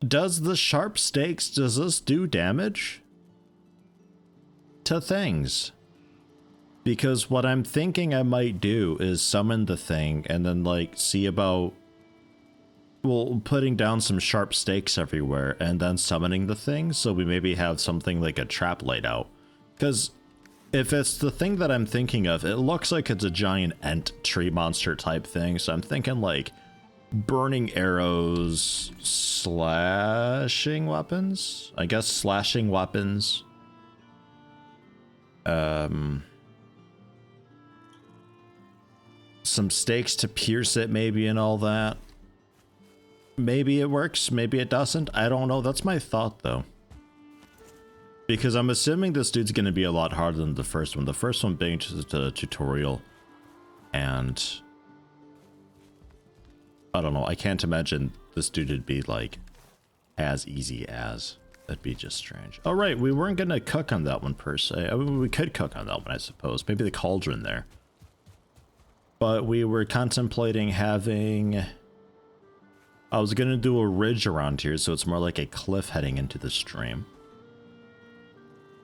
Does the sharp stakes, does this do damage to things? Because what I'm thinking I might do is summon the thing and then like see about, well, putting down some sharp stakes everywhere and then summoning the thing, so we maybe have something like a trap laid out. Because if it's the thing that I'm thinking of, it looks like it's a giant ent tree monster type thing, so I'm thinking like burning arrows, slashing weapons? I guess slashing weapons. Some stakes to pierce it maybe and all that. Maybe it works, maybe it doesn't. I don't know. That's my thought though. Because I'm assuming this dude's going to be a lot harder than the first one. The first one being just a tutorial. And I don't know. I can't imagine this dude would be like as easy as. That'd be just strange. Oh, right. We weren't going to cook on that one per se. I mean, we could cook on that one, I suppose. Maybe the cauldron there. But we were contemplating having... I was going to do a ridge around here, so it's more like a cliff heading into the stream.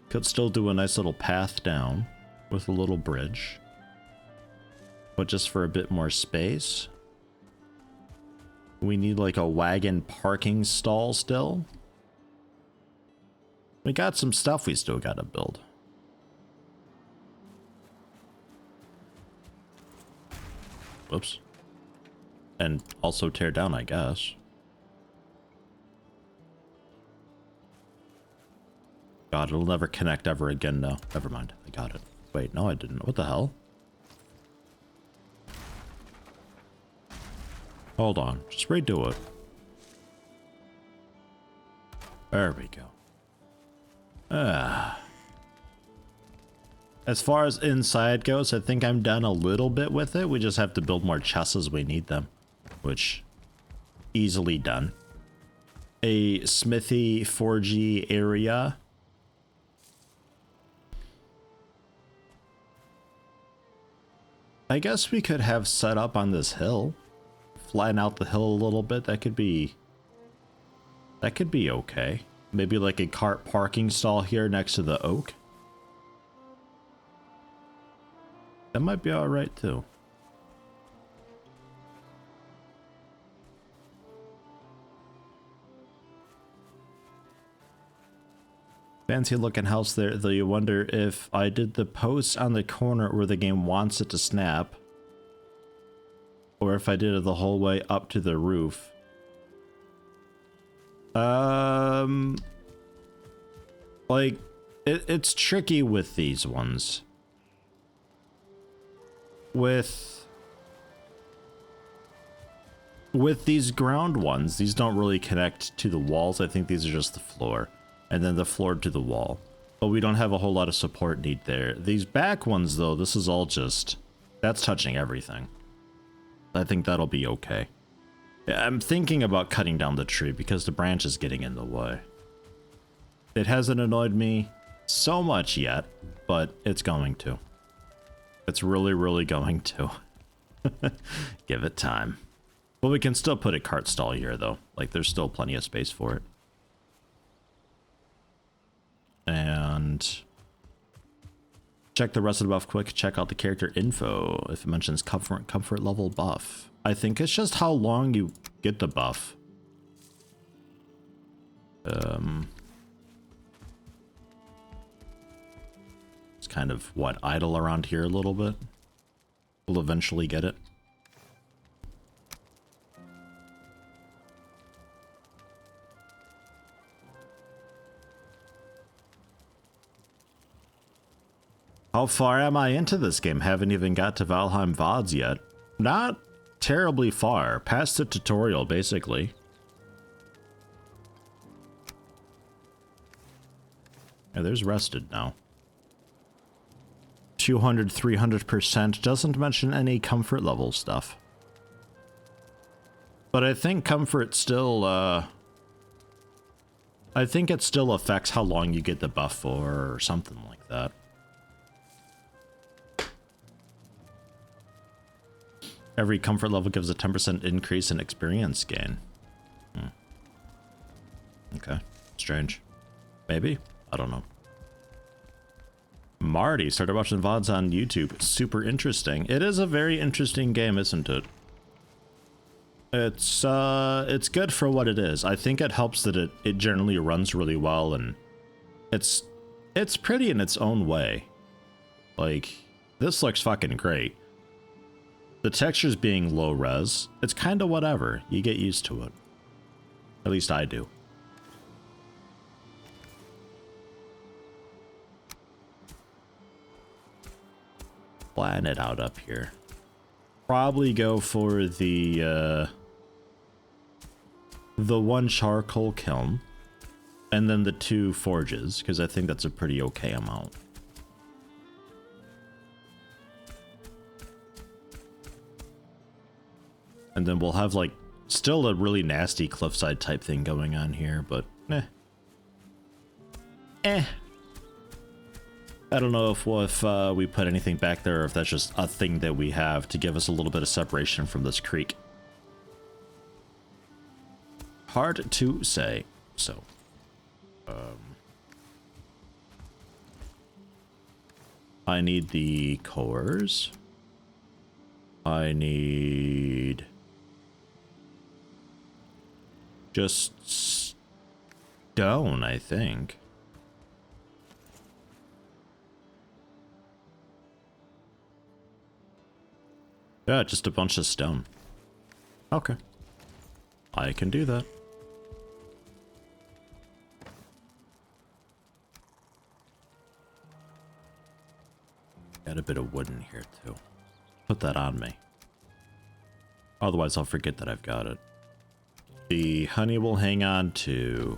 Could still do a nice little path down with a little bridge. But just for a bit more space. We need like a wagon parking stall still. We got some stuff we still gotta build. Whoops. And also tear down, I guess. God, it'll never connect ever again now. Never mind. I got it. Wait, no, I didn't. What the hell? Hold on. Just redo it. There we go. As far as inside goes, I think I'm done a little bit with it. We just have to build more chests as we need them. Which, easily done. A smithy, forgy area. I guess we could have set up on this hill. Flatten out the hill a little bit. That could be okay. Maybe like a cart parking stall here next to the oak. That might be alright too. Fancy looking house there, though you wonder if I did the post on the corner where the game wants it to snap. Or if I did it the whole way up to the roof. Like, it's tricky with these ones. With these ground ones, these don't really connect to the walls. I think these are just the floor. And then the floor to the wall. But we don't have a whole lot of support need there. These back ones, though, this is all just... That's touching everything. I think that'll be okay. Yeah, I'm thinking about cutting down the tree because the branch is getting in the way. It hasn't annoyed me so much yet, but it's going to. It's really, really going to. Give it time. But we can still put a cart stall here, though. Like, there's still plenty of space for it. And check the rest of the buff quick. Check out the character info if it mentions comfort level buff. I think it's just how long you get the buff. It's kind of what, idle around here a little bit. We'll eventually get it. How far am I into this game? Haven't even got to Valheim VODs yet. Not terribly far. Past the tutorial, basically. Yeah, there's rested now. 200, 300%. Doesn't mention any comfort level stuff. But I think comfort still, I think it still affects how long you get the buff for, or something like that. Every comfort level gives a 10% increase in experience gain. Okay. Strange. Maybe? I don't know. Marty started watching VODs on YouTube. Super interesting. It is a very interesting game, isn't it? It's good for what it is. I think it helps that it generally runs really well, and it's pretty in its own way. Like, this looks fucking great. The textures being low res, it's kind of whatever. You get used to it. At least I do. Plan it out up here. Probably go for the one charcoal kiln, and then the 2 forges, because I think that's a pretty okay amount. And then we'll have, like, still a really nasty cliffside type thing going on here, but I don't know if we put anything back there, or if that's just a thing that we have to give us a little bit of separation from this creek. Hard to say. So, I need the cores. I need just stone, I think. Yeah, just a bunch of stone. Okay. I can do that. Got a bit of wood in here, too. Put that on me. Otherwise, I'll forget that I've got it. The honey will hang on to.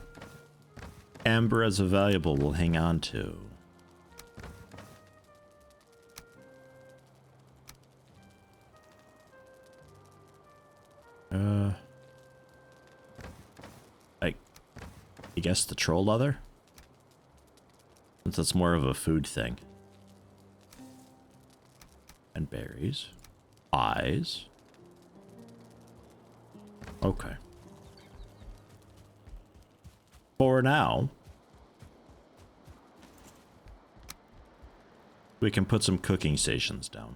Amber as a valuable will hang on to. I guess the troll leather? Since it's more of a food thing. And berries. Eyes. Okay. For now, we can put some cooking stations down.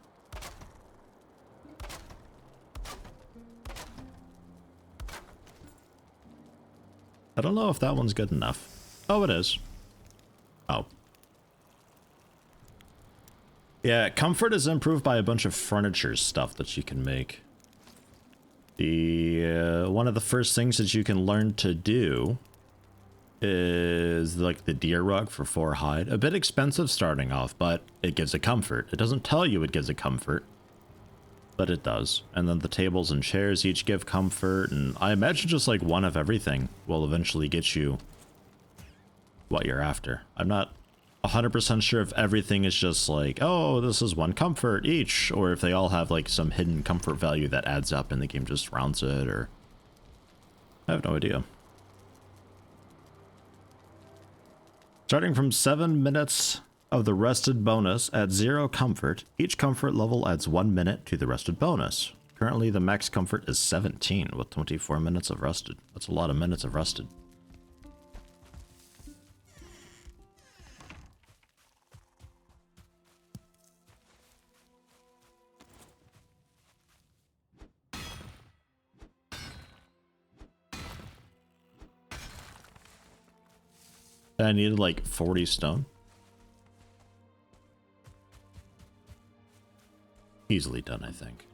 I don't know if that one's good enough. Oh, it is. Oh. Yeah, comfort is improved by a bunch of furniture stuff that you can make. The one of the first things that you can learn to do is like the deer rug for 4 hide. A bit expensive starting off, but it gives a comfort. It doesn't tell you it gives a comfort, but it does. And then the tables and chairs each give comfort, and I imagine just like one of everything will eventually get you what you're after. I'm not 100% sure if everything is just like, oh, this is 1 comfort each, or if they all have like some hidden comfort value that adds up and the game just rounds it, or I have no idea. Starting from 7 minutes of the rested bonus at 0 comfort, each comfort level adds 1 minute to the rested bonus. Currently, the max comfort is 17 with 24 minutes of rested. That's a lot of minutes of rested. I needed like 40 stone. Easily done, I think.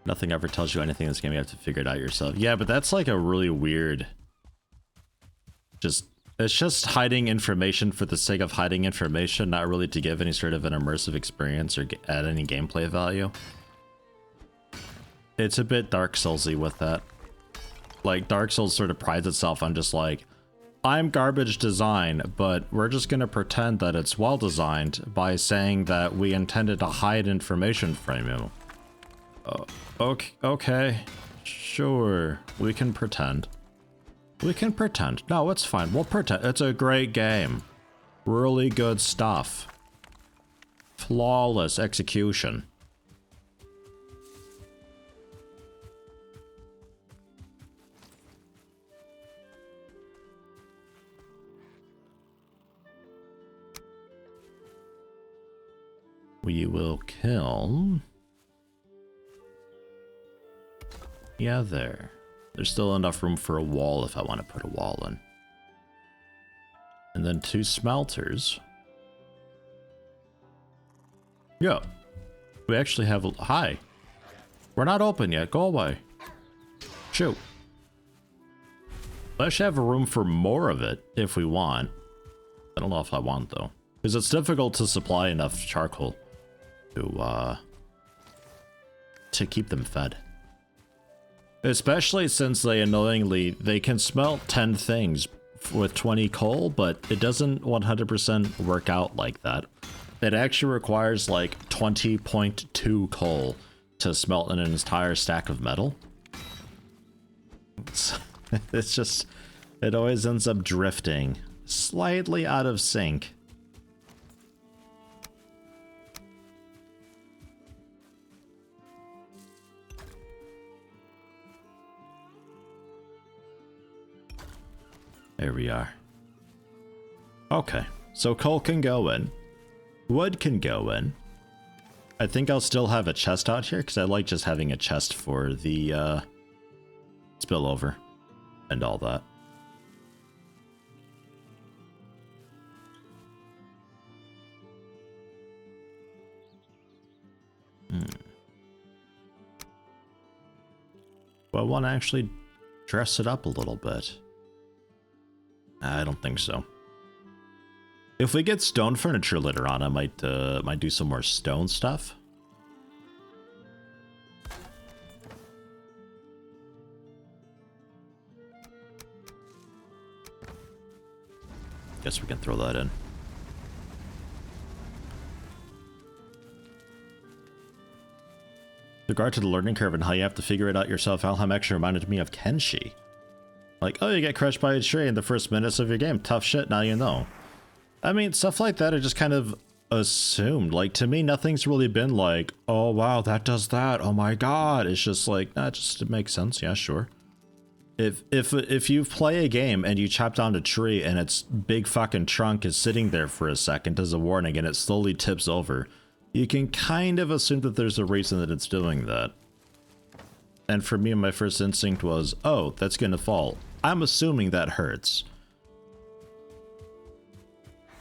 Nothing ever tells you anything in this game. You have to figure it out yourself. Yeah, but that's like a really weird... It's just hiding information for the sake of hiding information, not really to give any sort of an immersive experience or add any gameplay value. It's a bit Dark Soulsy with that. Like, Dark Souls sort of prides itself on just like, I'm garbage design, but we're just going to pretend that it's well designed by saying that we intended to hide information from you. Okay. Sure. We can pretend. We can pretend. No, it's fine. We'll pretend. It's a great game. Really good stuff. Flawless execution. we will kill... Yeah, there. There's still enough room for a wall if I want to put a wall in. And then 2 smelters. Yeah. We actually have... Hi. We're not open yet. Go away. Shoot. We actually have room for more of it if we want. I don't know if I want, though. Because it's difficult to supply enough charcoal to keep them fed. Especially since they can smelt 10 things with 20 coal, but it doesn't 100% work out like that. It actually requires like 20.2 coal to smelt an entire stack of metal. It's just, it always ends up drifting slightly out of sync. There we are. Okay, so coal can go in. Wood can go in. I think I'll still have a chest out here because I like just having a chest for the spillover and all that. Well, I want to actually dress it up a little bit. I don't think so. If we get stone furniture later on, I might do some more stone stuff. Guess we can throw that in. With regard to the learning curve and how you have to figure it out yourself, Valheim actually reminded me of Kenshi. Like, oh, you get crushed by a tree in the first minutes of your game. Tough shit, now you know. I mean, stuff like that I just kind of assumed. Like, to me, nothing's really been like, oh, wow, that does that. Oh, my God. It's just like, nah, it makes sense. Yeah, sure. If you play a game and you chop down a tree and its big fucking trunk is sitting there for a second as a warning and it slowly tips over, you can kind of assume that there's a reason that it's doing that. And for me, my first instinct was, oh, that's gonna fall. I'm assuming that hurts.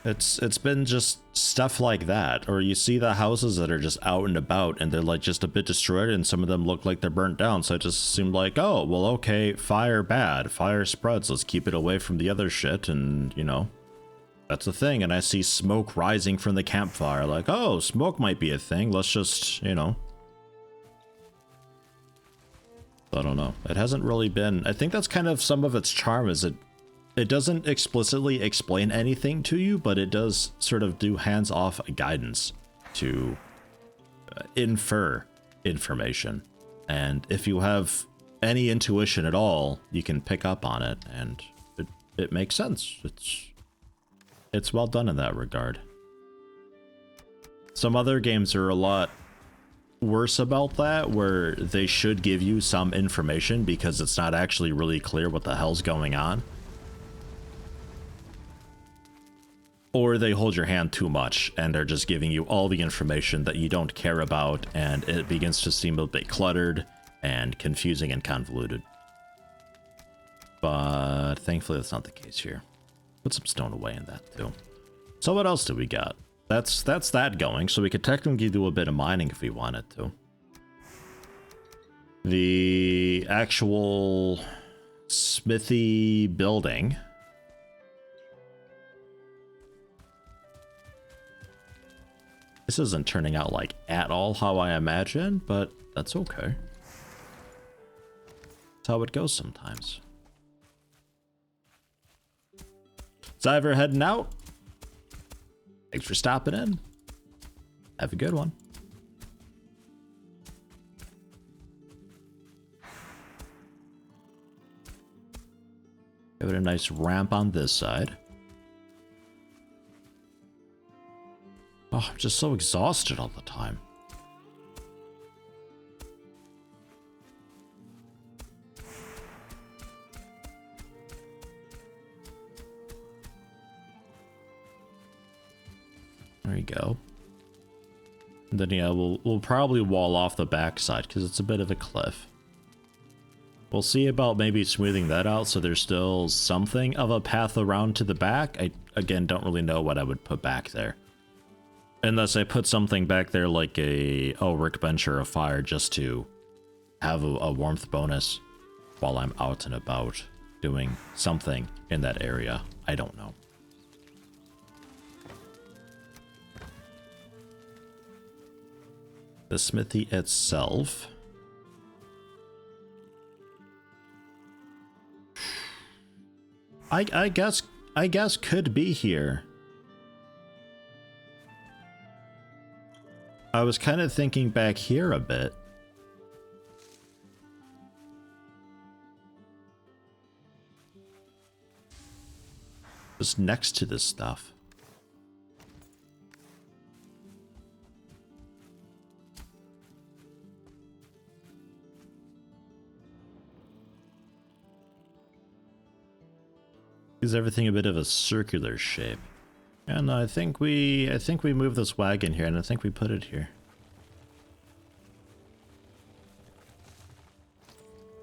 It's been just stuff like that, or you see the houses that are just out and about and they're like just a bit destroyed and some of them look like they're burnt down, so I just assumed like, oh, well, okay, fire bad, fire spreads, let's keep it away from the other shit, and you know, that's the thing. And I see smoke rising from the campfire, like, oh, smoke might be a thing, let's just, you know. I don't know. It hasn't really been... I think that's kind of some of its charm, is it doesn't explicitly explain anything to you, but it does sort of do hands-off guidance to infer information. And if you have any intuition at all, you can pick up on it, and it makes sense. It's well done in that regard. Some other games are a lot worse about that, where they should give you some information because it's not actually really clear what the hell's going on. Or they hold your hand too much and they're just giving you all the information that you don't care about, and it begins to seem a bit cluttered and confusing and convoluted. But thankfully that's not the case here. Put some stone away in that too. So what else do we got? That's that going, so we could technically do a bit of mining if we wanted to. The actual smithy building. This isn't turning out like at all how I imagined, but that's okay. That's how it goes sometimes. Zyver heading out. Thanks for stopping in. Have a good one. Give it a nice ramp on this side. Oh, I'm just so exhausted all the time. There you go. And then yeah, we'll probably wall off the backside because it's a bit of a cliff. We'll see about maybe smoothing that out so there's still something of a path around to the back. I, again, don't really know what I would put back there. Unless I put something back there like a workbench or a fire just to have a warmth bonus while I'm out and about doing something in that area. I don't know. The smithy itself. I guess could be here. I was kind of thinking back here a bit. Just next to this stuff. Gives everything a bit of a circular shape. And I think we moved this wagon here, and I think we put it here.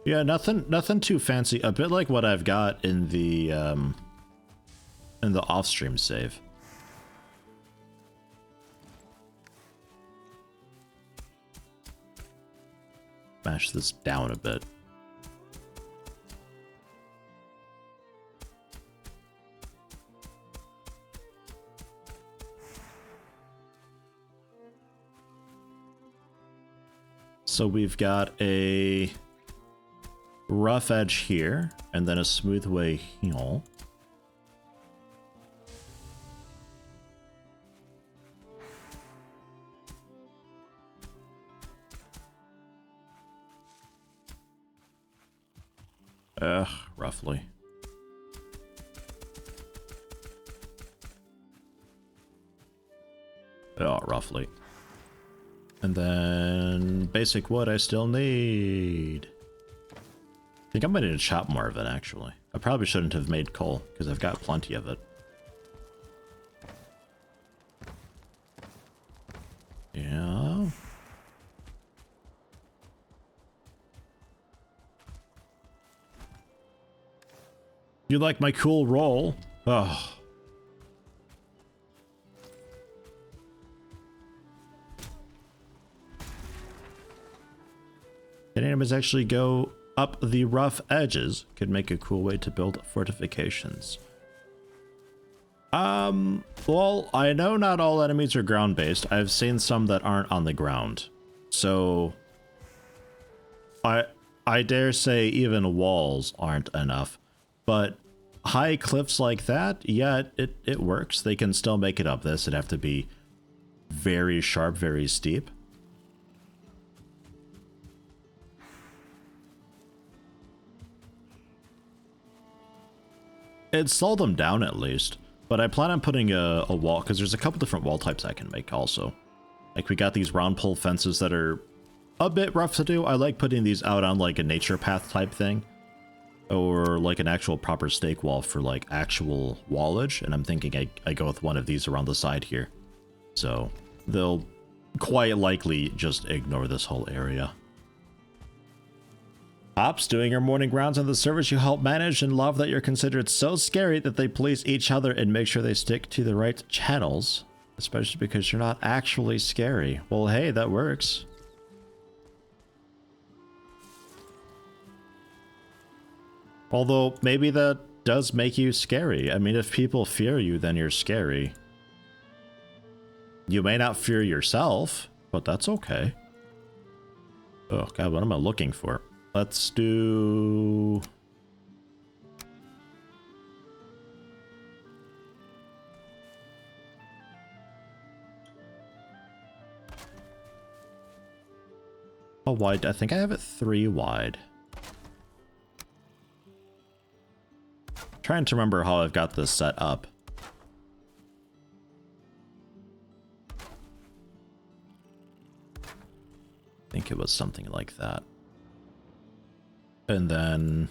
Yeah, nothing too fancy. A bit like what I've got in the off-stream save. Mash this down a bit. So we've got a rough edge here, and then a smooth way here. Roughly. Oh, roughly. And then basic wood I still need. I think I'm gonna need to chop more of it, actually. I probably shouldn't have made coal, because I've got plenty of it. Yeah. You like my cool roll? Oh. Can enemies actually go up the rough edges? Could make a cool way to build fortifications. Well, I know not all enemies are ground-based. I've seen some that aren't on the ground. So I dare say even walls aren't enough. But high cliffs like that, yeah, it works. They can still make it up this. It'd have to be very sharp, very steep. It'd slow them down at least, but I plan on putting a wall, because there's a couple different wall types I can make also. Like we got these round pole fences that are a bit rough to do. I like putting these out on like a nature path type thing, or like an actual proper stake wall for like actual wallage, and I'm thinking I go with one of these around the side here. So they'll quite likely just ignore this whole area. Ops doing your morning rounds on the servers you help manage and love that you're considered so scary that they police each other and make sure they stick to the right channels, especially because you're not actually scary. Well, hey, that works. Although maybe that does make you scary. I mean, if people fear you, then you're scary. You may not fear yourself, but that's okay. Oh god, what am I looking for? Let's do... How wide? I think I have it 3 wide. Trying to remember how I've got this set up. I think it was something like that. And then...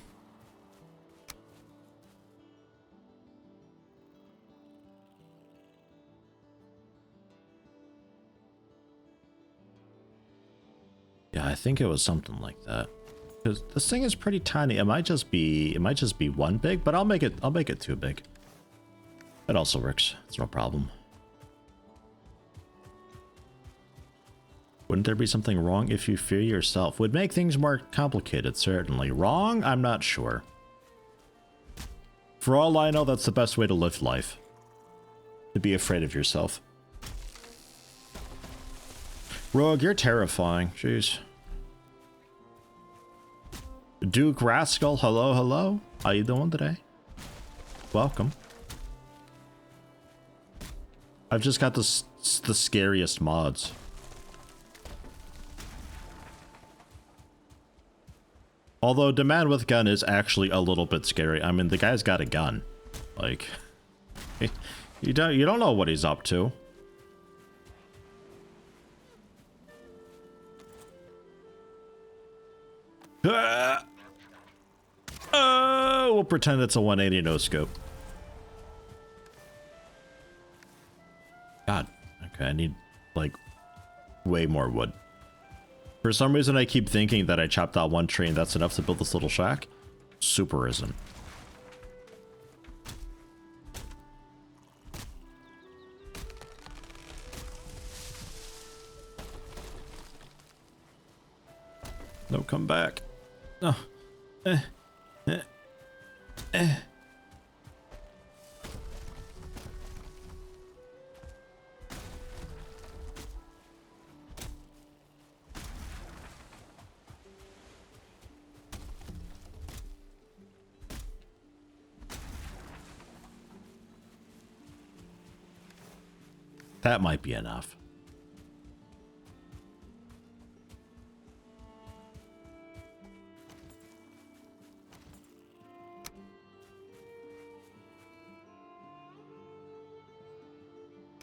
Yeah, I think it was something like that. Because this thing is pretty tiny. It might just be one big, but I'll make it too big. It also works. It's no problem. Wouldn't there be something wrong if you fear yourself? Would make things more complicated, certainly. Wrong? I'm not sure. For all I know, that's the best way to live life. To be afraid of yourself. Rogue, you're terrifying. Jeez. Duke Rascal, hello, hello. How you doing today? Welcome. I've just got the scariest mods. Although the man with gun is actually a little bit scary. I mean, the guy's got a gun. Like, you don't know what he's up to. We'll pretend it's a 180 no scope. God, okay, I need like way more wood. For some reason, I keep thinking that I chopped out one tree and that's enough to build this little shack. Super isn't. No, come back. No. That might be enough.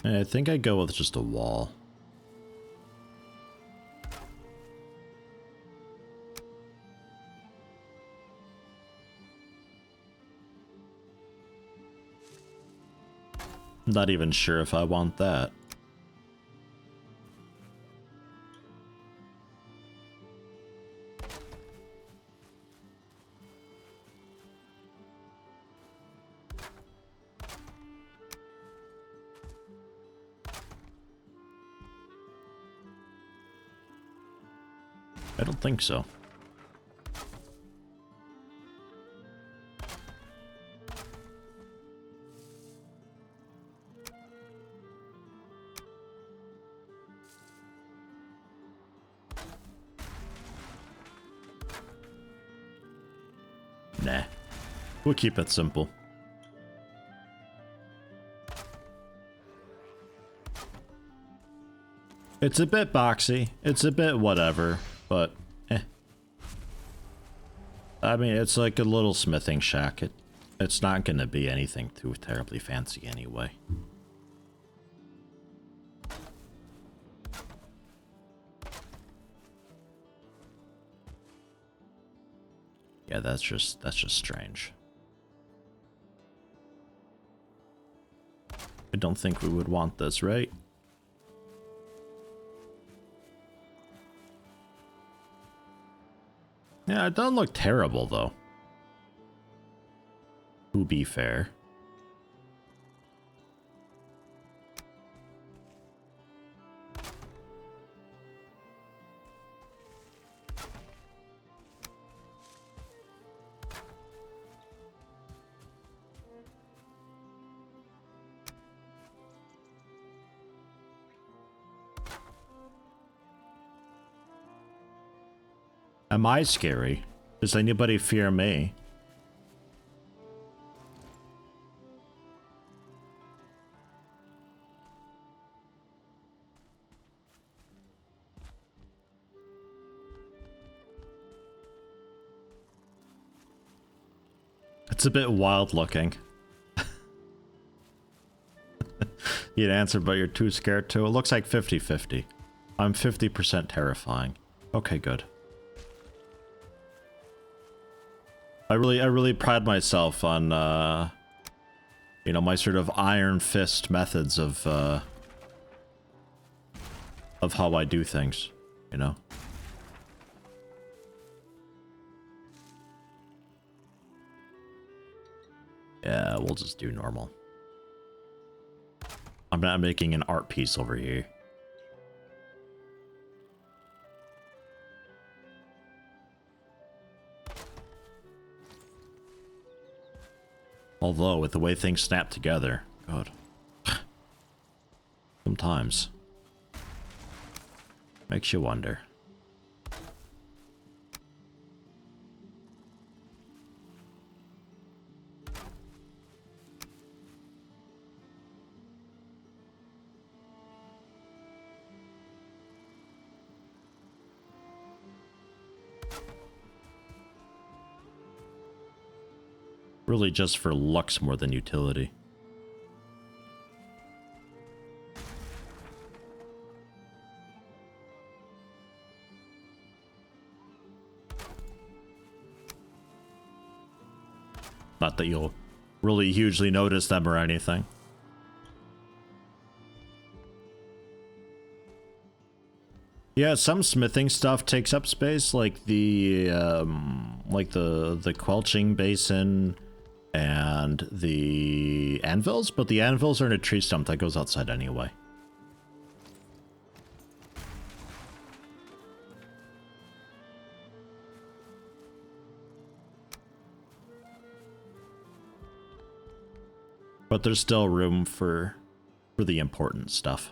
I think I go with just a wall. Not even sure if I want that. I don't think so. Nah. We'll keep it simple. It's a bit boxy. It's a bit whatever, but eh. I mean, it's like a little smithing shack. It's not gonna be anything too terribly fancy anyway. Yeah, that's just strange. I don't think we would want this, right? Yeah, it doesn't look terrible, though. To be fair. Am I scary? Does anybody fear me? It's a bit wild looking. You'd answer, but you're too scared to. It looks like 50-50. I'm 50% terrifying. Okay, good. I really pride myself on, you know, my sort of iron fist methods of how I do things, you know? we'll just do normal. I'm not making an art piece over here. Although, with the way things snap together, God. Sometimes. Makes you wonder. Really just for looks more than utility. Not that you'll really hugely notice them or anything. Yeah, some smithing stuff takes up space, like the quelching basin and the anvils, but the anvils are in a tree stump that goes outside anyway. But there's still room for the important stuff.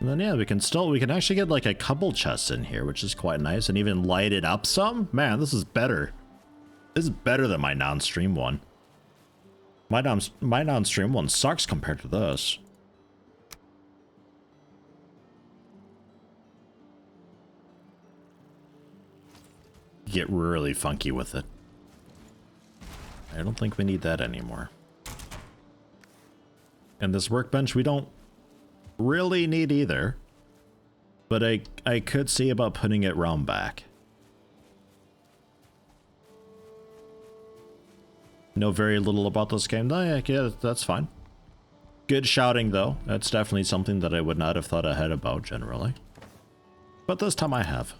And then yeah, we can actually get like a couple chests in here, which is quite nice, and even light it up some. Man, this is better. This is better than my non-stream one. My non-stream one sucks compared to this. Get really funky with it. I don't think we need that anymore. And this workbench we don't really need either, but I could see about putting it round back. Know very little about this game. No, yeah, that's fine. Good shouting though. That's definitely something that I would not have thought ahead about generally, but this time I have.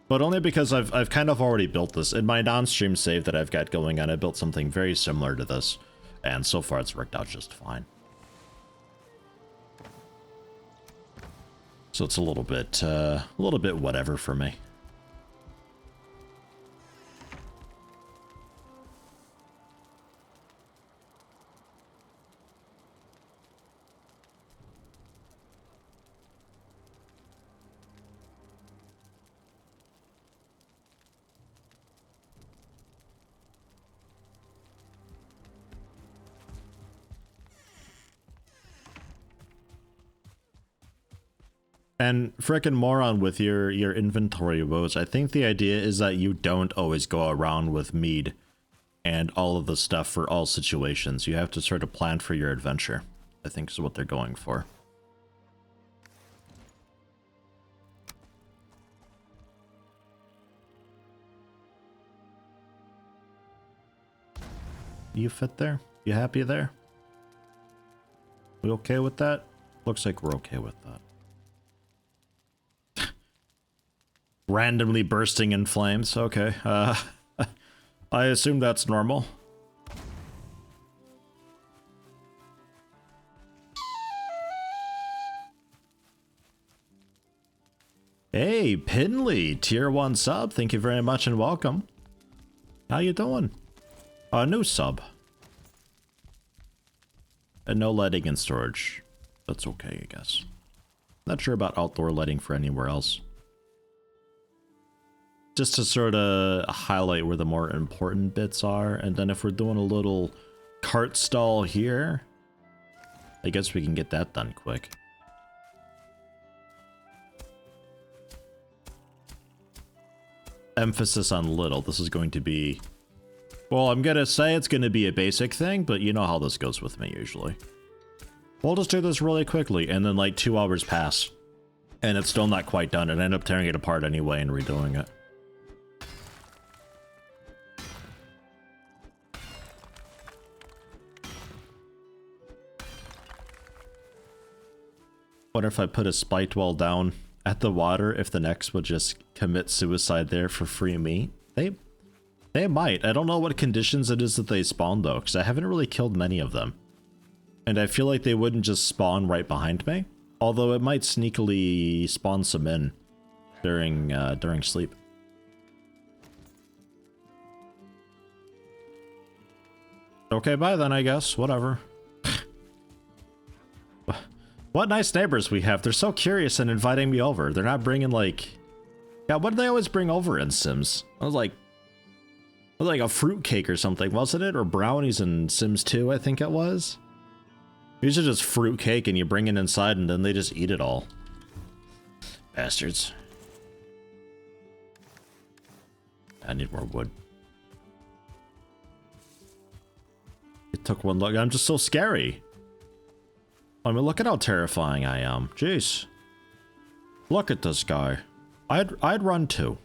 But only because I've kind of already built this. In my non-stream save that I've got going on, I built something very similar to this, and so far it's worked out just fine. So it's a little bit whatever for me. And frickin' moron with your inventory woes. I think the idea is that you don't always go around with mead and all of the stuff for all situations. You have to sort of plan for your adventure, I think is what they're going for. You fit there? You happy there? We okay with that? Looks like we're okay with that. Randomly bursting in flames. Okay. I assume that's normal. Hey, Pinley, tier 1 sub. Thank you very much and welcome. How you doing? A new sub. And no lighting and storage. That's okay, I guess. Not sure about outdoor lighting for anywhere else. Just to sort of highlight where the more important bits are, and then if we're doing a little cart stall here, I guess we can get that done quick. Emphasis on little. This is going to be, well, I'm gonna say it's gonna be a basic thing, but you know how this goes with me usually. We'll just do this really quickly, and then like 2 hours pass, and it's still not quite done, and I end up tearing it apart anyway and redoing it. What if I put a spiked wall down at the water if the next would just commit suicide there for free meat? They might. I don't know what conditions it is that they spawn though, because I haven't really killed many of them. And I feel like they wouldn't just spawn right behind me. Although it might sneakily spawn some in during sleep. Okay, bye then, I guess. Whatever. What nice neighbors we have. They're so curious and inviting me over. They're not bringing like... Yeah, what do they always bring over in Sims? I was like a fruit cake or something, wasn't it? Or brownies in Sims 2, I think it was. Usually just fruit cake and you bring it inside and then they just eat it all. Bastards. I need more wood. It took one look. I'm just so scary. I mean, look at how terrifying I am. Jeez. Look at this guy. I'd run too.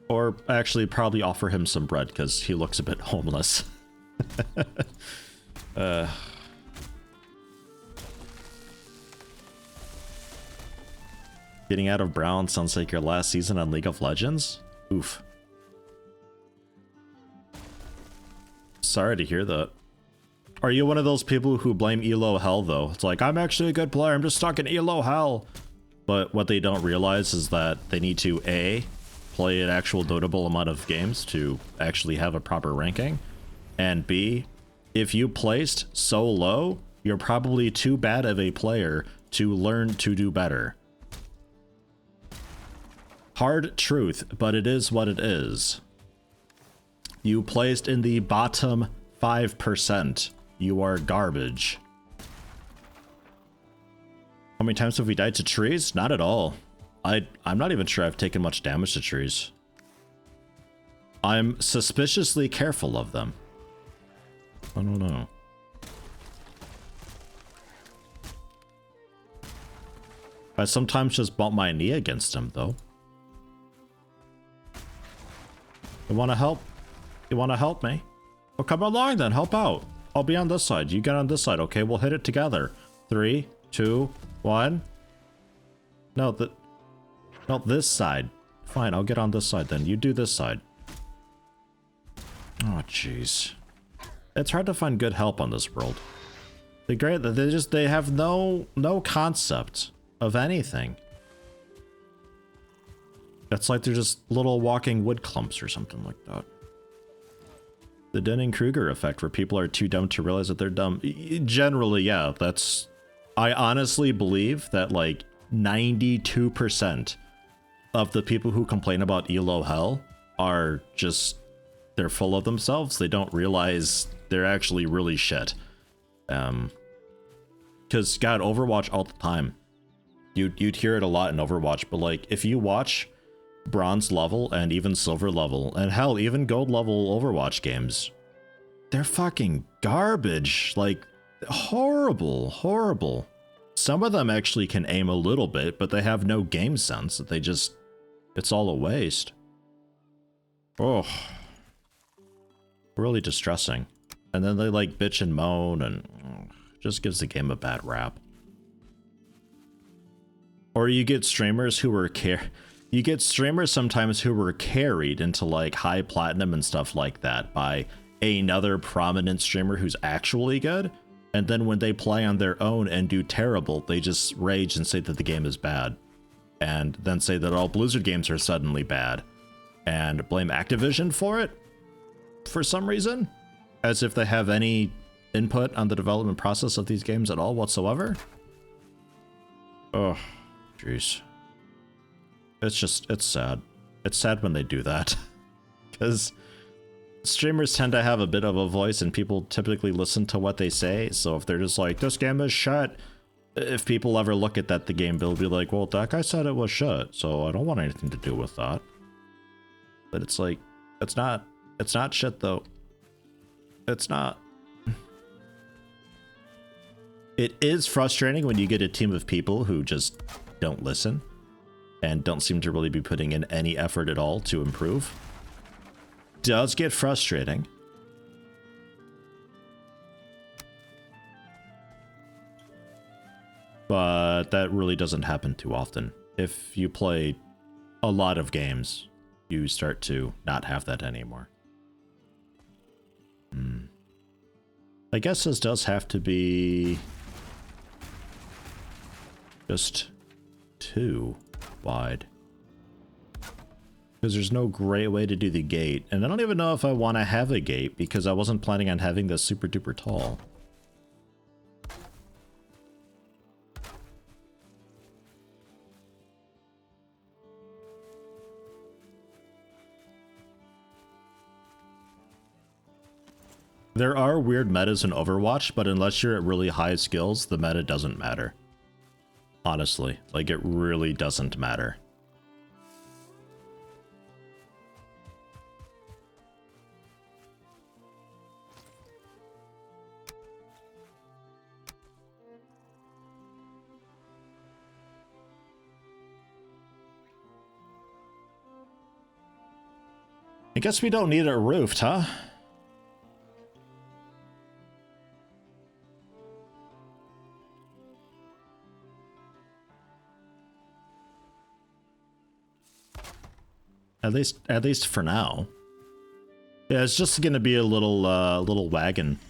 Or actually probably offer him some bread because he looks a bit homeless. Getting out of Brown sounds like your last season on League of Legends? Oof. Sorry to hear that. Are you one of those people who blame ELO hell though? It's like, I'm actually a good player, I'm just stuck in ELO hell. But what they don't realize is that they need to A, play an actual notable amount of games to actually have a proper ranking. And B, if you placed so low, you're probably too bad of a player to learn to do better. Hard truth, but it is what it is. You placed in the bottom 5%. You are garbage. How many times have we died to trees? Not at all. I'm not even sure I've taken much damage to trees. I'm suspiciously careful of them. I don't know. I sometimes just bump my knee against them, though. You want to help? You want to help me? Well, come along then. Help out. I'll be on this side. You get on this side. Okay, we'll hit it together. 3, 2, 1. No, this side. Fine, I'll get on this side then. You do this side. Oh, jeez. It's hard to find good help on this world. They have no concept of anything. It's like they're just little walking wood clumps or something like that. The Dunning-Kruger effect, where people are too dumb to realize that they're dumb. Generally, yeah, that's... I honestly believe that like 92% of the people who complain about ELO hell are just... they're full of themselves. They don't realize they're actually really shit. Because, God, Overwatch all the time. You'd hear it a lot in Overwatch, but like, if you watch bronze level and even silver level, and hell, even gold level Overwatch games, they're fucking garbage. Like, horrible. Some of them actually can aim a little bit, but they have no game sense. They just, it's all a waste. Oh, really distressing. And then they like bitch and moan, and just gives the game a bad rap. Or you get streamers who were you get streamers sometimes who were carried into like high platinum and stuff like that by another prominent streamer who's actually good, and then when they play on their own and do terrible, they just rage and say that the game is bad, and then say that all Blizzard games are suddenly bad, and blame Activision for it for some reason, as if they have any input on the development process of these games at all whatsoever. Oh, jeez. It's sad. It's sad when they do that. Because streamers tend to have a bit of a voice and people typically listen to what they say. So if they're just like, this game is shit, if people ever look at that, the game, they'll be like, well, that guy said it was shit, so I don't want anything to do with that. But it's like, it's not shit though. It's not. It is frustrating when you get a team of people who just don't listen and don't seem to really be putting in any effort at all to improve. Does get frustrating. but that really doesn't happen too often. If you play a lot of games, you start to not have that anymore. I guess this does have to be just 2 wide. Because there's no great way to do the gate. And I don't even know if I want to have a gate because I wasn't planning on having this super duper tall. There are weird metas in Overwatch, but unless you're at really high skills, the meta doesn't matter. Honestly, like it really doesn't matter. I guess we don't need it roofed, huh? At least for now. Yeah, it's just gonna be a little wagon.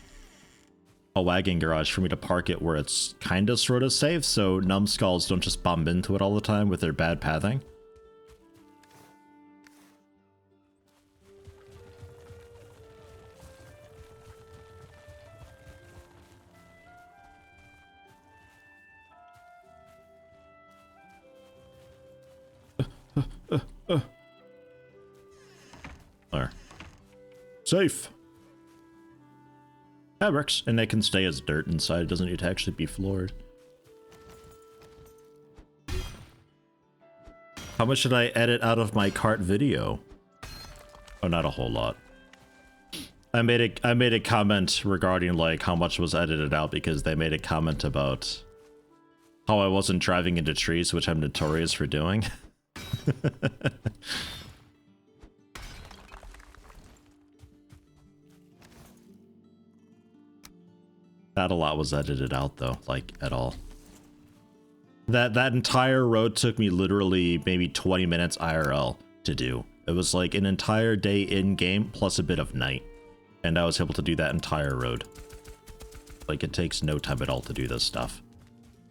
A wagon garage for me to park it where it's kinda sorta safe, so numbskulls don't just bump into it all the time with their bad pathing. There. Safe. That works. And they can stay as dirt inside. It doesn't need to actually be floored. How much should I edit out of my cart video? Oh, not a whole lot. I made a comment regarding like how much was edited out because they made a comment about how I wasn't driving into trees, which I'm notorious for doing. Not a lot was edited out though, like at all. That entire road took me literally maybe 20 minutes IRL to do. It was like an entire day in game plus a bit of night. And I was able to do that entire road. Like it takes no time at all to do this stuff.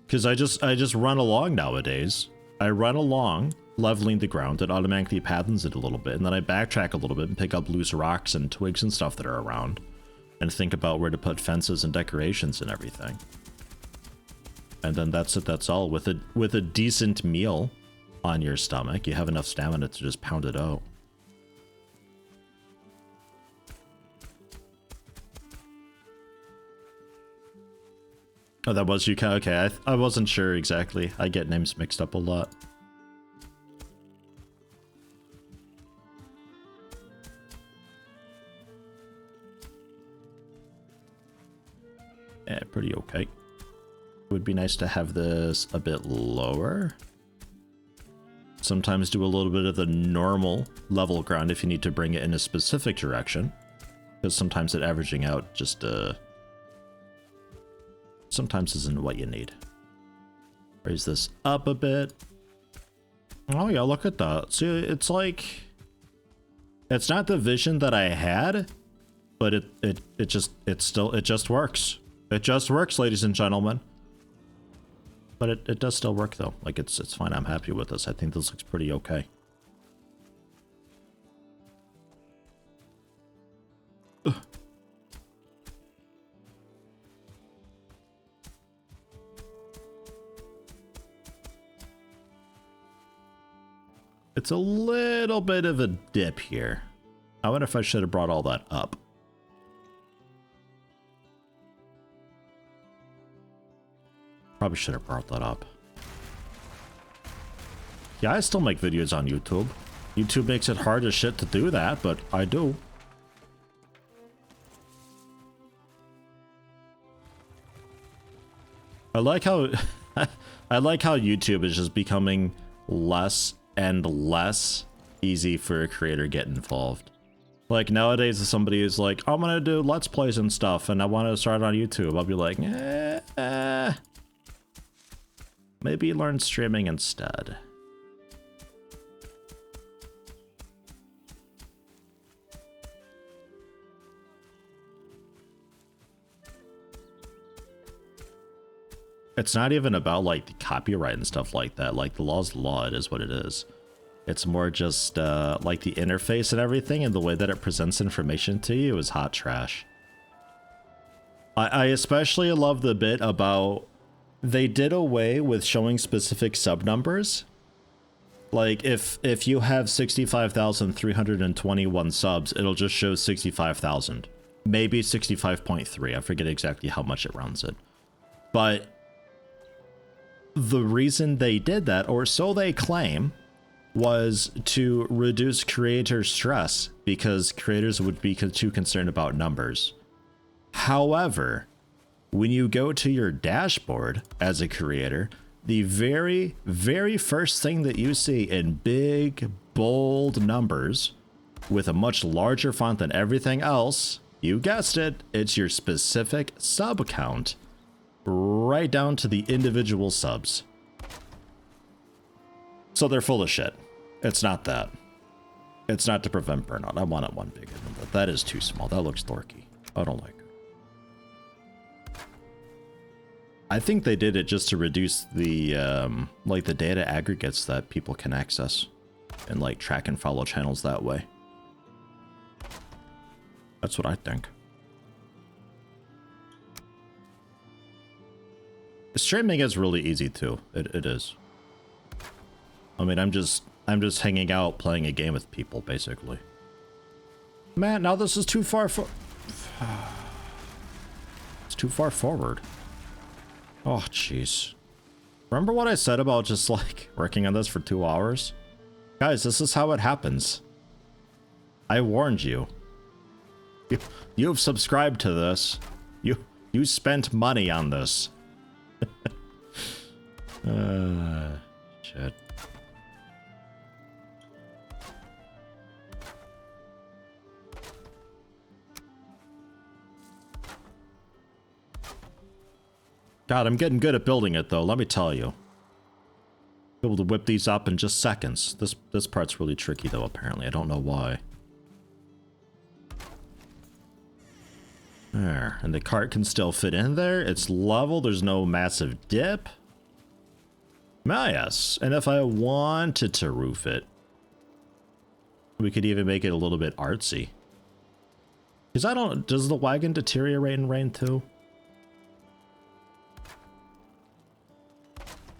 Cause I just run along nowadays. I run along, leveling the ground, it automatically pathens it a little bit, and then I backtrack a little bit and pick up loose rocks and twigs and stuff that are around. And think about where to put fences and decorations and everything. And then that's it, that's all. With a decent meal on your stomach, you have enough stamina to just pound it out. Oh, that was UK? Okay, I wasn't sure exactly. I get names mixed up a lot. Yeah, pretty okay. It would be nice to have this a bit lower. Sometimes do a little bit of the normal level ground if you need to bring it in a specific direction. Because sometimes it averaging out just, sometimes isn't what you need. Raise this up a bit. Oh yeah, look at that. See, it's like... It's not the vision that I had, but it just works. It just works, ladies and gentlemen. But it does still work though. Like it's fine. I'm happy with this. I think this looks pretty okay. Ugh. It's a little bit of a dip here. I wonder if I should have brought all that up. Probably should have brought that up. Yeah, I still make videos on YouTube. YouTube makes it hard as shit to do that, but I do. I like how I like how YouTube is just becoming less and less easy for a creator to get involved. Like nowadays, if somebody is like, I'm gonna do Let's Plays and stuff, and I want to start on YouTube, I'll be like, Maybe learn streaming instead. It's not even about like the copyright and stuff like that. Like the law's the law, it is what it is. It's more just like the interface and everything, and the way that it presents information to you is hot trash. I especially love the bit about they did away with showing specific sub numbers. Like if you have 65,321 subs, it'll just show 65,000. Maybe 65.3. I forget exactly how much it rounds it. But the reason they did that, or so they claim, was to reduce creator stress because creators would be too concerned about numbers. However, when you go to your dashboard as a creator, the very, very first thing that you see in big, bold numbers with a much larger font than everything else, you guessed it, it's your specific sub count, right down to the individual subs. So they're full of shit. It's not that. It's not to prevent burnout. I wanted one bigger than that. That is too small. That looks dorky. I don't like it. I think they did it just to reduce the like the data aggregates that people can access and like track and follow channels that way. That's what I think. Streaming is really easy too. It is. I mean, I'm just hanging out playing a game with people basically. Man, now this is too far for it's too far forward. Oh, jeez. Remember what I said about just, like, working on this for 2 hours? Guys, this is how it happens. I warned you. You've subscribed to this. You spent money on this. Shit. God, I'm getting good at building it, though, let me tell you. Be able to whip these up in just seconds. This part's really tricky, though, apparently. I don't know why. There, and the cart can still fit in there. It's level, there's no massive dip. Ah, yes, and if I wanted to roof it, we could even make it a little bit artsy. Because does the wagon deteriorate in rain, too?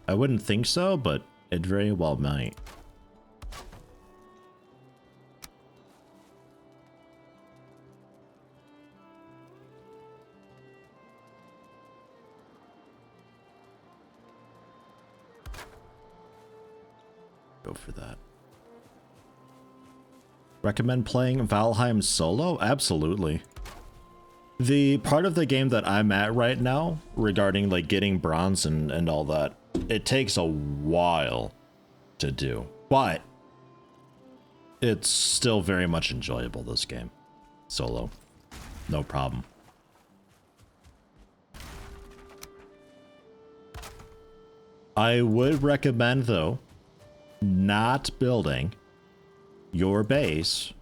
I wouldn't think so, but it very well might. Go for that. Recommend playing Valheim solo? Absolutely. The part of the game that I'm at right now, regarding like getting bronze and all that, it takes a while to do, but it's still very much enjoyable, this game. Solo. No problem. I would recommend, though, not building your base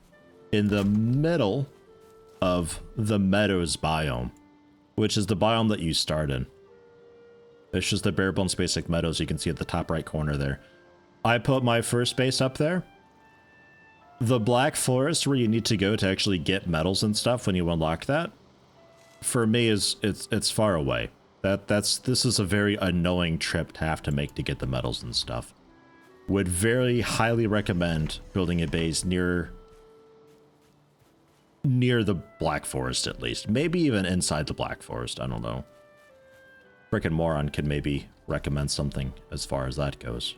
in the middle of the meadows biome, which is the biome that you start in. It's just the bare bones basic meadows you can see at the top right corner there. I put my first base up there. The black forest where you need to go to actually get metals and stuff when you unlock that, for me it's far away. This is a very annoying trip to have to make to get the metals and stuff. Would very highly recommend building a base near the black forest, at least. Maybe even inside the black forest, I don't know. Frickin' Moron can maybe recommend something as far as that goes.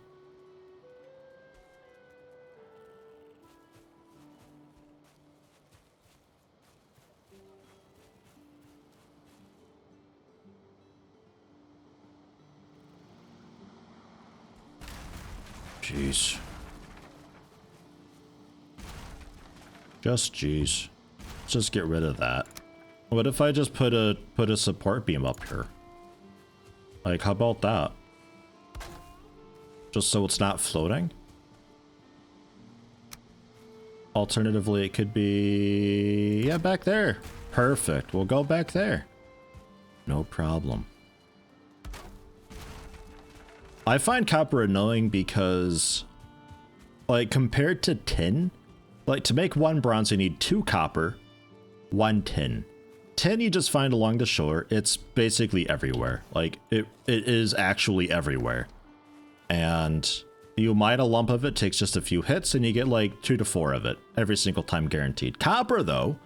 Jeez. Just jeez. Let's just get rid of that. What if I just put a support beam up here? Like, how about that? just so it's not floating. Alternatively, it could be, yeah, back there. Perfect. We'll go back there. No problem. I find copper annoying because, like, compared to tin, like, to make 1 bronze, you need 2 copper, 1 tin. Tin you just find along the shore. It's basically everywhere. Like, it is actually everywhere. And you mine a lump of it, takes just a few hits, and you get like 2 to 4 of it every single time guaranteed. Copper, though,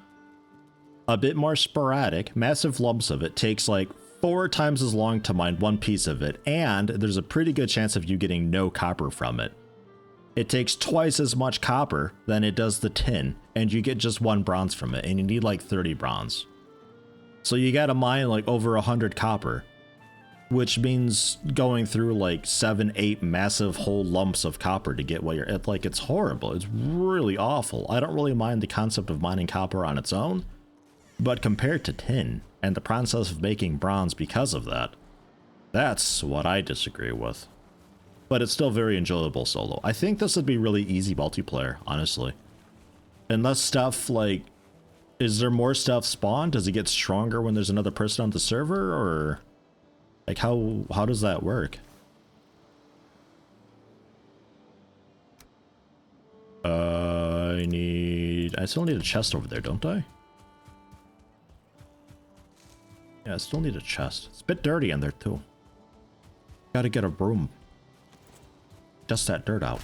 a bit more sporadic. Massive lumps of it takes like 4 times as long to mine 1 piece of it, and there's a pretty good chance of you getting no copper from it. It takes twice as much copper than it does the tin, and you get just 1 bronze from it, and you need like 30 bronze. So you gotta mine like over 100 copper, which means going through like 7, 8 massive whole lumps of copper to get what you're at. Like, it's horrible. It's really awful. I don't really mind the concept of mining copper on its own, but compared to tin and the process of making bronze because of that, that's what I disagree with. But it's still very enjoyable solo. I think this would be really easy multiplayer, honestly. Unless stuff like, is there more stuff spawned? Does it get stronger when there's another person on the server, or like how does that work? I still need a chest over there, don't I? Yeah, I still need a chest. It's a bit dirty in there too. Gotta get a broom. Dust that dirt out.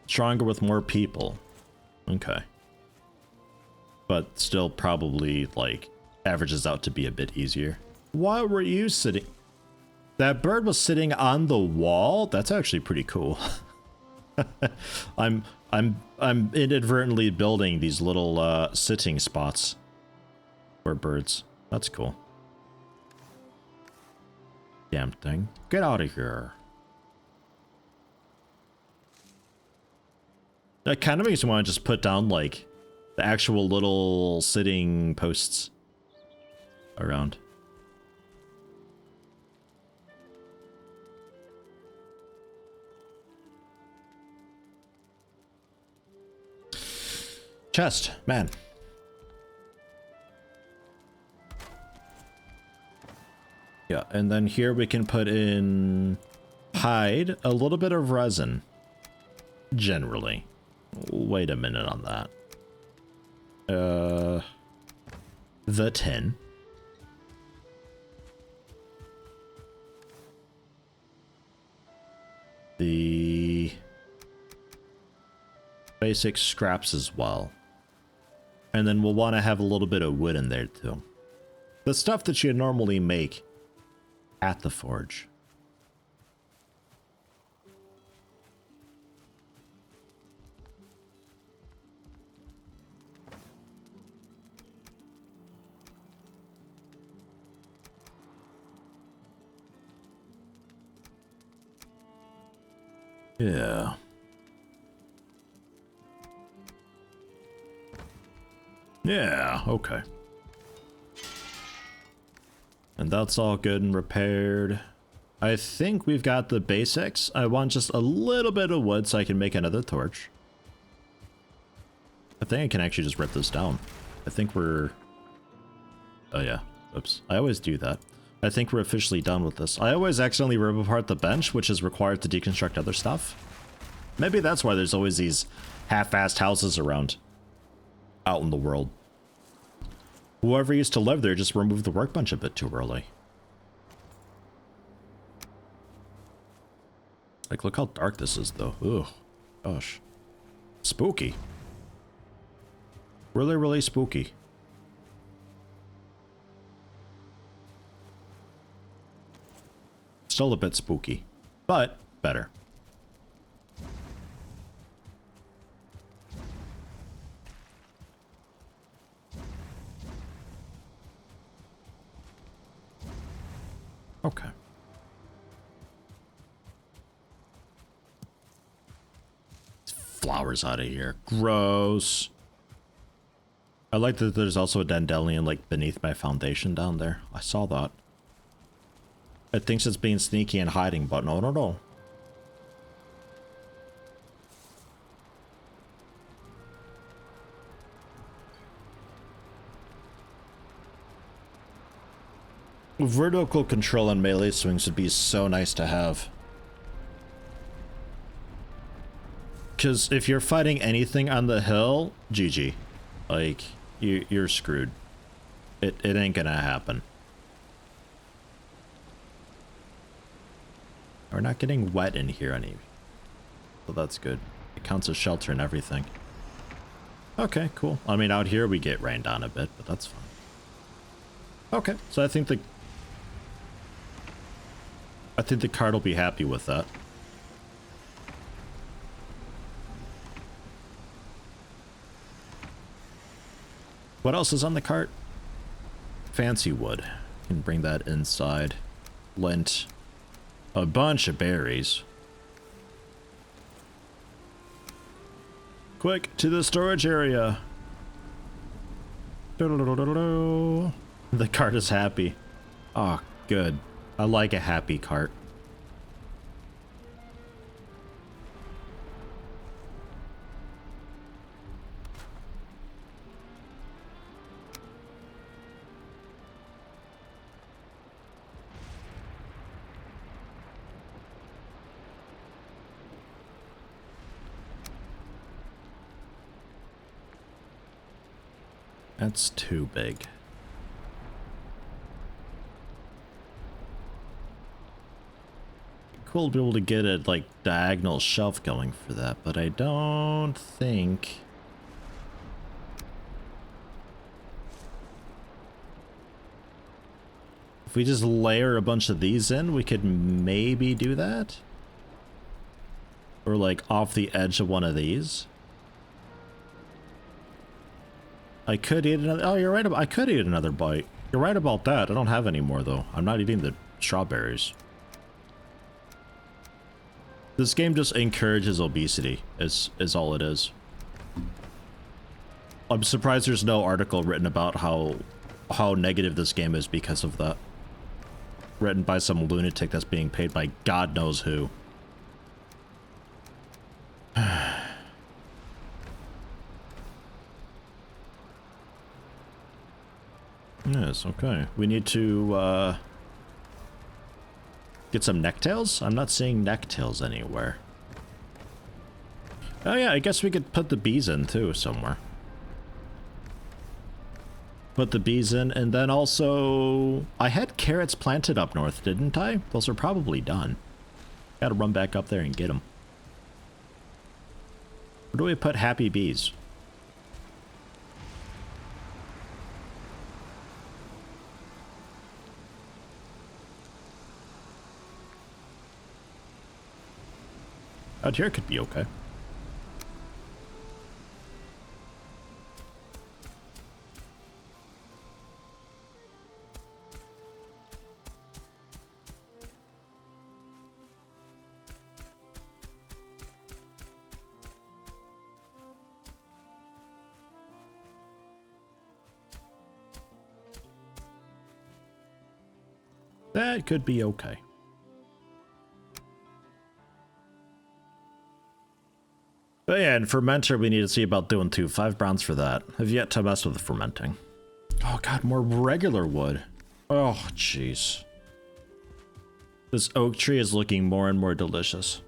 Stronger with more people. Okay. But still probably, like, averages out to be a bit easier. Why were you sitting? That bird was sitting on the wall? That's actually pretty cool. I'm inadvertently building these little sitting spots for birds. That's cool. Damn thing. Get out of here. That kind of makes me want to just put down, like, the actual little sitting posts around. Chest, man. Yeah, and then here we can put in hide, a little bit of resin. Generally. Wait a minute on that. The tin. The basic scraps as well. And then we'll want to have a little bit of wood in there too. The stuff that you normally make at the forge. Yeah. Yeah, okay. And that's all good and repaired. I think we've got the basics. I want just a little bit of wood so I can make another torch. I think I can actually just rip this down. I think we're... Oh yeah, oops. I always do that. I think we're officially done with this. I always accidentally rip apart the bench, which is required to deconstruct other stuff. Maybe that's why there's always these half-assed houses around out in the world. Whoever used to live there just removed the workbench a bit too early. Like, look how dark this is, though. Ugh. Gosh. Spooky. Really, really spooky. Still a bit spooky, but better. Okay. Flowers out of here. Gross. I like that there's also a dandelion like beneath my foundation down there. I saw that. It thinks it's being sneaky and hiding, but no, no, no. Vertical control on melee swings would be so nice to have. Because if you're fighting anything on the hill, GG. Like, you're screwed. It ain't gonna happen. We're not getting wet in here any. So that's good. It counts as shelter and everything. Okay, cool. I mean, out here we get rained on a bit, but that's fine. Okay, so I think the card will be happy with that. What else is on the cart? Fancy wood. You can bring that inside. Lint. A bunch of berries. Quick, to the storage area. The cart is happy. Oh, good. I like a happy cart. That's too big. Cool to be able to get a like diagonal shelf going for that, but I don't think. If we just layer a bunch of these in, we could maybe do that. Or like off the edge of one of these. I could eat another. Oh, you're right. I could eat another bite. You're right about that. I don't have any more though. I'm not eating the strawberries. This game just encourages obesity. Is all it is. I'm surprised there's no article written about how negative this game is because of that. Written by some lunatic that's being paid by God knows who. Yes, okay. We need to get some necktails? I'm not seeing necktails anywhere. Oh yeah, I guess we could put the bees in too somewhere. Put the bees in, and then also I had carrots planted up north, didn't I? Those are probably done. Gotta run back up there and get them. Where do we put happy bees? Out here could be okay. That could be okay. But yeah, and fermenter we need to see about doing too. 5 browns for that. Have yet to mess with the fermenting. Oh god, more regular wood. Oh jeez. This oak tree is looking more and more delicious.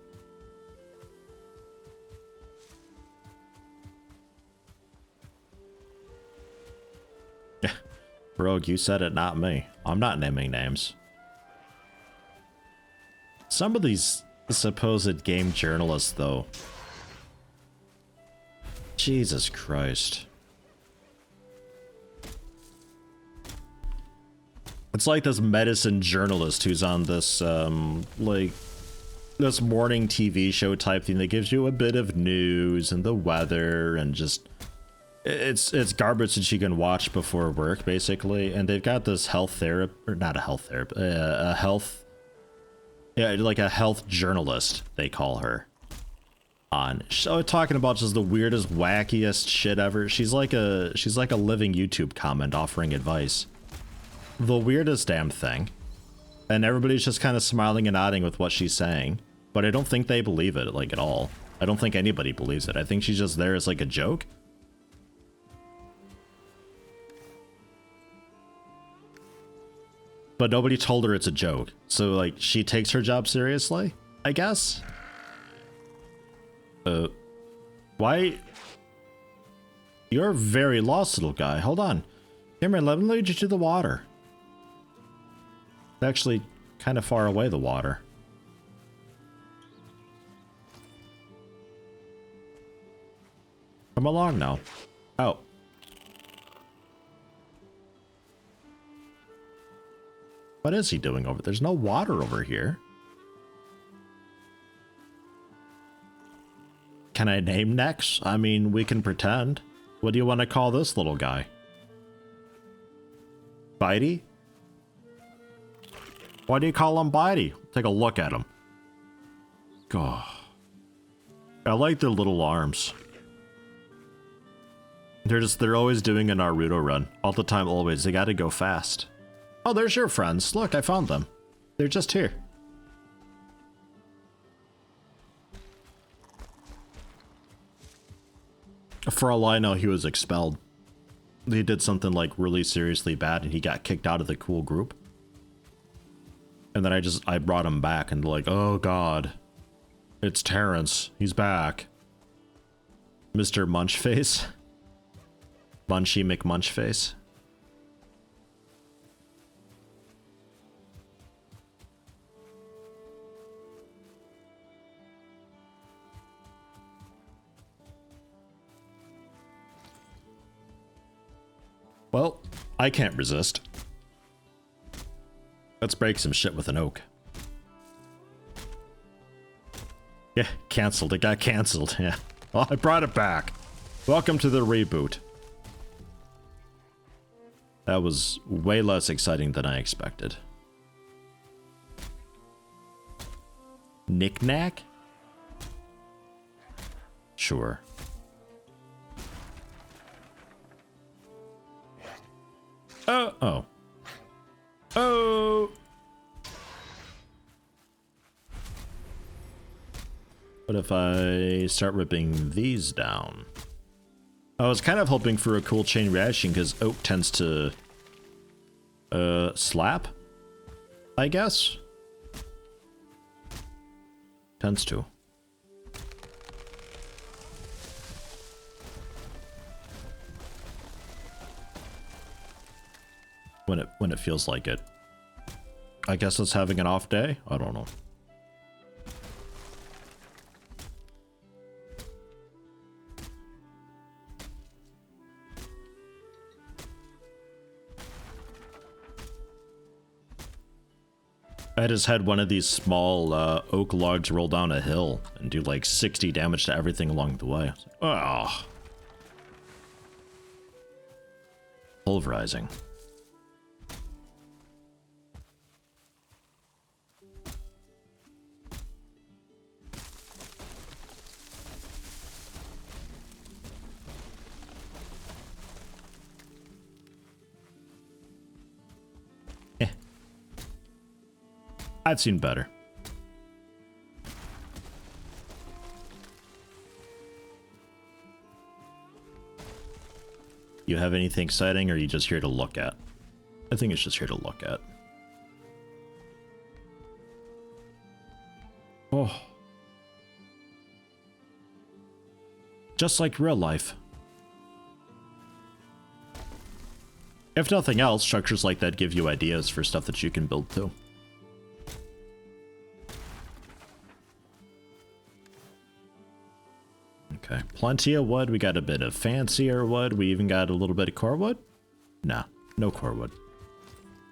Yeah, Rogue, you said it, not me. I'm not naming names. Some of these supposed game journalists, though. Jesus Christ. It's like this medicine journalist who's on this, like, this morning TV show type thing that gives you a bit of news and the weather and just... It's garbage that you can watch before work, basically. And they've got this health therapist, or not a health therapist, a health... Yeah, like a health journalist, they call her. On. So talking about just the weirdest, wackiest shit ever. She's like a living YouTube comment offering advice. The weirdest damn thing. And everybody's just kind of smiling and nodding with what she's saying. But I don't think they believe it, like, at all. I don't think anybody believes it. I think she's just there as, like, a joke. But nobody told her it's a joke. So, like, she takes her job seriously, I guess? Why? You're very lost, little guy. Hold on. Come here, let me lead you to the water. It's actually kind of far away, the water. Come along now. Oh. What is he doing over there? There's no water over here. Can I name next? I mean, we can pretend. What do you want to call this little guy? Bitey? Why do you call him Bitey? Take a look at him. God. I like their little arms. They're always doing a Naruto run. All the time, always. They gotta go fast. Oh, there's your friends. Look, I found them. They're just here. For all I know, he was expelled. He did something like really seriously bad and he got kicked out of the cool group. And then I brought him back and like, oh god. It's Terrence. He's back. Mr. Munchface. Munchy McMunchface. Well, I can't resist. Let's break some shit with an oak. Yeah, canceled. It got canceled. Yeah. Well, I brought it back. Welcome to the reboot. That was way less exciting than I expected. Knick-knack? Sure. Oh. Oh! What if I start ripping these down? I was kind of hoping for a cool chain reaction because oak tends to slap, I guess. Tends to. When it feels like it. I guess it's having an off day? I don't know. I just had one of these small oak logs roll down a hill and do like 60 damage to everything along the way. Oh. Pulverizing. I've seen better. You have anything exciting, or are you just here to look at? I think it's just here to look at. Oh. Just like real life. If nothing else, structures like that give you ideas for stuff that you can build too. Okay, plenty of wood. We got a bit of fancier wood. We even got a little bit of core wood. Nah, no core wood.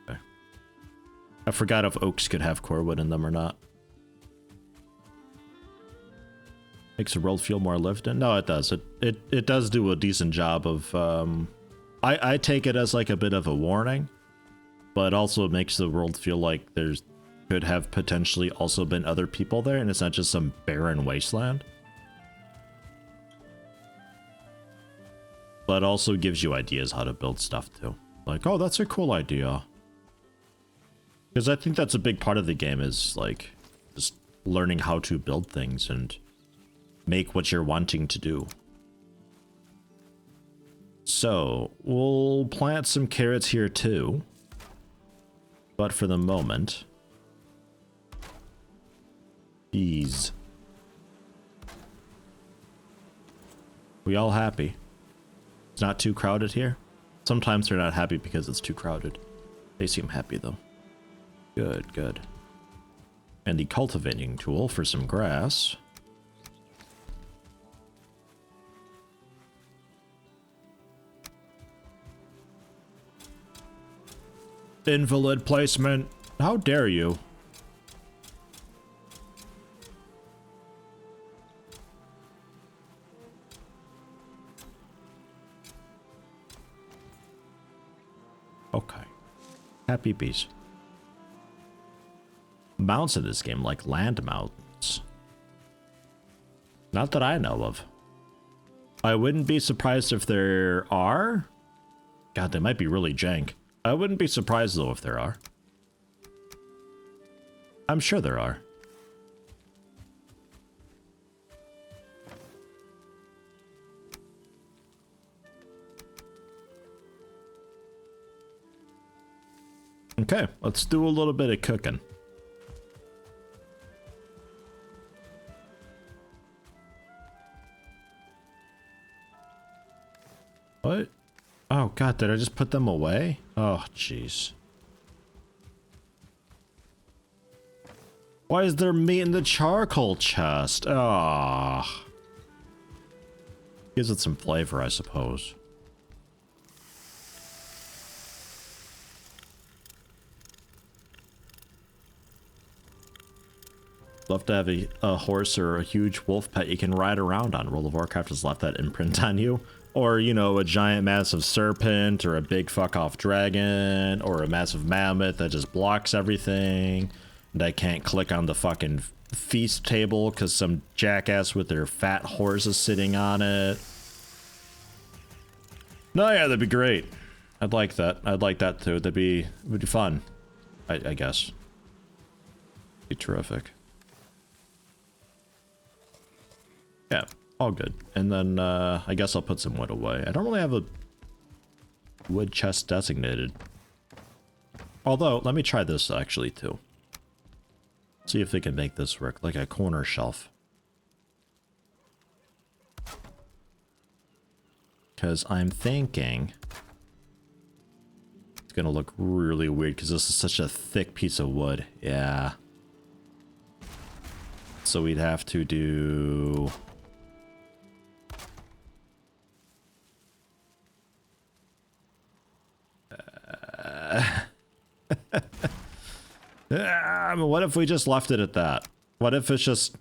Okay. I forgot if oaks could have core wood in them or not. Makes the world feel more lived in. No, it does. It does do a decent job of. I take it as like a bit of a warning, but also it makes the world feel like there's could have potentially also been other people there, and it's not just some barren wasteland. But also gives you ideas how to build stuff too. Like, oh, that's a cool idea. Because I think that's a big part of the game is like just learning how to build things and make what you're wanting to do. So we'll plant some carrots here too. But for the moment, bees. We all happy? It's not too crowded here? Sometimes they're not happy because it's too crowded. They seem happy though. Good, good. And the cultivating tool for some grass. Invalid placement. How dare you? Okay. Happy bees. Mounts in this game like land mounts. Not that I know of. I wouldn't be surprised if there are. God, they might be really jank. I wouldn't be surprised though if there are. I'm sure there are. Okay, let's do a little bit of cooking. What? Oh god, did I just put them away? Oh jeez. Why is there meat in the charcoal chest? Ah. Gives it some flavor, I suppose. Love to have a horse or a huge wolf pet you can ride around on. World of Warcraft has left that imprint on you. Or, you know, a giant massive serpent, or a big fuck-off dragon, or a massive mammoth that just blocks everything. And I can't click on the fucking feast table because some jackass with their fat horse is sitting on it. No, yeah, that'd be great. I'd like that. I'd like that too. Would be fun. I guess. Be terrific. Yeah, all good. And then I guess I'll put some wood away. I don't really have a wood chest designated. Although, let me try this actually too. See if we can make this work, like a corner shelf. Because I'm thinking it's gonna look really weird because this is such a thick piece of wood. Yeah. So we'd have to do... what if we just left it at that? What if it's just,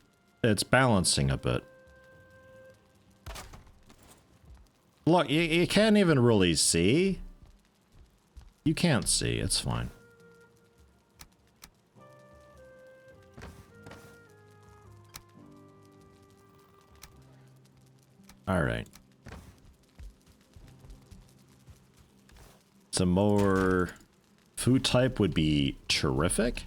it's balancing a bit? Look, you can't even really see. You can't see, it's fine. All right. Some more food type would be terrific.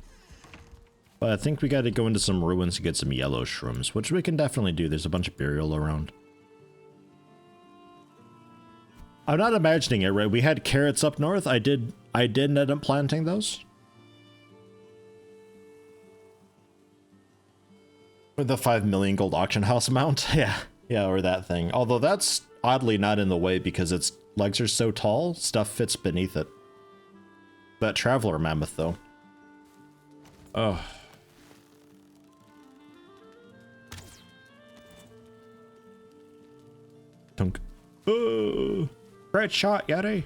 But I think we got to go into some ruins to get some yellow shrooms, which we can definitely do. There's a bunch of burial around. I'm not imagining it, right? We had carrots up north. I did end up planting those. Or the 5 million gold auction house amount. Yeah, or that thing. Although that's oddly not in the way because its legs are so tall, stuff fits beneath it. That traveler mammoth, though. Oh. Tunk. Great shot, Yeti.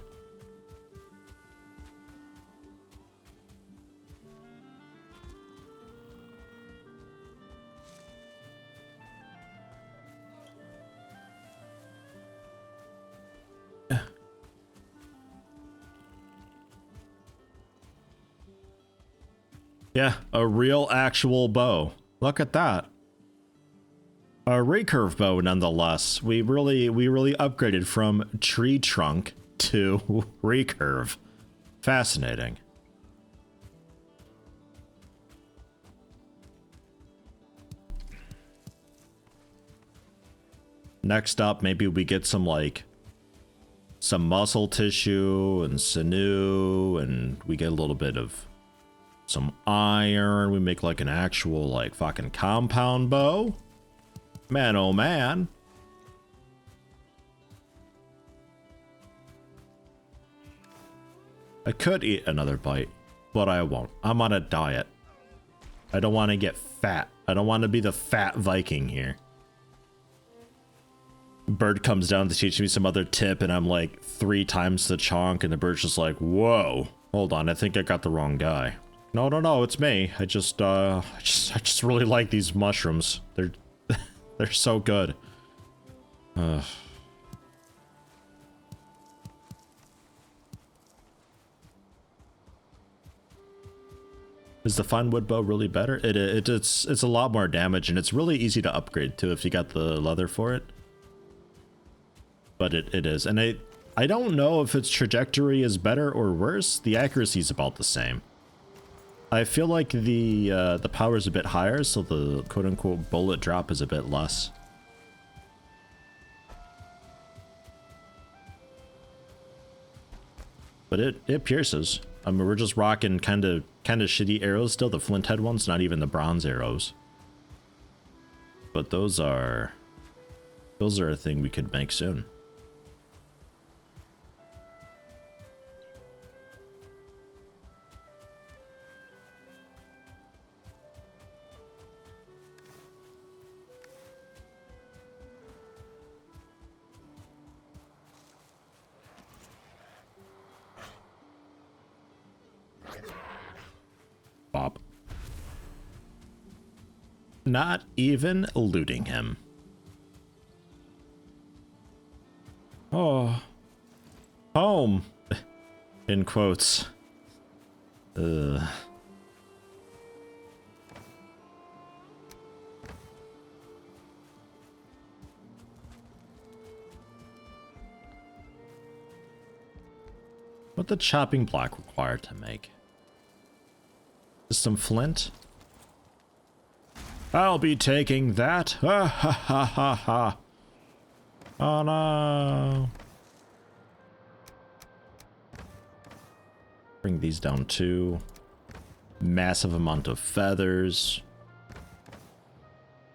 Yeah, a real actual bow. Look at that. A recurve bow nonetheless. We really upgraded from tree trunk to recurve. Fascinating. Next up, maybe we get some like some muscle tissue and sinew, and we get a little bit of some iron. We make like an actual like fucking compound bow. Man, oh man. I could eat another bite, but I won't. I'm on a diet. I don't want to get fat. I don't want to be the fat Viking here. Bird comes down to teach me some other tip, and I'm like 3 times the chonk, and the bird's just like, whoa, hold on, I think I got the wrong guy. No, no, no, it's me. I just really like these mushrooms. They're so good. Is the fine wood bow really better? It's a lot more damage, and it's really easy to upgrade too if you got the leather for it. But it is, and I don't know if its trajectory is better or worse. The accuracy is about the same. I feel like the power is a bit higher, so the quote-unquote bullet drop is a bit less. But it pierces. I mean, we're just rocking kind of shitty arrows still. The flint head ones, not even the bronze arrows. But those are a thing we could make soon. Bob. Not even looting him. Oh. Home. In quotes. Ugh. What the chopping block required to make? Just some flint? I'll be taking that. Ha ha ha ha ha. Oh no. Bring these down too. Massive amount of feathers.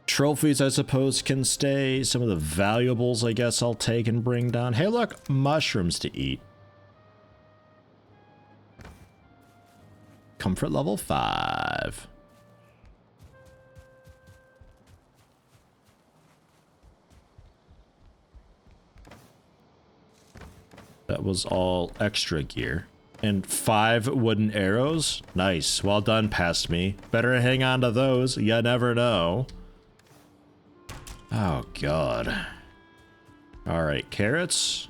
Trophies, I suppose, can stay. Some of the valuables, I guess, I'll take and bring down. Hey, look, mushrooms to eat. Comfort level 5. That was all extra gear. And 5 wooden arrows. Nice. Well done, past me. Better hang on to those. You never know. Oh, God. Alright, carrots.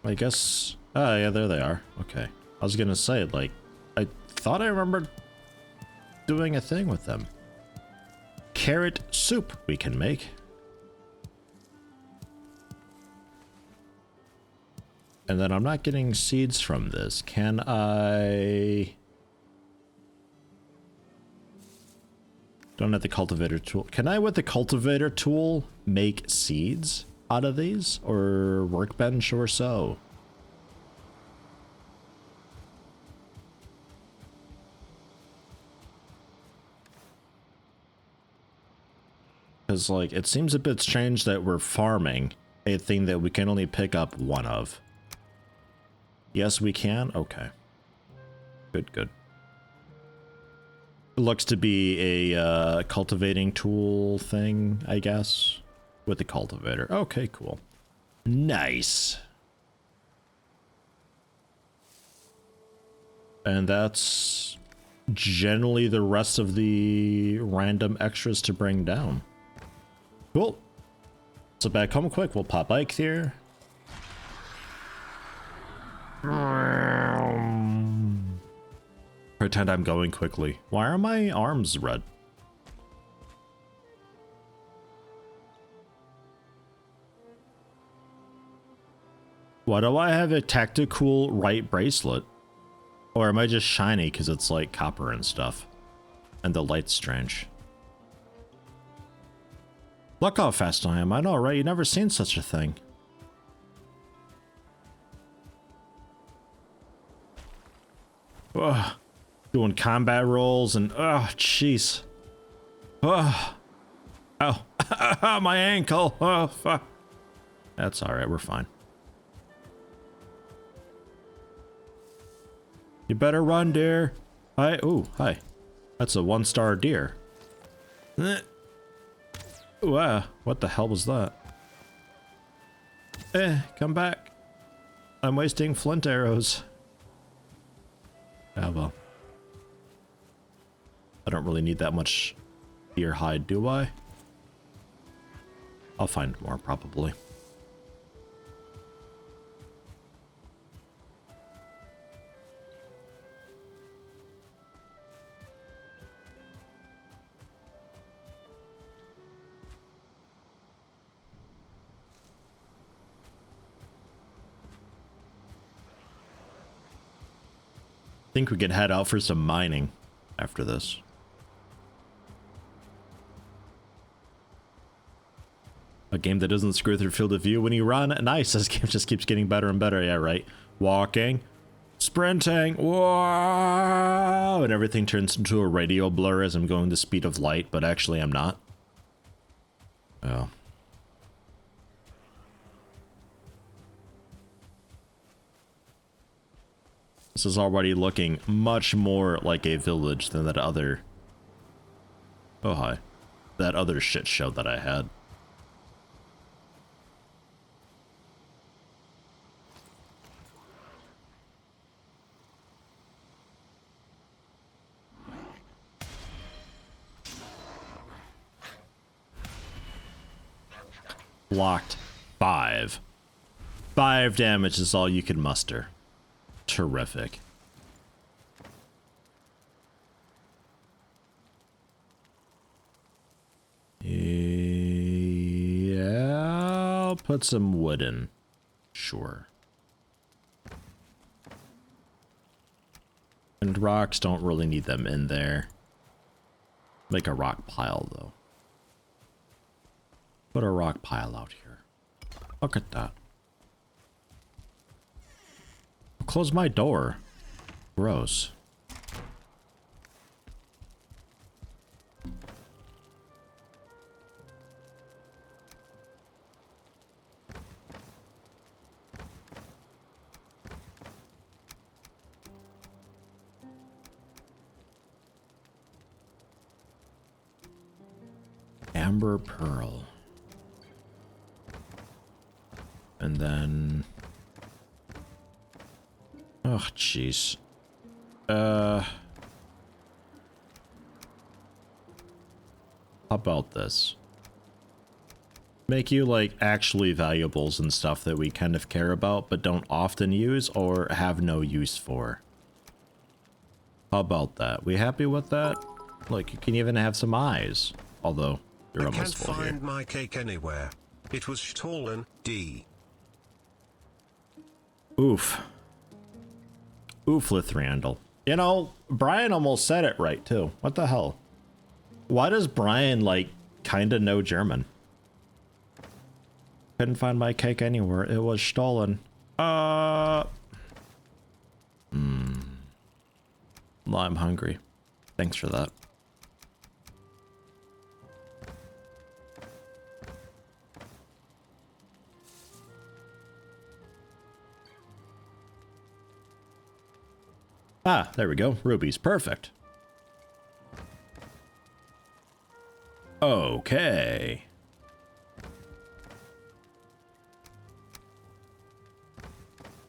I guess... Oh, yeah, there they are. Okay. I was gonna say, like, I thought I remembered doing a thing with them. Carrot soup we can make. And then I'm not getting seeds from this. Can I... Don't have the cultivator tool. Can I, with the cultivator tool, make seeds out of these? Or workbench or so? Because, like, it seems a bit strange that we're farming a thing that we can only pick up one of. Yes, we can? Okay. Good, good. It looks to be a cultivating tool thing, I guess, with the cultivator. Okay, cool. Nice. And that's generally the rest of the random extras to bring down. Cool. So back home quick, we'll pop bike here. Pretend I'm going quickly. Why are my arms red? Why do I have a tactical right bracelet? Or am I just shiny because it's like copper and stuff? And the light's strange. Look how fast I am. I know, right? You've never seen such a thing. Ugh. Doing combat rolls and... Oh, jeez. Oh. Oh. My ankle. Oh, fuck. That's alright. We're fine. You better run, deer. Hi. Ooh, hi. That's a 1-star deer. Wow, what the hell was that? Come back. I'm wasting flint arrows. Ah, well. I don't really need that much deer hide, do I? I'll find more, probably. I think we could head out for some mining after this. A game that doesn't screw through field of view when you run. Nice, this game just keeps getting better and better. Yeah, right. Walking, sprinting, whoa, and everything turns into a radio blur as I'm going the speed of light, but actually I'm not. Oh. This is already looking much more like a village than that other... Oh, hi. That other shit show that I had. Blocked 5. 5 damage is all you can muster. Terrific. Yeah, I'll put some wood in. Sure. And rocks, don't really need them in there. Make a rock pile, though. Put a rock pile out here. Look at that. Close my door. Gross. Amber pearl. And then... Oh, jeez. How about this? Make you, like, actually valuables and stuff that we kind of care about, but don't often use or have no use for. How about that? We happy with that? Look, you can even have some eyes. Although, you're almost full here. I can't find my cake anywhere. It was stolen. D. Oof. Oof, Lithrandal. You know, Brian almost said it right, too. What the hell? Why does Brian, like, kinda know German? Couldn't find my cake anywhere. It was stolen. Well, I'm hungry. Thanks for that. Ah, there we go. Rubies. Perfect. Okay.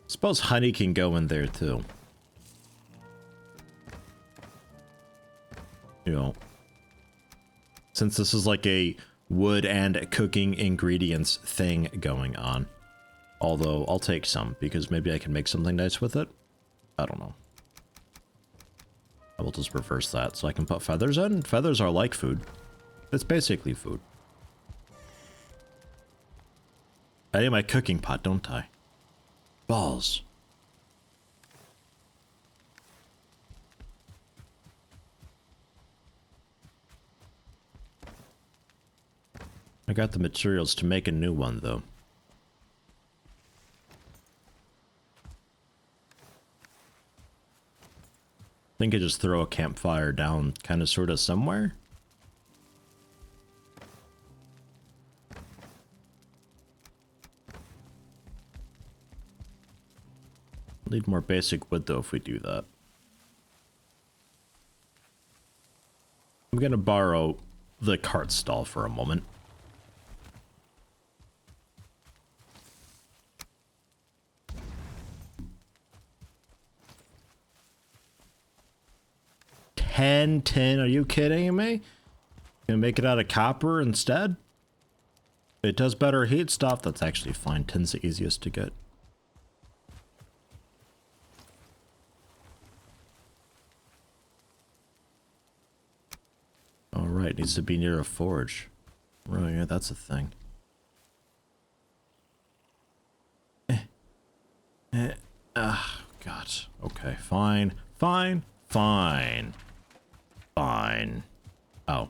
Suppose honey can go in there too. You know, since this is like a wood and cooking ingredients thing going on. Although I'll take some because maybe I can make something nice with it. I don't know. I will just reverse that so I can put feathers in. Feathers are like food. It's basically food. I need my cooking pot, don't I? Balls. I got the materials to make a new one, though. I think I just throw a campfire down kind of sort of somewhere. Need more basic wood though if we do that. I'm gonna borrow the cart stall for a moment. Tin, are you kidding me? Gonna make it out of copper instead? It does better heat stuff. That's actually fine. Tin's the easiest to get. Alright, needs to be near a forge. Right, yeah, that's a thing. God. Okay, fine. Fine. Oh.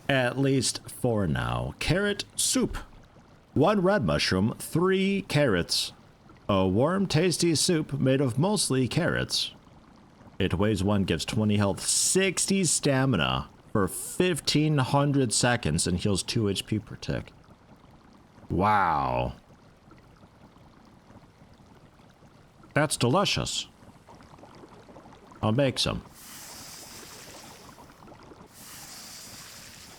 At least for now. Carrot soup. 1 red mushroom, 3 carrots. A warm, tasty soup made of mostly carrots. It weighs 1, gives 20 health, 60 stamina for 1500 seconds, and heals 2 HP per tick. Wow. That's delicious. I'll make some.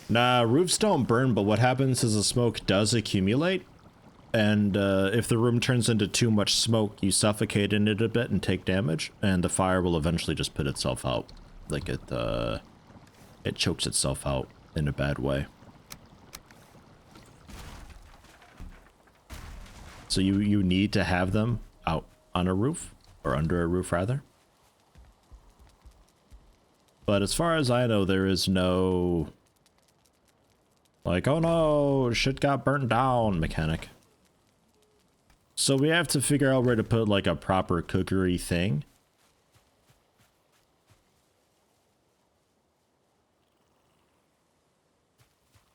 Nah, roofs don't burn, but what happens is the smoke does accumulate. And if the room turns into too much smoke, you suffocate in it a bit and take damage, and the fire will eventually just put itself out. Like it chokes itself out in a bad way. So you need to have them out on a roof, or under a roof rather. But as far as I know, there is no, like, oh no, shit got burnt down mechanic. So we have to figure out where to put like a proper cookery thing.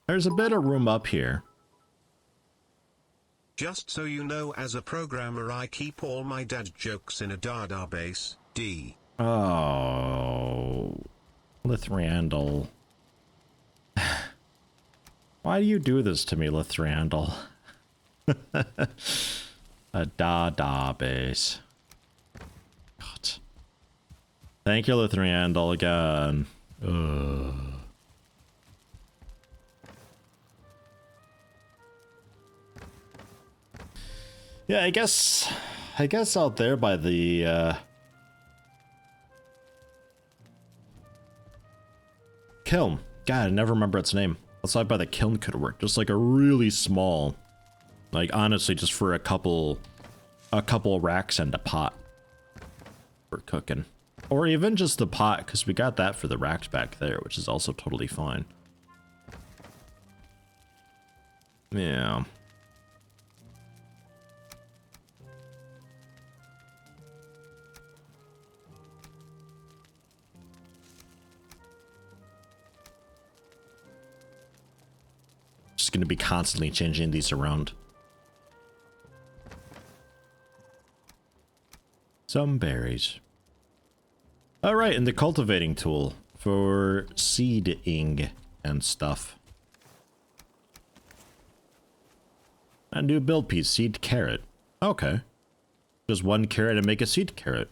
There's a bit of room up here. Just so you know, as a programmer I keep all my dad jokes in a database, D. Oh, Lithriandel. Why do you do this to me, Lithriandel? A database. God. Thank you, Lithriandel, again. Ugh. Yeah, I guess out there by the kiln. God, I never remember its name. Outside by the kiln could work. Just like a really small, like honestly, just for a couple racks and a pot for cooking, or even just the pot, because we got that for the racks back there, which is also totally fine. Yeah. Just going to be constantly changing these around. Some berries. All right, and the cultivating tool for seeding and stuff. A new build piece, seed carrot. Okay. Just 1 carrot and make a seed carrot.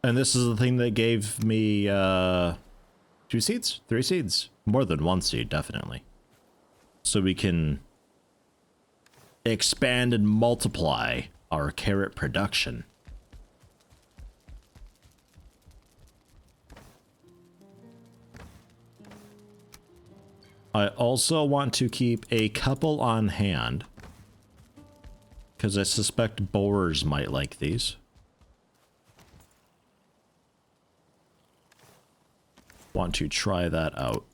And this is the thing that gave me 2 seeds? 3 seeds? More than 1 seed, definitely. So we can expand and multiply our carrot production. I also want to keep a couple on hand, because I suspect borers might like these. want to try that out.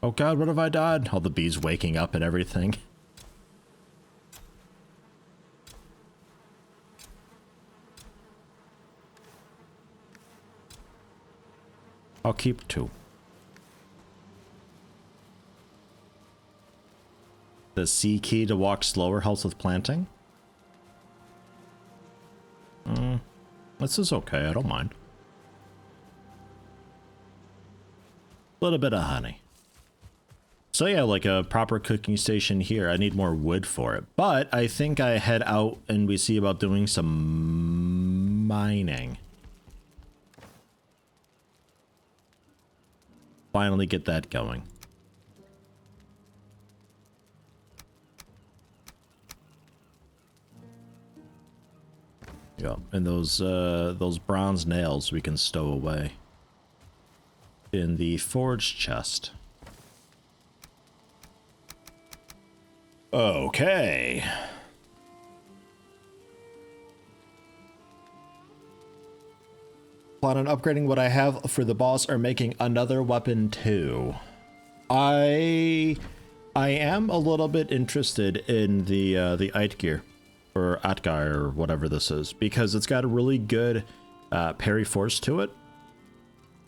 Oh god, what have I done? All the bees waking up and everything. I'll keep 2. The C key to walk slower helps with planting. This is okay, I don't mind. A little bit of honey. So yeah, like a proper cooking station here. I need more wood for it. But I think I head out and we see about doing some mining. Finally get that going. Yeah, and those bronze nails we can stow away in the forge chest. Okay. Plan on upgrading what I have for the boss or making another weapon too. I am a little bit interested in the Eitgear or Atgar or whatever this is because it's got a really good parry force to it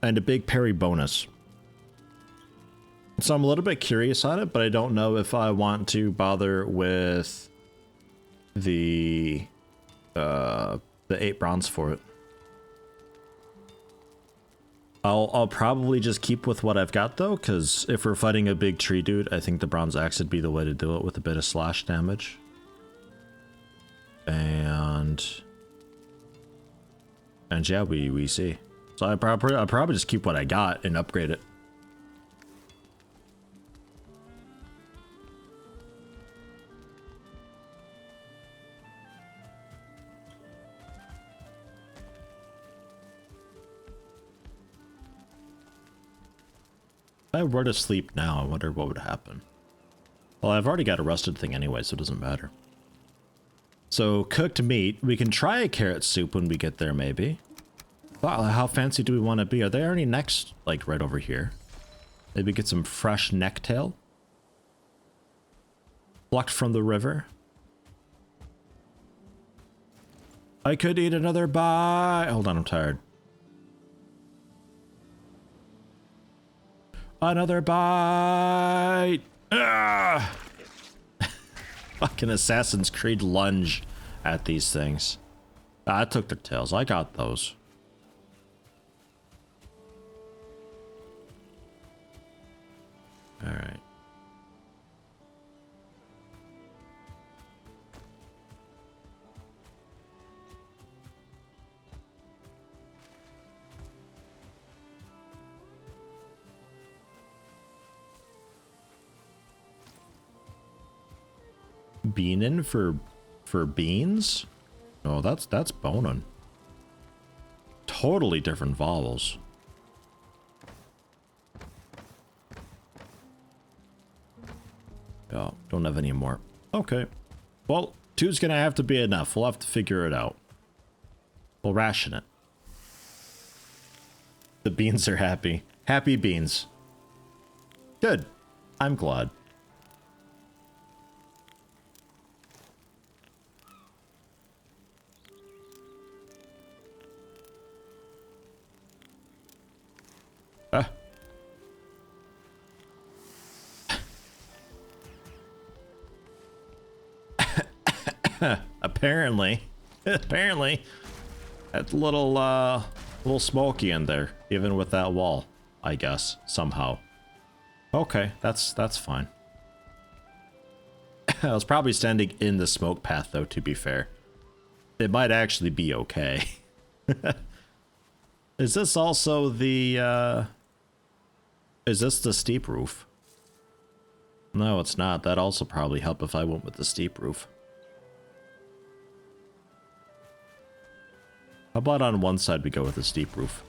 and a big parry bonus. So I'm a little bit curious on it, but I don't know if I want to bother with the 8 bronze for it. I'll probably just keep with what I've got though, because if we're fighting a big tree dude, I think the bronze axe would be the way to do it with a bit of slash damage. And yeah, we see. So I'll probably just keep what I got and upgrade it. If I were to sleep now, I wonder what would happen. Well, I've already got a rusted thing anyway, so it doesn't matter. So, cooked meat. We can try a carrot soup when we get there, maybe. Wow, how fancy do we want to be? Are there any necks, like, right over here? Maybe get some fresh necktail? Plucked from the river? I could eat another bite. Hold on, I'm tired. Another bite. Ah! Fucking Assassin's Creed lunge at these things. I took their tails. I got those. All right. Beanin for beans? Oh, that's bonin'. Totally different vowels. Oh, don't have any more. Okay. Well, 2's gonna have to be enough. We'll have to figure it out. We'll ration it. The beans are happy. Happy beans. Good. I'm glad. Apparently, that's a little smoky in there, even with that wall, I guess, somehow. Okay, that's fine. I was probably standing in the smoke path, though, to be fair. It might actually be okay. Is this also the, is this the steep roof? No, it's not. That'd also probably help if I went with the steep roof. How about on one side we go with the steep roof?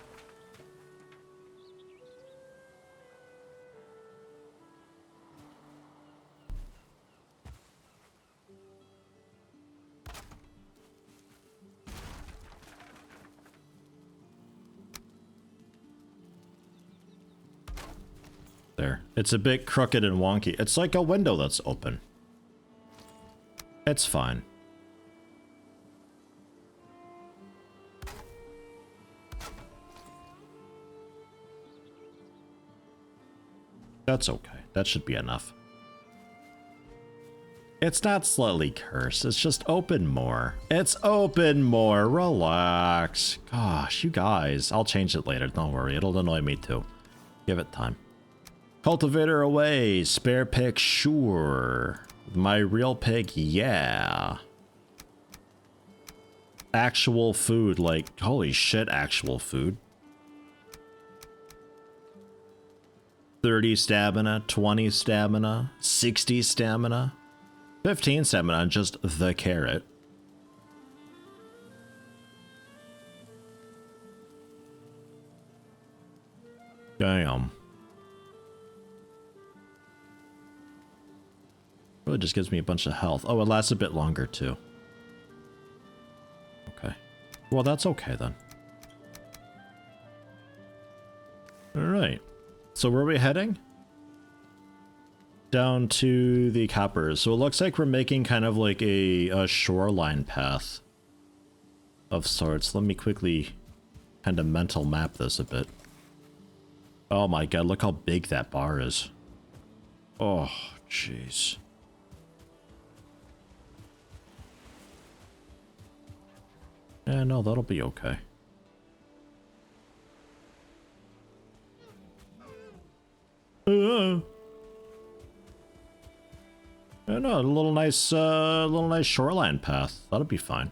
there. It's a bit crooked and wonky. It's like a window that's open. It's fine. That's okay. That should be enough. It's not slightly cursed. It's just open more. It's open more. Relax. Gosh, you guys. I'll change it later. Don't worry. It'll annoy me too. Give it time. Cultivator away. Spare pick, sure. My real pick, yeah. Actual food, like, holy shit, actual food. 30 stamina, 20 stamina, 60 stamina, 15 stamina on just the carrot. Damn. Really just gives me a bunch of health. Oh, it lasts a bit longer too. Okay. Well, that's okay then. Alright. So where are we heading? Down to the coppers. So it looks like we're making kind of like a shoreline path of sorts. Let me quickly kind of mental map this a bit. Oh my god, look how big that bar is. Oh, jeez. Yeah, no, that'll be okay. Yeah, no, a little nice shoreline path. That'll be fine.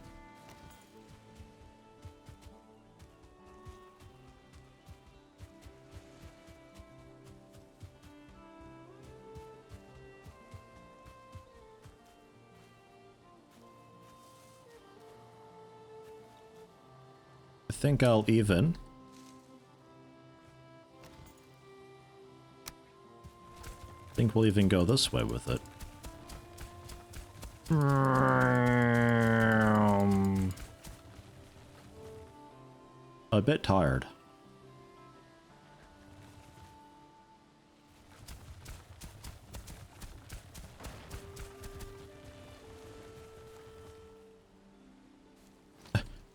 I think I'll even. I think we'll even go this way with it. A bit tired.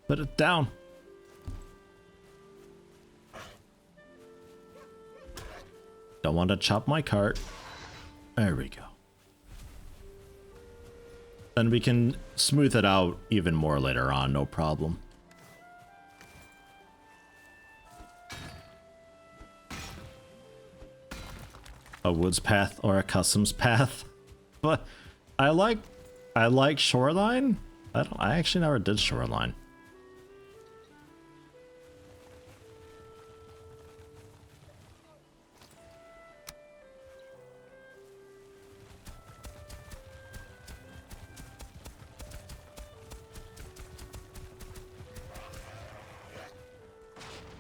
Put it down. Don't want to chop my cart. There we go. Then we can smooth it out even more later on, no problem. A woods path or a customs path. But I like shoreline. I actually never did shoreline.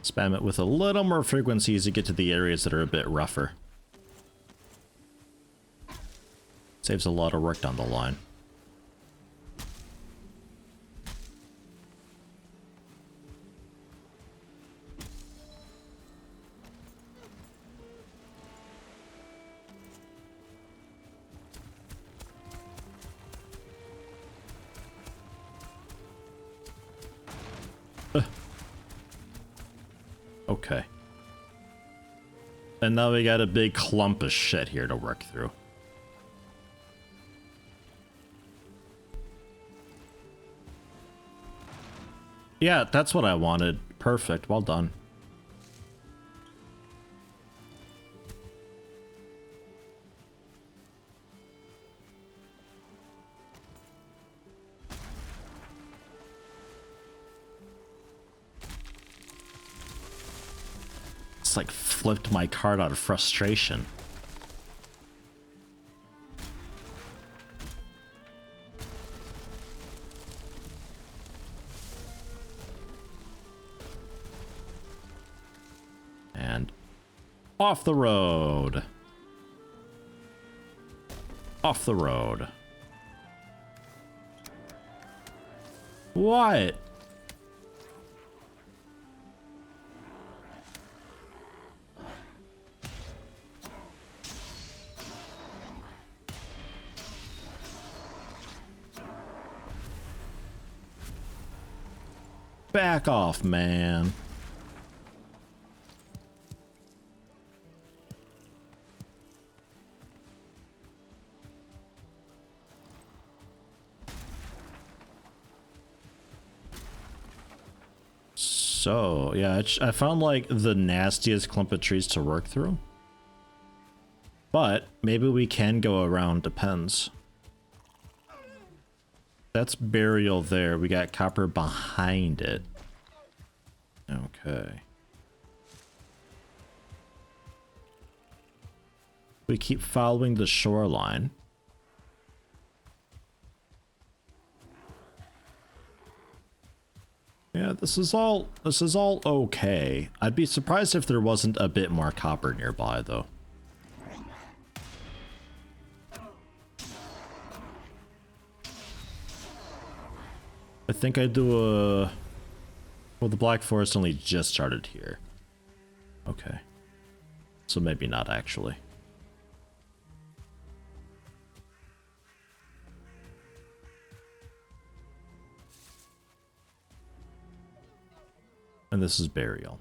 Spam it with a little more frequency as you get to the areas that are a bit rougher. Saves a lot of work down the line. Okay. And now we got a big clump of shit here to work through. Yeah, that's what I wanted. Perfect. Well done. It's like flipped my card out of frustration. And off the road. Off the road. What? Back off, man. So, yeah, I found like the nastiest clump of trees to work through. But maybe we can go around, depends. That's burial there. We got copper behind it. Okay. We keep following the shoreline. Yeah, this is all okay. I'd be surprised if there wasn't a bit more copper nearby though. I think I'd do a... Well, the Black Forest only just started here. Okay. So maybe not actually. And this is burial.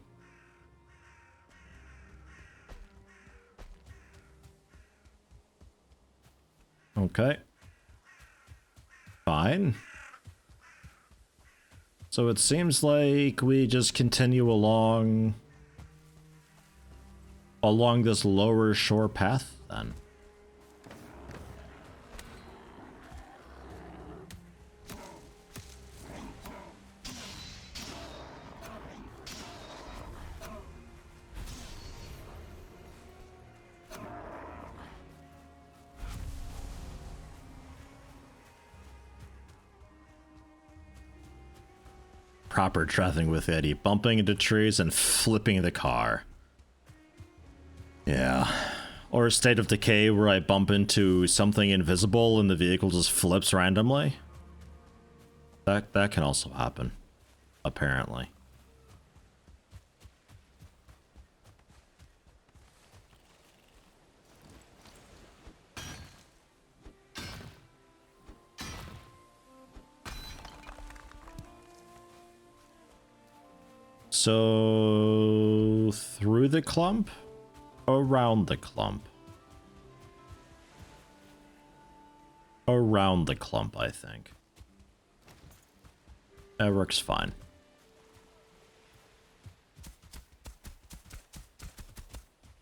Okay. Fine. So it seems like we just continue along this lower shore path then. Proper traveling with Yeti, bumping into trees and flipping the car. Yeah. Or a State of Decay where I bump into something invisible and the vehicle just flips randomly. That can also happen, apparently. So, through the clump? Around the clump? Around the clump, I think. That works fine.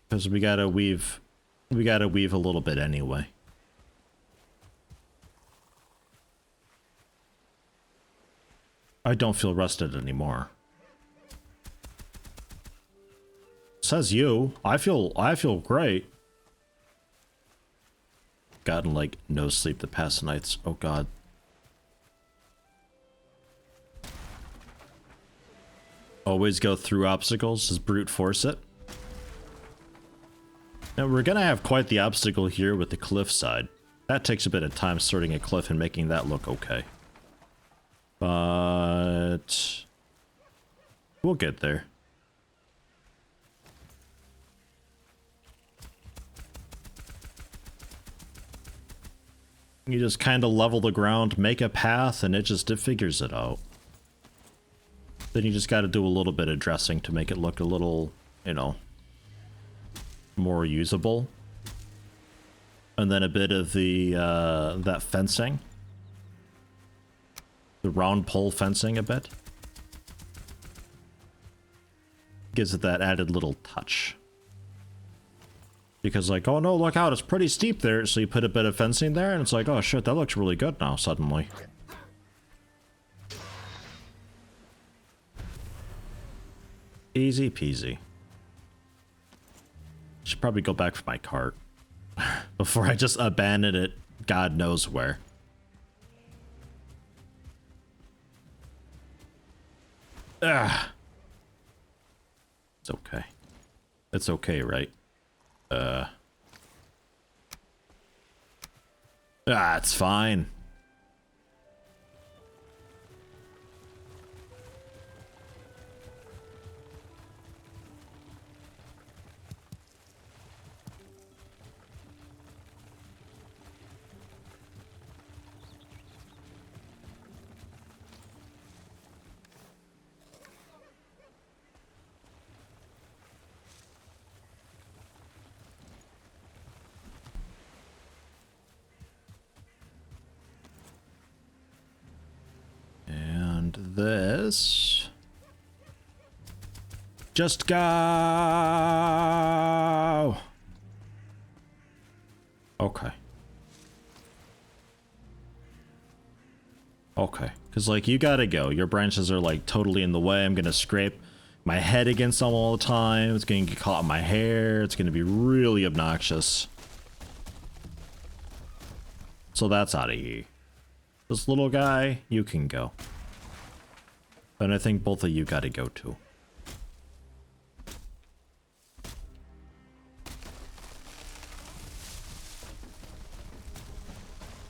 Because we gotta weave a little bit anyway. I don't feel rested anymore. Says you. I feel great. Gotten like no sleep the past nights. Oh god. Always go through obstacles, just brute force it. Now we're gonna have quite the obstacle here with the cliff side. That takes a bit of time sorting a cliff and making that look okay. But we'll get there. You just kind of level the ground, make a path, and it figures it out. Then you just got to do a little bit of dressing to make it look a little, you know, more usable. And then a bit of the, that fencing. The round pole fencing a bit. Gives it that added little touch. Because like, oh no, look out, it's pretty steep there. So you put a bit of fencing there and it's like, oh shit, that looks really good now suddenly. Easy peasy. Should probably go back for my cart. Before I just abandon it, God knows where. Ah. It's okay. It's okay, right? It's fine. this. Just go. Okay. Okay. Because, like, you gotta go. Your branches are, like, totally in the way. I'm gonna scrape my head against them all the time. It's gonna get caught in my hair. It's gonna be really obnoxious. So that's out of here. This little guy, you can go. And I think both of you gotta go too.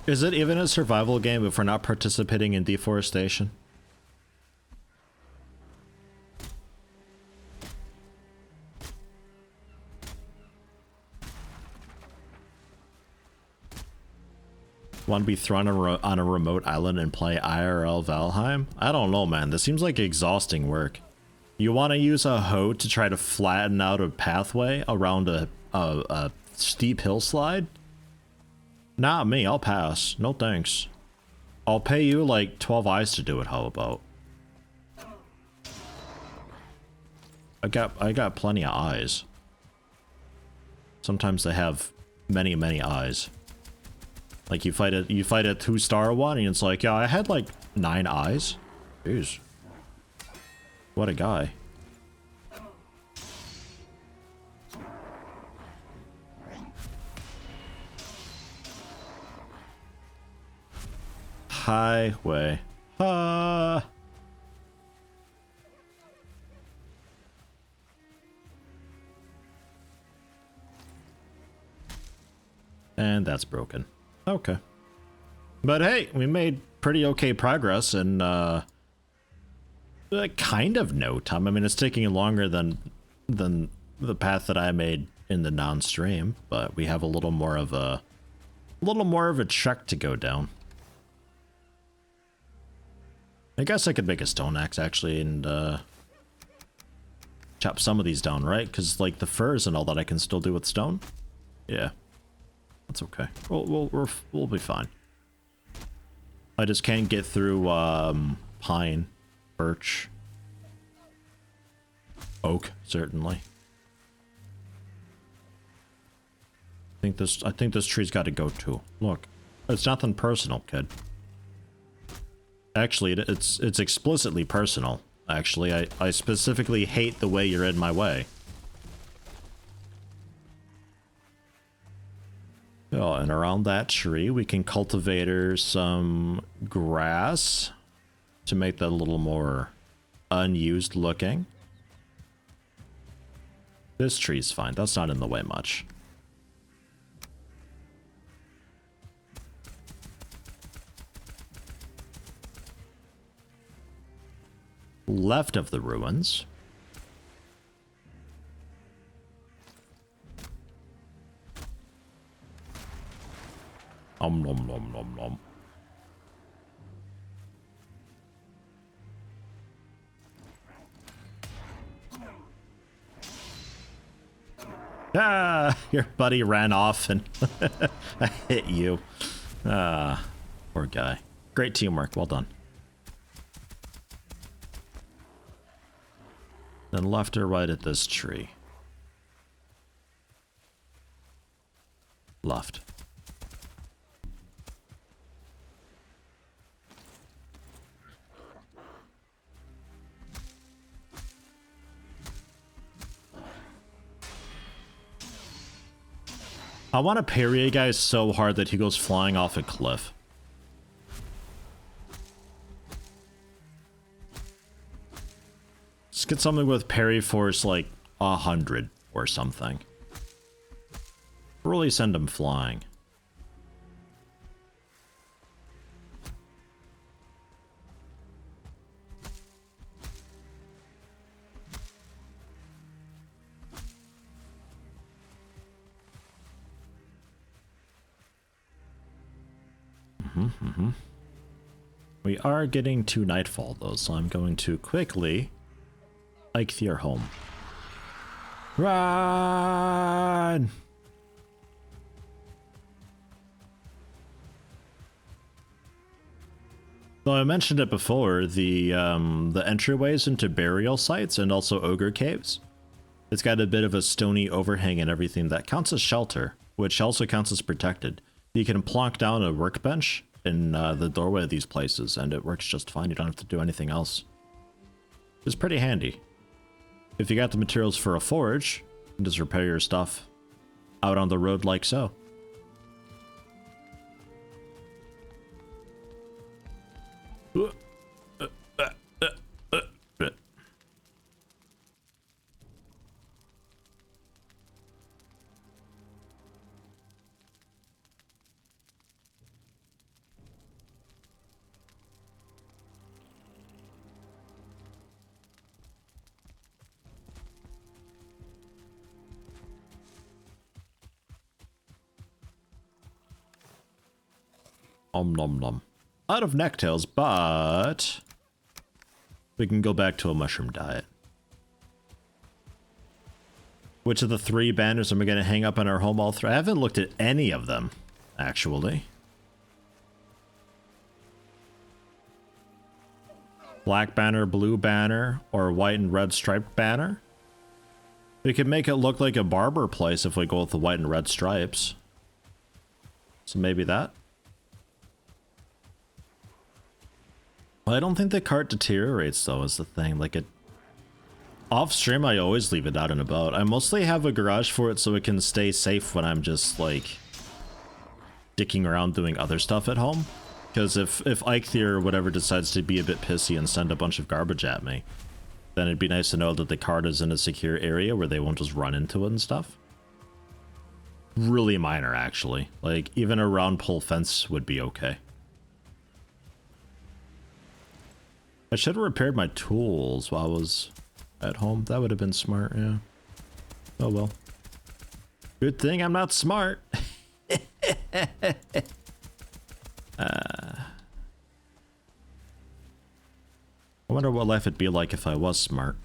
Is it even a survival game if we're not participating in deforestation? Want to be thrown on a remote island and play IRL Valheim? I don't know, man. This seems like exhausting work. You want to use a hoe to try to flatten out a pathway around a steep hillside? Not me, I'll pass. No thanks. I'll pay you like 12 eyes to do it, how about? I got plenty of eyes. Sometimes they have many eyes. Like you fight a 2-star one and it's like, yeah, I had like 9 eyes. Jeez. What a guy. Highway. Ah. And that's broken. Okay. But hey, we made pretty okay progress in kind of no time. I mean, it's taking longer than the path that I made in the non-stream, but we have a little more of a trek to go down. I guess I could make a stone axe actually and chop some of these down, right? Because like the furs and all that I can still do with stone. Yeah, that's okay. We'll be fine. I just can't get through pine, birch, oak certainly. I think this tree's got to go too. Look, it's nothing personal, kid. Actually, it's explicitly personal. Actually, I specifically hate the way you're in my way. Oh, and around that tree, we can cultivate some grass to make that a little more unused looking. This tree's fine. That's not in the way much. Left of the ruins. Nom nom nom nom. Ah, your buddy ran off and I hit you. Ah, poor guy. Great teamwork. Well done. Then left or right at this tree? Left. I want to parry a guy so hard that he goes flying off a cliff. Let's get something with parry force like 100 or something. Really send him flying. We are getting to nightfall though, so I'm going to quickly hike your home. Run! Though I mentioned it before, the entryways into burial sites and also ogre caves. It's got a bit of a stony overhang and everything that counts as shelter, which also counts as protected. You can plonk down a workbench in the doorway of these places, and it works just fine. You don't have to do anything else. It's pretty handy. If you got the materials for a forge, you can just repair your stuff out on the road like so. Om nom nom. Out of necktails, but we can go back to a mushroom diet. Which of the 3 banners am I going to hang up in our home all through? I haven't looked at any of them, actually. Black banner, blue banner, or white and red striped banner. We could make it look like a barber place if we go with the white and red stripes. So maybe that. Well, I don't think the cart deteriorates though is the thing. Like it off stream I always leave it out and about. I mostly have a garage for it so it can stay safe when I'm just like dicking around doing other stuff at home. Because if Eichthy or whatever decides to be a bit pissy and send a bunch of garbage at me, then it'd be nice to know that the cart is in a secure area where they won't just run into it and stuff. Really minor actually. Like even a round pole fence would be okay. I should have repaired my tools while I was at home. That would have been smart, yeah. Oh well. Good thing I'm not smart. I wonder what life would be like if I was smart.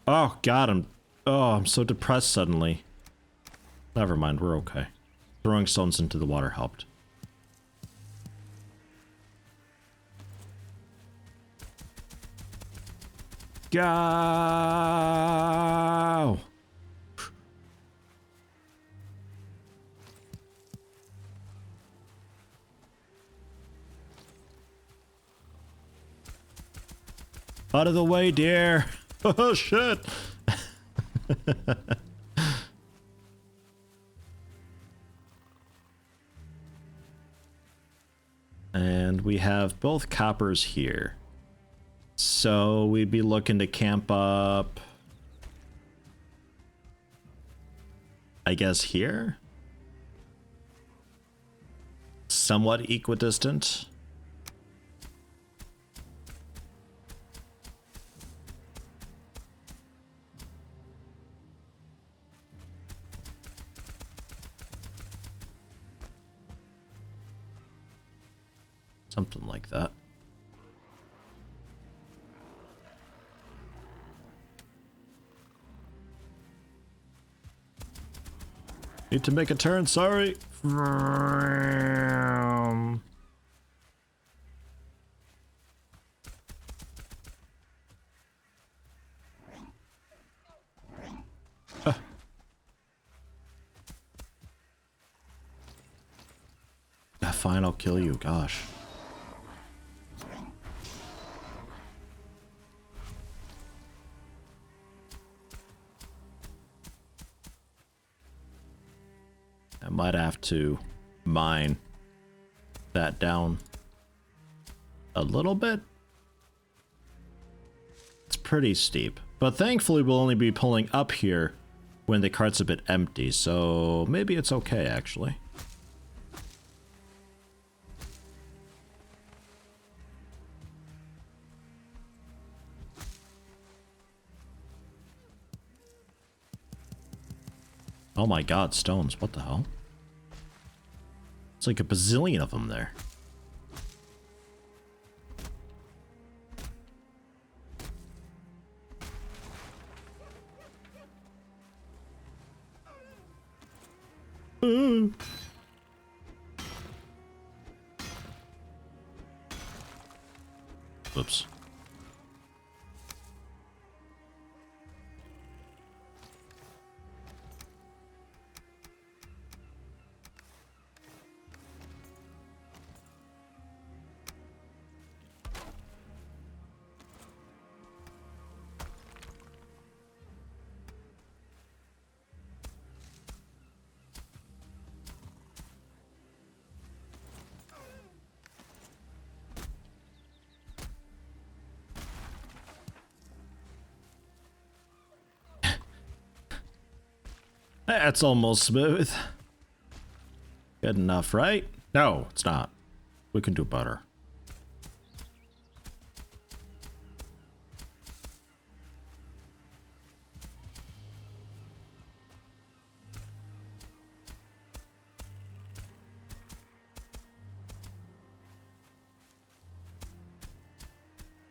Oh god, I'm so depressed suddenly. Never mind, we're okay. Throwing stones into the water helped. Go! Out of the way, dear! Oh, shit! And we have both coppers here. So we'd be looking to camp up, I guess here? Somewhat equidistant. Something like that. Need to make a turn, sorry. Yeah, fine, I'll kill you, gosh. I might have to mine that down a little bit. It's pretty steep, but thankfully we'll only be pulling up here when the cart's a bit empty, so maybe it's okay actually. Oh my god, stones, what the hell? It's like a bazillion of them there. Oops. That's almost smooth. Good enough, right? No, it's not. We can do better.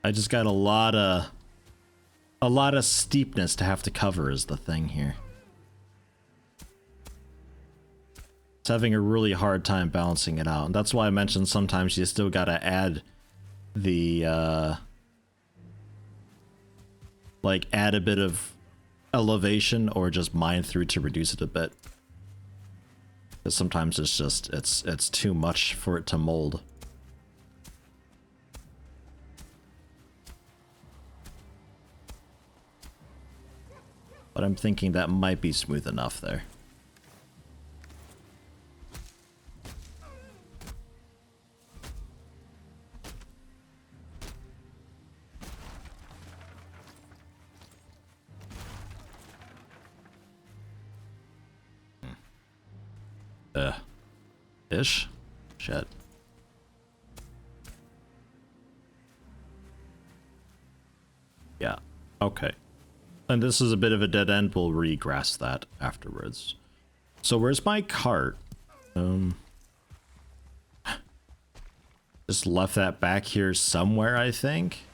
I just got a lot of steepness to have to cover is the thing here. It's having a really hard time balancing it out. And that's why I mentioned sometimes you still gotta add the, like add a bit of elevation or just mine through to reduce it a bit. Because sometimes it's just, it's too much for it to mold. But I'm thinking that might be smooth enough there. Ish? Shit. Yeah, okay. And this is a bit of a dead end, we'll regrass that afterwards. So where's my cart? Just left that back here somewhere, I think.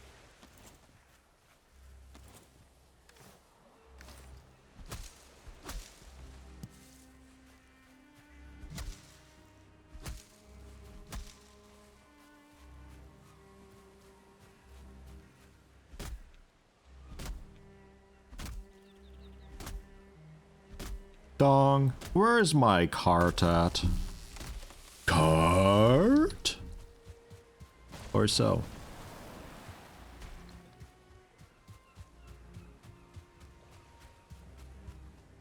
Dong, where's my cart at? Cart? Or so.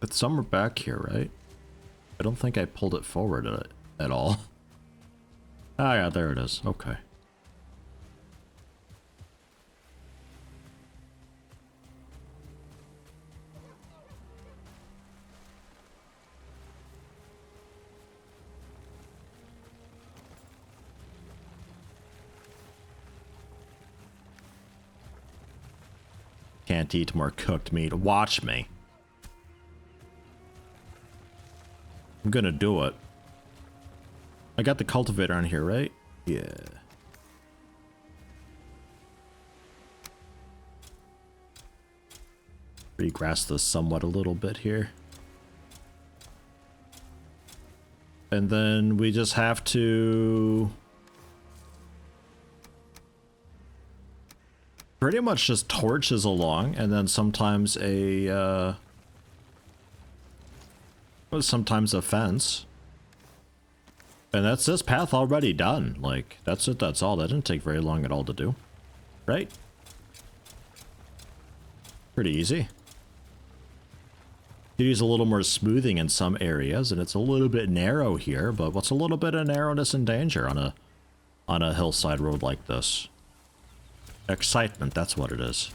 It's somewhere back here, right? I don't think I pulled it forward at all. Ah, yeah, there it is. Okay. Can't eat more cooked meat. Watch me. I'm gonna do it. I got the cultivator on here, right? Yeah. Regrass this somewhat a little bit here. And then we just have to pretty much just torches along, and then sometimes sometimes a fence. And that's this path already done. Like, that's it, that's all. That didn't take very long at all to do. Right? Pretty easy. You use a little more smoothing in some areas, and it's a little bit narrow here, but what's a little bit of narrowness and danger on a hillside road like this? Excitement, that's what it is.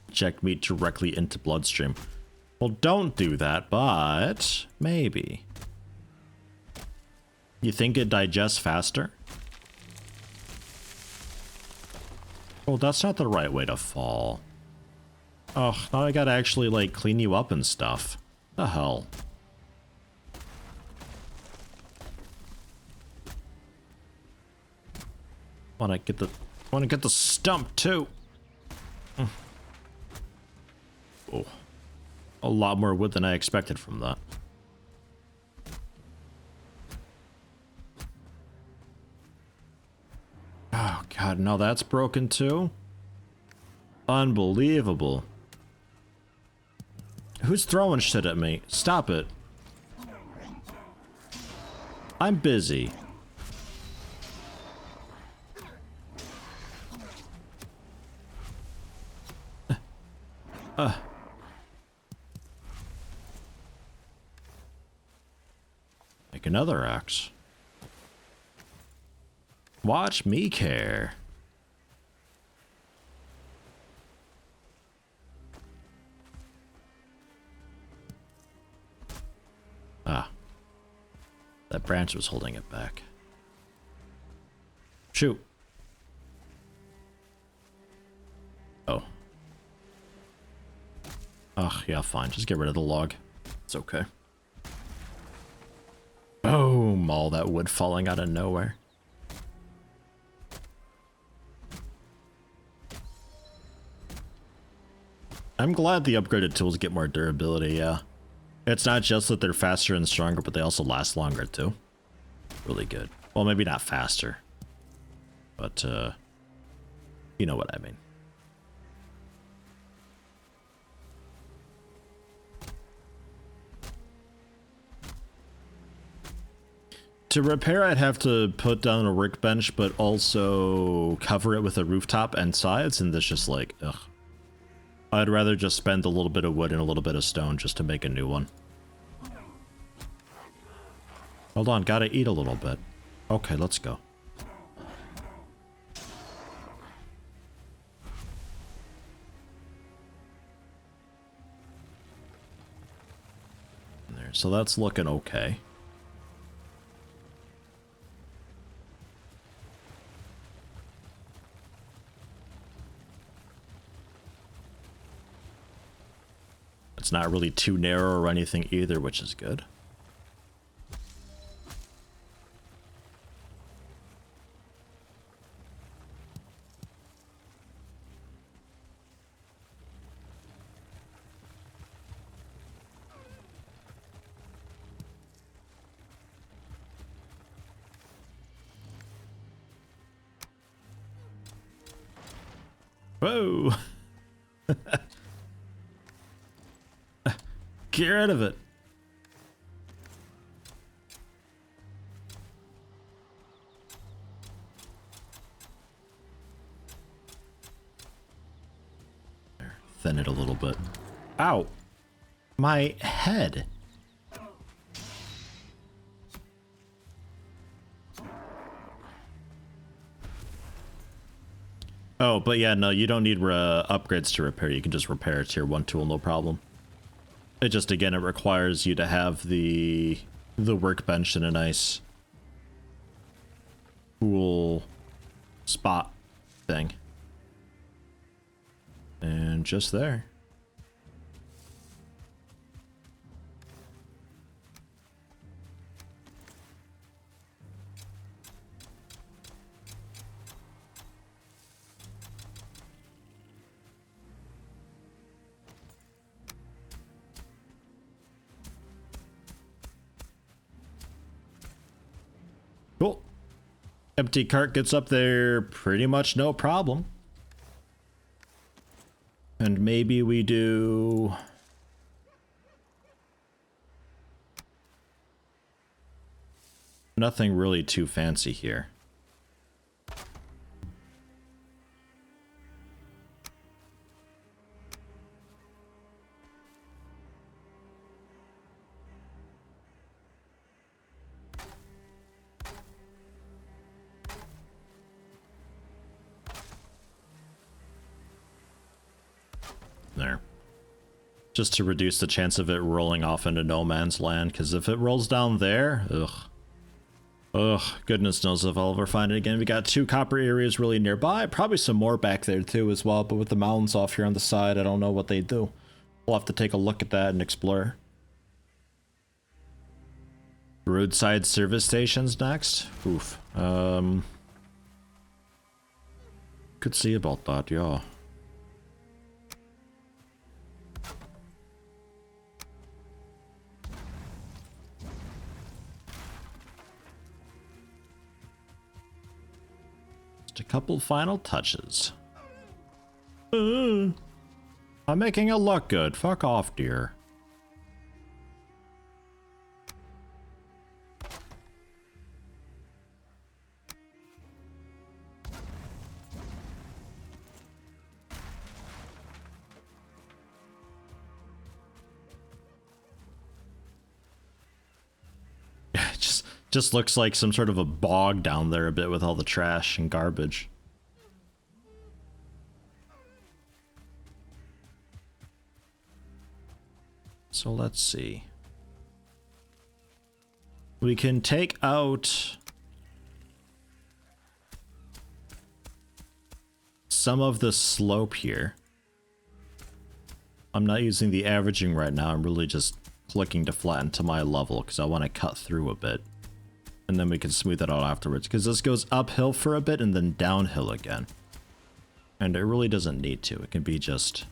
Inject meat directly into bloodstream. Well, don't do that, but maybe. You think it digests faster? Oh, that's not the right way to fall. Oh, now I gotta actually, like, clean you up and stuff. The hell? Wanna get the stump, too. Oh, a lot more wood than I expected from that. Oh god, now that's broken too? Unbelievable. Who's throwing shit at me? Stop it. I'm busy. Make another axe. Watch me care. Ah. That branch was holding it back. Shoot. Oh. Ugh, yeah, fine. Just get rid of the log. It's okay. Boom! All that wood falling out of nowhere. I'm glad the upgraded tools get more durability, yeah. It's not just that they're faster and stronger, but they also last longer too. Really good. Well, maybe not faster. But, you know what I mean. To repair, I'd have to put down a workbench, but also cover it with a rooftop and sides, and that's just like, ugh. I'd rather just spend a little bit of wood and a little bit of stone just to make a new one. Hold on, gotta eat a little bit. Okay, let's go. There, so that's looking okay. It's not really too narrow or anything either, which is good. Whoa! Get rid of it. There, thin it a little bit. Ow! My head. Oh, but yeah, no, you don't need upgrades to repair. You can just repair a tier 1 tool, no problem. It just, again, it requires you to have the workbench in a nice, cool spot thing. And just there. Cool. Empty cart gets up there pretty much no problem. And maybe we do... nothing really too fancy here. There. Just to reduce the chance of it rolling off into no man's land, because if it rolls down there, ugh. Ugh, goodness knows if I'll ever find it again. We got 2 copper areas really nearby, probably some more back there too as well, but with the mountains off here on the side, I don't know what they do. We'll have to take a look at that and explore. Roadside service stations next? Oof. Could see about that, yeah. couple final touches. I'm making it look good. Fuck off, dear. Just looks like some sort of a bog down there a bit with all the trash and garbage. So let's see. We can take out some of the slope here. I'm not using the averaging right now. I'm really just clicking to flatten to my level because I want to cut through a bit. And then we can smooth it out afterwards because this goes uphill for a bit and then downhill again. And it really doesn't need to. It can be just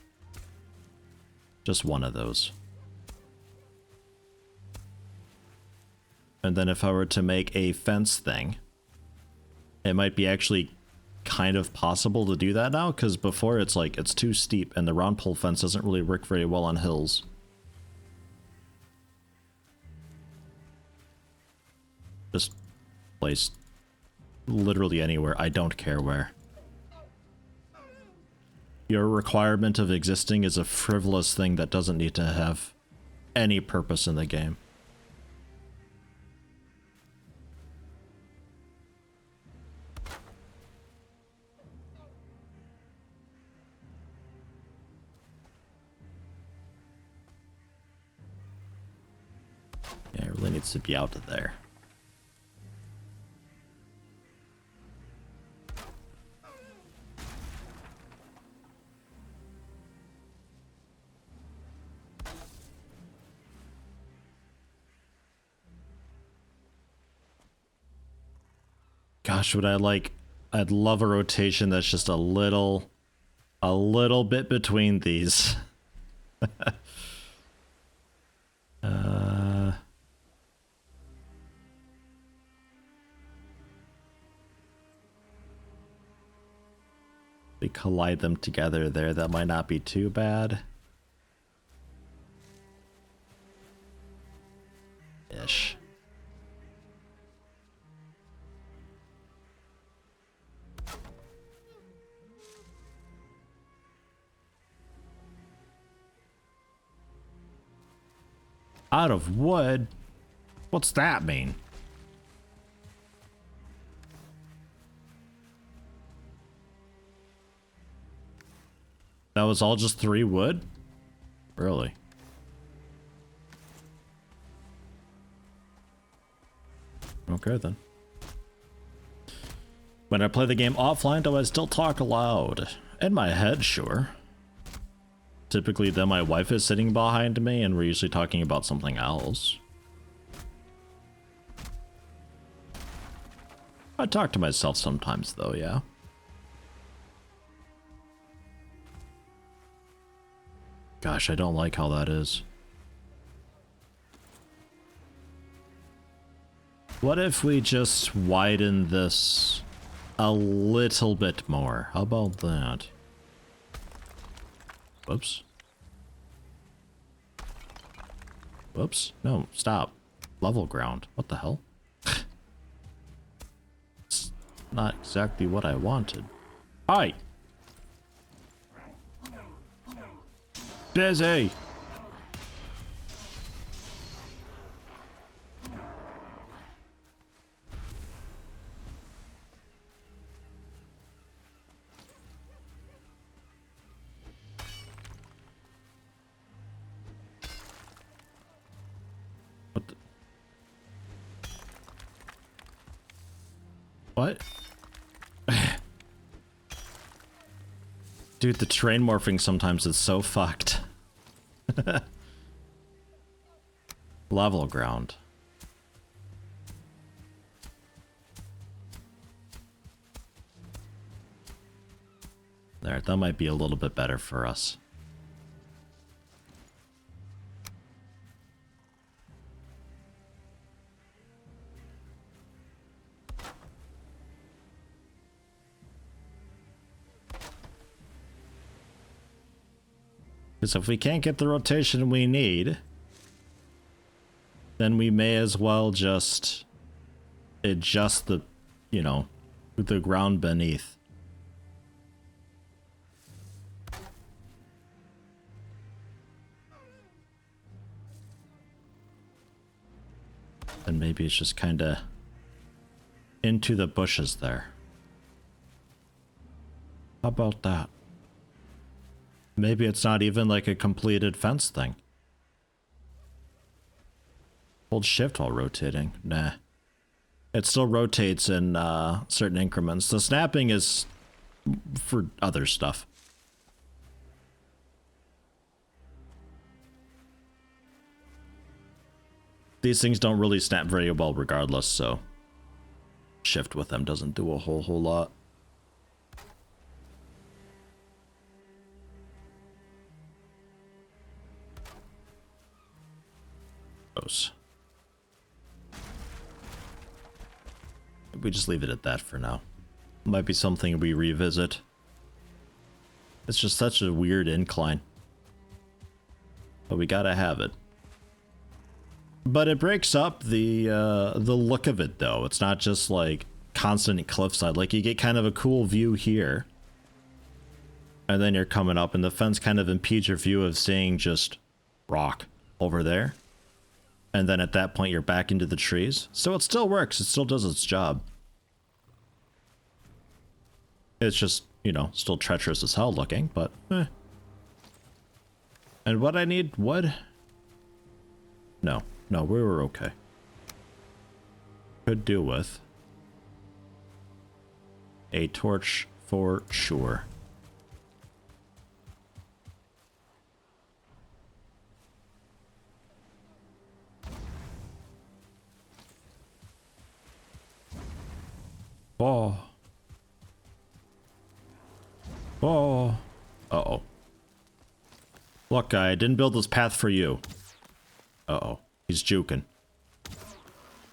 one of those. And then if I were to make a fence thing, it might be actually kind of possible to do that now, because before it's like it's too steep and the round pole fence doesn't really work very well on hills. Just place literally anywhere. I don't care where. Your requirement of existing is a frivolous thing that doesn't need to have any purpose in the game. Yeah, it really needs to be out of there. Gosh, would I like... I'd love a rotation that's just a little bit between these. We collide them together there. That might not be too bad. Ish. Out of wood? What's that mean? That was all just 3 wood? Really? Okay then. When I play the game offline, do I still talk aloud? In my head, sure. Typically then my wife is sitting behind me and we're usually talking about something else. I talk to myself sometimes though, yeah. Gosh, I don't like how that is. What if we just widen this a little bit more? How about that? Whoops. Whoops. No, stop. Level ground. What the hell? It's not exactly what I wanted. Hi! Busy! What the... What? Dude, the terrain morphing sometimes is so fucked. Level ground. There, that might be a little bit better for us. Because if we can't get the rotation we need, then we may as well just adjust the, you know, the ground beneath. And maybe it's just kind of into the bushes there. How about that? Maybe it's not even like a completed fence thing. Hold shift while rotating. Nah. It still rotates in certain increments. The snapping is for other stuff. These things don't really snap very well regardless, so shift with them doesn't do a whole lot. Gross. We just leave it at that for now. Might be something we revisit. It's just such a weird incline. But we gotta have it. But it breaks up the look of it though. It's not just like constant cliffside. Like you get kind of a cool view here. And then you're coming up and the fence kind of impedes your view of seeing just rock over there. And then at that point you're back into the trees. So it still works. It still does its job. It's just, you know, still treacherous as hell looking, but eh. And what I need, wood? No, we were okay. Could do with a torch for sure. Oh. Oh. Uh-oh. Look, guy, I didn't build this path for you. Uh-oh. He's juking.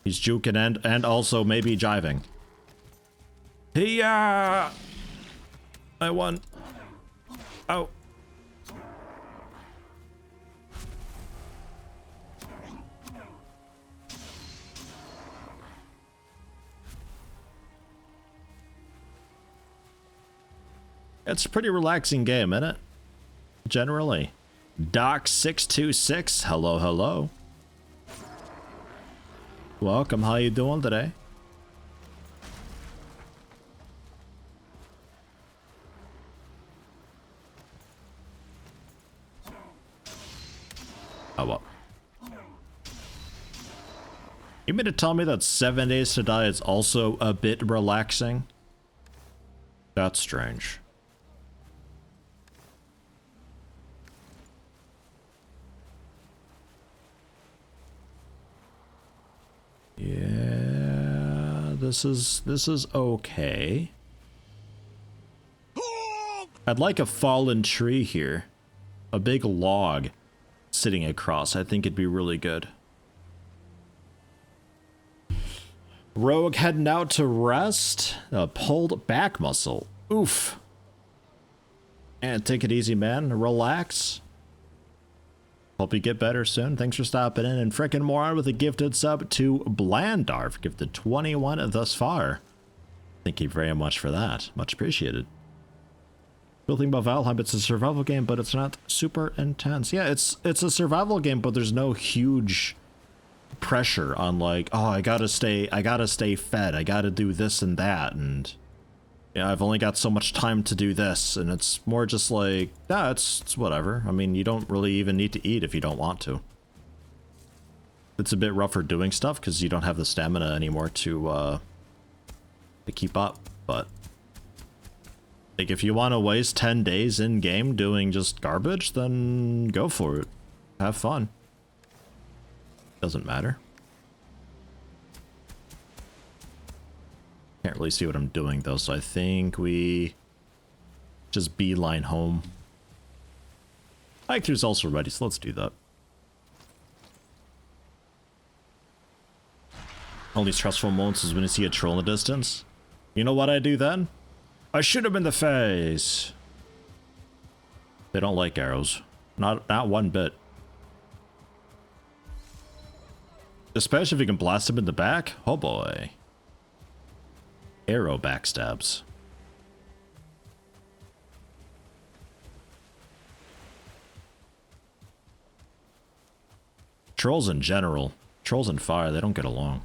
He's juking and also maybe jiving. Yeah. I won. Oh. It's a pretty relaxing game, isn't it? Generally. Doc626, hello, hello. Welcome, how you doing today? Oh, well. You mean to tell me that 7 Days to Die is also a bit relaxing? That's strange. Yeah, this is okay. I'd like a fallen tree here. A big log sitting across. I think it'd be really good. Rogue heading out to rest. A pulled back muscle. Oof. And take it easy, man. Relax. Hope you get better soon. Thanks for stopping in. And frickin' moron with a gifted sub to Blandarf. Gifted 21 thus far. Thank you very much for that. Much appreciated. Cool thing about Valheim, it's a survival game, but it's not super intense. Yeah, it's a survival game, but there's no huge pressure on like, oh, I gotta stay fed. I gotta do this and that, and yeah, I've only got so much time to do this, and it's more just like, yeah, it's whatever. I mean, you don't really even need to eat if you don't want to. It's a bit rougher doing stuff because you don't have the stamina anymore to keep up, but like if you want to waste 10 days in game doing just garbage, then go for it. Have fun. Doesn't matter. Can't really see what I'm doing though, so I think we just beeline home. Hike-through's also ready, so let's do that. Only stressful moments is when you see a troll in the distance. You know what I do then? I shoot him in the face. They don't like arrows. Not one bit. Especially if you can blast him in the back. Oh boy. Arrow backstabs. Trolls in general. Trolls and fire, they don't get along.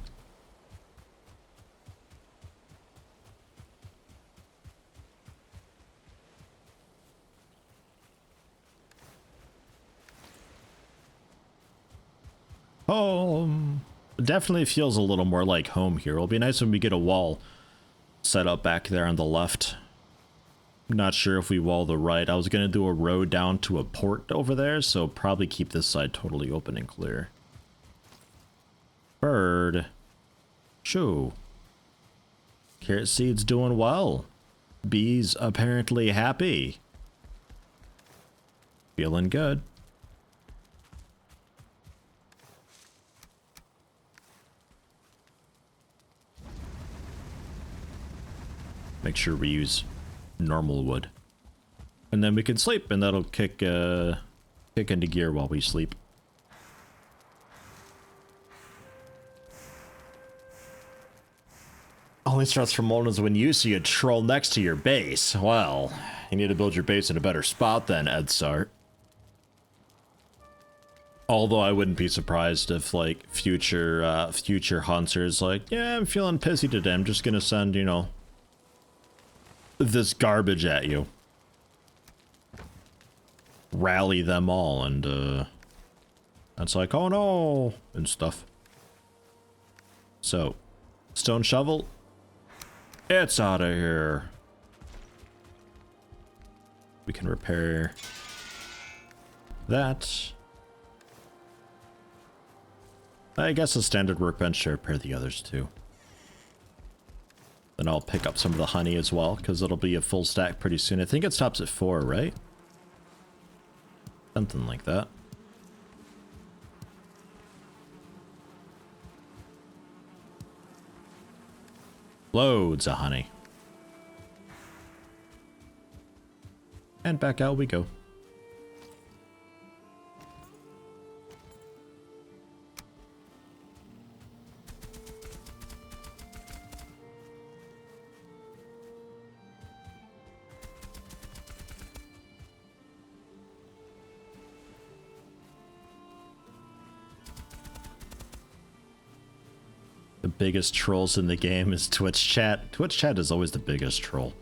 Home. Definitely feels a little more like home here. It'll be nice when we get a wall set up back there on the left. Not sure if we wall the right. I was going to do a road down to a port over there, so probably keep this side totally open and clear. Bird. Shoo. Carrot seed's doing well. Bees apparently happy. Feeling good. Make sure we use normal wood. And then we can sleep, and that'll kick into gear while we sleep. Only starts from moments when you see a troll next to your base. Well, you need to build your base in a better spot then, Edsart. Although I wouldn't be surprised if, like, future hunters like, yeah, I'm feeling pissy today. I'm just gonna send, you know, this garbage at you. Rally them all, and it's like, oh no, and stuff. So, stone shovel, it's out of here. We can repair that. I guess a standard workbench to repair the others too. Then I'll pick up some of the honey as well, because it'll be a full stack pretty soon. I think it stops at 4, right? Something like that. Loads of honey. And back out we go. The biggest trolls in the game is Twitch chat. Twitch chat is always the biggest troll.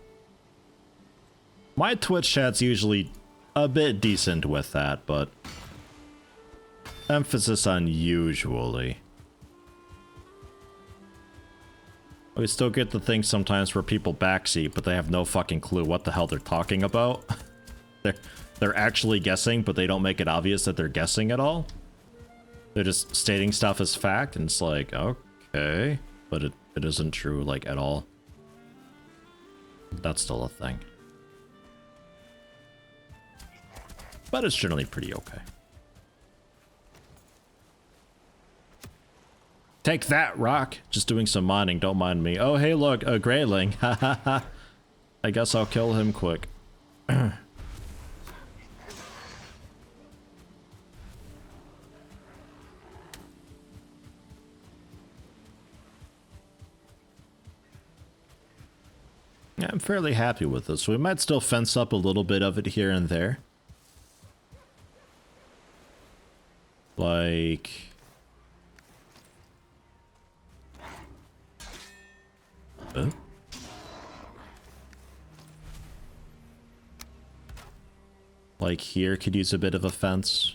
My Twitch chat's usually a bit decent with that, but emphasis on usually. We still get the thing sometimes where people backseat, but they have no fucking clue what the hell they're talking about. They're actually guessing, but they don't make it obvious that they're guessing at all. They're just stating stuff as fact, and it's like, okay, but it isn't true, like, at all. That's still a thing. But it's generally pretty okay. Take that, rock! Just doing some mining, don't mind me. Oh, hey, look, a grayling. Ha ha ha. I guess I'll kill him quick. Yeah, I'm fairly happy with this. We might still fence up a little bit of it here and there. Like... Like here could use a bit of a fence.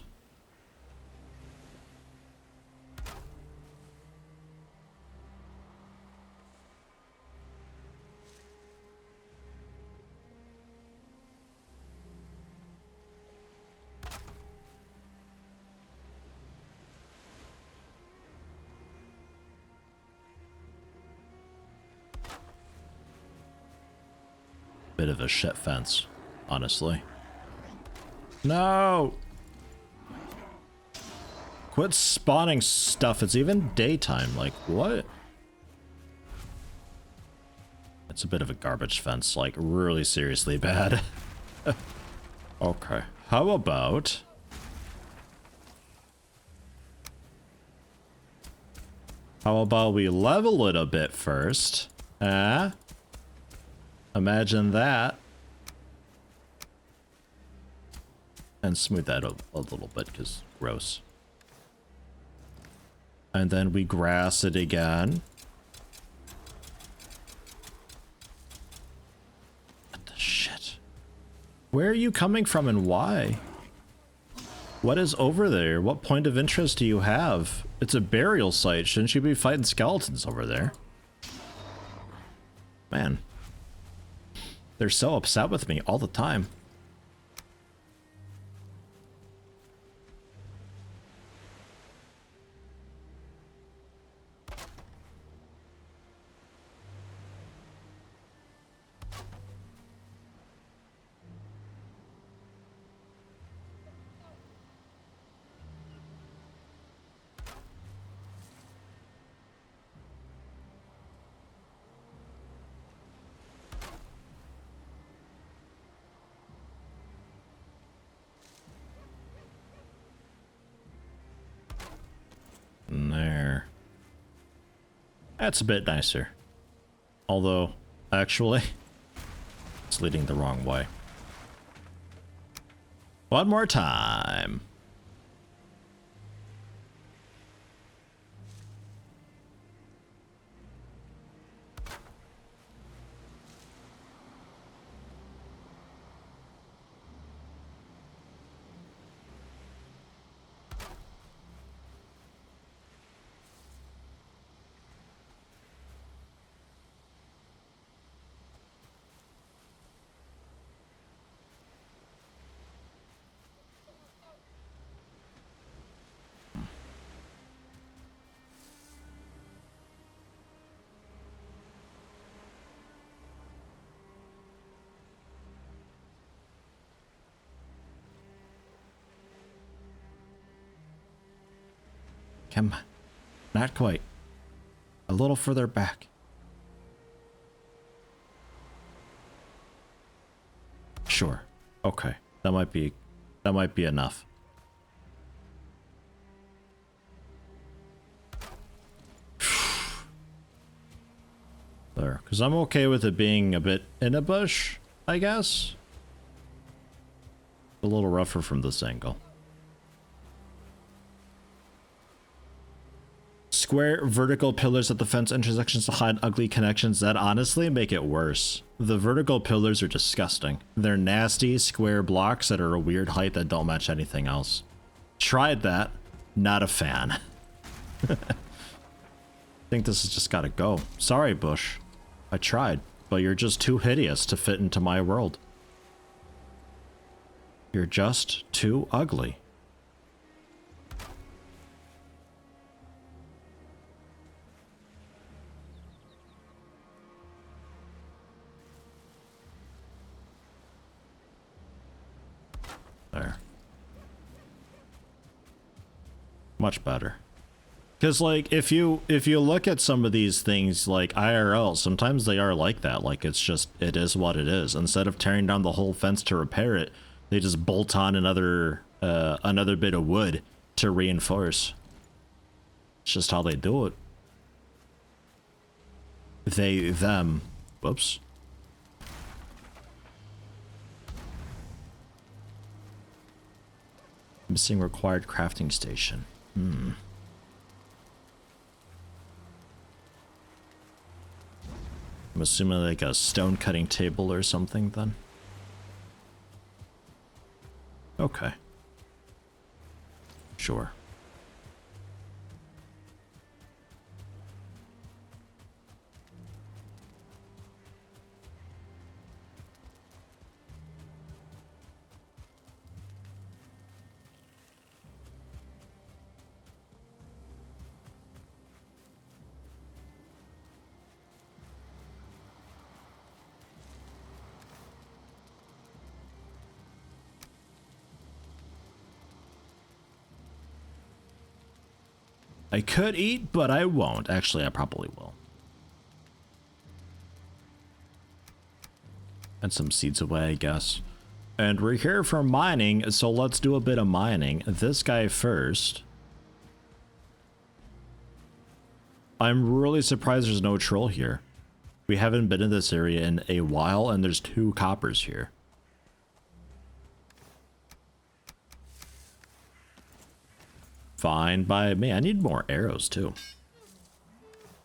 Bit of a shit fence, honestly. No! Quit spawning stuff. It's even daytime. Like, what? It's a bit of a garbage fence. Like, really seriously bad. Okay. How about How about we level it a bit first? Imagine that. And smooth that a little bit, because gross. And then we grass it again. What the shit? Where are you coming from and why? What is over there? What point of interest do you have? It's a burial site. Shouldn't you be fighting skeletons over there? Man. They're so upset with me all the time. There. That's a bit nicer. Although, actually, it's leading the wrong way. One more time. Come on. Not quite. A little further back. Sure. Okay. That might be enough. There. Because I'm okay with it being a bit in a bush, I guess. A little rougher from this angle. Square vertical pillars at the fence intersections to hide ugly connections that honestly make it worse. The vertical pillars are disgusting. They're nasty square blocks that are a weird height that don't match anything else. Tried that. Not a fan. I think this has just gotta go. Sorry, Bush. I tried, but you're just too hideous to fit into my world. You're just too ugly. There. Much better. Because like if you look at some of these things like IRL, sometimes they are like that. Like it's just, it is what it is. Instead of tearing down the whole fence to repair it, they just bolt on another bit of wood to reinforce. It's just how they do it. They, them. Whoops. Missing required crafting station. I'm assuming like a stone cutting table or something then. Okay. Sure. I could eat, but I won't. Actually, I probably will. And some seeds away, I guess. And we're here for mining, so let's do a bit of mining. This guy first. I'm really surprised there's no troll here. We haven't been in this area in a while, and there's 2 coppers here. Fine by me. I need more arrows, too.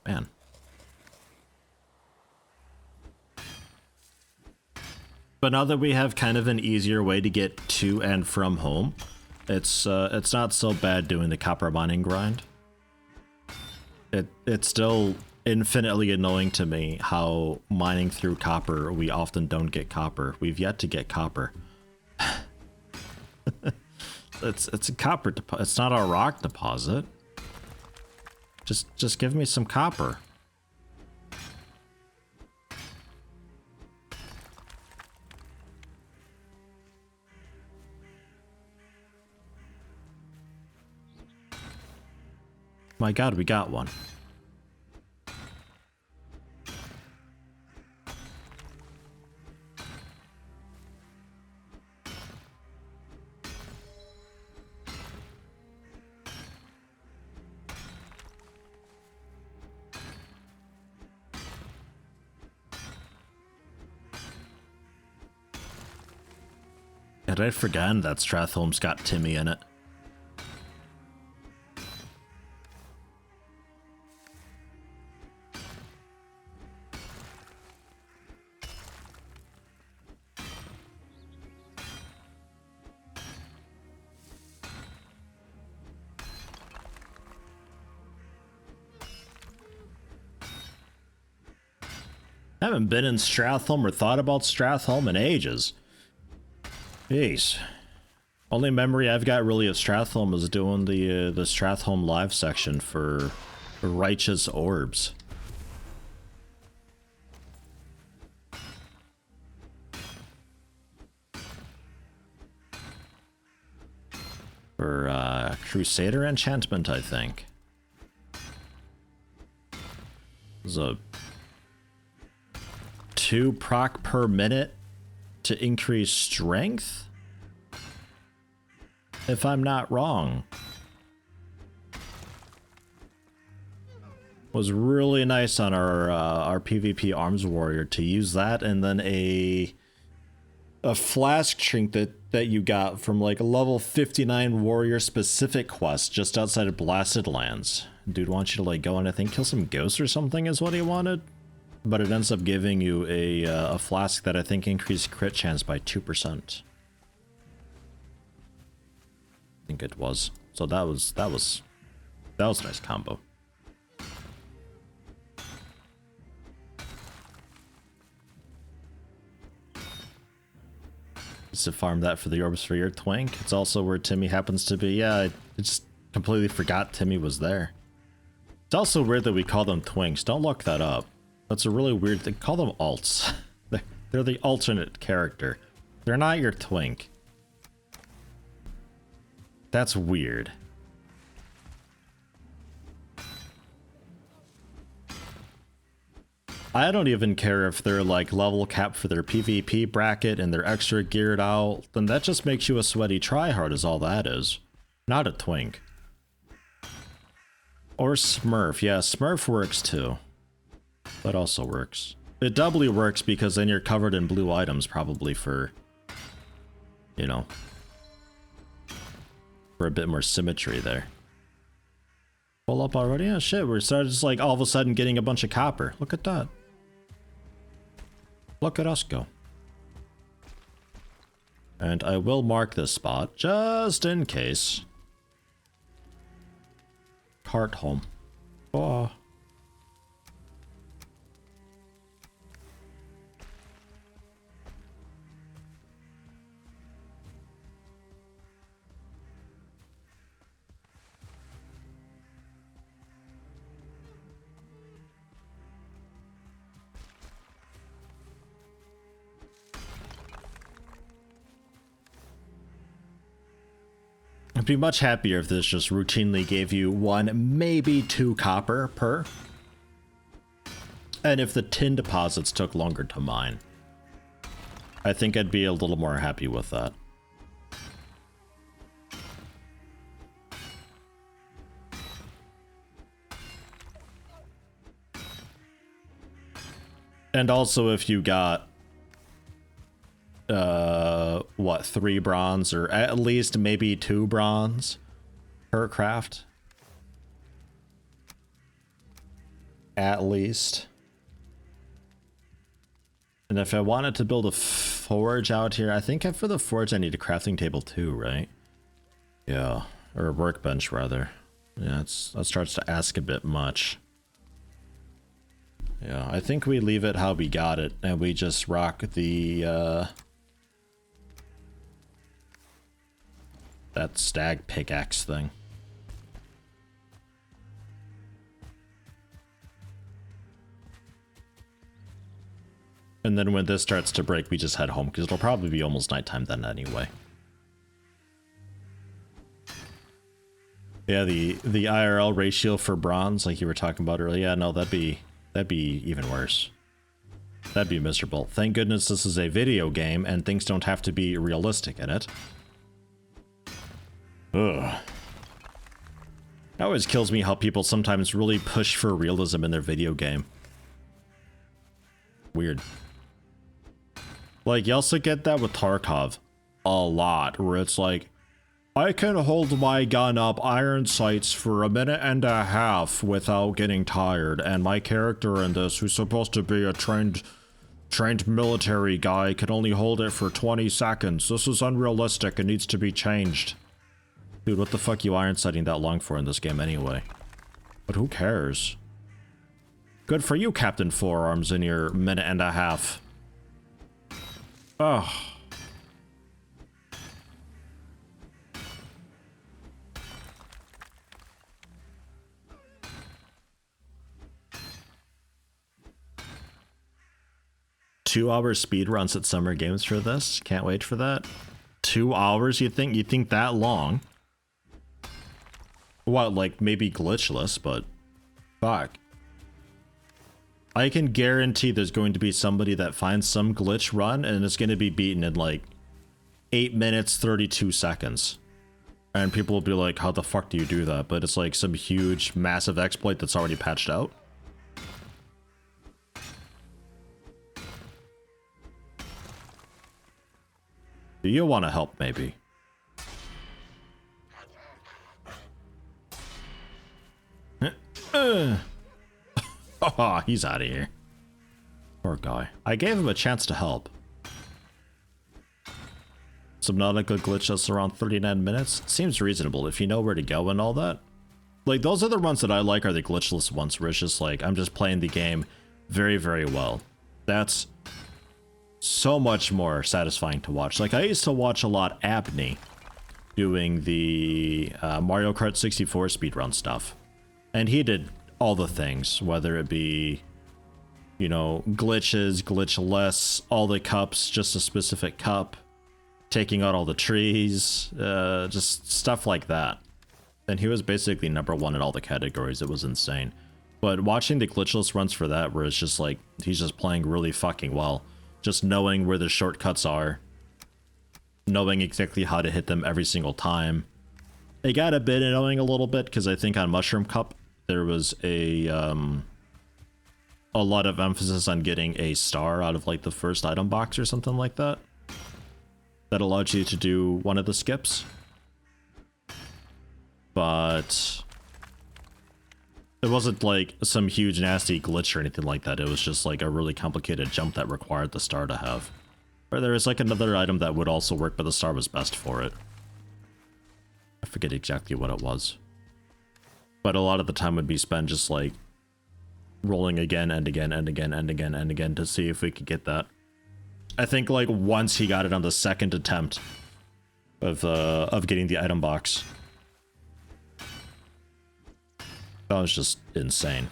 Man. But now that we have kind of an easier way to get to and from home, it's not so bad doing the copper mining grind. It's still infinitely annoying to me how mining through copper, we often don't get copper. We've yet to get copper. It's a copper deposit. It's not a rock deposit. Just give me some copper. My god, we got one. Had I forgotten that Stratholme's got Timmy in it? I haven't been in Stratholme or thought about Stratholme in ages. Jeez. Only memory I've got really of Stratholme is doing the Stratholme live section for Righteous Orbs. For Crusader enchantment, I think. There's a 2 proc per minute to increase strength, if I'm not wrong. Was really nice on our PvP arms warrior to use that, and then a flask trinket that you got from like a level 59 warrior specific quest just outside of Blasted Lands. Dude wants you to like go and I think kill some ghosts or something is what he wanted. But it ends up giving you a flask that I think increased crit chance by 2%. I think it was. So that was a nice combo. Just to farm that for the orbs for your twink. It's also where Timmy happens to be. Yeah, I just completely forgot Timmy was there. It's also weird that we call them twinks. Don't look that up. That's a really weird thing. Call them alts. They're the alternate character. They're not your twink. That's weird. I don't even care if they're like level cap for their PvP bracket and they're extra geared out. Then that just makes you a sweaty tryhard is all that is. Not a twink. Or Smurf. Yeah, Smurf works too. That also works. It doubly works because then you're covered in blue items probably for, you know, for a bit more symmetry there. Pull up already? Yeah, shit, we're started just like all of a sudden getting a bunch of copper. Look at that. Look at us go. And I will mark this spot just in case. Cart home. Oh. I'd be much happier if this just routinely gave you 1, maybe 2 copper per. And if the tin deposits took longer to mine. I think I'd be a little more happy with that. And also if you got what, 3 bronze or at least maybe 2 bronze per craft. At least. And if I wanted to build a forge out here, I think for the forge I need a crafting table too, right? Yeah, or a workbench rather. Yeah, that starts to ask a bit much. Yeah, I think we leave it how we got it, and we just rock the, that stag pickaxe thing. And then when this starts to break, we just head home, because it'll probably be almost nighttime then anyway. Yeah, the IRL ratio for bronze, like you were talking about earlier, yeah, no, that'd be even worse. That'd be miserable. Thank goodness this is a video game and things don't have to be realistic in it. Ugh. It always kills me how people sometimes really push for realism in their video game. Weird. Like, you also get that with Tarkov a lot, where it's like, I can hold my gun up iron sights for 1.5 minutes without getting tired, and my character in this, who's supposed to be a trained military guy, can only hold it for 20 seconds. This is unrealistic and needs to be changed. Dude, what the fuck you iron sighting that long for in this game anyway? But who cares? Good for you, Captain Forearms, in your 1.5 minutes. Ugh. Two-hour speedruns at Summer Games for this? Can't wait for that. 2 hours, you think? You think that long? What, like, maybe glitchless, but... fuck. I can guarantee there's going to be somebody that finds some glitch run, and it's going to be beaten in, like, 8 minutes, 32 seconds. And people will be like, how the fuck do you do that? But it's like some huge, massive exploit that's already patched out. Do you want to help, maybe? Oh, he's out of here. Poor guy. I gave him a chance to help. Subnautica glitch us around 39 minutes. Seems reasonable if you know where to go and all that. Like, those are the ones that I like, are the glitchless ones, where it's just like, I'm just playing the game very, very well. That's so much more satisfying to watch. Like, I used to watch a lot Abney doing the Mario Kart 64 speedrun stuff. And he did all the things, whether it be, you know, glitches, glitchless, all the cups, just a specific cup, taking out all the trees, just stuff like that. And he was basically #1 in all the categories. It was insane. But watching the glitchless runs for that, where it's just like, he's just playing really fucking well. Just knowing where the shortcuts are. Knowing exactly how to hit them every single time. It got a bit annoying a little bit, because I think on Mushroom Cup, there was a lot of emphasis on getting a star out of like the first item box or something like that. That allowed you to do one of the skips. But it wasn't like some huge nasty glitch or anything like that. It was just like a really complicated jump that required the star to have. Or there was like another item that would also work, but the star was best for it. I forget exactly what it was. But a lot of the time would be spent just like rolling again and again and again and again and again to see if we could get that. I think like once he got it on the second attempt of getting the item box. That was just insane.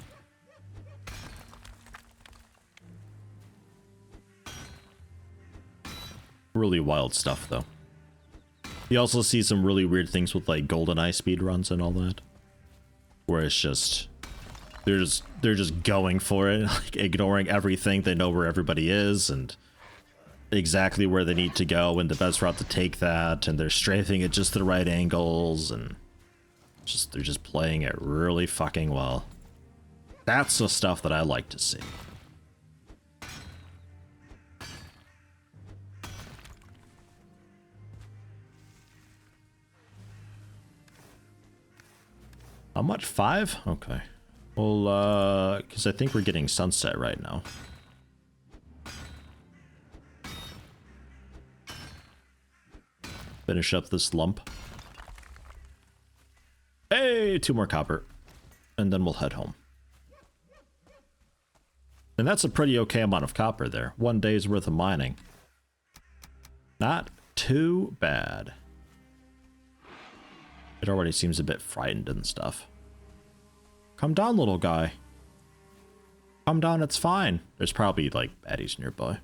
Really wild stuff though. You also see some really weird things with like GoldenEye speedruns and all that. Where it's just they're just going for it, like ignoring everything. They know where everybody is and exactly where they need to go and the best route to take that, and they're strafing at just the right angles, and they're just playing it really fucking well. That's the stuff that I like to see. How much? 5? Okay. Well, because I think we're getting sunset right now. Finish up this lump. Hey, 2 more copper. And then we'll head home. And that's a pretty okay amount of copper there. 1 day's worth of mining. Not too bad. It already seems a bit frightened and stuff. Come down, little guy. Come down, it's fine. There's probably, like, baddies nearby.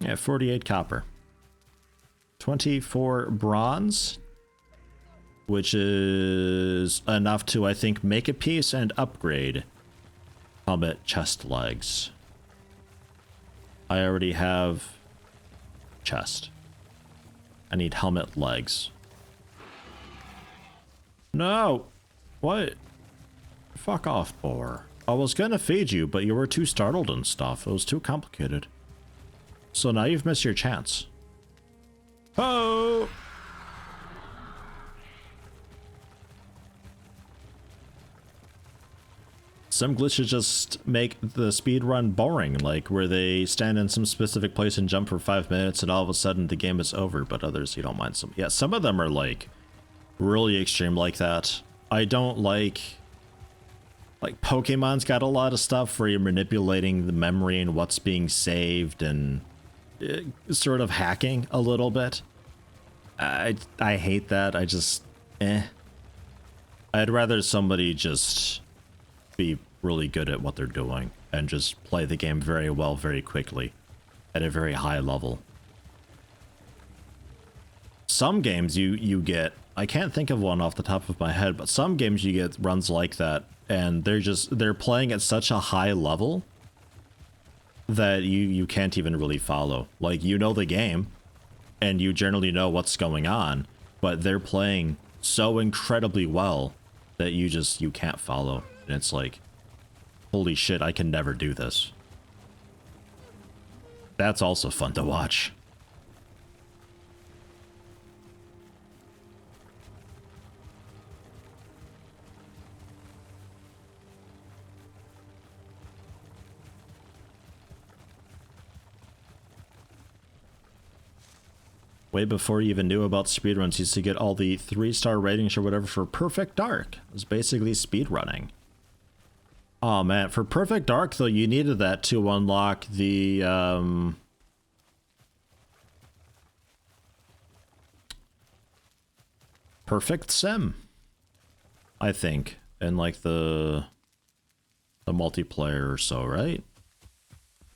Yeah, 48 copper. 24 bronze. Which is enough to, I think, make a piece and upgrade helmet chest legs. I already have chest. I need helmet legs. No! What? Fuck off, boar. I was gonna feed you, but you were too startled and stuff. It was too complicated. So now you've missed your chance. Oh! Some glitches just make the speed run boring, like where they stand in some specific place and jump for 5 minutes and all of a sudden the game is over, but others you don't mind some. Yeah, some of them are like really extreme like that. I don't like Pokemon's got a lot of stuff where you're manipulating the memory and what's being saved and sort of hacking a little bit. I hate that. I just I'd rather somebody just be really good at what they're doing and just play the game very well very quickly at a very high level. Some games you get, I can't think of one off the top of my head, but some games you get runs like that and they're playing at such a high level that you can't even really follow. Like, you know the game and you generally know what's going on, but they're playing so incredibly well that you can't follow. And it's like, holy shit, I can never do this. That's also fun to watch. Way before you even knew about speedruns, you used to get all the 3-star ratings or whatever for Perfect Dark. It was basically speedrunning. Oh man, for Perfect Dark though, you needed that to unlock the Perfect Sim, I think, in like the multiplayer or so, right?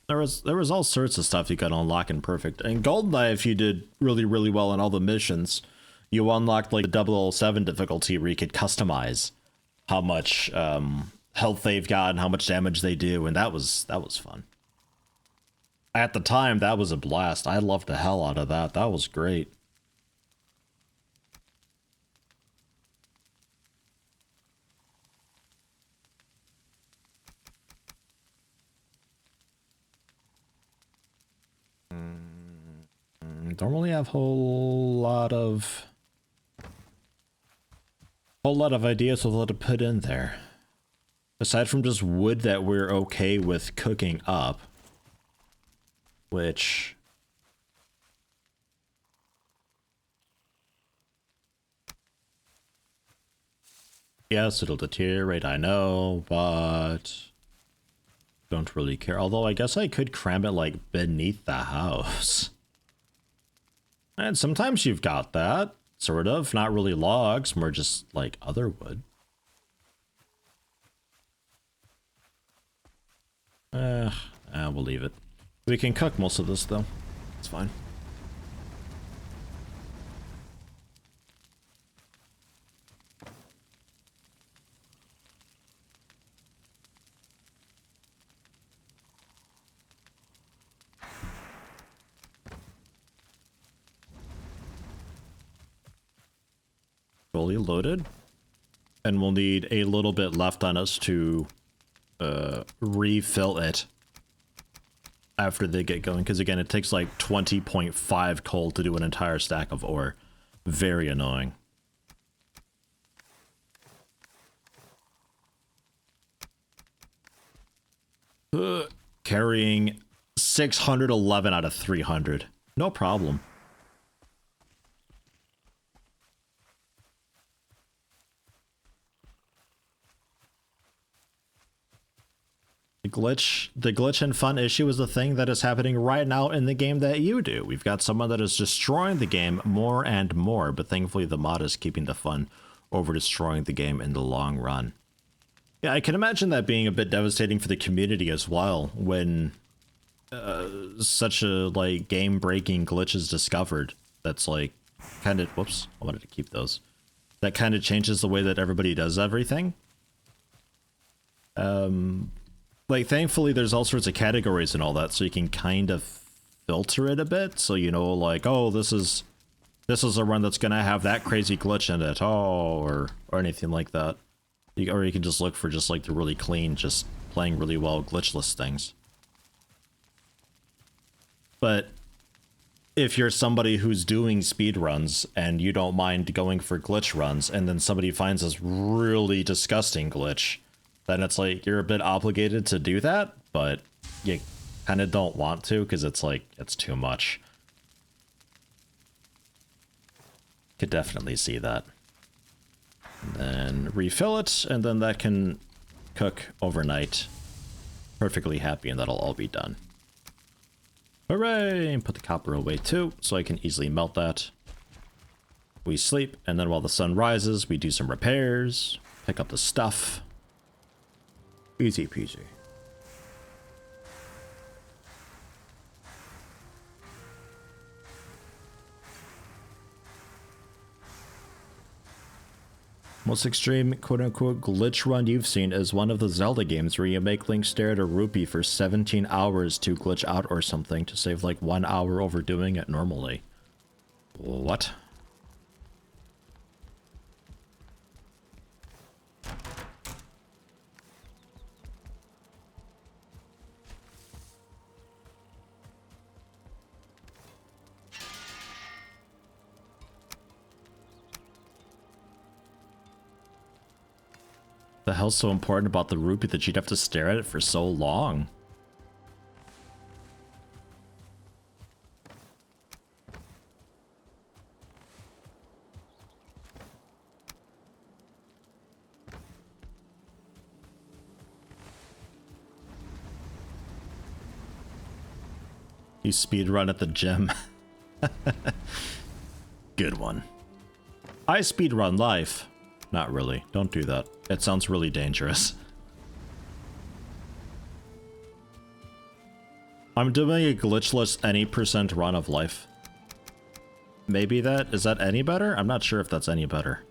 There was all sorts of stuff you could unlock in Perfect. And GoldenEye, if you did really, really well in all the missions, you unlocked like the 007 difficulty where you could customize how much health they've got and how much damage they do, and that was fun. At the time, that was a blast. I loved the hell out of that. That was great. Don't really have a whole lot of ideas of what to put in there. Aside from just wood that we're okay with cooking up. Which... yes, it'll deteriorate, I know, but... don't really care. Although I guess I could cram it like beneath the house. And sometimes you've got that, sort of. Not really logs, more just like other wood. We'll leave it. We can cook most of this though. It's fine. Fully loaded, and we'll need a little bit left on us to refill it after they get going, because again, it takes like 20.5 coal to do an entire stack of ore. Very annoying. Carrying 611 out of 300. No problem. The glitch and fun issue is a thing that is happening right now in the game that you do. We've got someone that is destroying the game more and more, but thankfully the mod is keeping the fun over destroying the game in the long run. Yeah, I can imagine that being a bit devastating for the community as well when such a like game-breaking glitch is discovered. That's like kind of, whoops, I wanted to keep those. That kind of changes the way that everybody does everything. Like, thankfully, there's all sorts of categories and all that, so you can kind of filter it a bit. So, you know, like, oh, this is a run that's going to have that crazy glitch in it. Oh, or anything like that. Or you can just look for just, like, the really clean, just playing really well glitchless things. But if you're somebody who's doing speed runs and you don't mind going for glitch runs, and then somebody finds this really disgusting glitch, then it's like you're a bit obligated to do that, but you kind of don't want to because it's like it's too much. Could definitely see that. And then refill it, and then that can cook overnight. Perfectly happy, and that'll all be done. Hooray! And put the copper away too, so I can easily melt that. We sleep, and then while the sun rises, we do some repairs, pick up the stuff. Easy peasy. Most extreme quote-unquote glitch run you've seen is one of the Zelda games where you make Link stare at a rupee for 17 hours to glitch out or something to save like 1 hour overdoing it normally. What? The hell's so important about the rupee that you'd have to stare at it for so long? You speedrun at the gym. Good one. I speedrun life. Not really. Don't do that. It sounds really dangerous. I'm doing a glitchless any % run of life. Maybe that... Is that any better? I'm not sure if that's any better.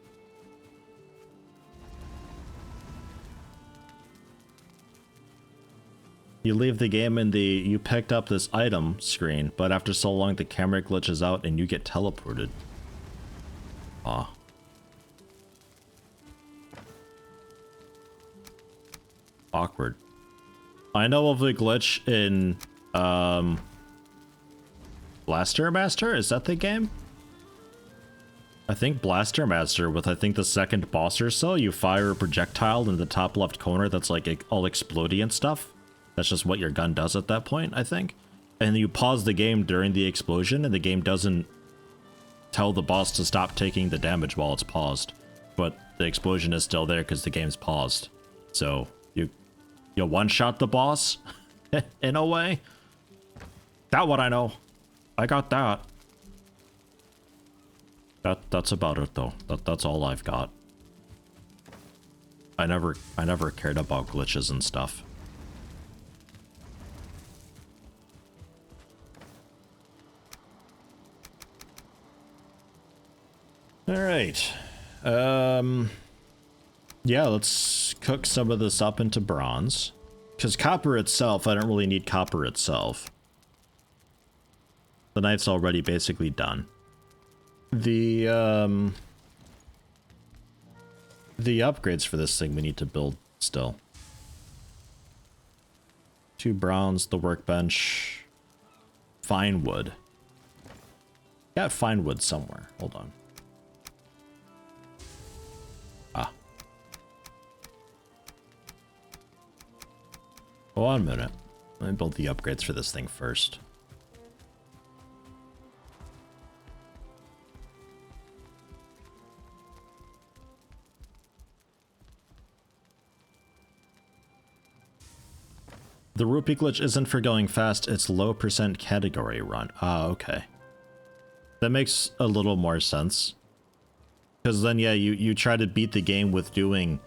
You leave the game in the you picked up this item screen, but after so long the camera glitches out and you get teleported. Aw. Awkward. I know of a glitch in Blaster Master. Is that the game? I think Blaster Master, with I think the second boss or so, you fire a projectile in the top left corner that's like all explodey and stuff. That's just what your gun does at that point, I think. And you pause the game during the explosion, and the game doesn't tell the boss to stop taking the damage while it's paused. But the explosion is still there because the game's paused. So you one-shot the boss, in a way. That one I know. I got that. That's about it though. That's all I've got. I never cared about glitches and stuff. All right. Yeah, let's cook some of this up into bronze. Because copper itself, I don't really need copper itself. The knife's already basically done. The upgrades for this thing we need to build still. 2 bronze, the workbench. Fine wood. Got fine wood somewhere. Hold on. Ah. One minute. Let me build the upgrades for this thing first. The rupee glitch isn't for going fast, it's low % category run. Ah, okay. That makes a little more sense. Because then, yeah, you try to beat the game with doing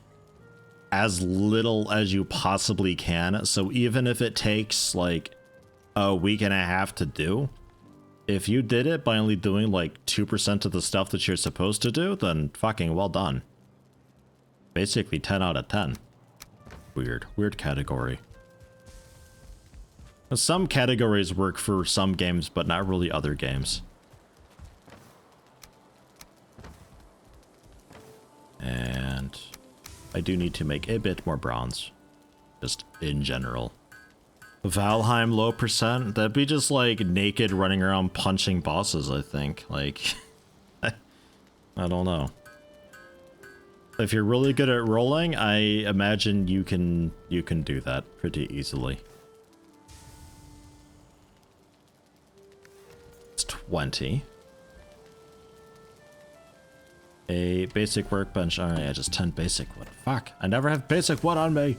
as little as you possibly can. So even if it takes like a week and a half to do, if you did it by only doing like 2% of the stuff that you're supposed to do, then fucking well done. Basically 10 out of 10. Weird category. Some categories work for some games, but not really other games. And I do need to make a bit more bronze, just in general. Valheim low %? That'd be just like naked running around punching bosses, I think. Like, I don't know. If you're really good at rolling, I imagine you can do that pretty easily. 20. A basic workbench. Alright, yeah, just 10 basic wood. Fuck, I never have basic wood on me.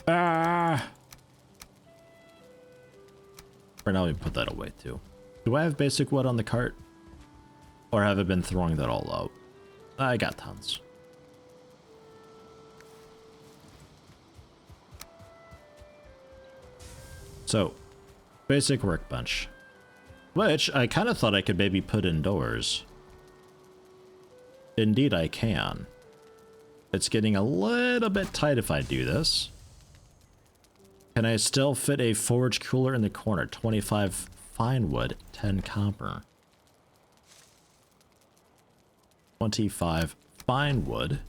Ah! For now, we put that away too. Do I have basic wood on the cart? Or have I been throwing that all out? I got tons. So, basic workbench. Which I kind of thought I could maybe put indoors. Indeed I can. It's getting a little bit tight if I do this. Can I still fit a forge cooler in the corner? 25 fine wood, 10 copper. 25 fine wood.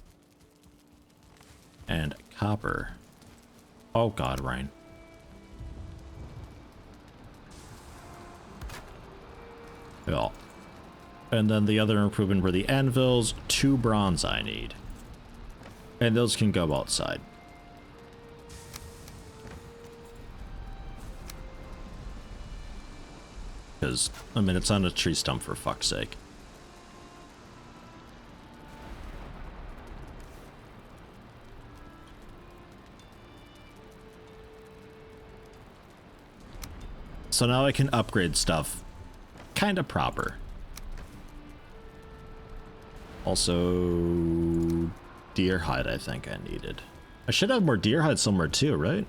And copper. Oh god, Ryan. Yeah. And then the other improvement were the anvils, 2 bronze I need. And those can go outside. Because, I mean, it's on a tree stump for fuck's sake. So now I can upgrade stuff kind of proper. Also, deer hide I think I needed. I should have more deer hide somewhere too, right?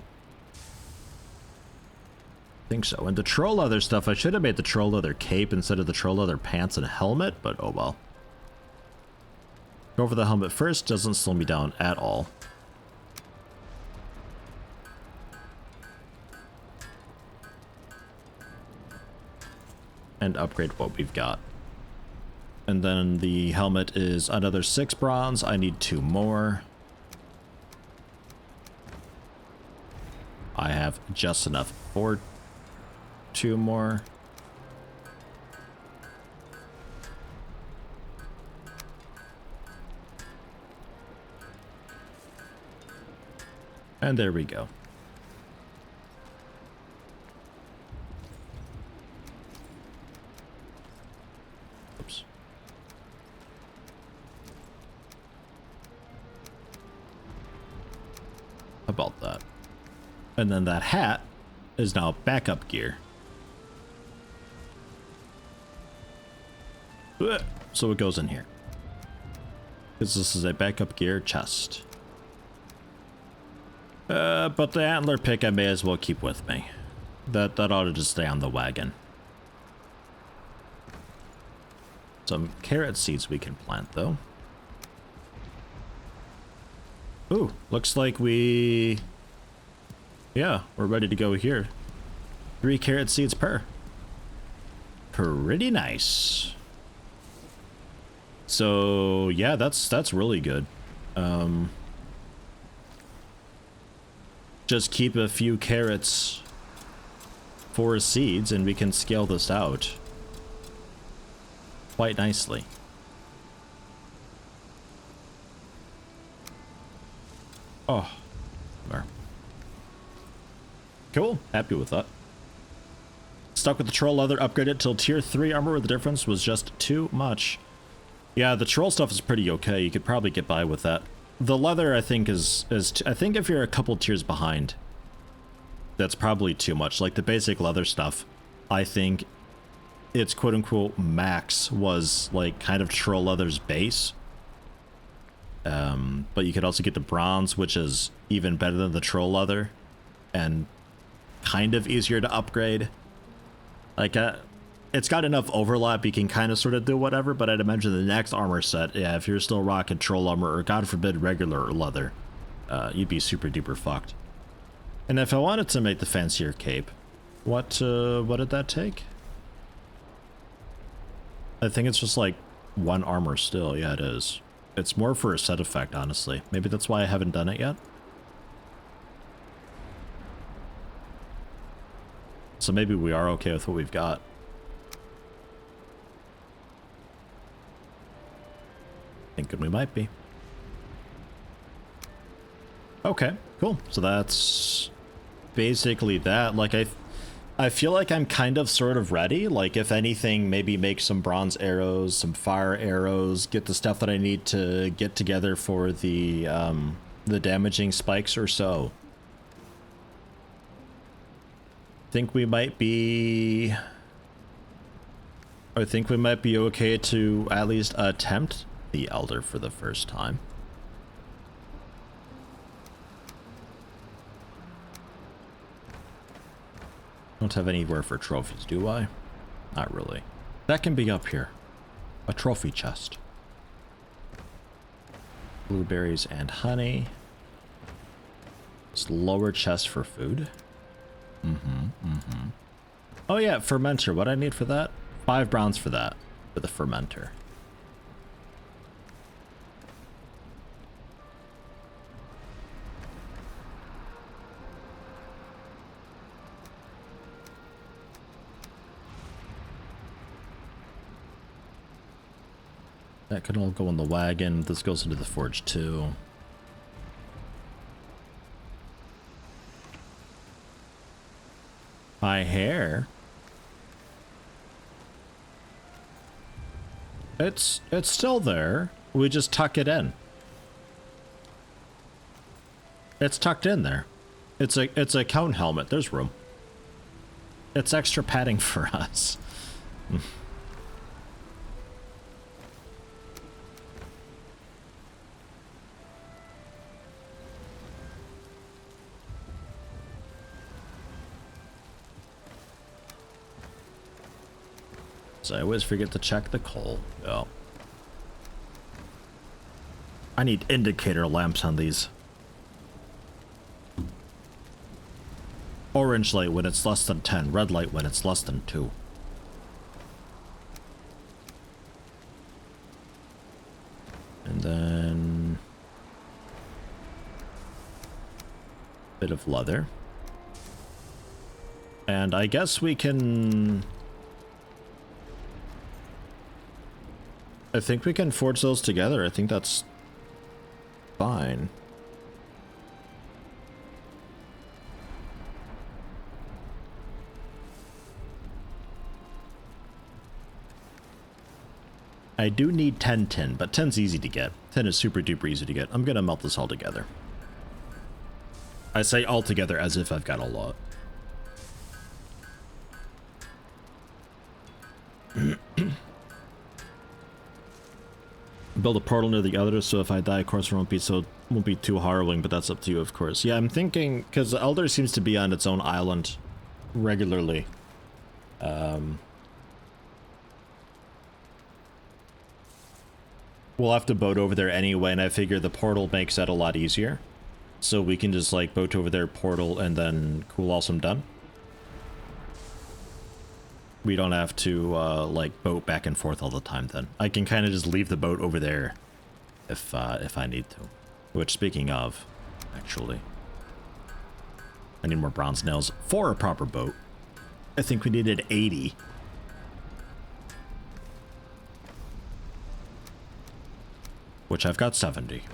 I think so. And the troll leather stuff, I should have made the troll leather cape instead of the troll leather pants and helmet, but oh well. Go over the helmet first, doesn't slow me down at all. And upgrade what we've got. And then the helmet is another 6 bronze. I need 2 more. I have just enough for 2 more. And there we go. Oops. About that. And then that hat is now backup gear. So it goes in here. Because this is a backup gear chest. But the antler pick I may as well keep with me. That ought to just stay on the wagon. Some carrot seeds we can plant though. Ooh, looks like yeah, we're ready to go here. 3 carrot seeds per. Pretty nice. So yeah, that's really good. just keep a few carrots for seeds and we can scale this out quite nicely. Oh, there. Cool. Happy with that. Stuck with the troll leather, upgraded till tier 3 armor where the difference was just too much. Yeah, the troll stuff is pretty okay. You could probably get by with that. The leather, I think, I think if you're a couple tiers behind, that's probably too much. Like the basic leather stuff, I think its quote-unquote max was like kind of troll leather's base. But you could also get the bronze, which is even better than the troll leather and kind of easier to upgrade. Like, it's got enough overlap, you can kind of sort of do whatever, but I'd imagine the next armor set, yeah, if you're still rocking troll armor or God forbid regular leather, you'd be super duper fucked. And if I wanted to make the fancier cape, what did that take? I think it's just like 1 armor still. Yeah, it is. It's more for a set effect, honestly. Maybe that's why I haven't done it yet. So maybe we are okay with what we've got. Thinking we might be. Okay, cool. So that's basically that. Like, I feel like I'm kind of sort of ready. Like, if anything, maybe make some bronze arrows, some fire arrows, get the stuff that I need to get together for the damaging spikes or so. Think we might be... I think we might be okay to at least attempt the Elder for the first time. Don't have anywhere for trophies, do I? Not really. That can be up here. A trophy chest. Blueberries and honey. This lower chest for food. Oh yeah, fermenter. What do I need for that? 5 browns for that. For the fermenter. That can all go in the wagon. This goes into the forge too. My hair. It's still there. We just tuck it in. It's tucked in there. It's a cone helmet. There's room. It's extra padding for us. So I always forget to check the coal. Oh. I need indicator lamps on these. Orange light when it's less than 10, red light when it's less than 2. And then... bit of leather. And I guess we can... I think we can forge those together. I think that's fine. I do need 10 tin, but 10's easy to get. 10 is super duper easy to get. I'm gonna melt this all together. I say all together as if I've got a lot. Build a portal near the Elder, so if I die, of course, it won't be too harrowing, but that's up to you, of course. Yeah, I'm thinking, because the Elder seems to be on its own island regularly. We'll have to boat over there anyway, and I figure the portal makes that a lot easier. So we can just, like, boat over there, portal, and then cool, awesome, done. We don't have to, like, boat back and forth all the time then. I can kind of just leave the boat over there if I need to. Which, speaking of, actually... I need more bronze nails for a proper boat. I think we needed 80. Which I've got 70.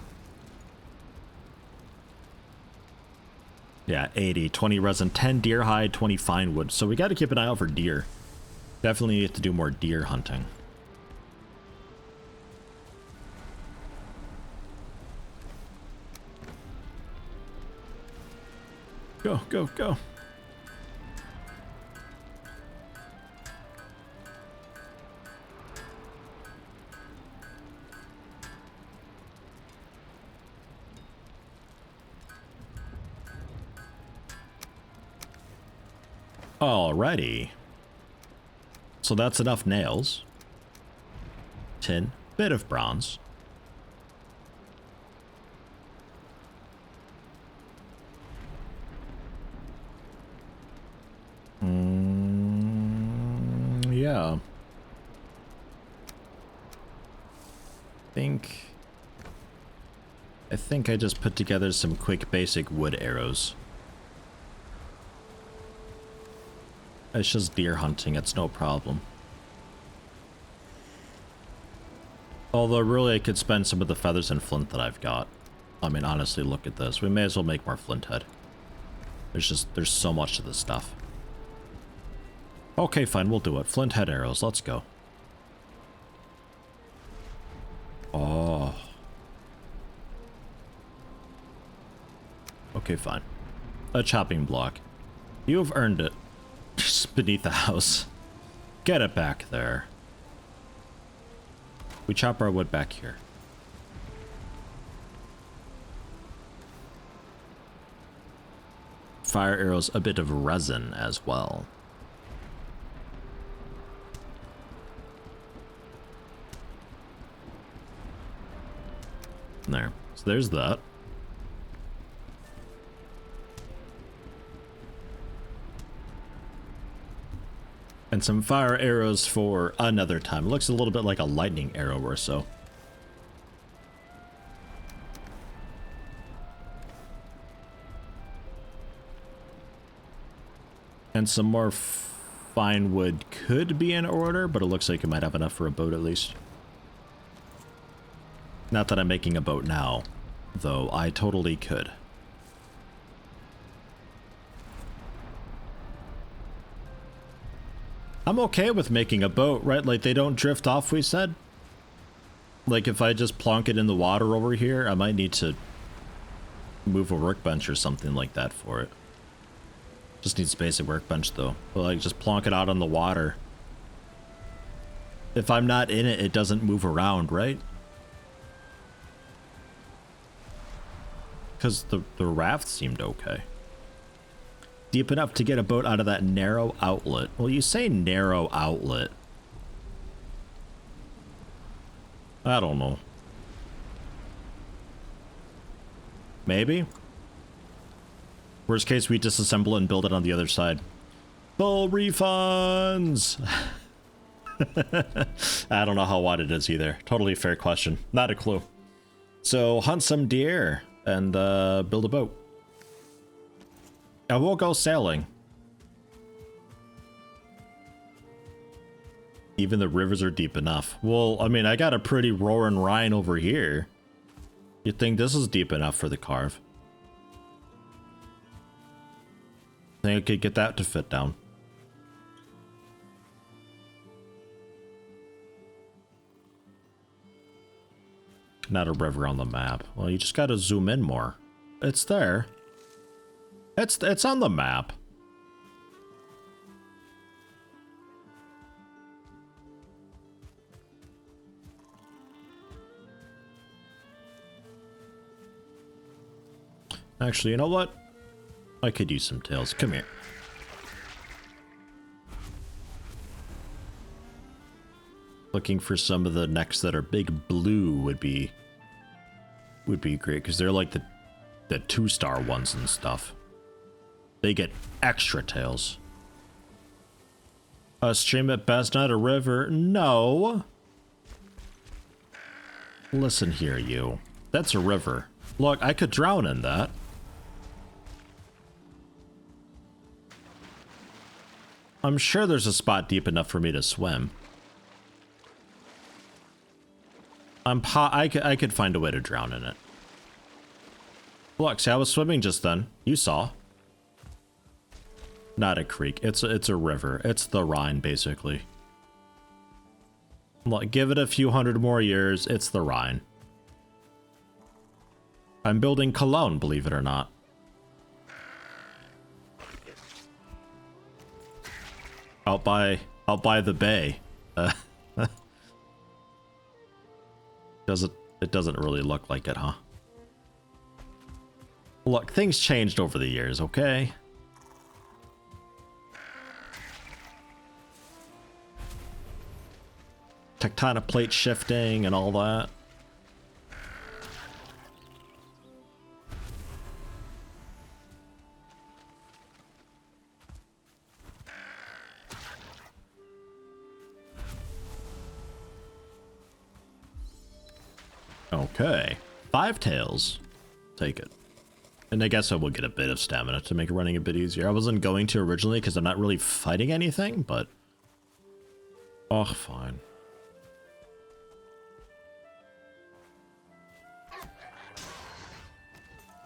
Yeah, 80, 20 resin, 10 deer hide, 20 fine wood. So we got to keep an eye out for deer. Definitely need to do more deer hunting. Go, go, go. Alrighty. So that's enough nails. Tin, bit of bronze. Yeah. I think I just put together some quick basic wood arrows. It's just deer hunting, it's no problem. Although really I could spend some of the feathers and flint that I've got. I mean, honestly, look at this. We may as well make more flint head. There's so much to this stuff. Okay, fine, we'll do it. Flint head arrows, let's go. Oh. Okay, fine. A chopping block. You've earned it. Just beneath the house. Get it back there. We chop our wood back here. Fire arrows, a bit of resin as well. There. So there's that. And some fire arrows for another time. It looks a little bit like a lightning arrow or so. And some more fine wood could be in order, but it looks like you might have enough for a boat at least. Not that I'm making a boat now, though I totally could. I'm okay with making a boat, right? Like, they don't drift off, we said. Like, if I just plonk it in the water over here, I might need to move a workbench or something like that for it. Just needs a basic workbench, though. But, like, just plonk it out on the water. If I'm not in it, it doesn't move around, right? Because the raft seemed okay. Deep enough to get a boat out of that narrow outlet. Well, you say narrow outlet. I don't know. Maybe? Worst case, we disassemble and build it on the other side. Full refunds! I don't know how wide it is either. Totally fair question. Not a clue. So, hunt some deer and build a boat. I will go sailing. Even the rivers are deep enough. Well, I mean, I got a pretty roaring Rhine over here. You'd think this is deep enough for the carve. Think I could get that to fit down. Not a river on the map. Well, you just gotta zoom in more. It's there. It's on the map. Actually, you know what? I could use some tails. Come here. Looking for some of the necks that are big blue would be great, because they're like the 2-star ones and stuff. They get extra tails. A stream at best, not a river. No. Listen here, you. That's a river. Look, I could drown in that. I'm sure there's a spot deep enough for me to swim. I could find a way to drown in it. Look, see, I was swimming just then. You saw. Not a creek. It's a river. It's the Rhine, basically. Look, give it a few hundred more years. It's the Rhine. I'm building Cologne, believe it or not. Out by the bay. It doesn't really look like it, huh? Look, things changed over the years, okay? Tectonic plate shifting and all that. Okay. 5 tails. Take it. And I guess I will get a bit of stamina to make running a bit easier. I wasn't going to originally because I'm not really fighting anything, but... oh, fine.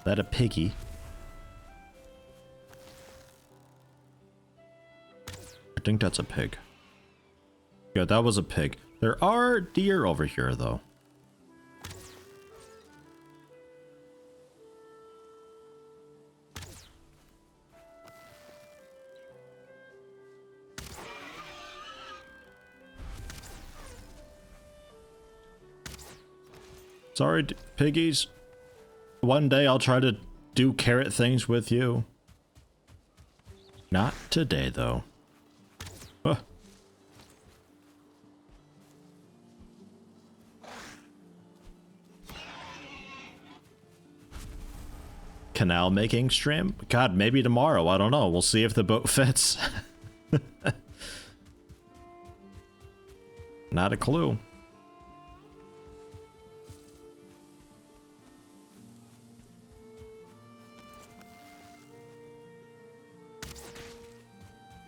That a piggy? I think that's a pig. Yeah, that was a pig. There are deer over here, though. Sorry, piggies. One day I'll try to do carrot things with you. Not today, though. Huh. Canal making stream? God, maybe tomorrow. I don't know. We'll see if the boat fits. Not a clue.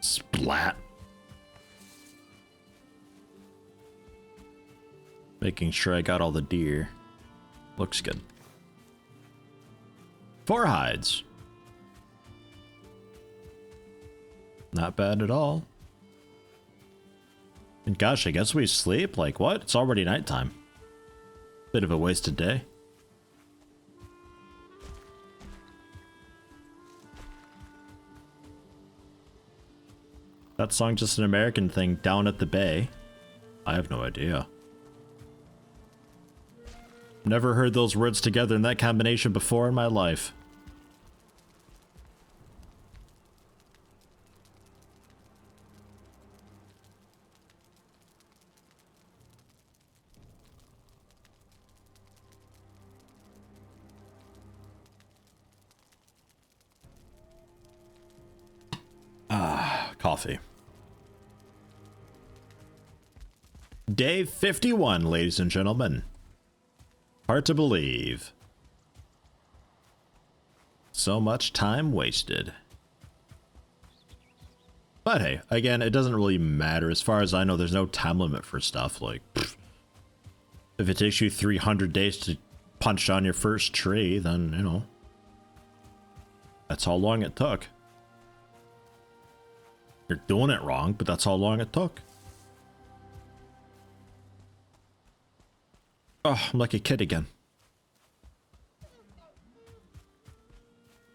Splat. Making sure I got all the deer. Looks good. 4 hides. Not bad at all. And gosh, I guess we sleep? Like what? It's already nighttime. Bit of a wasted day. That song just an American thing, Down at the Bay? I have no idea. Never heard those words together in that combination before in my life. Coffee. Day 51, ladies and gentlemen. Hard to believe. So much time wasted. But hey, again, it doesn't really matter. As far as I know, there's no time limit for stuff. Like, pfft. If it takes you 300 days to punch down your first tree, then, you know, that's how long it took. You're doing it wrong, but that's how long it took. Oh, I'm like a kid again.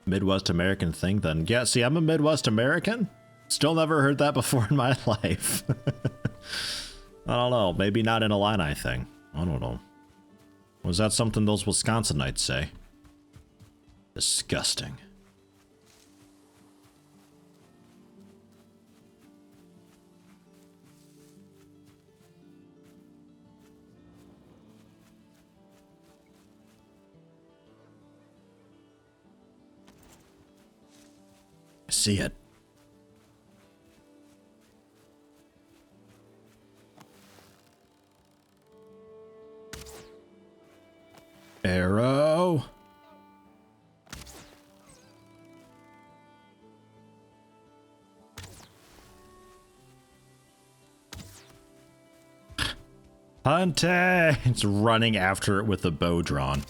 Midwest American thing then. Yeah, see, I'm a Midwest American. Still never heard that before in my life. I don't know. Maybe not an Illini thing. I don't know. Was that something those Wisconsinites say? Disgusting. See it. Arrow. Hunting! It's running after it with the bow drawn.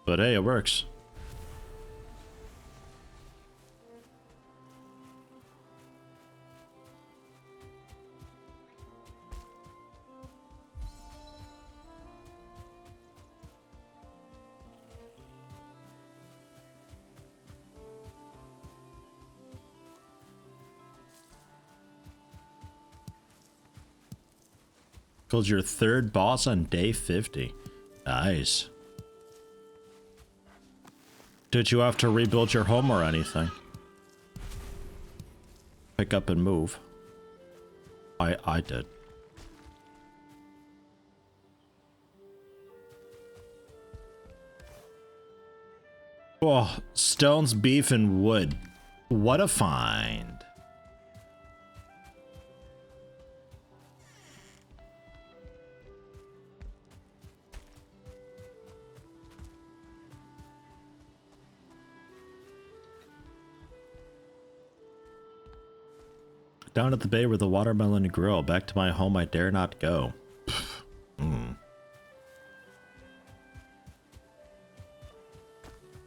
But hey, it works. Killed your third boss on day 50. Nice. Did you have to rebuild your home or anything? Pick up and move. I did. Oh, stones, beef, and wood. What a find. Down at the bay where the watermelon grow. Back to my home I dare not go.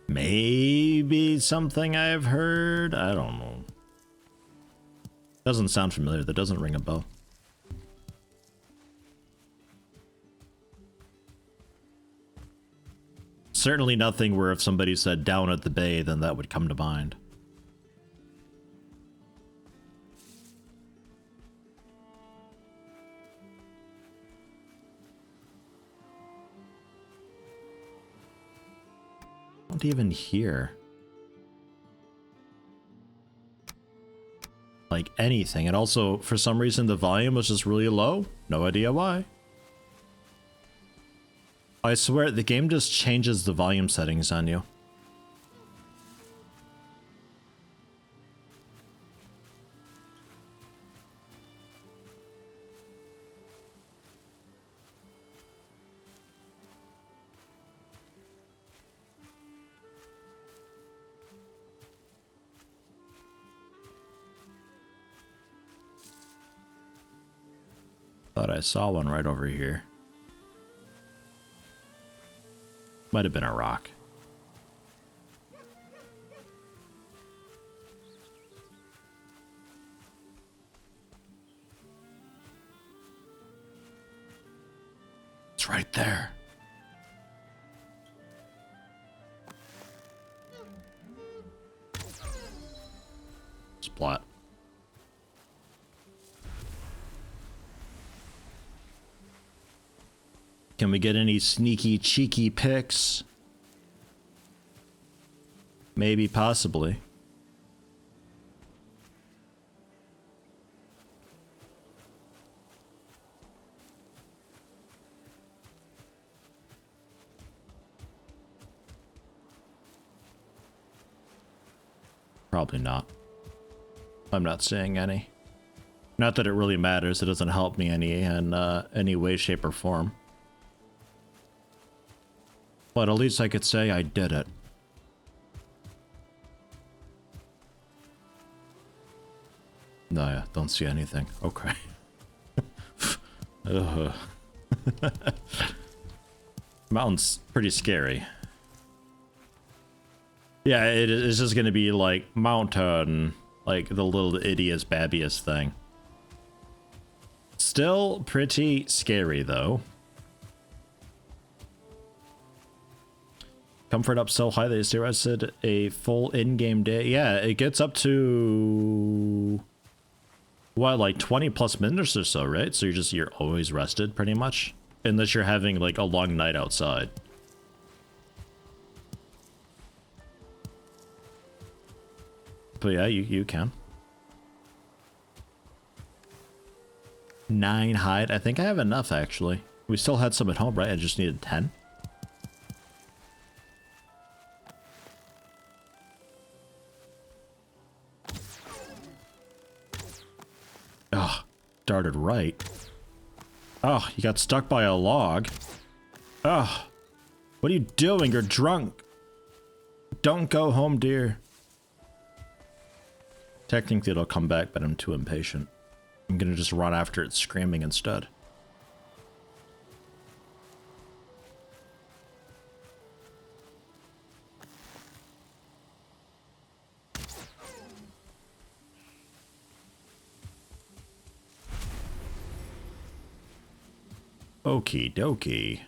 Maybe something I've heard? I don't know. Doesn't sound familiar. That doesn't ring a bell. Certainly nothing where if somebody said down at the bay, then that would come to mind. Not even hear like anything, and also for some reason the volume was just really low. No idea why. I swear the game just changes the volume settings on you. Thought I saw one right over here. Might have been a rock. It's right there. Splat. Can we get any sneaky, cheeky picks? Maybe, possibly. Probably not. I'm not seeing any. Not that it really matters. It doesn't help me in any way, shape, or form. But at least I could say I did it. No, yeah, don't see anything. Okay. Mountain's pretty scary. Yeah, it's just gonna be like mountain, like the little ittiest babbiest thing. Still pretty scary though. Comfort up so high that you rested a full in-game day. Yeah, it gets up to what, like 20 plus minutes or so, right? So you're always rested pretty much, unless you're having like a long night outside. But yeah, you can. 9 hide. I think I have enough actually. We still had some at home, right? I just needed 10. Oh, darted right. Oh, you got stuck by a log. Oh, what are you doing? You're drunk. Don't go home, dear. Technically, it'll come back, but I'm too impatient. I'm gonna just run after it screaming instead. Okie dokie.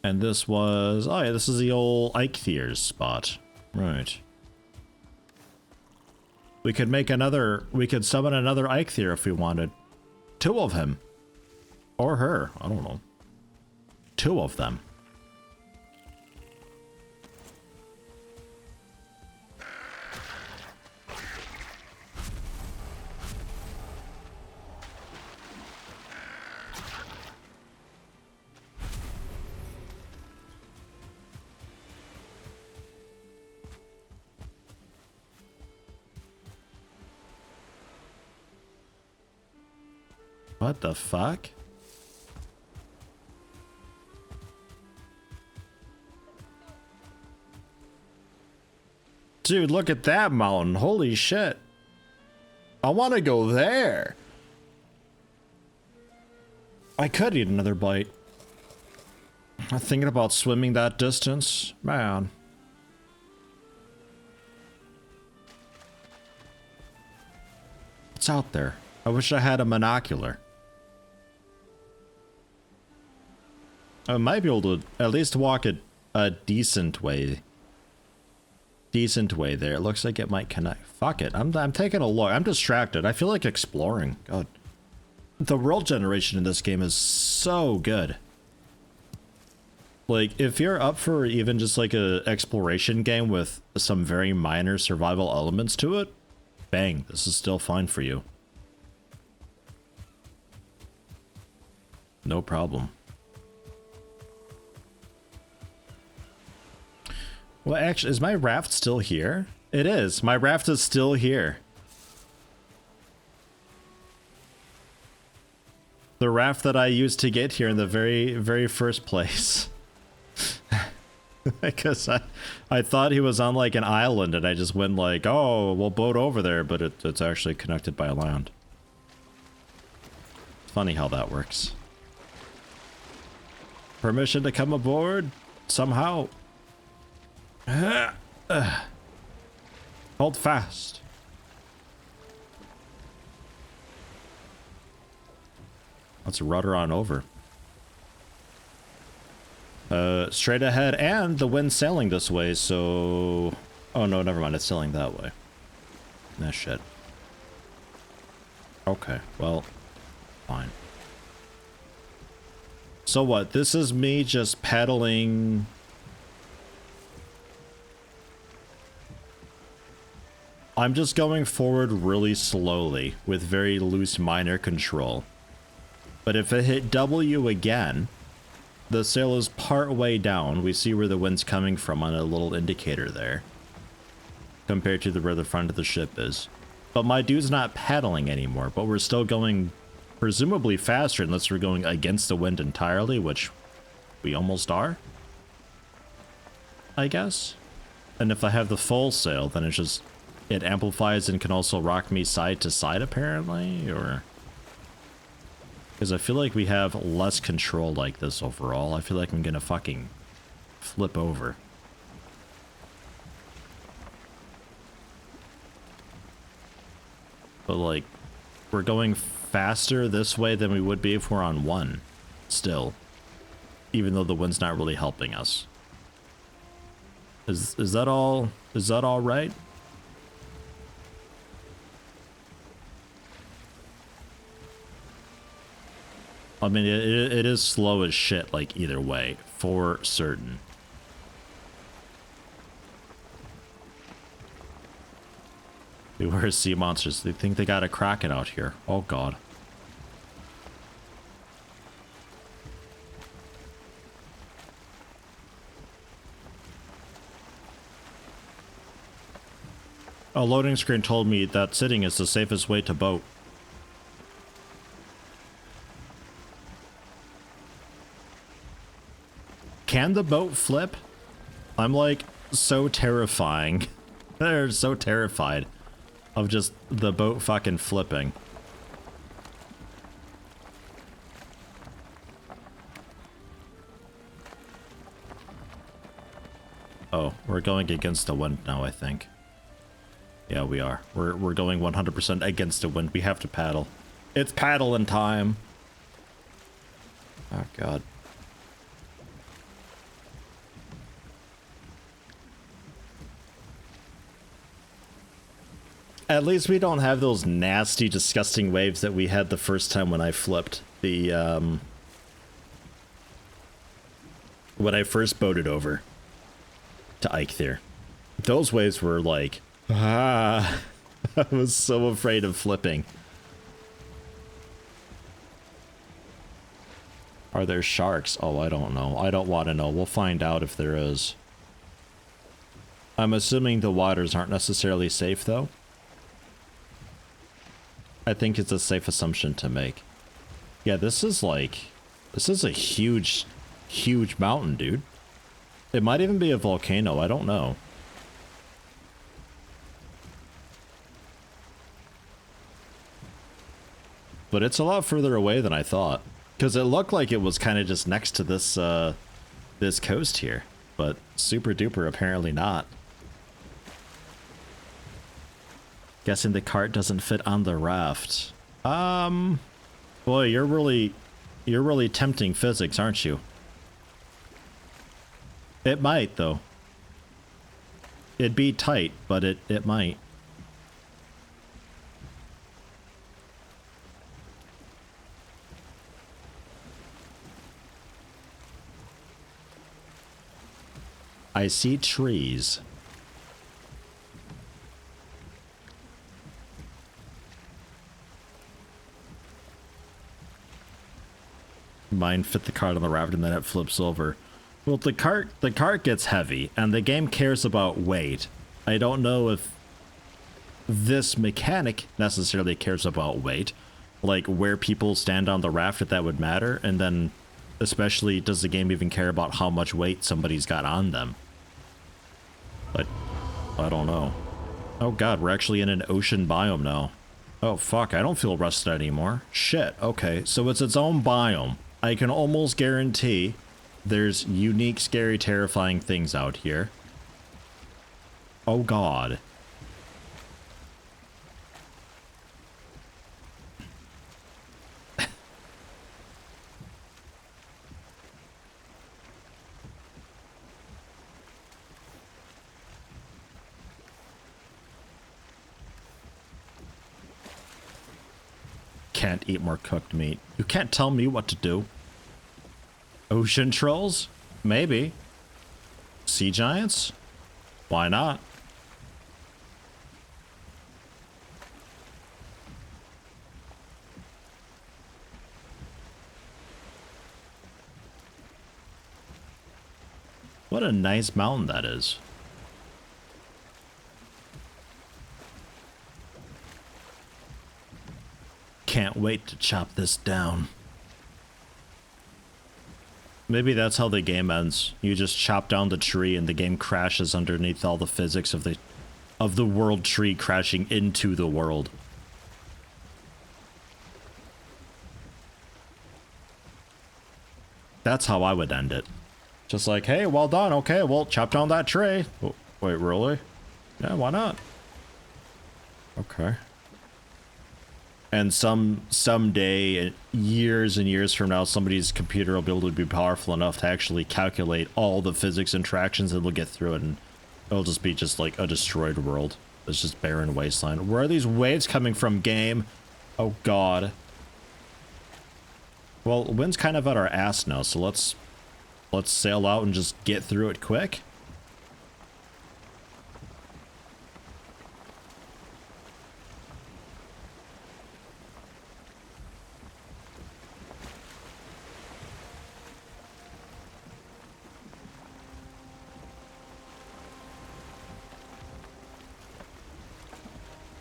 And this was... Oh yeah, this is the old Eikthyrs spot. Right. We could make another... We could summon another Eikthyr if we wanted. 2 of him. Or her. I don't know. 2 of them. What the fuck? Dude, look at that mountain. Holy shit. I want to go there. I could eat another bite. I'm thinking about swimming that distance. Man. What's out there? I wish I had a monocular. I might be able to at least walk a decent way. Decent way there. It looks like it might connect. Fuck it. I'm taking a look. I'm distracted. I feel like exploring. God. The world generation in this game is so good. Like, if you're up for even just like a exploration game with some very minor survival elements to it, bang, this is still fine for you. No problem. Well, actually, is my raft still here? It is. My raft is still here. The raft that I used to get here in the very first place. Because I thought he was on like an island and I just went like, oh, we'll boat over there, but it's actually connected by land. It's funny how that works. Permission to come aboard? Somehow. Hold fast. Let's rudder on over. Straight ahead, and the wind's sailing this way, so... Oh no, never mind, it's sailing that way. Nah, shit. Okay, well, fine. So what, this is me just paddling... I'm just going forward really slowly, with very loose minor control. But if I hit W again, the sail is part way down. We see where the wind's coming from on a little indicator there. Compared to where the front of the ship is. But my dude's not paddling anymore, but we're still going presumably faster unless we're going against the wind entirely, which we almost are, I guess. And if I have the full sail, then it's just... It amplifies and can also rock me side to side, apparently, or... Because I feel like we have less control like this overall. I feel like I'm gonna fucking flip over. But, like, we're going faster this way than we would be if we're on 1, still. Even though the wind's not really helping us. Is that all right? I mean, it is slow as shit, like, either way, for certain. Beware sea monsters. They think they got a kraken out here. Oh, God. A loading screen told me that sitting is the safest way to boat. Can the boat flip? I'm like so terrifying. They're so terrified. of just the boat fucking flipping. Oh, we're going against the wind now, I think. Yeah, we are. We're going 100% against the wind. We have to paddle. It's paddling time. Oh, God. At least we don't have those nasty, disgusting waves that we had the first time when I flipped the, when I first boated over to Eikthyr. Those waves were like, ah, I was so afraid of flipping. Are there sharks? Oh, I don't know. I don't want to know. We'll find out if there is. I'm assuming the waters aren't necessarily safe, though. I think it's a safe assumption to make. Yeah, this is a huge, huge mountain, dude. It might even be a volcano. I don't know. But it's a lot further away than I thought. Because it looked like it was kind of just next to this, this coast here. But super duper apparently not. Guessing the cart doesn't fit on the raft. Boy, you're really tempting physics, aren't you? It might, though. It'd be tight, but it might. I see trees. Mine fit the cart on the raft and then it flips over. Well, the cart gets heavy and the game cares about weight. I don't know if this mechanic necessarily cares about weight, like where people stand on the raft, if that would matter, and then especially does the game even care about how much weight somebody's got on them? But I don't know. Oh god, we're actually in an ocean biome now. Oh fuck, I don't feel rusted anymore. Shit, okay, so it's its own biome. I can almost guarantee there's unique, scary, terrifying things out here. Oh god. Can't eat more cooked meat. You can't tell me what to do. Ocean trolls? Maybe. Sea giants? Why not? What a nice mountain that is. Can't wait to chop this down. Maybe that's how the game ends. You just chop down the tree and the game crashes underneath all the physics of the world tree crashing into the world. That's how I would end it. Just like, hey, well done. Okay, well, chop down that tree. Oh, wait, really? Yeah, why not? Okay. And someday, years and years from now, somebody's computer will be able to be powerful enough to actually calculate all the physics interactions, and they'll get through it, and it'll just be just like a destroyed world. It's just barren wasteland. Where are these waves coming from, game? Oh god. Well, wind's kind of at our ass now, so let's sail out and just get through it quick.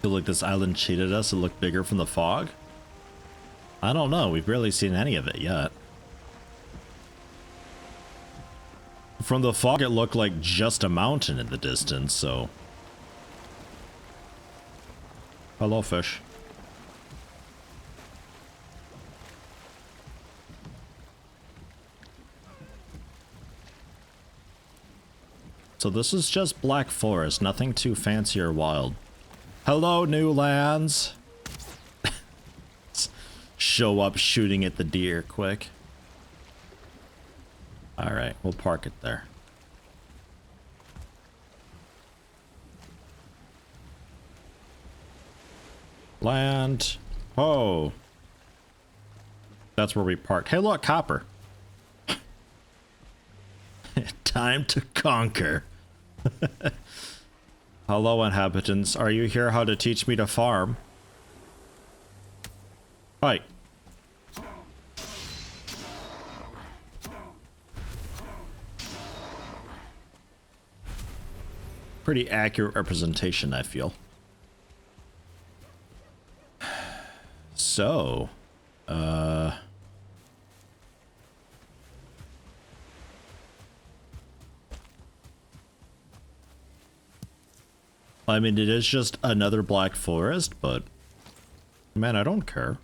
Feel like this island cheated us. It looked bigger from the fog. I don't know. We've barely seen any of it yet. From the fog, it looked like just a mountain in the distance, so... Hello, fish. So this is just Black Forest, nothing too fancy or wild. Hello, new lands. Show up shooting at the deer quick. Alright, we'll park it there. Land. Oh. That's where we parked. Hey, look, copper. Time to conquer. Hello, inhabitants. Are you here how to teach me to farm? Hi. Pretty accurate representation, I feel. So, I mean, it is just another Black Forest, but man, I don't care.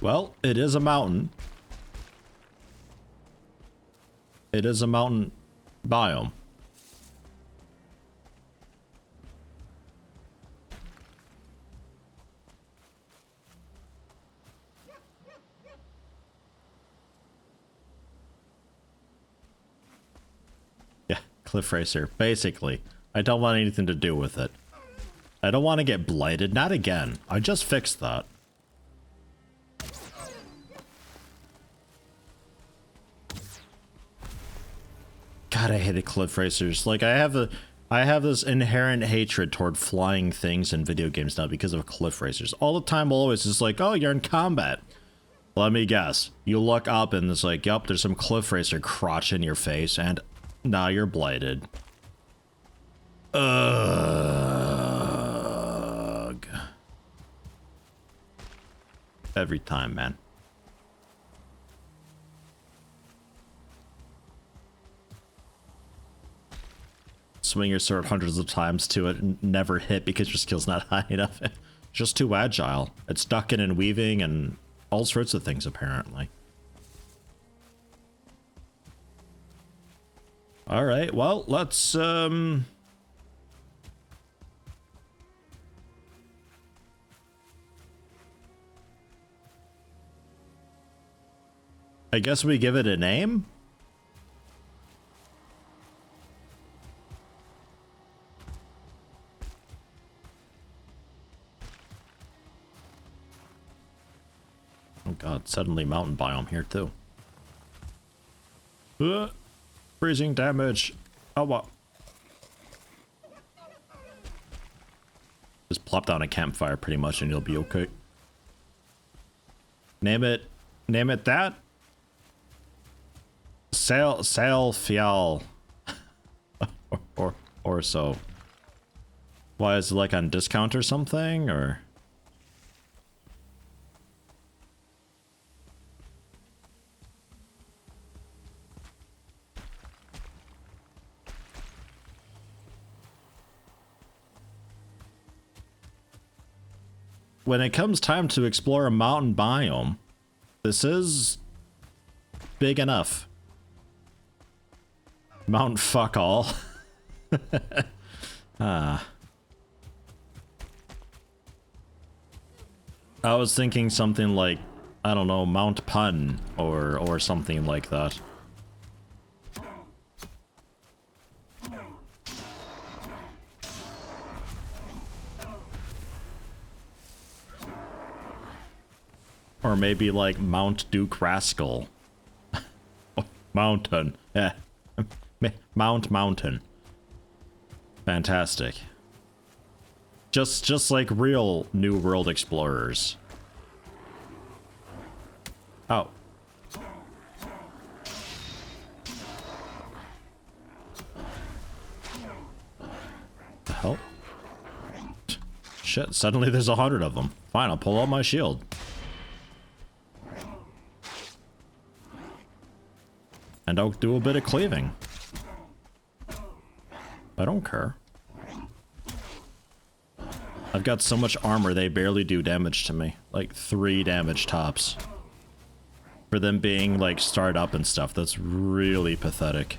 Well, it is a mountain. It is a mountain biome. Yeah, cliff racer. Basically, I don't want anything to do with it. I don't want to get blighted. Not again. I just fixed that. God, I hated cliff racers. Like, I have this inherent hatred toward flying things in video games now because of cliff racers. All the time, always, it's like, oh, you're in combat. Let me guess. You look up and it's like, yep, there's some cliff racer crotch in your face, and now you're blighted. Ugh. Every time, man. Swing your sword hundreds of times to it and never hit because your skill's not high enough. Just too agile. It's ducking and weaving and all sorts of things, apparently. Alright, well, let's, I guess we give it a name? Oh god, suddenly mountain biome here too. Freezing damage. Oh, what? Just plop down a campfire pretty much and you'll be okay. Name it that? Sail fial. or so. Why, is it like on discount or something, or? When it comes time to explore a mountain biome, this is big enough. Mountain fuck all. Ah. I was thinking something like, I don't know, Mount Pun or something like that. Or maybe like Mount Duke Rascal. Mountain. Yeah. Mountain. Fantastic. Just like real New World explorers. Oh. The hell? shit, suddenly there's 100 of them. Fine, I'll pull out my shield. And I'll do a bit of cleaving. I don't care. I've got so much armor, they barely do damage to me. Like 3 damage tops. For them being like starred up and stuff, that's really pathetic.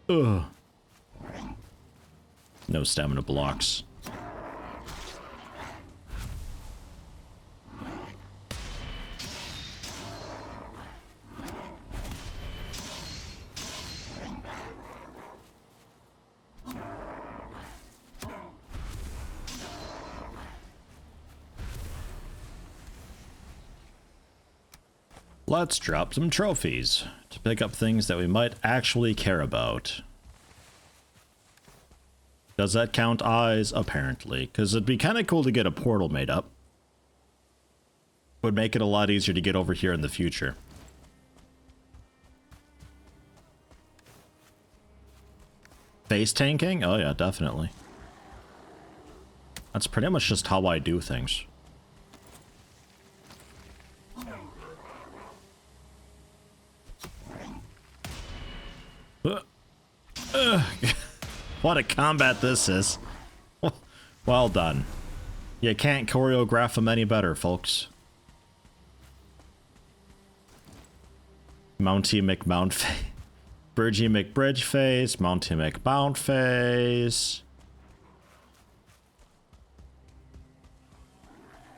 Ugh. No stamina blocks. Let's drop some trophies to pick up things that we might actually care about. Does that count eyes? Apparently, because it'd be kind of cool to get a portal made up. Would make it a lot easier to get over here in the future. Face tanking? Oh yeah, definitely. That's pretty much just how I do things. What a combat this is. Well done. You can't choreograph them any better, folks. Mounty McMountface. Bridgie McBridgeface. Mounty McMountface.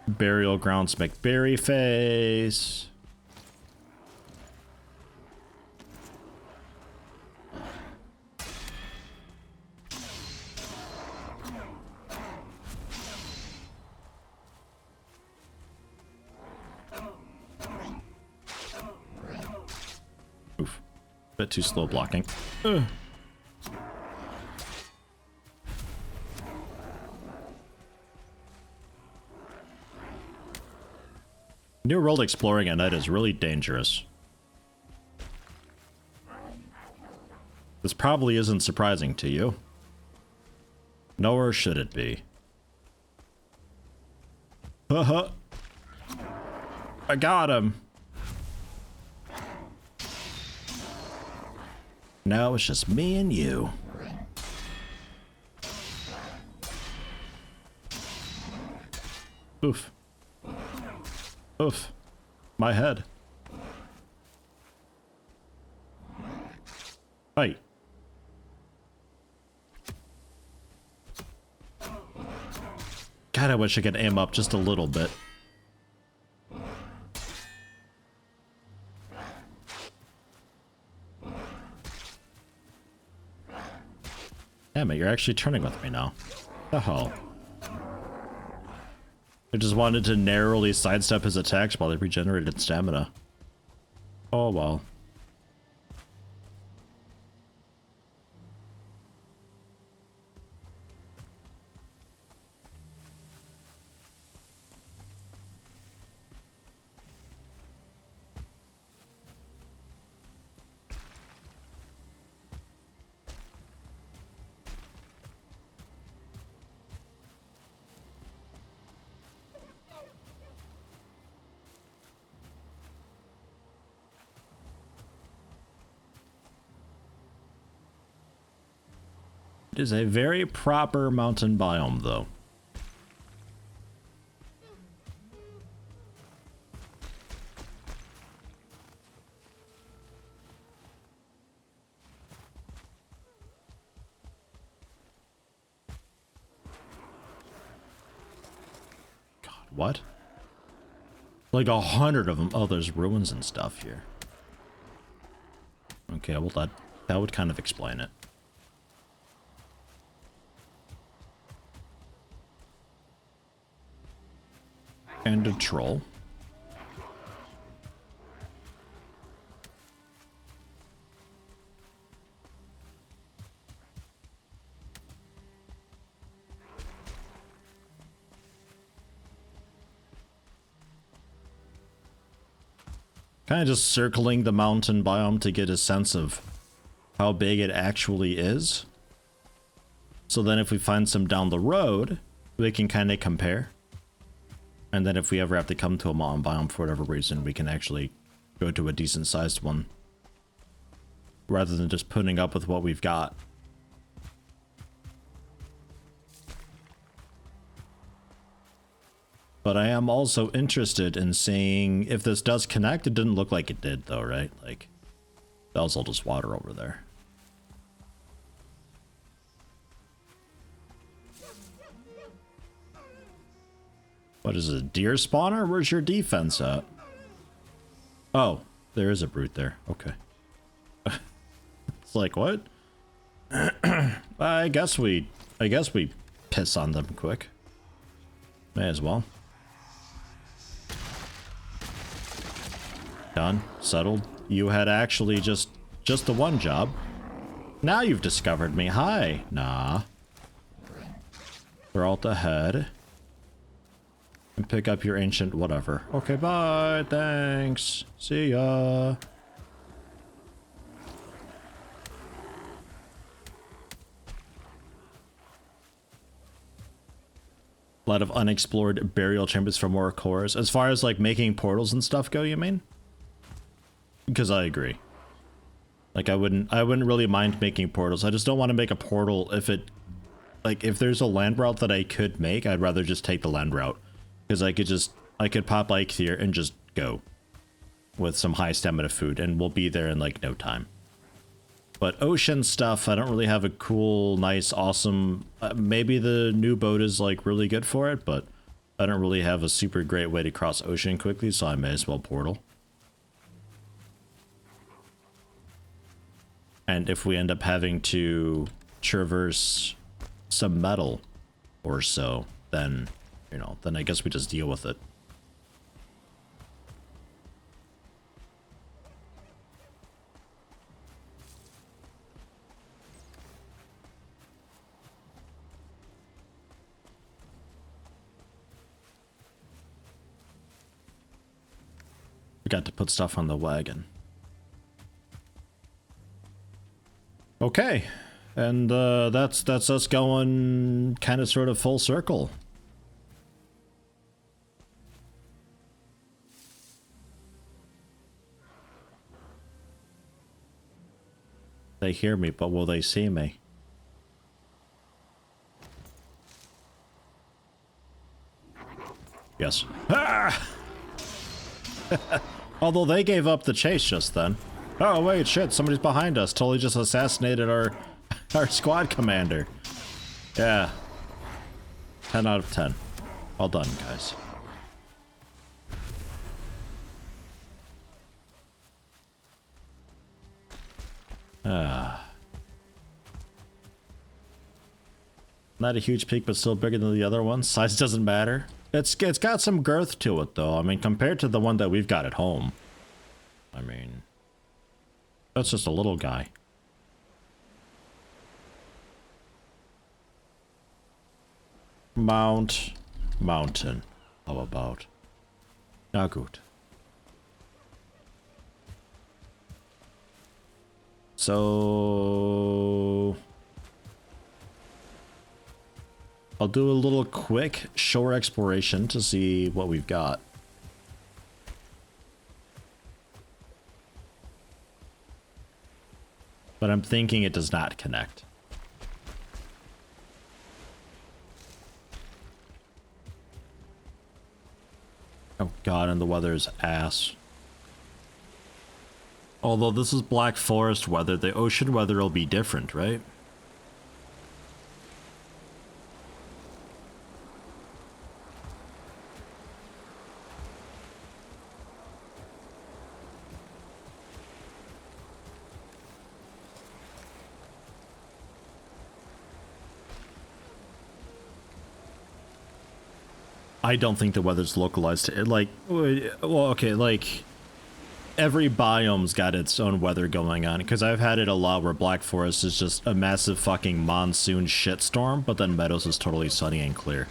Burial Grounds McBuryface. Oof. Bit too slow blocking. Ugh. New World exploring at night is really dangerous. This probably isn't surprising to you. Nor should it be. Haha. I got him. Now it's just me and you. Oof. Oof. My head. Hey. God, I wish I could aim up just a little bit. Damn it, you're actually turning with me now. The hell? I just wanted to narrowly sidestep his attacks while they regenerated stamina. Oh well. It is a very proper mountain biome, though. God, what? Like 100 of them. Oh, there's ruins and stuff here. Okay, well that would kind of explain it. And a troll. Kind of just circling the mountain biome to get a sense of how big it actually is. So then if we find some down the road, we can kind of compare. And then if we ever have to come to a mountain biome for whatever reason, we can actually go to a decent sized one. Rather than just putting up with what we've got. But I am also interested in seeing if this does connect. It didn't look like it did though, right? Like, that was all just water over there. What is it, a deer spawner? Where's your defense at? Oh, there is a brute there. Okay. It's like, what? I guess we piss on them quick. May as well. Done. Settled. You had actually just the one job. Now you've discovered me. Hi. Nah. Throw out the head. And pick up your ancient whatever. Okay, bye. Thanks. See ya. A lot of unexplored burial chambers for more cores. As far as like making portals and stuff go, you mean? Because I agree. Like I wouldn't really mind making portals. I just don't want to make a portal if it, like if there's a land route that I could make, I'd rather just take the land route. Because I could pop Ike here and just go with some high stamina food and we'll be there in like no time. But ocean stuff, I don't really have a cool, nice, awesome, maybe the new boat is like really good for it, but I don't really have a super great way to cross ocean quickly, so I may as well portal. And if we end up having to traverse some metal or so, then, you know, then I guess we just deal with it. Forgot to put stuff on the wagon. Okay, and that's us going kind of sort of full circle. They hear me, but will they see me? Yes. Ah! Although they gave up the chase just then. Oh wait, shit, somebody's behind us. Totally just assassinated our squad commander. Yeah. 10 out of 10. Well done, guys. Not a huge peak, but still bigger than the other one. Size doesn't matter. It's got some girth to it, though. I mean, compared to the one that we've got at home. I mean, that's just a little guy. Mountain. How about? Na gut. So I'll do a little quick shore exploration to see what we've got. But I'm thinking it does not connect. Oh god, and the weather's ass. Although this is Black Forest weather, the ocean weather will be different, right? I don't think the weather's localized to it. Like, well, okay, like every biome's got its own weather going on, because I've had it a lot where Black Forest is just a massive fucking monsoon shitstorm, but then Meadows is totally sunny and clear.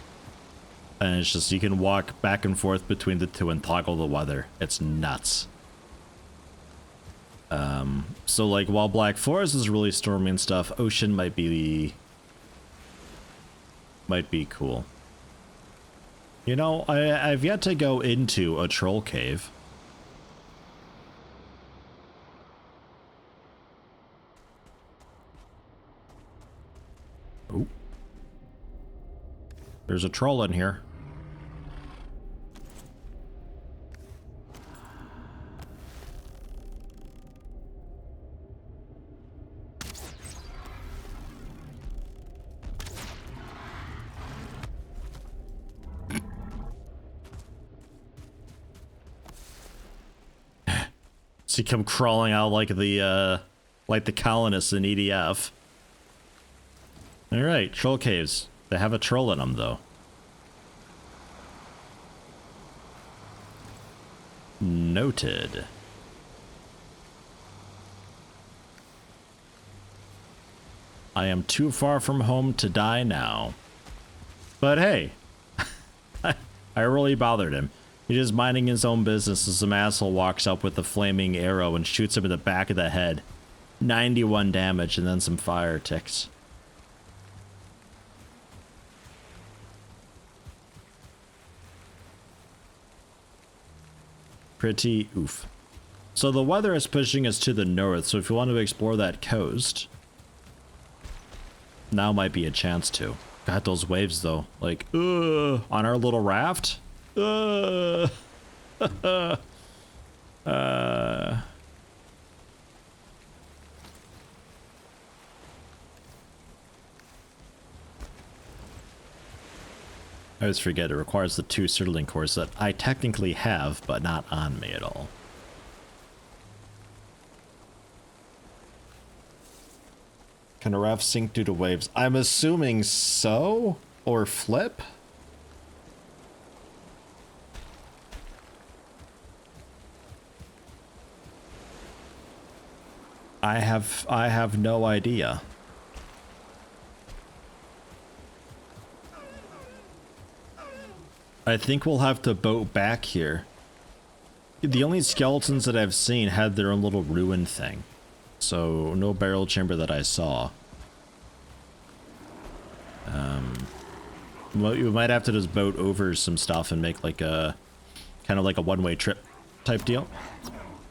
And it's just, you can walk back and forth between the two and toggle the weather. It's nuts. So like while Black Forest is really stormy and stuff, Ocean might be cool. You know, I've yet to go into a troll cave. Oh. There's a troll in here. So you come crawling out like the colonists in EDF. All right, troll caves. They have a troll in them, though. Noted. I am too far from home to die now. But hey, I really bothered him. He's just minding his own business as some asshole walks up with a flaming arrow and shoots him in the back of the head. 91 damage and then some fire ticks. Pretty oof. So the weather is pushing us to the north, so if you want to explore that coast, now might be a chance to. God, those waves though, like, on our little raft? I always forget it requires the 2 Certling cores that I technically have, but not on me at all. Can a raft sink due to waves? I'm assuming so? Or flip? I have no idea. I think we'll have to boat back here. The only skeletons that I've seen had their own little ruin thing. So no barrel chamber that I saw. You might have to just boat over some stuff and make like a kind of like a one-way trip type deal.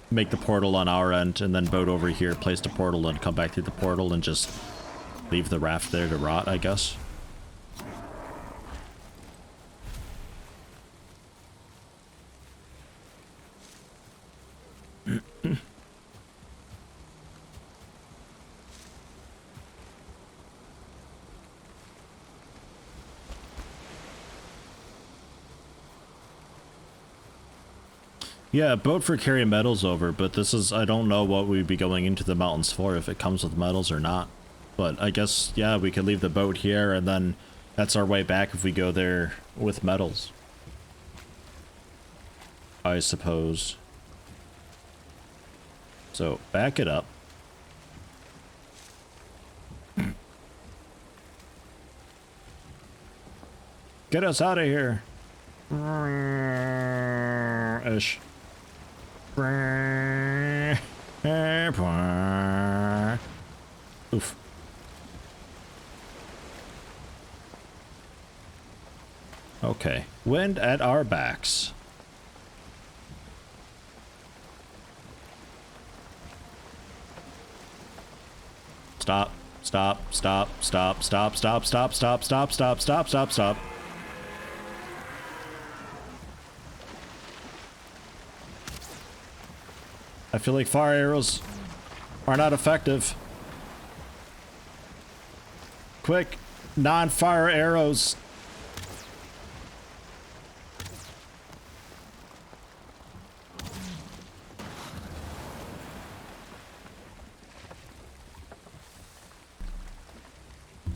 Make the portal on our end and then boat over here, place the portal and come back through the portal and just leave the raft there to rot, I guess. Yeah, boat for carrying metals over, but this is, I don't know what we'd be going into the mountains for, if it comes with metals or not. But I guess, yeah, we could leave the boat here and then that's our way back if we go there with metals. I suppose. So, back it up. Get us out of here. Ish. Oof. Okay. Wind at our backs. Stop. Stop. Stop. Stop. Stop. Stop. Stop. Stop. Stop. Stop. Stop. Stop. Stop. I feel like fire arrows are not effective. Quick, non-fire arrows.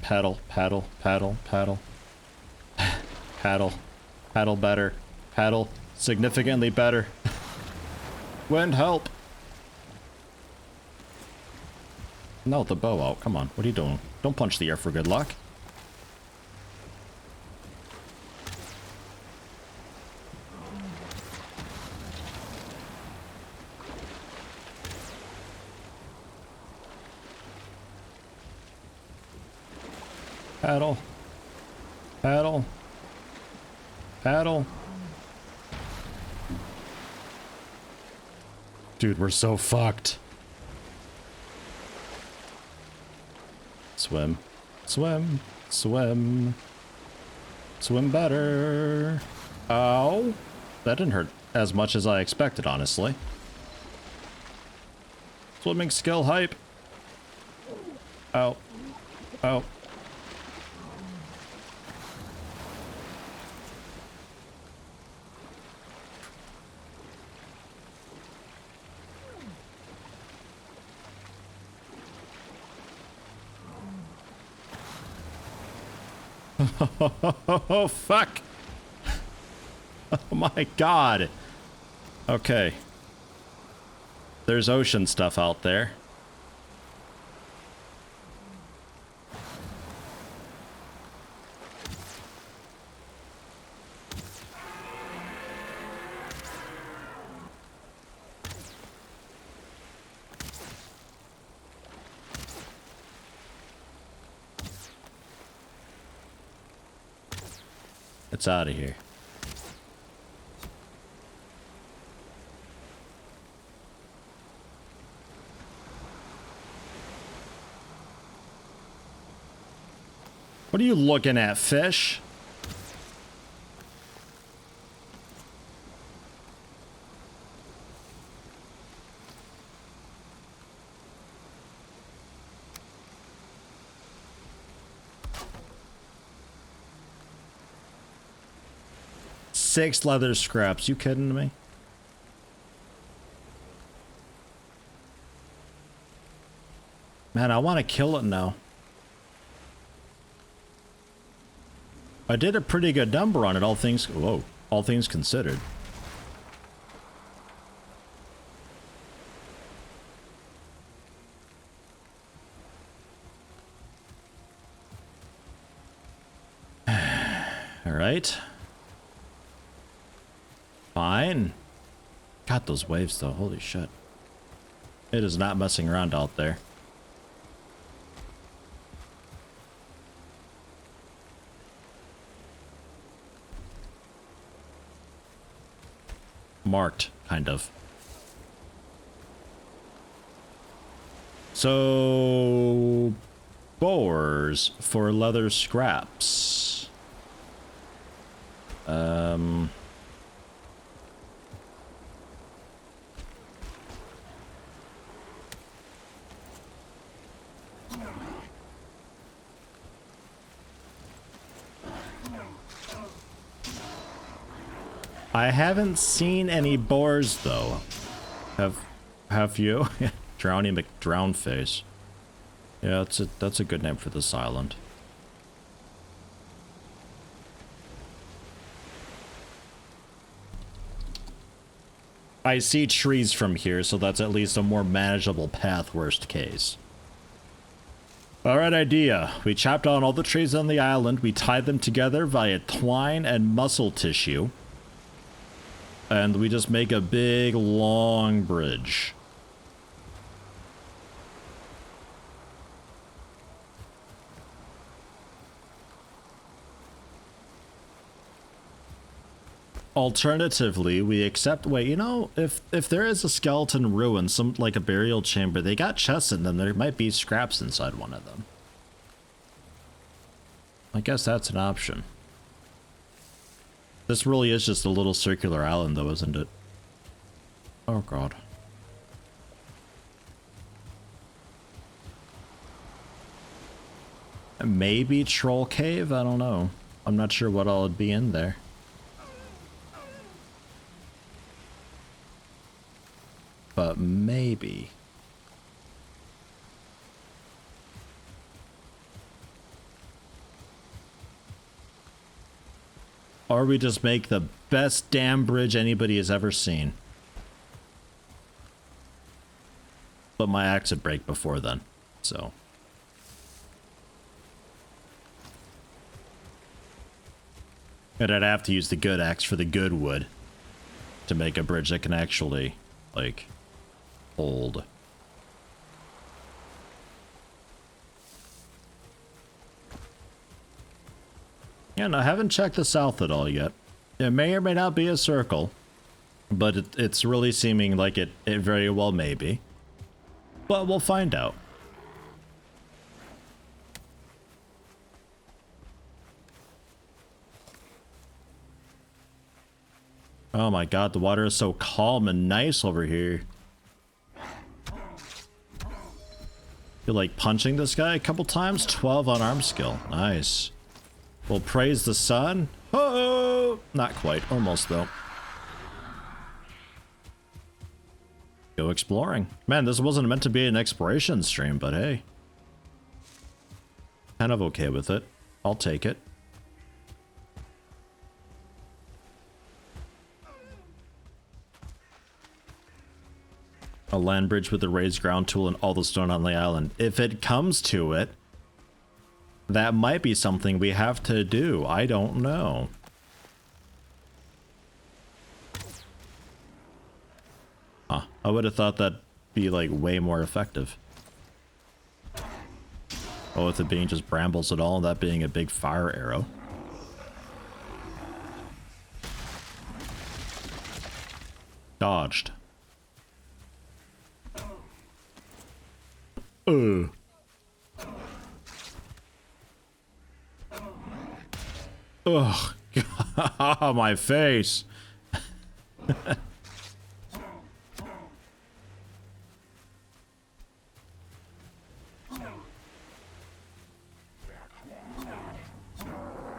Paddle, paddle, paddle, paddle. Paddle. Paddle better. Paddle significantly better. Wind help. No, the bow out. Come on. What are you doing? Don't punch the air for good luck. Paddle. Paddle. Paddle. Dude, we're so fucked. Swim. Swim. Swim. Swim better. Ow. That didn't hurt as much as I expected, honestly. Swimming skill hype. Ow. Ow. Oh, fuck. Oh my god. Okay. There's ocean stuff out there. It's out of here. What are you looking at, fish? Six leather scraps. You kidding me? Man, I want to kill it now. I did a pretty good number on it, all things... Whoa. All things considered. All right. Fine. God, those waves, though. Holy shit. It is not messing around out there. Marked, kind of. So... boars for leather scraps. I haven't seen any boars though. Have you? Drowny McDrownface. Yeah, that's a good name for this island. I see trees from here, so that's at least a more manageable path, worst case. Alright, idea. We chopped down all the trees on the island, we tied them together via twine and muscle tissue. And we just make a big, long bridge. Alternatively, we accept... Wait, you know, if there is a skeleton ruin, some like a burial chamber, they got chests in them. There might be scraps inside one of them. I guess that's an option. This really is just a little circular island, though, isn't it? Oh, God. Maybe Troll Cave? I don't know. I'm not sure what all would be in there. But maybe. Or we just make the best damn bridge anybody has ever seen. But my axe would break before then, so. And I'd have to use the good axe for the good wood to make a bridge that can actually, like, hold. And I haven't checked the south at all yet. It may or may not be a circle, but it's really seeming like it very well may be. But we'll find out. Oh my god, the water is so calm and nice over here. You're like punching this guy a couple times? 12 on arm skill. Nice. We'll praise the sun. Oh, not quite. Almost though. Go exploring. Man, this wasn't meant to be an exploration stream, but hey. Kind of okay with it. I'll take it. A land bridge with a raised ground tool and all the stone on the island. If it comes to it, that might be something we have to do. I don't know. Huh. I would have thought that'd be like way more effective. Oh, with it being just brambles at all, and that being a big fire arrow. Dodged. Ugh. Ugh. My face. A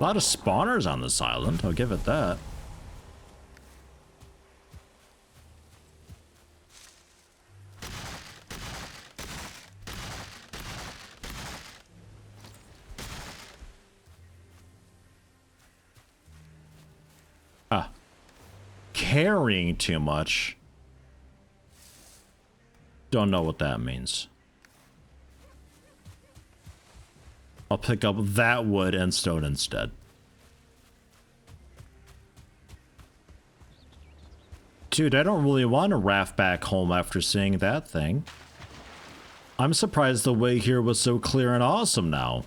lot of spawners on this island, I'll give it that. Carrying too much. Don't know what that means. I'll pick up that wood and stone instead. Dude, I don't really want to raft back home after seeing that thing. I'm surprised the way here was so clear and awesome now.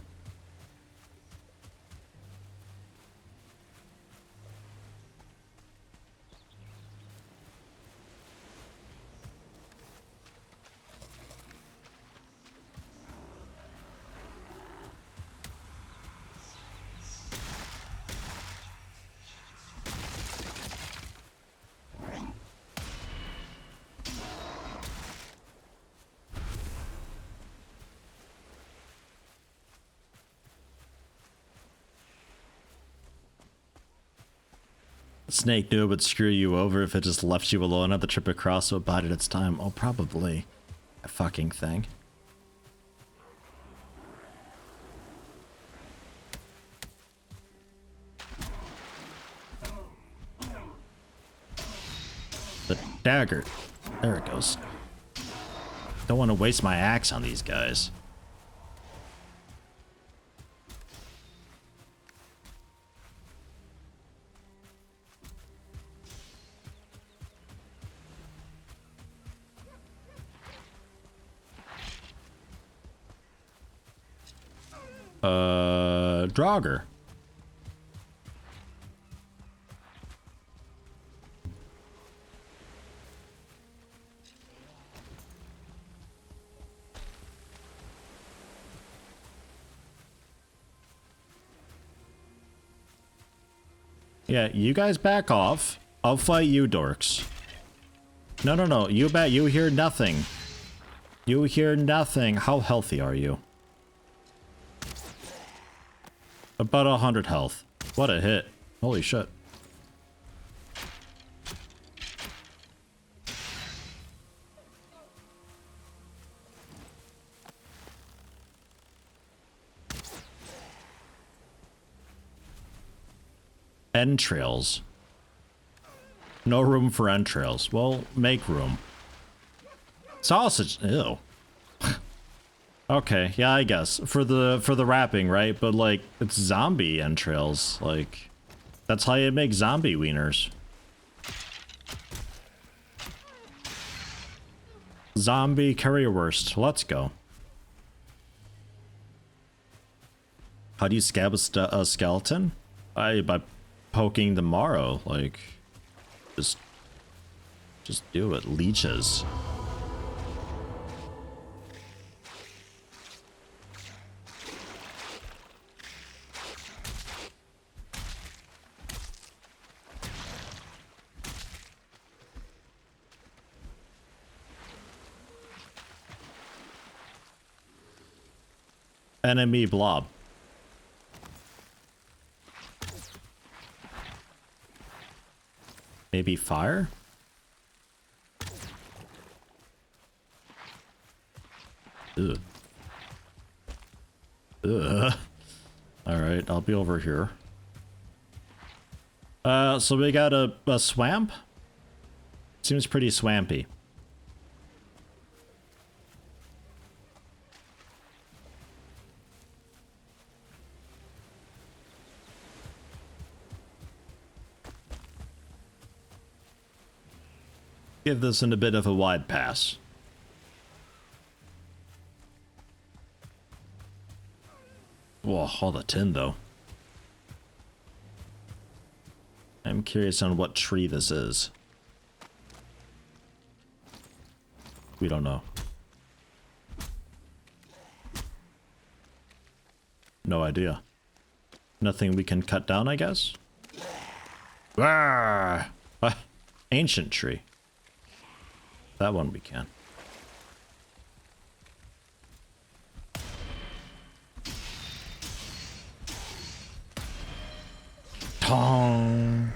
Snake knew it would screw you over if it just left you alone at the trip across, so it bided its time. Oh, probably. A fucking thing. The dagger. There it goes. Don't want to waste my axe on these guys. Draugr. Yeah, you guys back off. I'll fight you dorks. No. You hear nothing. You hear nothing. How healthy are you? About 100 health. What a hit. Holy shit. Entrails. No room for entrails. Well, make room. Sausage. Ew. Okay, yeah, I guess for the wrapping, right? But like, it's zombie entrails. Like, that's how you make zombie wieners. Zombie currywurst. Let's go. How do you scab a skeleton? By poking the marrow, like, just do it. Leeches. Enemy blob. Maybe fire? Ugh. Ugh. Alright, I'll be over here. So we got a swamp? Seems pretty swampy. Give this a bit of a wide pass. Whoa, all the tin though. I'm curious on what tree this is. We don't know. No idea. Nothing we can cut down, I guess? Ah, ancient tree. That one we can. Tong.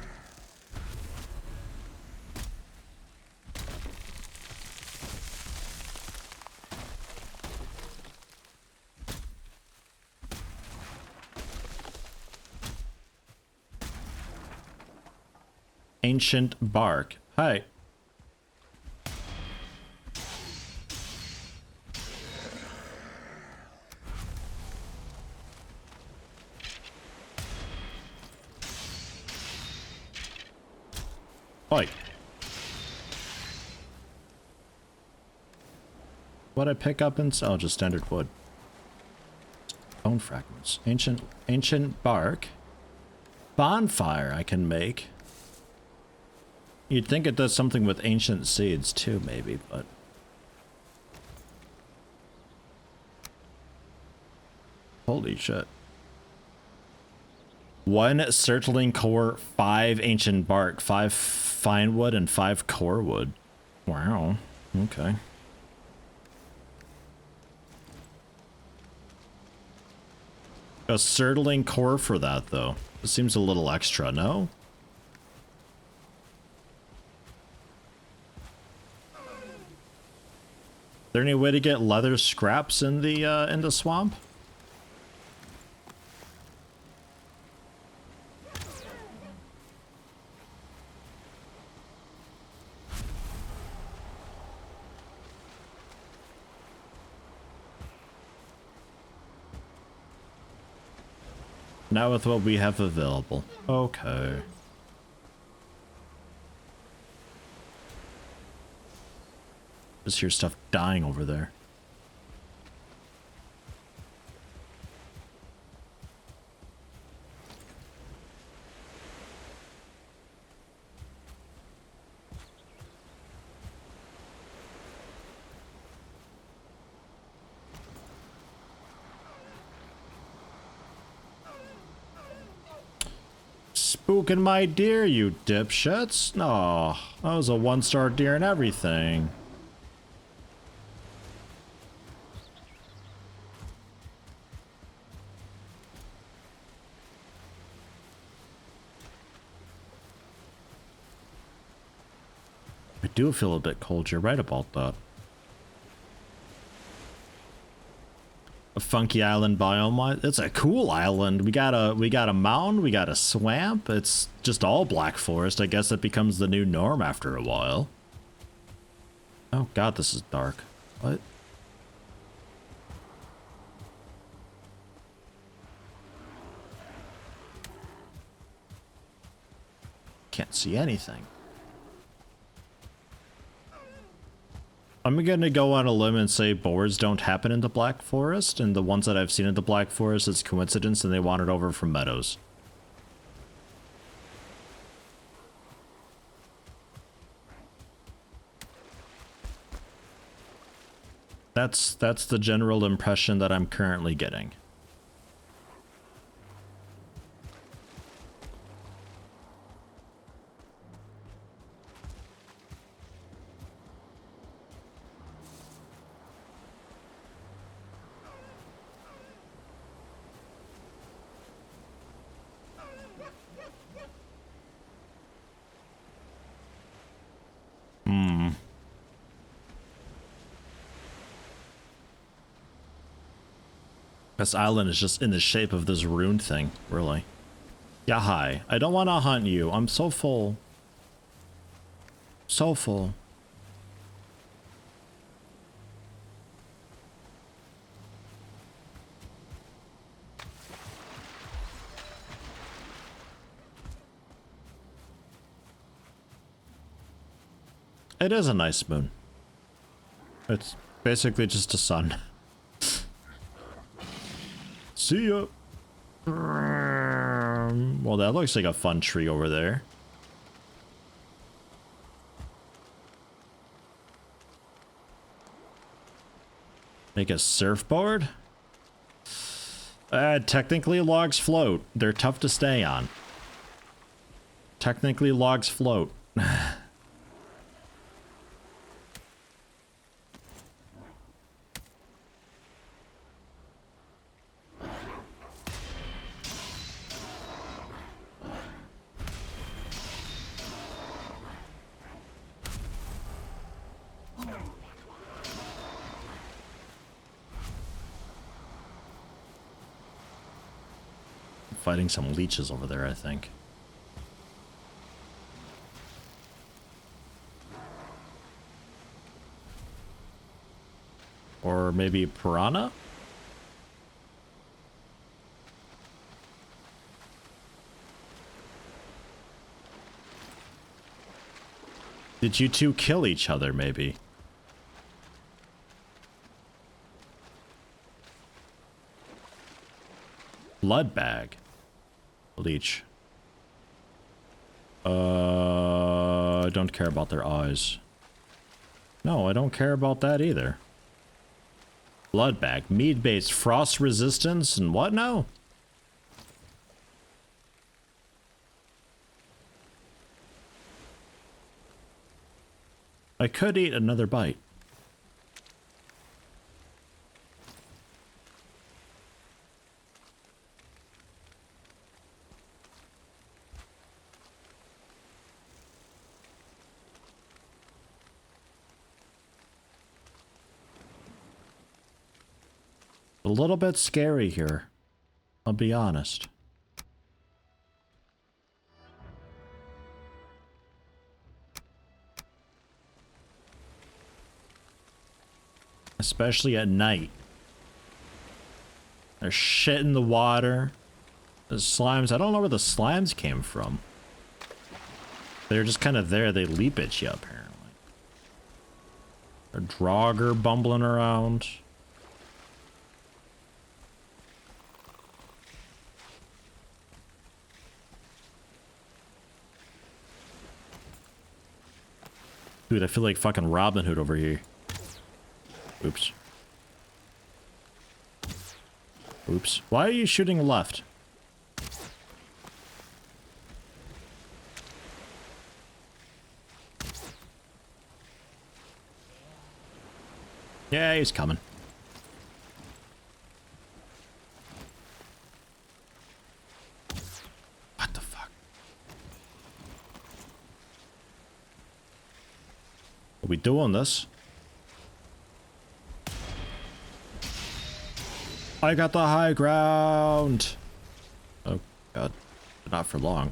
Ancient bark. Hi. Oi. What I pick up in... Oh, just standard wood. Bone fragments. Ancient bark. Bonfire I can make. You'd think it does something with ancient seeds too, maybe, but... Holy shit. 1 Surtling core, 5 ancient bark, 5 fine wood, and 5 core wood. Wow. Okay. A Surtling core for that, though. It seems a little extra, no? Is there any way to get leather scraps in the swamp? Now with what we have available. Okay. Just hear stuff dying over there. Spooking my deer, you dipshits. No, that was a 1-star deer and everything. I do feel a bit cold, you're right about that. A funky island biome. It's a cool island. We got a mountain, we got a swamp. It's just all black forest. I guess it becomes the new norm after a while. Oh god, this is dark. What? Can't see anything. I'm gonna go on a limb and say boars don't happen in the Black Forest, and the ones that I've seen in the Black Forest, it's coincidence and they wandered over from meadows. That's the general impression that I'm currently getting. This island is just in the shape of this rune thing, really. Yeah, hi. I don't want to hunt you. I'm so full. So full. It is a nice moon. It's basically just a sun. See ya. Well, that looks like a fun tree over there. Make a surfboard? Technically logs float. They're tough to stay on. Technically logs float. Fighting some leeches over there, I think. Or maybe piranha? Did you two kill each other, maybe? Blood bag. Leech. I don't care about their eyes. No, I don't care about that either. Blood bag. Mead-based frost resistance and what now? I could eat another bite. A little bit scary here, I'll be honest. Especially at night. There's shit in the water. There's slimes. I don't know where the slimes came from. They're just kind of there. They leap at you, apparently. A Draugr bumbling around. Dude, I feel like fucking Robin Hood over here. Oops. Oops. Why are you shooting left? Yeah, he's coming. What the fuck? Are we doing this? I got the high ground. Oh god, not for long.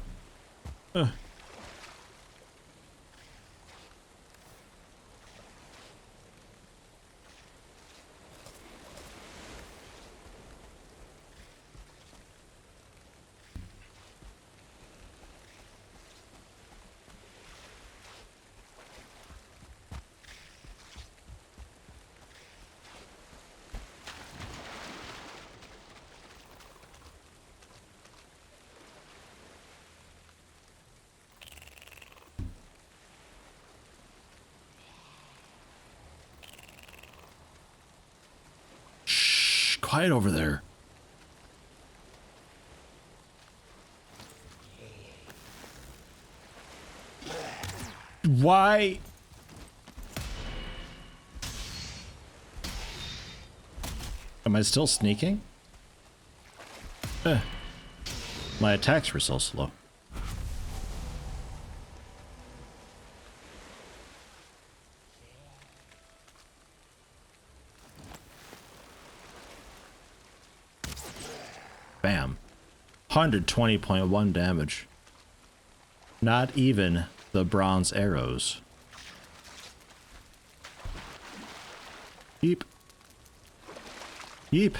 quiet over there. Why? Am I still sneaking? My attacks were so slow. Bam. 120.1 damage. Not even the bronze arrows. Yeep. Yeep.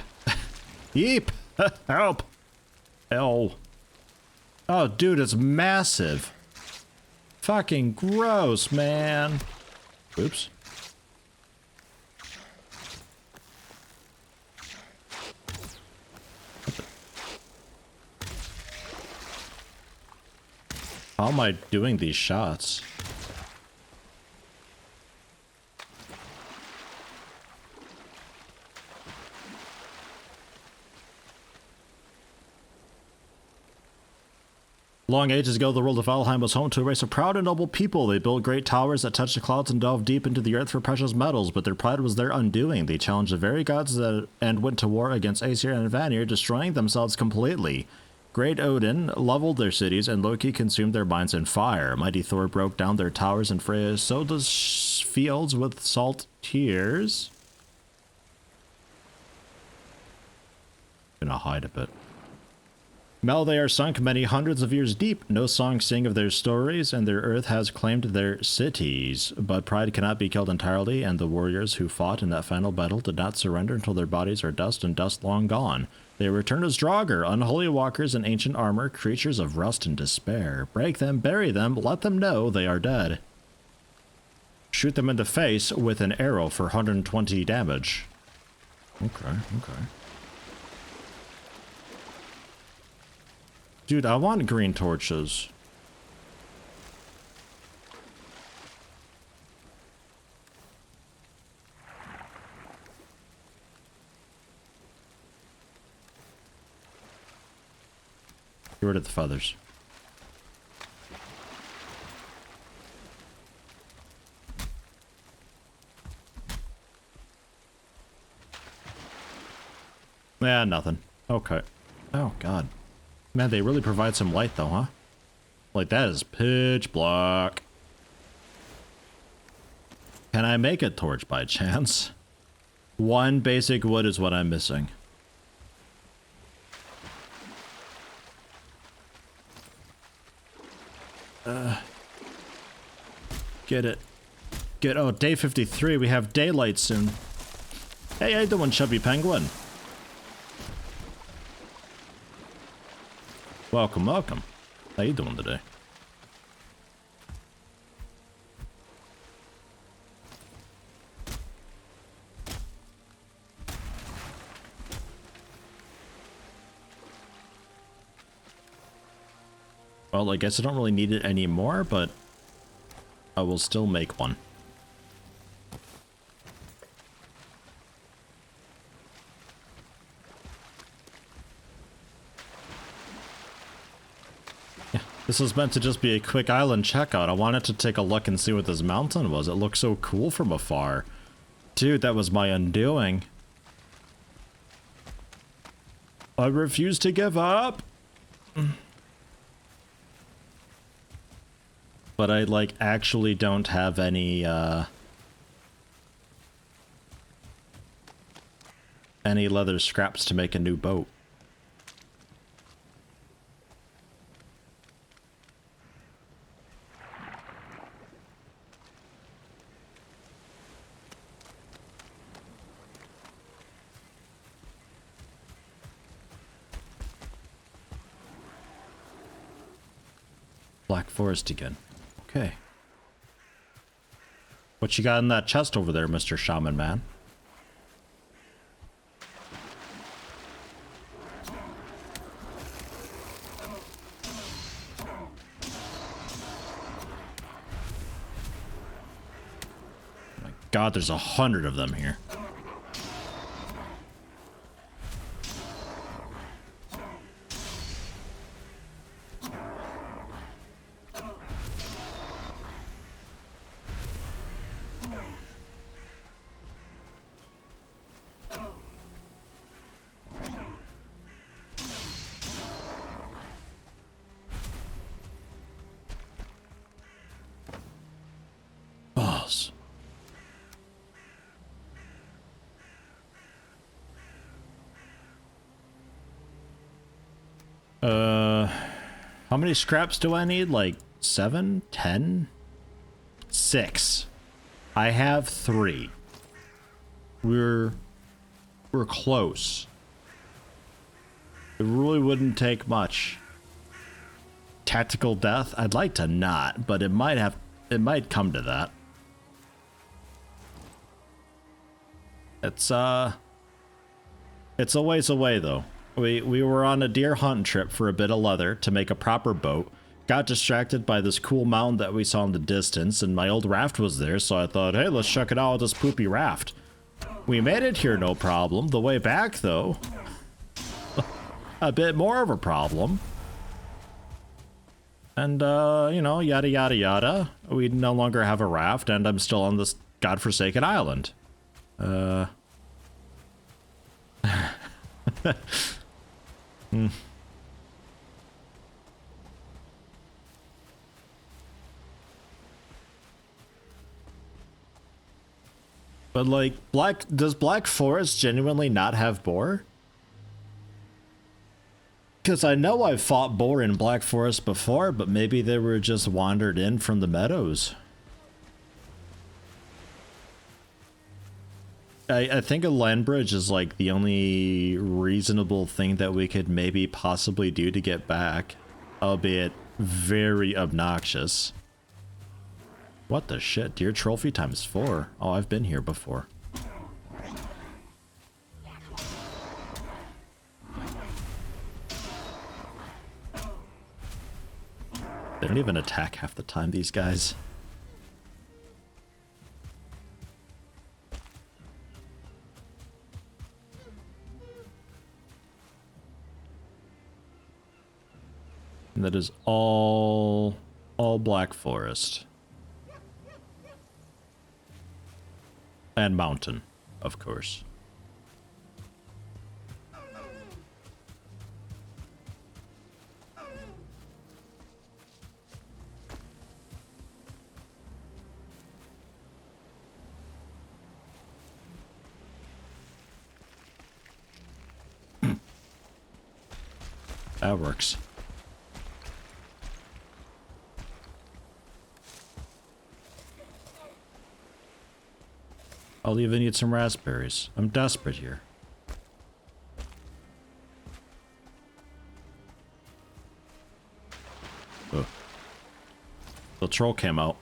Yeep. Help. Oh. Oh, dude, it's massive. Fucking gross, man. Oops. How am I doing these shots? Long ages ago, the world of Valheim was home to a race of proud and noble people. They built great towers that touched the clouds and delved deep into the earth for precious metals, but their pride was their undoing. They challenged the very gods and went to war against Aesir and Vanir, destroying themselves completely. Great Odin leveled their cities, and Loki consumed their mines in fire. Mighty Thor broke down their towers, and Freya sowed the fields with salt tears. Gonna hide a bit. Now they are sunk many hundreds of years deep. No songs sing of their stories, and their earth has claimed their cities. But pride cannot be killed entirely, and the warriors who fought in that final battle did not surrender until their bodies are dust and dust long gone. They return as Draugr, unholy walkers in ancient armor, creatures of rust and despair. Break them, bury them, let them know they are dead. Shoot them in the face with an arrow for 120 damage. Okay, okay. Dude, I want green torches. Get rid of the feathers. Yeah, nothing. Okay. Oh, God. Man, they really provide some light, though, huh? Like, that is pitch black. Can I make a torch by chance? One basic wood is what I'm missing. Get it. Oh, day 53. We have daylight soon. Hey, how you doing, chubby penguin? Welcome, welcome. How you doing today? Well, I guess I don't really need it anymore, but I will still make one. Yeah, this was meant to just be a quick island checkout. I wanted to take a look and see what this mountain was. It looked so cool from afar. Dude, that was my undoing. I refuse to give up. But I, like, actually don't have any leather scraps to make a new boat. Black Forest again. Okay. What you got in that chest over there, Mr. Shaman Man? My God, there's 100 of them here. Boss. How many scraps do I need? Like 7? 10? 6. I have 3. We're close. It really wouldn't take much. Tactical death? I'd like to not, but it might come to that. It's a ways away though. We were on a deer hunt trip for a bit of leather to make a proper boat. Got distracted by this cool mountain that we saw in the distance, and my old raft was there, so I thought, hey, let's check it out with this poopy raft. We made it here no problem. The way back, though, a bit more of a problem. And, you know, yada, yada, yada. We no longer have a raft, and I'm still on this godforsaken island. But like, does Black Forest genuinely not have boar? Because I know I've fought boar in Black Forest before, but maybe they were just wandered in from the meadows. I think a land bridge is like the only reasonable thing that we could maybe possibly do to get back, albeit very obnoxious. What the shit? Deer trophy times 4. Oh, I've been here before. They don't even attack half the time, these guys. And that is all Black Forest. And mountain, of course. That works. I'll even eat some raspberries. I'm desperate here. Oh. The troll came out.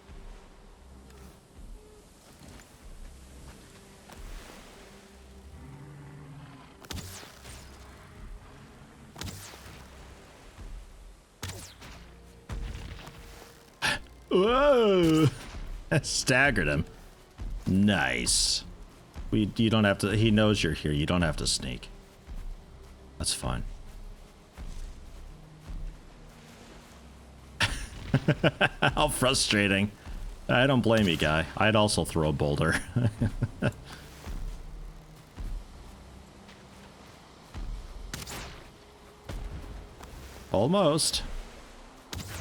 Whoa! I staggered him. Nice. You don't have to, he knows you're here. You don't have to sneak. That's fine. How frustrating. I don't blame you, guy. I'd also throw a boulder. Almost.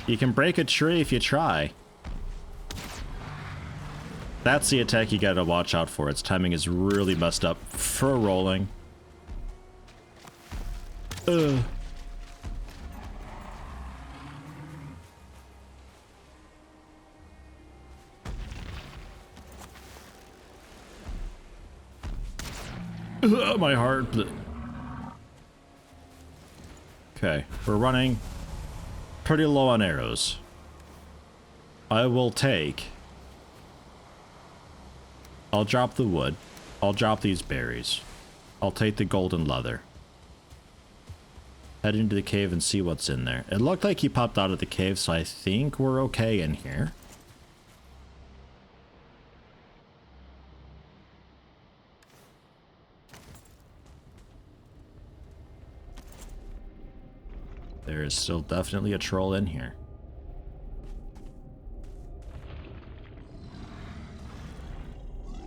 You can break a tree if you try. That's the attack you gotta watch out for. Its timing is really messed up for rolling. Ugh. Ugh, my heart. Okay, we're running pretty low on arrows. I will take... I'll drop the wood. I'll drop these berries. I'll take the golden leather. Head into the cave and see what's in there. It looked like he popped out of the cave, so I think we're okay in here. There is still definitely a troll in here.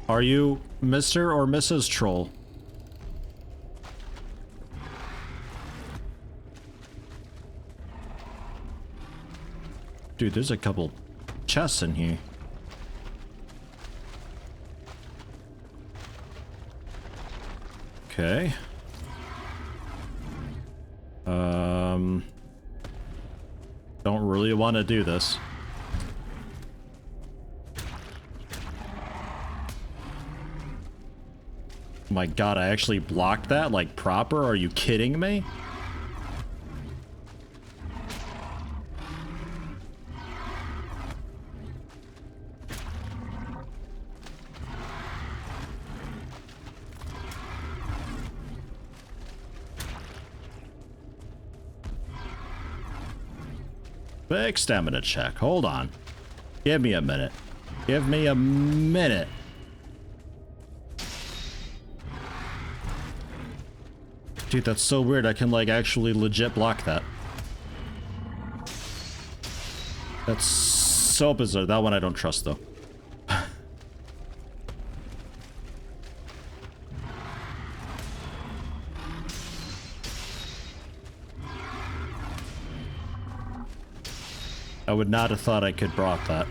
Are you Mr. or Mrs. Troll? Dude, there's a couple chests in here. Okay. Don't really want to do this. My god, I actually blocked that like proper? Are you kidding me? Big stamina check. Hold on. Give me a minute. Give me a minute. Dude, that's so weird. I can, like, actually legit block that. That's so bizarre. That one I don't trust, though. I would not have thought I could block that.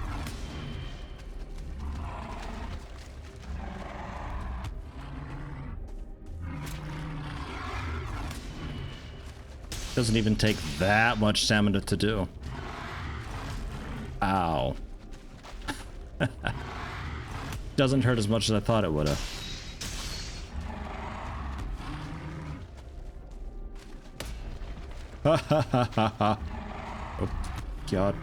Doesn't even take that much stamina to do. Ow. Doesn't hurt as much as I thought it would have. Ha ha ha ha ha. Oh, God.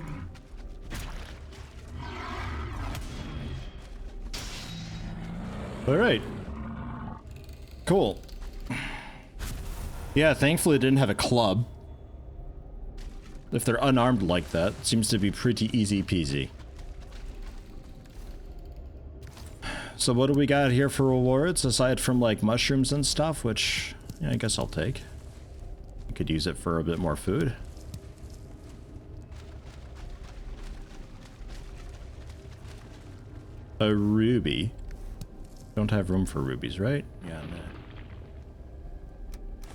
All right. Cool. Yeah, thankfully it didn't have a club. If they're unarmed like that, it seems to be pretty easy peasy. So what do we got here for rewards, aside from like mushrooms and stuff, which yeah, I guess I'll take. I could use it for a bit more food. A ruby. Don't have room for rubies, right? Yeah, no.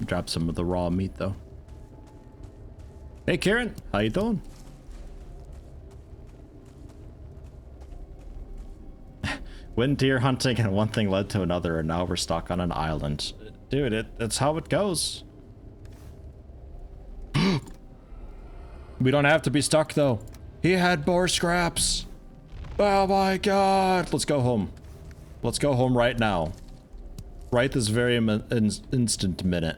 Drop some of the raw meat, though. Hey, Karen. How you doing? Went deer hunting and one thing led to another, and now we're stuck on an island. Dude, it's how it goes. We don't have to be stuck, though. He had boar scraps. Oh my god. Let's go home. Let's go home right now. Right this very instant minute.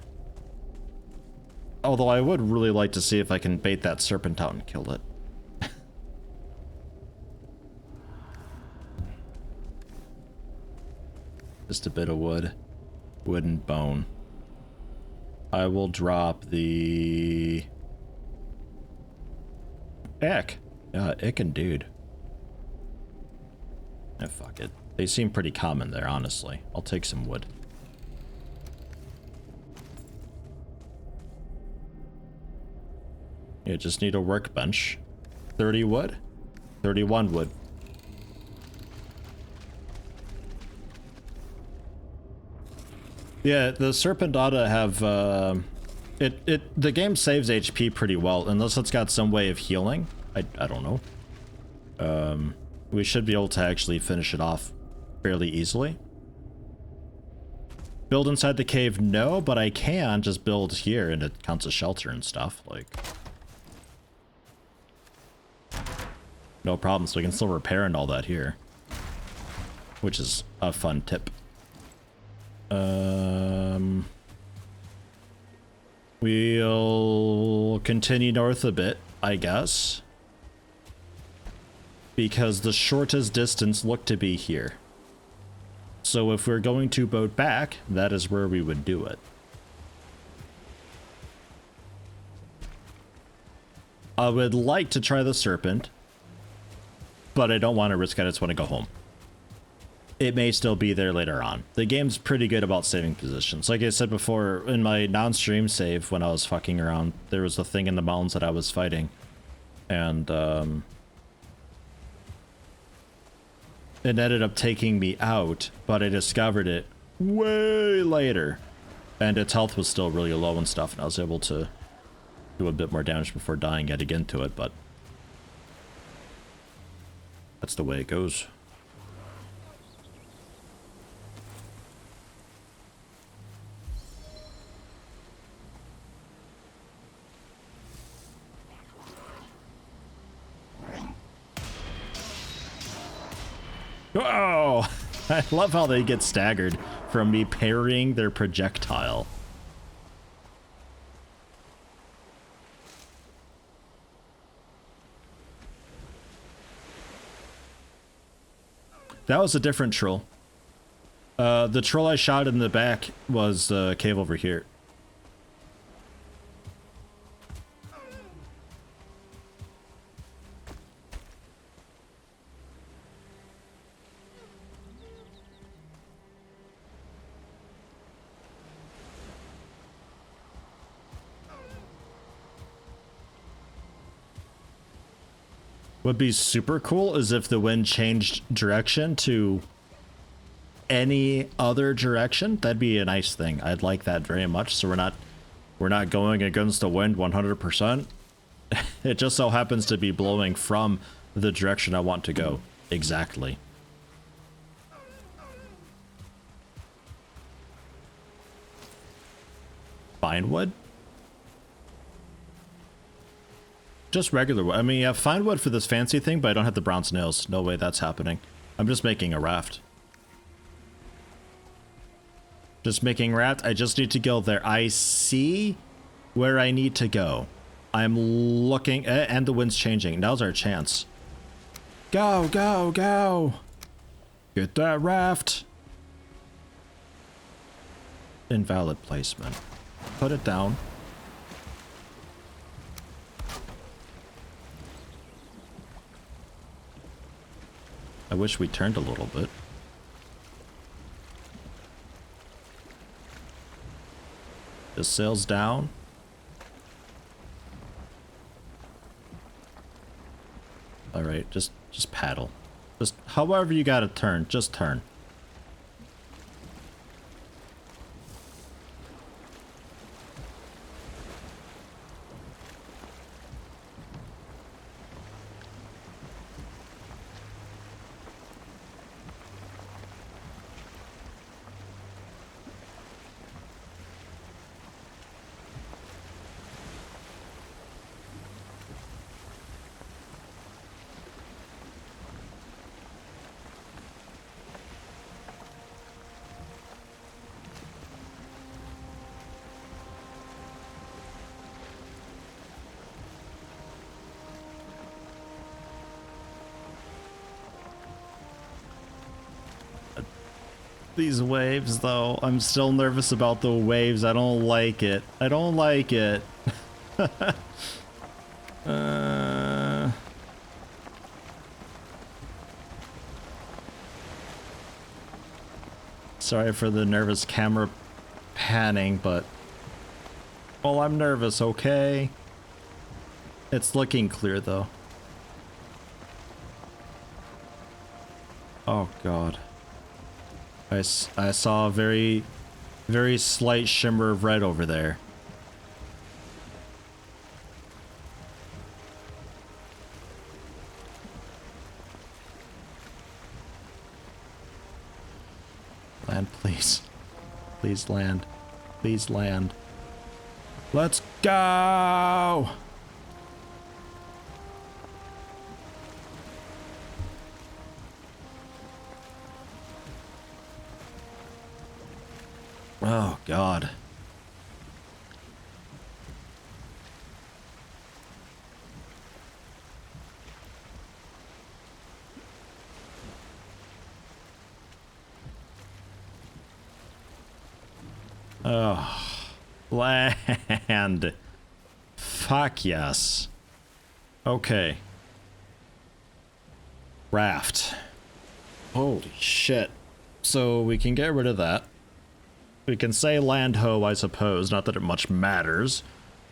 Although I would really like to see if I can bait that serpent out and kill it. Just a bit of wood. Wood and bone. I will drop the... Ick. Ick and dude. Eh, fuck it. They seem pretty common there, honestly. I'll take some wood. You just need a workbench. 30 wood? 31 wood. Yeah, the serpent ought to have, the game saves HP pretty well, unless it's got some way of healing. I don't know. We should be able to actually finish it off fairly easily. Build inside the cave, no, but I can just build here and it counts as shelter and stuff, like. No problem, so we can still repair and all that here. Which is a fun tip. We'll continue north a bit, I guess. Because the shortest distance looked to be here. So if we're going to boat back, that is where we would do it. I would like to try the serpent, but I don't want to risk it. I just want to go home. It may still be there later on. The game's pretty good about saving positions. Like I said before, in my non-stream save when I was fucking around, there was a thing in the mountains that I was fighting. And, it ended up taking me out, but I discovered it way later. And its health was still really low and stuff, and I was able to do a bit more damage before dying yet again to it, but that's the way it goes. Oh, I love how they get staggered from me parrying their projectile. That was a different troll. The troll I shot in the back was the cave over here. Would be super cool is if the wind changed direction to any other direction. That'd be a nice thing. I'd like that very much. So we're not going against the wind 100%. It just so happens to be blowing from the direction I want to go. Exactly. Fine wood? Just regular wood. I mean, yeah, fine wood for this fancy thing, but I don't have the bronze nails. No way that's happening. I'm just making a raft. Just making raft. I just need to go there. I see where I need to go. I'm looking, and the wind's changing. Now's our chance. Go, go, go. Get that raft. Invalid placement. Put it down. I wish we turned a little bit. The sails down. All right, just paddle. Just however you gotta turn, just turn. These waves, though. I'm still nervous about the waves. I don't like it. I don't like it. Sorry for the nervous camera panning, but... well, I'm nervous, okay? It's looking clear, though. Oh, God. I saw a very, very slight shimmer of red over there. Land, please. Please land. Please land. Let's go! Oh, God. Oh, land. Fuck yes. Okay. Raft. Holy shit. So we can get rid of that. We can say land ho, I suppose, not that it much matters,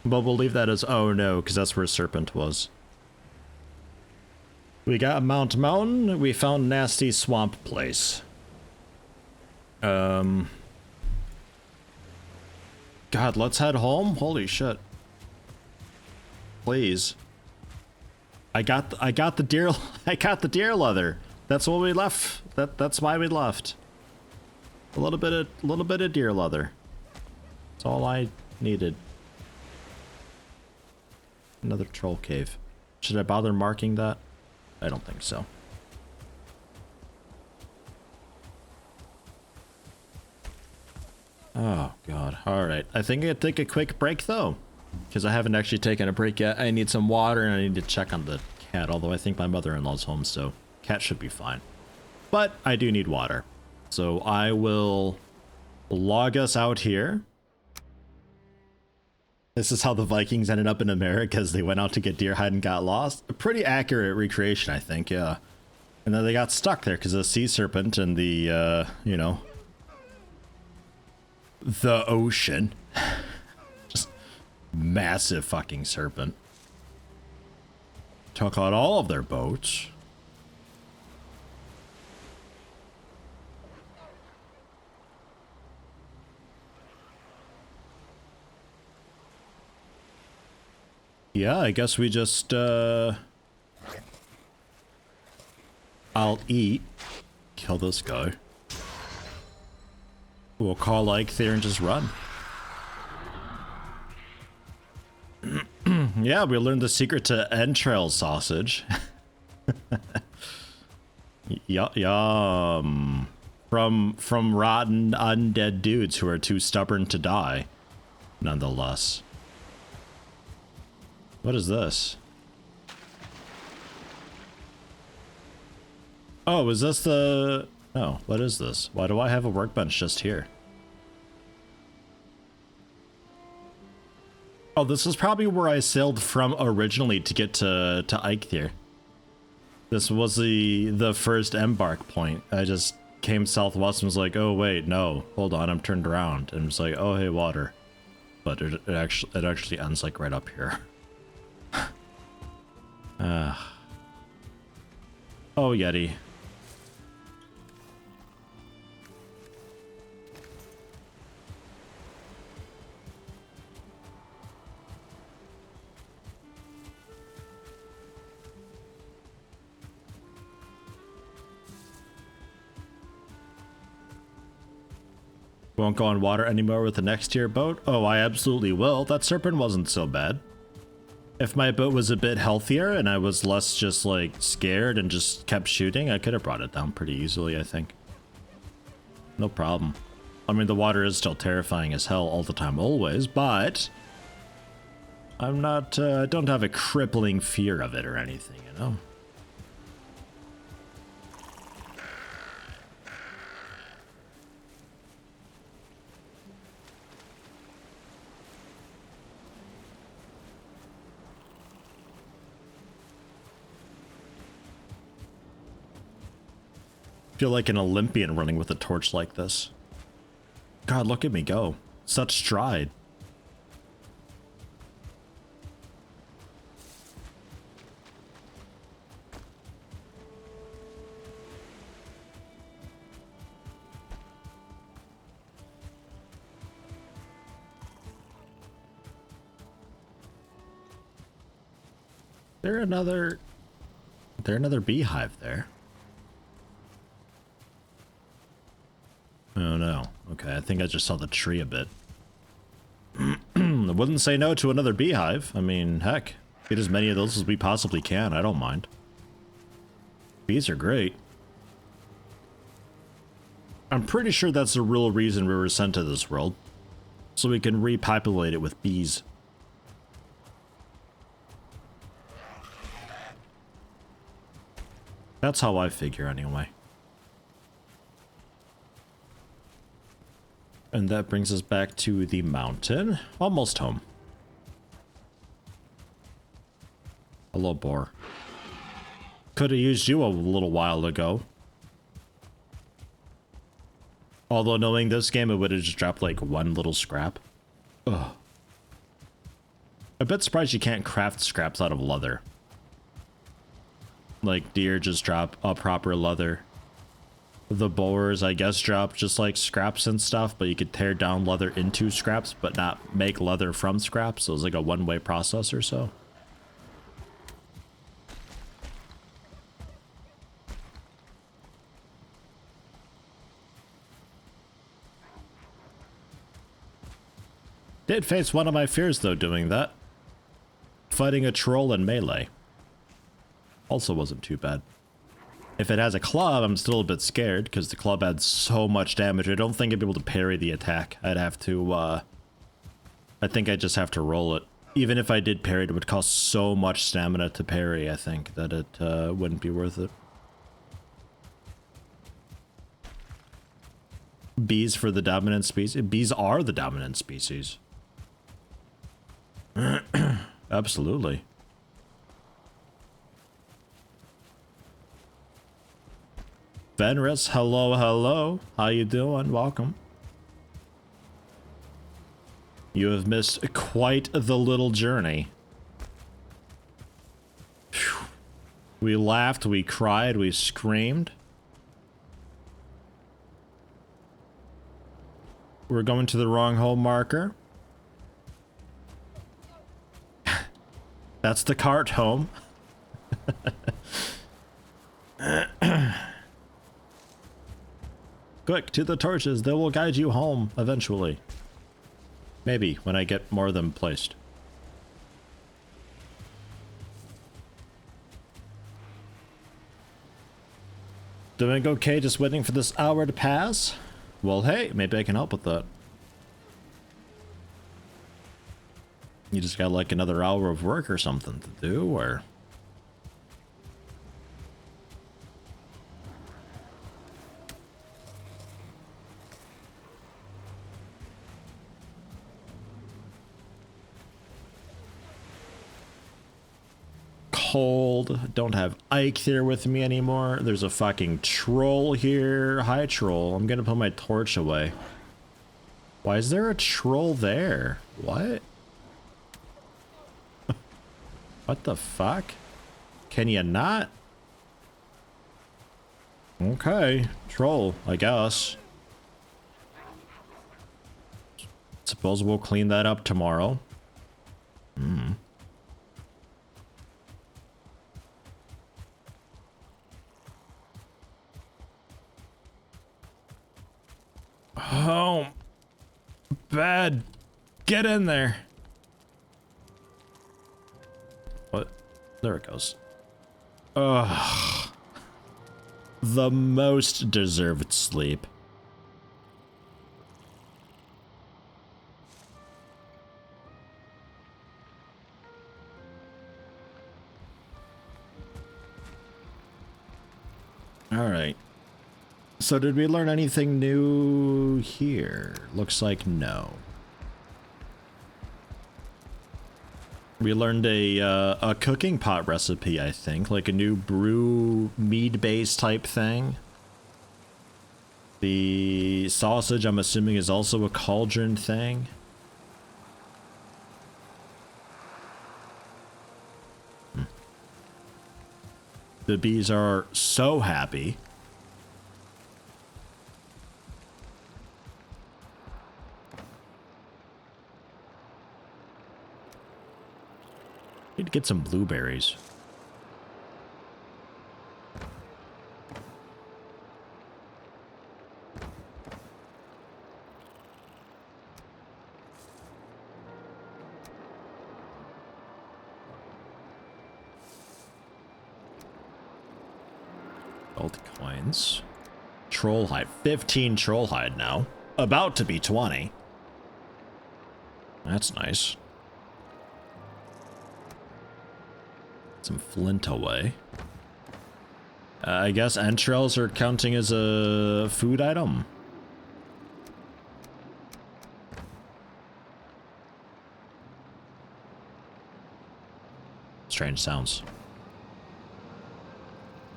but we'll leave that as oh no, because that's where Serpent was. We got Mount Mountain. We found nasty swamp place. God, let's head home. Holy shit. Please. I got the deer I got the deer leather. That's what we left. That's why we left. A little bit of deer leather. That's all I needed. Another troll cave. Should I bother marking that? I don't think so. Oh god. Alright. I think I'd take a quick break though. Because I haven't actually taken a break yet. I need some water and I need to check on the cat. Although I think my mother-in-law's home, so cat should be fine. But I do need water. So I will log us out here. This is how the Vikings ended up in America, as they went out to get deer hide and got lost. A pretty accurate recreation, I think, yeah. And then they got stuck there because of the sea serpent and the, you know, the ocean. Just massive fucking serpent. Took out all of their boats. Yeah, I guess we just, I'll eat, kill this guy. We'll call like there and just run. Yeah, we learned the secret to entrail sausage. Yum. From rotten, undead dudes who are too stubborn to die, nonetheless. What is this? Oh, is this the... Oh, what is this? Why do I have a workbench just here? Oh, this is probably where I sailed from originally to get to Eikthyr. This was the first embark point. I just came southwest and was like, oh wait, no, hold on, I'm turned around. And it's like, oh hey, water. But it actually ends like right up here. Oh, Yeti. Won't go on water anymore with the next tier boat? Oh, I absolutely will. That serpent wasn't so bad. If my boat was a bit healthier and I was less just like scared and just kept shooting, I could have brought it down pretty easily, I think. No problem. I mean, the water is still terrifying as hell all the time, always, but I'm not, I don't have a crippling fear of it or anything, you know? Feel like an Olympian running with a torch like this. God, look at me go. Such stride. There another beehive there? Oh no. Okay, I think I just saw the tree a bit. I wouldn't say no to another beehive. I mean, heck, get as many of those as we possibly can. I don't mind. Bees are great. I'm pretty sure that's the real reason we were sent to this world. So we can repopulate it with bees. That's how I figure anyway. And that brings us back to the mountain. Almost home. Hello, boar. Could have used you a little while ago. Although knowing this game, it would have just dropped like one little scrap. Ugh. A bit surprised you can't craft scraps out of leather. Like deer just drop a proper leather. The boars, I guess, drop just like scraps and stuff, but you could tear down leather into scraps, but not make leather from scraps. So it's like a one-way process or so. Did face one of my fears though doing that. Fighting a troll in melee. Also wasn't too bad. If it has a club, I'm still a bit scared because the club adds so much damage. I don't think I'd be able to parry the attack. I'd have to, I think I'd just have to roll it. Even if I did parry, it would cost so much stamina to parry, I think, that it wouldn't be worth it. Bees for the dominant species. Bees are the dominant species. Absolutely. Venris, hello, hello. How you doing? Welcome. You have missed quite the little journey. Whew. We laughed, we cried, we screamed. We're going to the wrong home marker. That's the cart home. Quick, to the torches. They will guide you home eventually. Maybe, when I get more of them placed. Doing okay, just waiting for this hour to pass? Well, hey, maybe I can help with that. You just got like another hour of work or something to do, or... Cold. Don't have Ike here with me anymore. There's a fucking troll here. Hi, troll. I'm gonna put my torch away. Why is there a troll there? What? What the fuck? Can you not? Okay. Troll, I guess. Suppose we'll clean that up tomorrow. Hmm. Oh, bad. Get in there. What? There it goes. Ugh. The most deserved sleep. All right. So did we learn anything new here? Looks like no. We learned a cooking pot recipe, I think, like a new brew mead base type thing. The sausage, I'm assuming, is also a cauldron thing. The bees are so happy. Need to get some blueberries. Gold coins. Troll hide. 15 troll hide now. About to be 20. That's nice. Some flint away. I guess entrails are counting as a food item. Strange sounds.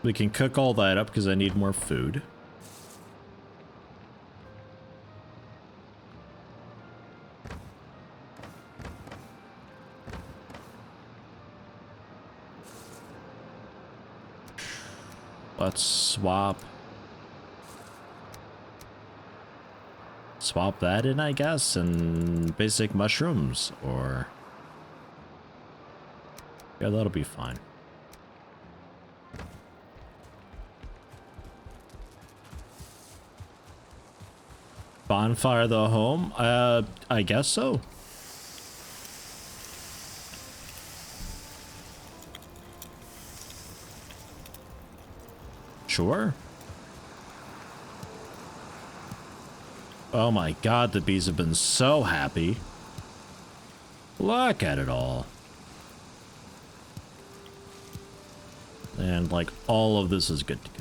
We can cook all that up because I need more food. Let's swap that in, I guess, and basic mushrooms, or yeah, that'll be fine. Bonfire the home? I guess so. Sure. Oh my god, the bees have been so happy. Look at it all. And like all of this is good to go.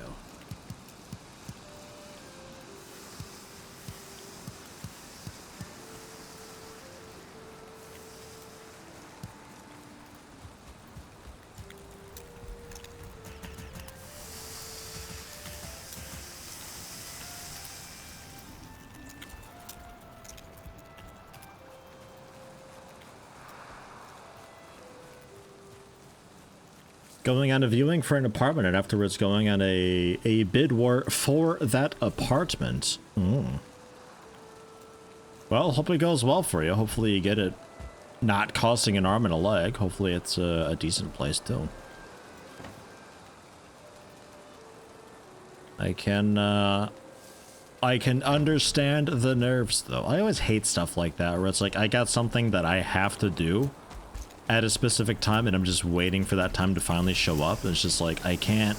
Going on a viewing for an apartment and afterwards going on a bid war for that apartment. Well, hope it goes well for you. Hopefully you get it not costing an arm and a leg. Hopefully it's a decent place too. I can understand the nerves though. I always hate stuff like that where it's like I got something that I have to do at a specific time and I'm just waiting for that time to finally show up. And it's just like I can't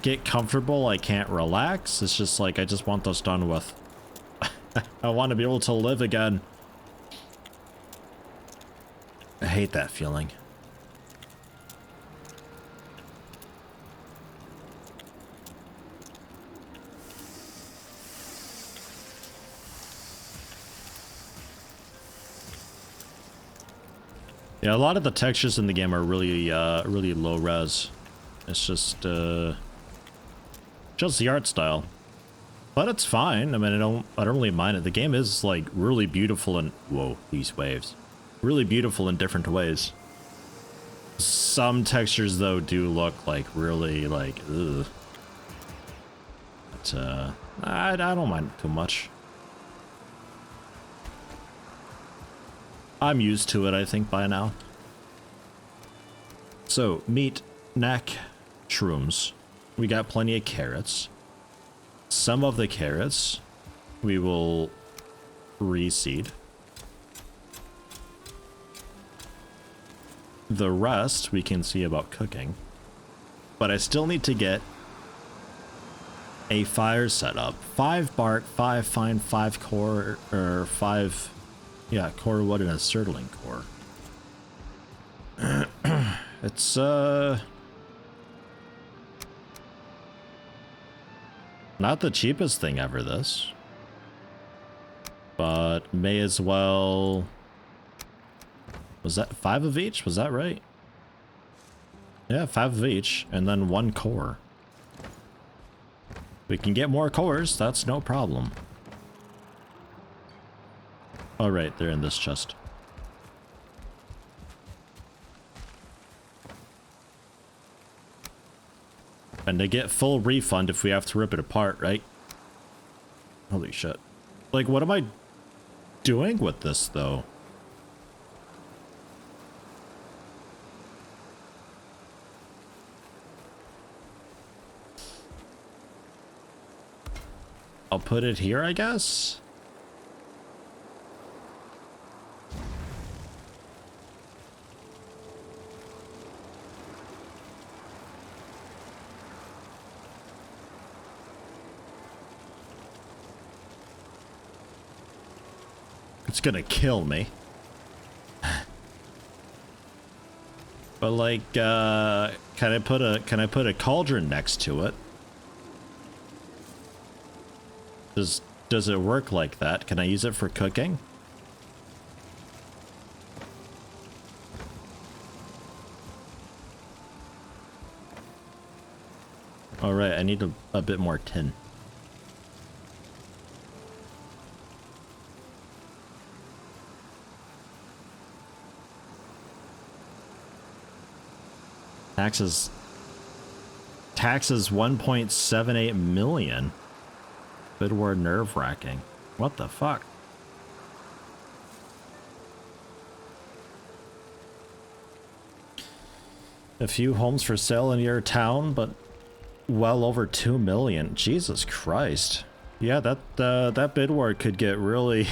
get comfortable, I can't relax. It's just like I just want this done with. I want to be able to live again. I hate that feeling. Yeah, a lot of the textures in the game are really, really low res. It's just the art style, but it's fine. I mean, I don't really mind it. The game is like really beautiful and whoa, these waves, really beautiful in different ways. Some textures though do look like really like, ugh. But I don't mind it too much. I'm used to it, I think, by now. So, meat, neck, shrooms. We got plenty of carrots. Some of the carrots we will reseed. The rest we can see about cooking. But I still need to get a fire set up. 5 bark, 5 fine, 5 core, or 5... yeah, core wood and a acetylene core. It's, not the cheapest thing ever, this. But may as well... was that 5 of each? Was that right? Yeah, 5 of each, and then 1 core. We can get more cores, that's no problem. Oh, right, they're in this chest. And they get full refund if we have to rip it apart, right? Holy shit. Like, what am I doing with this, though? I'll put it here, I guess? It's gonna kill me. But like, can I put a cauldron next to it? Does it work like that? Can I use it for cooking? All right, I need a bit more tin. Taxes. taxes 1.78 million. Bit word nerve-wracking. What the fuck? A few homes for sale in your town, but well over 2 million. Jesus Christ. Yeah, that bid war could get really...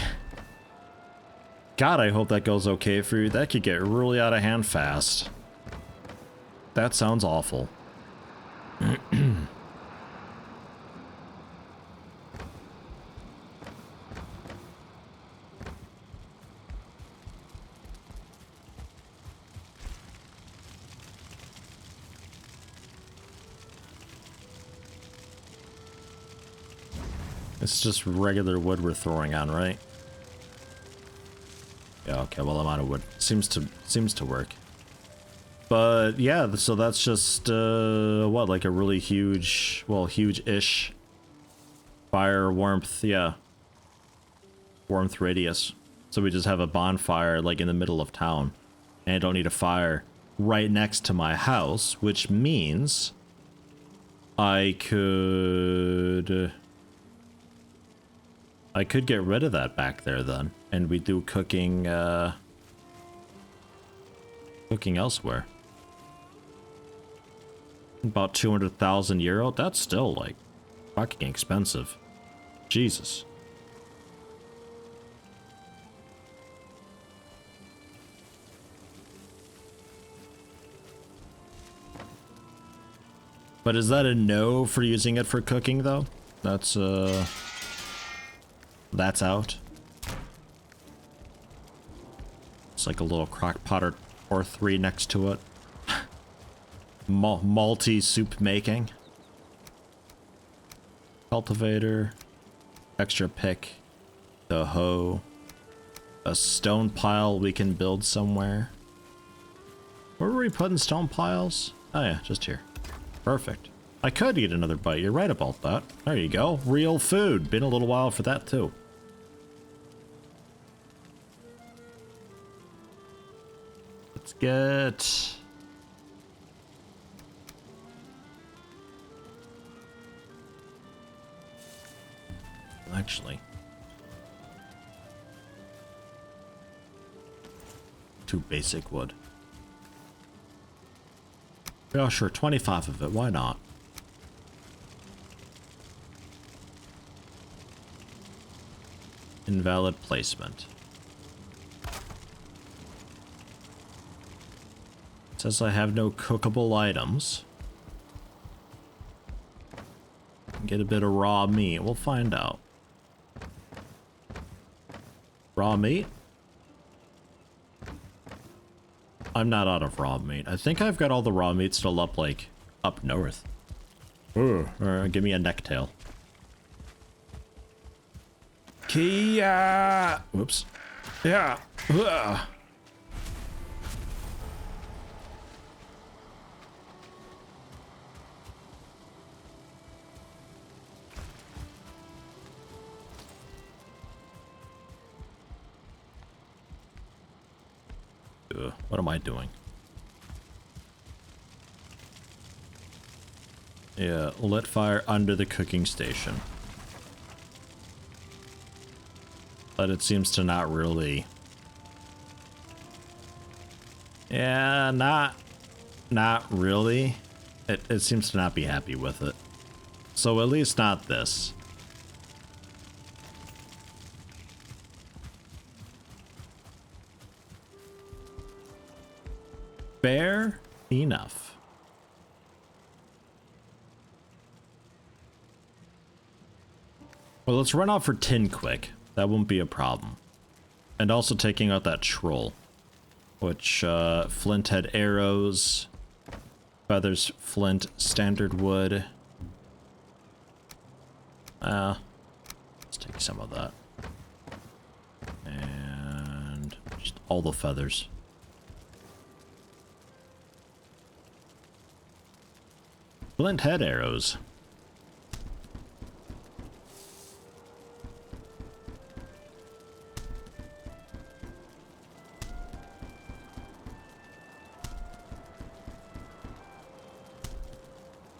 God, I hope that goes okay for you. That could get really out of hand fast. That sounds awful. It's just regular wood we're throwing on, right? Yeah, okay, well I'm out of wood. Seems to work. But yeah, so that's just what, like a really huge, well, huge-ish fire warmth, yeah. Warmth radius. So we just have a bonfire like in the middle of town. And I don't need a fire right next to my house, which means I could get rid of that back there then, and we do cooking elsewhere. About 200,000 euro. That's still like fucking expensive. Jesus. But is that a no for using it for cooking though? That's out. It's like a little crock pot or 3 next to it. Malty soup making. Cultivator. Extra pick. The hoe. A stone pile we can build somewhere. Where were we putting stone piles? Oh yeah, just here. Perfect. I could eat another bite. You're right about that. There you go. Real food. Been a little while for that too. Let's get... Actually... 2 basic wood. Yeah, sure. 25 of it. Why not? Invalid placement. It says I have no cookable items. Get a bit of raw meat. We'll find out. Raw meat? I'm not out of raw meat. I think I've got all the raw meat still up, like, up north. Ooh. Or give me a necktail. Kia! Whoops. Yeah. Ugh. What am I doing? Yeah, lit fire under the cooking station. But it seems to not really... Yeah, not really. It seems to not be happy with it. So at least not this. Fair enough. Well, let's run out for tin quick. That won't be a problem. And also taking out that troll. Which, flint head arrows. Feathers, flint, standard wood. Let's take some of that. And just all the feathers. Flint head arrows.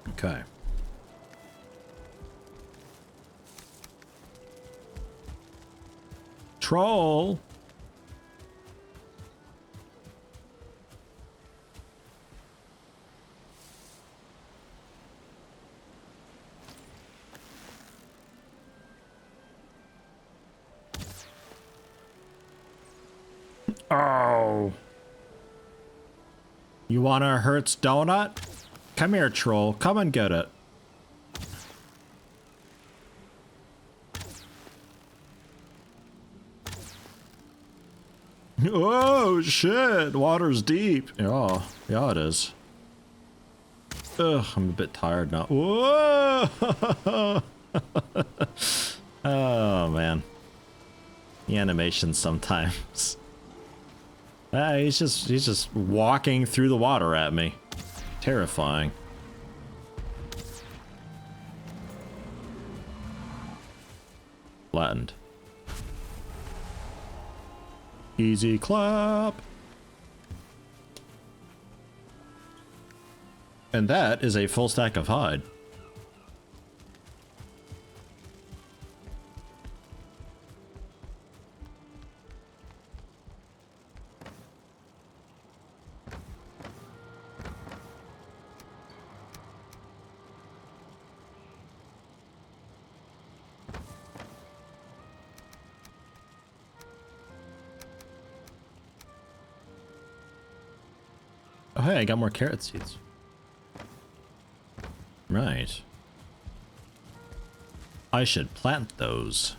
Okay. Troll. Oh. You want a Hertz donut? Come here, troll. Come and get it. Oh, shit. Water's deep. Oh, yeah, it is. Ugh, I'm a bit tired now. Whoa! Oh, man. The animation sometimes. He's just walking through the water at me. Terrifying. Flattened. Easy clap. And that is a full stack of hide. Oh, hey, I got more carrot seeds. Right. I should plant those.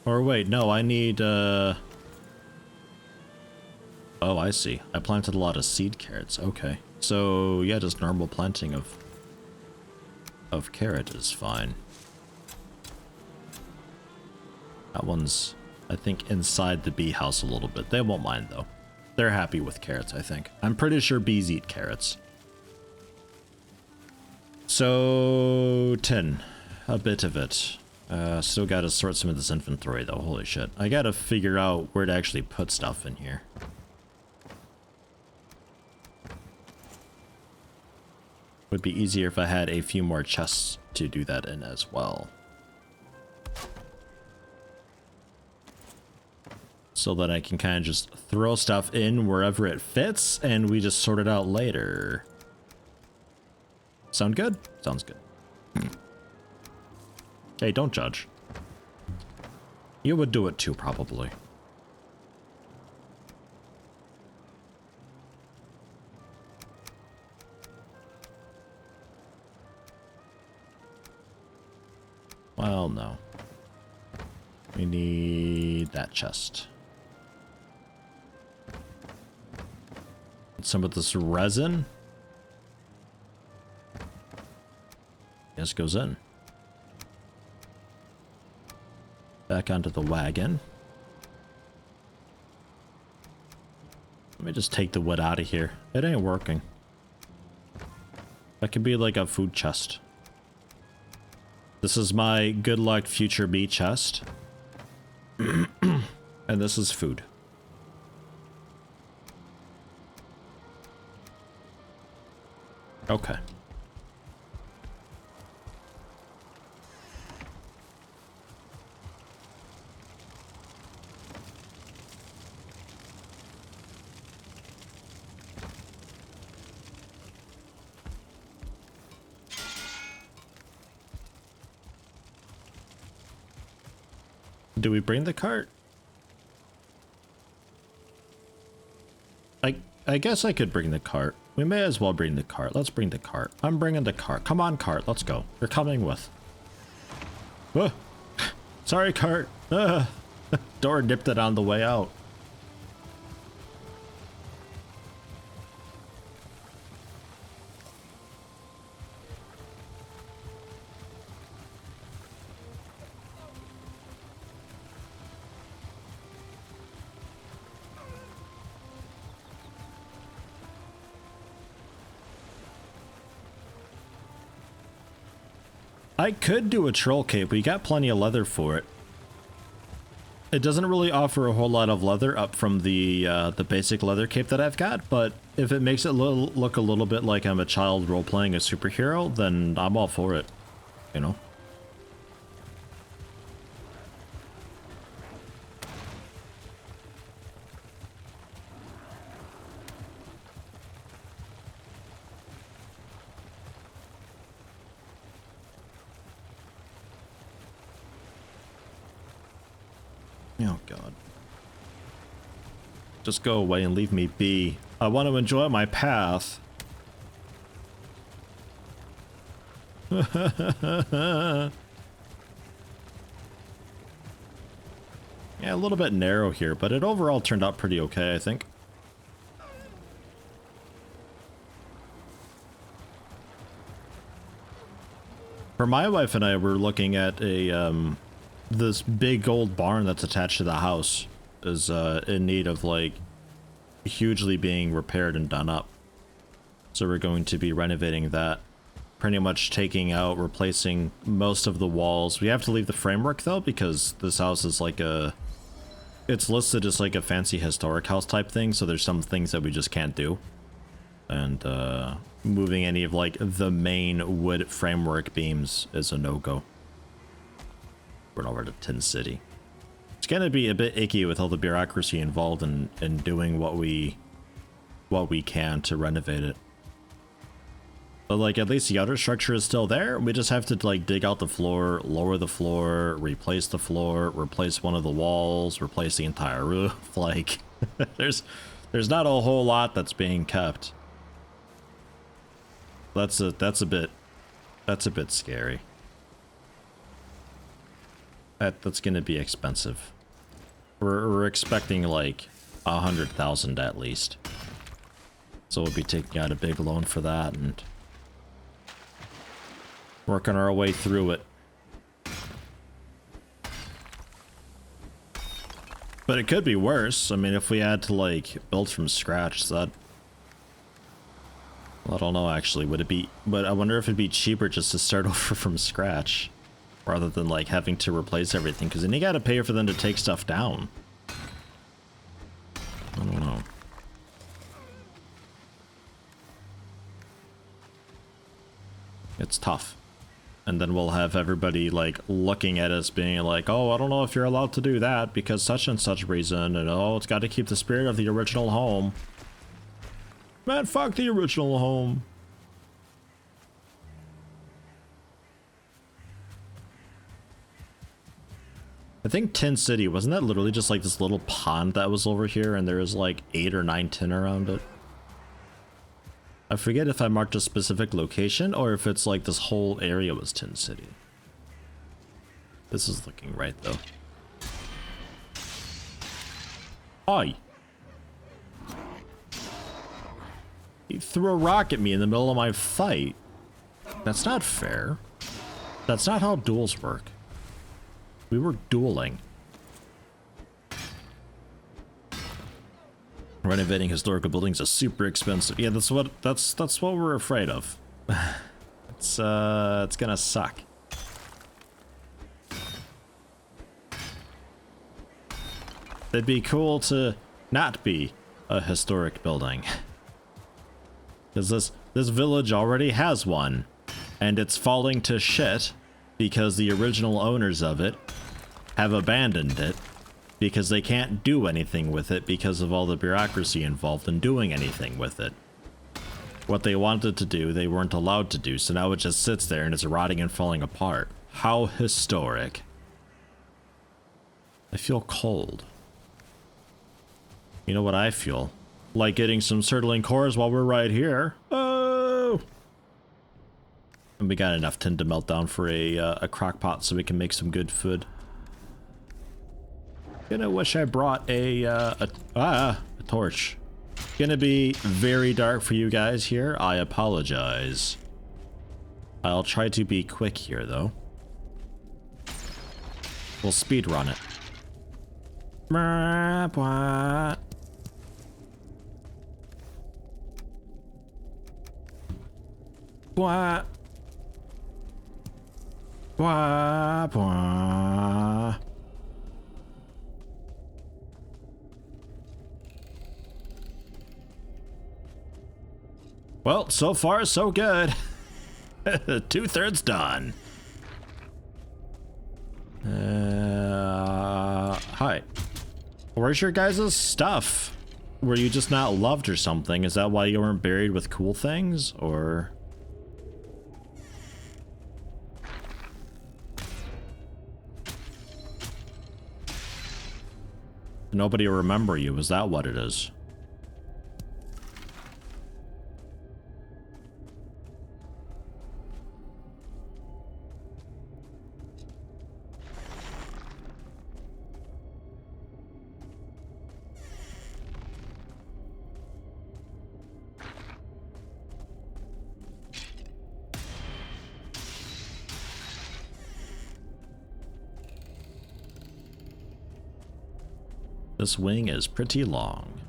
Or wait, no, I need, oh, I see. I planted a lot of seed carrots. Okay. So, yeah, just normal planting of carrot is fine. That one's, I think, inside the bee house a little bit. They won't mind, though. They're happy with carrots, I think. I'm pretty sure bees eat carrots. So, 10. A bit of it. Still gotta sort some of this inventory, though. Holy shit. I gotta figure out where to actually put stuff in here. Would be easier if I had a few more chests to do that in as well. So that I can kind of just throw stuff in wherever it fits, and we just sort it out later. Sound good? Sounds good. Hey, don't judge. You would do it too, probably. Well, no. We need that chest. Some of this resin. Yes, goes in. Back onto the wagon. Let me just take the wood out of here. It ain't working. That could be like a food chest. This is my good luck future me chest. And this is food. Okay. Do we bring the cart? I guess I could bring the cart. We may as well bring the cart. Let's bring the cart. I'm bringing the cart. Come on, cart. Let's go. You're coming with. Sorry, cart. Door nipped it on the way out. I could do a troll cape. We got plenty of leather for it. It doesn't really offer a whole lot of leather up from the basic leather cape that I've got, but if it makes it look a little bit like I'm a child role-playing a superhero, then I'm all for it, you know? Oh god. Just go away and leave me be. I want to enjoy my path. Yeah, a little bit narrow here, but it overall turned out pretty okay, I think. For my wife and I, we're looking at a this big old barn that's attached to the house is in need of like hugely being repaired and done up. So we're going to be renovating that, pretty much taking out, replacing most of the walls. We have to leave the framework though, because this house is like it's listed as like a fancy historic house type thing, so there's some things that we just can't do. And moving any of like the main wood framework beams is a no-go. We're over to Tin City. It's gonna be a bit icky with all the bureaucracy involved in doing what we can to renovate it. But like at least the outer structure is still there. We just have to like dig out the floor, lower the floor, replace the floor, replace one of the walls, replace the entire roof. Like there's not a whole lot that's being kept. That's a bit scary. That's gonna be expensive. We're expecting like 100,000 at least. So we'll be taking out a big loan for that and working our way through it. But it could be worse. I mean, if we had to like build from scratch, that I don't know actually. Would it be? But I wonder if it'd be cheaper just to start over from scratch, rather than like having to replace everything, because then you gotta pay for them to take stuff down. I don't know. It's tough. And then we'll have everybody like looking at us being like, oh, I don't know if you're allowed to do that because such and such reason, and oh, it's got to keep the spirit of the original home. Man, fuck the original home. I think Tin City, wasn't that literally just like this little pond that was over here and there was like 8 or 9 tin around it? I forget if I marked a specific location or if it's like this whole area was Tin City. This is looking right though. Oi! He threw a rock at me in the middle of my fight. That's not fair. That's not how duels work. We were dueling. Renovating historical buildings is super expensive. Yeah, that's what we're afraid of. It's gonna suck. It'd be cool to not be a historic building. Because this village already has one, and it's falling to shit because the original owners of it have abandoned it because they can't do anything with it because of all the bureaucracy involved in doing anything with it. What they wanted to do, they weren't allowed to do, so now it just sits there and it's rotting and falling apart. How historic. I feel cold. You know what I feel? Like getting some Surtling cores while we're right here. Oh! And we got enough tin to melt down for a crock pot so we can make some good food. Gonna wish I brought a torch. Gonna be very dark for you guys here. I apologize. I'll try to be quick here though. We'll speed run it. Blah. Blah, blah. Well, so far so good. 2/3 done. Hi. Where's your guys' stuff? Were you just not loved or something? Is that why you weren't buried with cool things, or? Nobody will remember you, is that what it is? This wing is pretty long.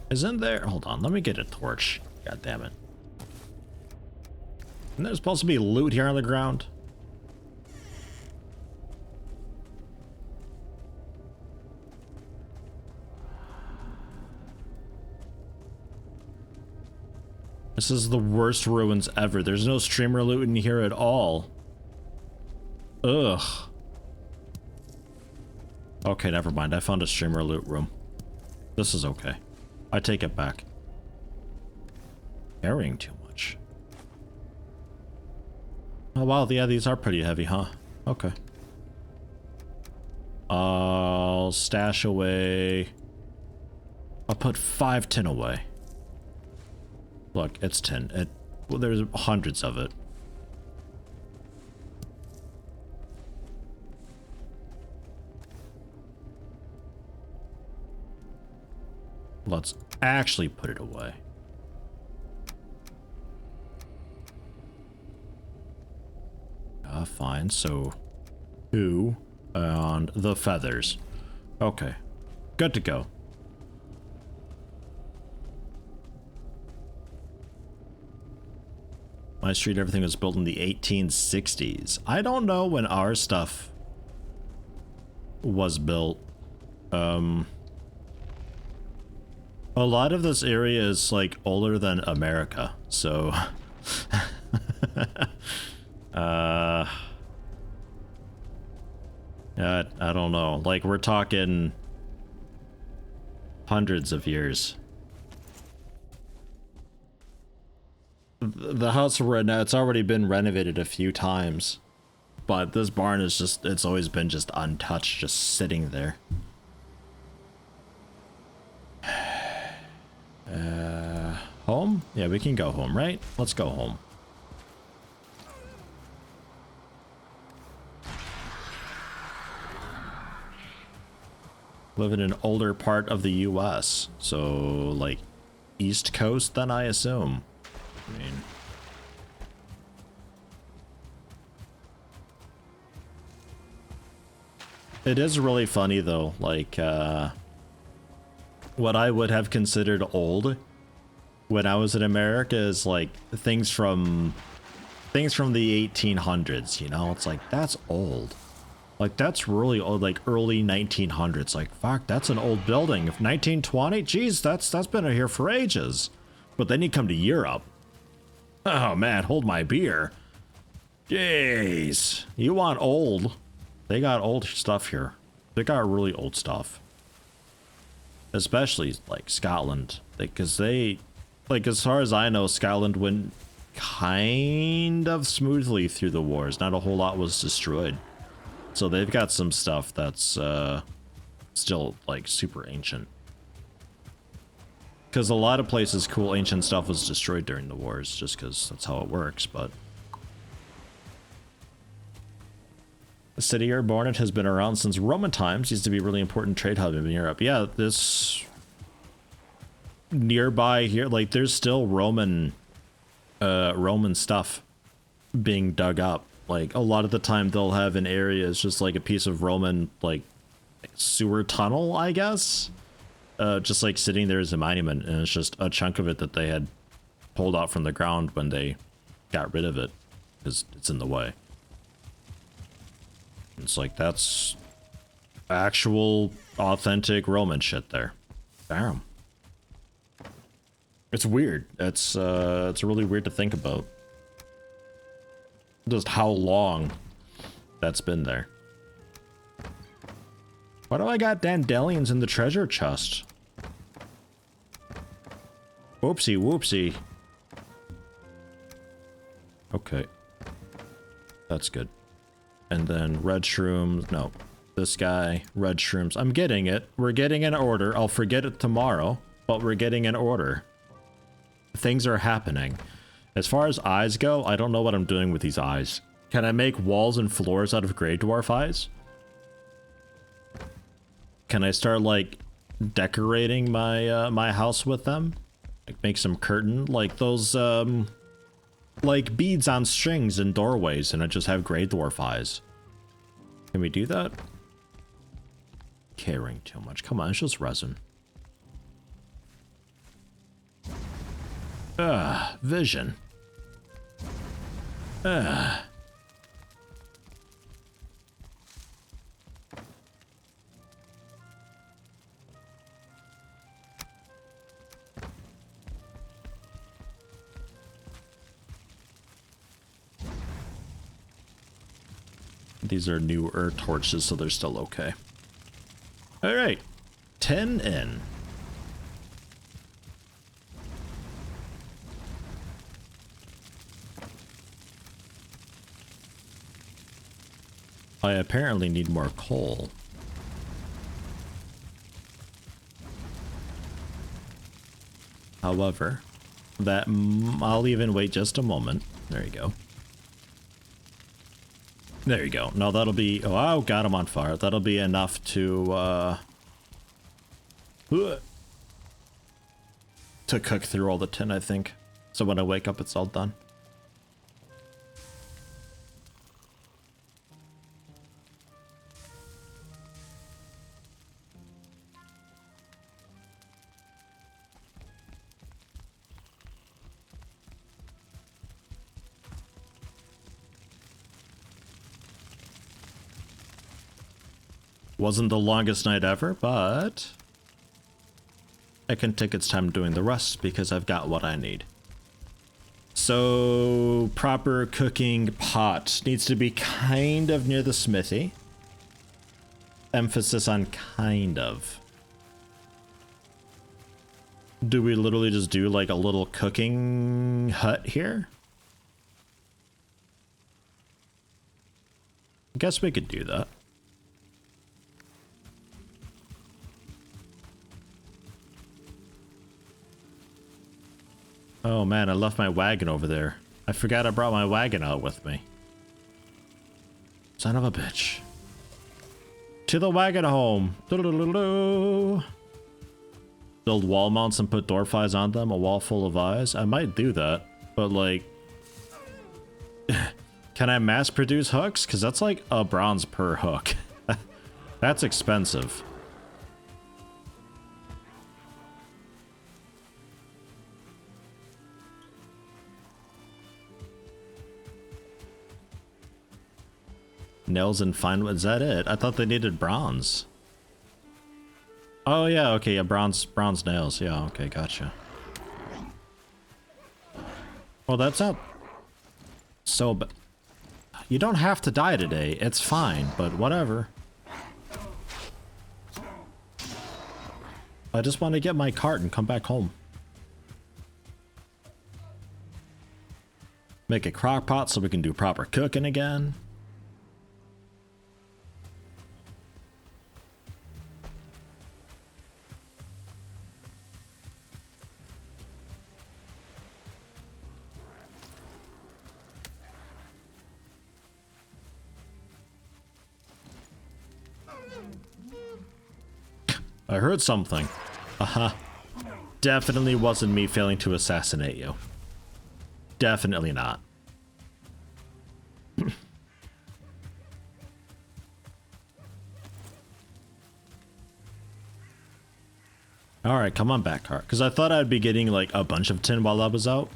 Isn't there? Hold on, let me get a torch. God damn it. Isn't there supposed to be loot here on the ground? This is the worst ruins ever. There's no streamer loot in here at all. Ugh. Okay, never mind. I found a streamer loot room. This is okay. I take it back. Carrying too much. Oh wow, yeah, these are pretty heavy, huh? Okay. I'll stash away. I'll put 5 tin away. Look, it's tin. Well, there's hundreds of it. Let's actually put it away. Fine, so 2 and the feathers. Okay, good to go. My street, everything was built in the 1860s. I don't know when our stuff was built. A lot of this area is like older than America, so I don't know. Like, we're talking hundreds of years. The house we're in now, it's already been renovated a few times, but this barn is just, it's always been just untouched, just sitting there. Home? Yeah, we can go home, right? Let's go home. Live in an older part of the US, so like East Coast then, I assume. I mean, it is really funny though, like what I would have considered old when I was in America is like things from the 1800s, you know? It's like, that's old. Like, that's really old, like early 1900s. Like, fuck, that's an old building. If 1920, geez, that's been here for ages. But then you come to Europe. Oh man, hold my beer. Jeez, you want old? They got old stuff here. They got really old stuff. Especially like Scotland, because they, like, as far as I know, Scotland went kind of smoothly through the wars. Not a whole lot was destroyed. So they've got some stuff that's still like super ancient. Because a lot of places, cool ancient stuff was destroyed during the wars, just because that's how it works, but... The city you're born in has been around since Roman times. Used to be a really important trade hub in Europe. Yeah, this... Nearby here, like, there's still Roman stuff being dug up. Like, a lot of the time they'll have an area, it's just like a piece of Roman, like, sewer tunnel, I guess? Just like sitting there as a monument, and it's just a chunk of it that they had pulled out from the ground when they got rid of it, because it's in the way. It's like, that's actual, authentic Roman shit there. Damn. It's weird. It's really weird to think about. Just how long that's been there. Why do I got dandelions in the treasure chest? Whoopsie whoopsie. Okay. That's good. And then red shrooms. No. This guy. Red shrooms. I'm getting it. We're getting an order. I'll forget it tomorrow. But we're getting an order. Things are happening. As far as eyes go, I don't know what I'm doing with these eyes. Can I make walls and floors out of Grey Dwarf eyes? Can I start, like, decorating my my house with them? Like, make some curtain? Like those, like beads on strings in doorways, and I just have Grey Dwarf eyes. Can we do that? Caring too much. Come on, it's just resin. Vision. These are newer torches, so they're still okay. All right, 10 in. I apparently need more coal. However, that I'll even wait just a moment. There you go. There you go. No, that'll be... Oh, got him on fire. That'll be enough to cook through all the tin, I think. So when I wake up, it's all done. Wasn't the longest night ever, but I can take its time doing the rest because I've got what I need. So, proper cooking pot needs to be kind of near the smithy. Emphasis on kind of. Do we literally just do like a little cooking hut here? I guess we could do that. Oh man, I left my wagon over there. I forgot I brought my wagon out with me. Son of a bitch. To the wagon home. Build wall mounts and put dwarf eyes on them. A wall full of eyes. I might do that, but like... Can I mass produce hooks? Because that's like a bronze per hook. That's expensive. Nails and fine wood, is that it? I thought they needed bronze. Oh yeah, okay, yeah, bronze nails. Yeah, okay, gotcha. Well, that's not so bad. You don't have to die today. It's fine, but whatever. I just want to get my cart and come back home. Make a crock pot so we can do proper cooking again. I heard something. Definitely wasn't me failing to assassinate you. Definitely not. Alright, come on back, cart. Because I thought I'd be getting like a bunch of tin while I was out.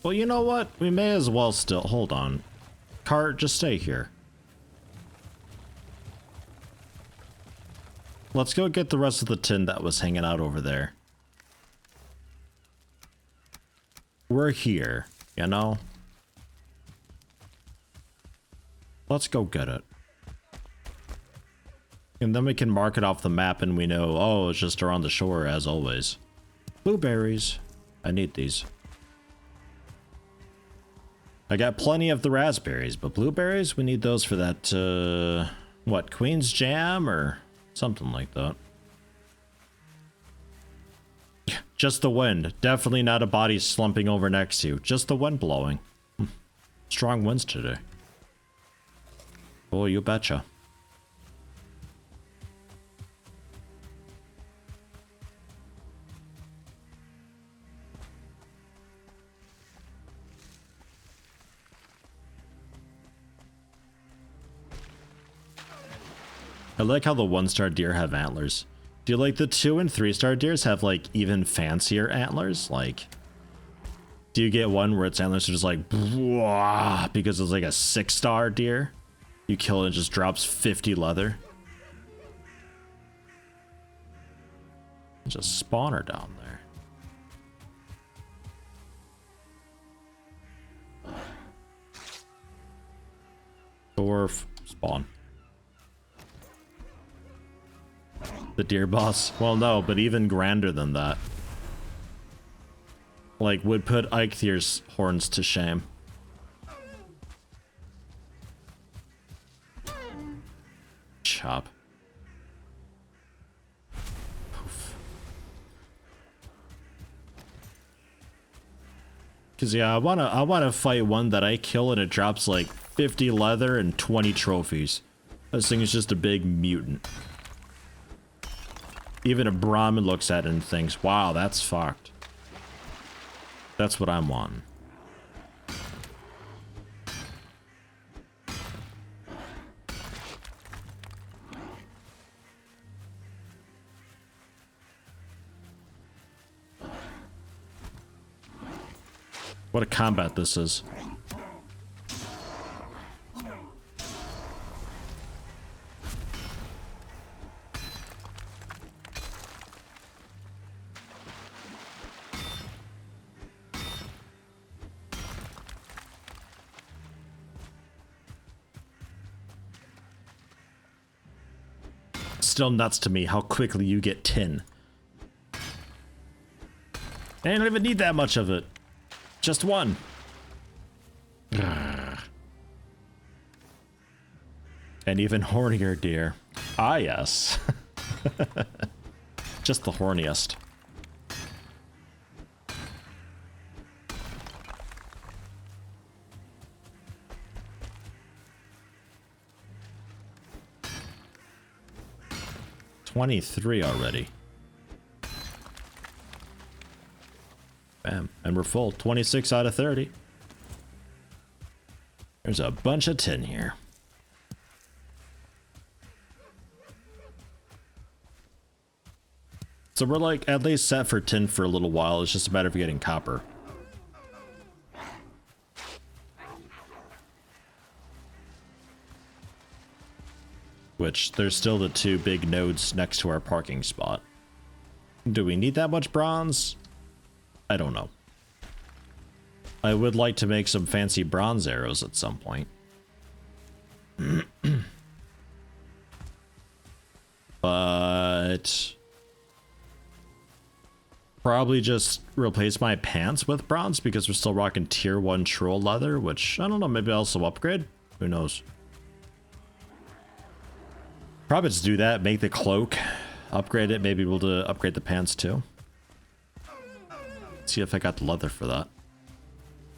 Well, you know what? We may as well still... Hold on. Cart, just stay here. Let's go get the rest of the tin that was hanging out over there. We're here, you know? Let's go get it. And then we can mark it off the map and we know, oh, it's just around the shore as always. Blueberries. I need these. I got plenty of the raspberries, but blueberries, we need those for that, what, Queen's Jam or something like that. Just the wind. Definitely not a body slumping over next to you. Just the wind blowing. Strong winds today. Oh, you betcha. I like how the 1-star deer have antlers. Do you like the 2- and 3-star deers have like even fancier antlers? Like, do you get one where its antlers are just like, blah, because it's like a 6-star deer? You kill it and it just drops 50 leather. Just spawner down there. Dwarf spawn. The deer boss? Well, no, but even grander than that. Like, would put Eikthyre's horns to shame. Chop. Poof. Cause yeah, I wanna fight one that I kill and it drops like 50 leather and 20 trophies. This thing is just a big mutant. Even a Brahmin looks at it and thinks, wow, that's fucked. That's what I'm wanting. What a combat this is. Still nuts to me how quickly you get tin. I don't even need that much of it. Just one. And even hornier deer. Ah, yes. Just the horniest. $23 already. Bam. And we're full. 26 out of 30. There's a bunch of tin here. So we're like at least set for tin for a little while. It's just a matter of getting copper. Which, there's still the 2 big nodes next to our parking spot. Do we need that much bronze? I don't know. I would like to make some fancy bronze arrows at some point. But probably just replace my pants with bronze because we're still rocking tier 1 troll leather, which, I don't know, maybe I'll also upgrade? Who knows? Probably just do that, make the cloak, upgrade it, maybe we'll upgrade the pants too. See if I got the leather for that.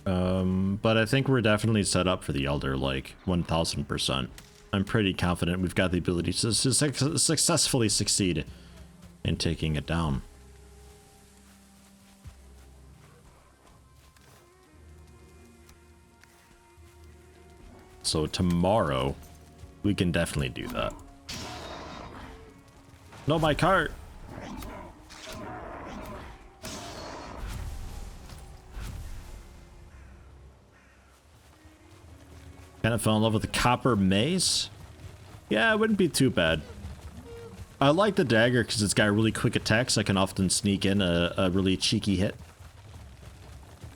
But I think we're definitely set up for the Elder, like 1000%. I'm pretty confident we've got the ability to successfully succeed in taking it down. So tomorrow, we can definitely do that. No, my cart! Kind of fell in love with the copper mace? Yeah, it wouldn't be too bad. I like the dagger because it's got really quick attacks. I can often sneak in a really cheeky hit.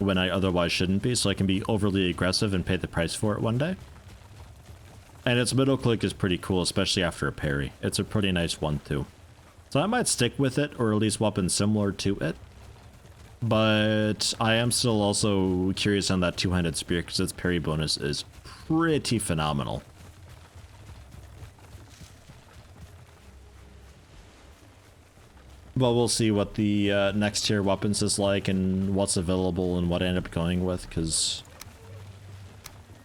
when I otherwise shouldn't be, so I can be overly aggressive and pay the price for it one day. And its middle click is pretty cool, especially after a parry. It's a pretty nice one too. So I might stick with it, or at least weapons similar to it. But I am still also curious on that two-handed spear, because its parry bonus is pretty phenomenal. But we'll see what the next tier weapons is like and what's available and what I end up going with, because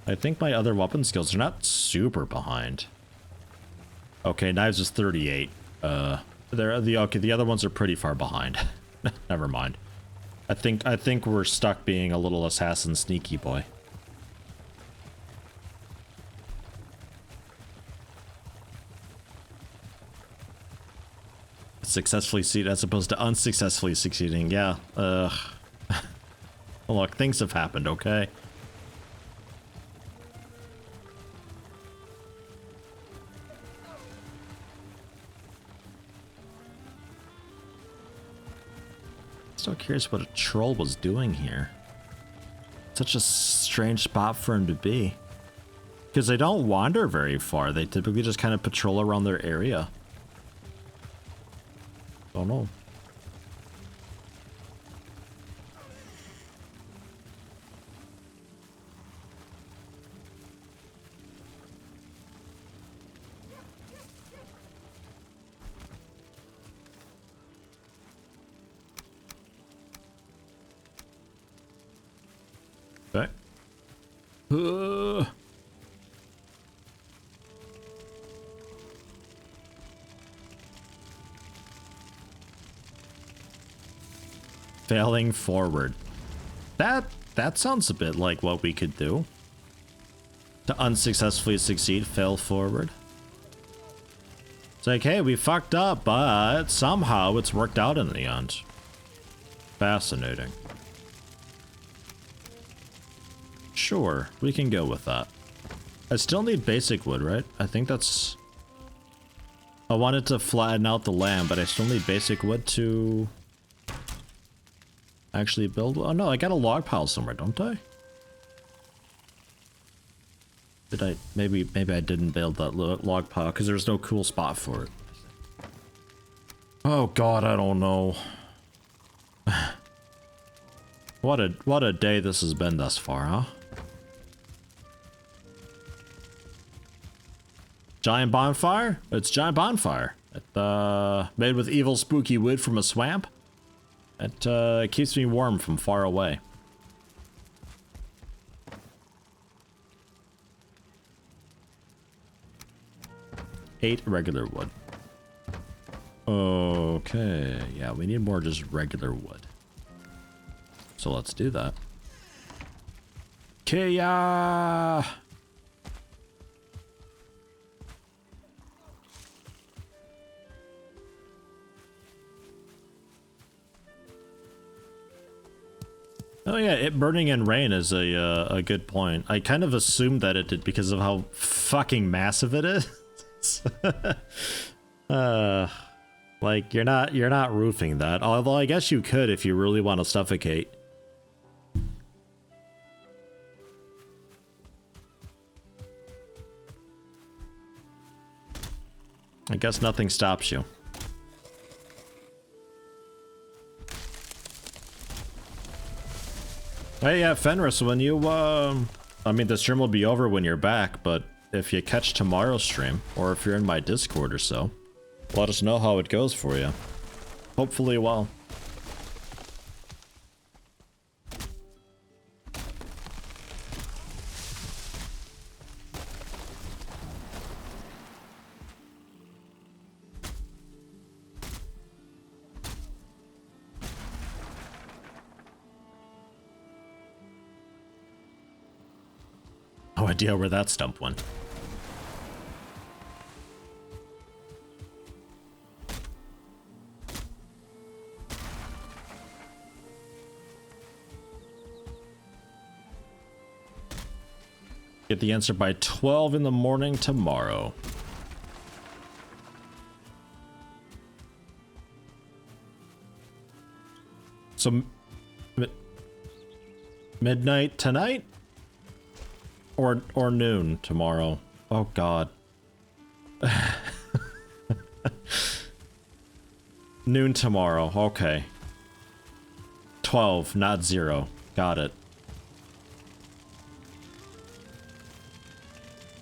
I think my other weapon skills are not super behind. Okay, knives is 38. Okay, the other ones are pretty far behind. Never mind. I think we're stuck being a little assassin sneaky boy. Successfully succeed as opposed to unsuccessfully succeeding. Yeah. Look, things have happened, okay? Still curious what a troll was doing here. Such a strange spot for him to be. Because they don't wander very far. They typically just kind of patrol around their area. Oh no. Okay. Failing forward. That sounds a bit like what we could do. To unsuccessfully succeed, fail forward. It's like, hey, we fucked up, but somehow it's worked out in the end. Fascinating. Sure, we can go with that. I still need basic wood, right? I think that's... I wanted to flatten out the land, but I still need basic wood to... actually build. Oh no, I got a log pile somewhere, don't I? Did I? Maybe I didn't build that log pile because there's no cool spot for it. Oh god, I don't know. What a day this has been thus far, huh? Giant bonfire? It's giant bonfire. It, made with evil spooky wood from a swamp. It keeps me warm from far away. Eight regular wood. Okay, yeah, we need more just regular wood. So let's do that. Kaya! Oh yeah, it burning in rain is a good point. I kind of assumed that it did because of how fucking massive it is. Like you're not roofing that. Although I guess you could if you really want to suffocate. I guess nothing stops you. Hey, yeah, Fenris, when you, I mean, the stream will be over when you're back, but if you catch tomorrow's stream, or if you're in my Discord or so, let us know how it goes for you. Hopefully well. No idea where that stump went. Get the answer by 12 in the morning tomorrow. So, Midnight tonight? Or noon tomorrow? Oh god. Noon tomorrow, okay. 12, not 0. Got it.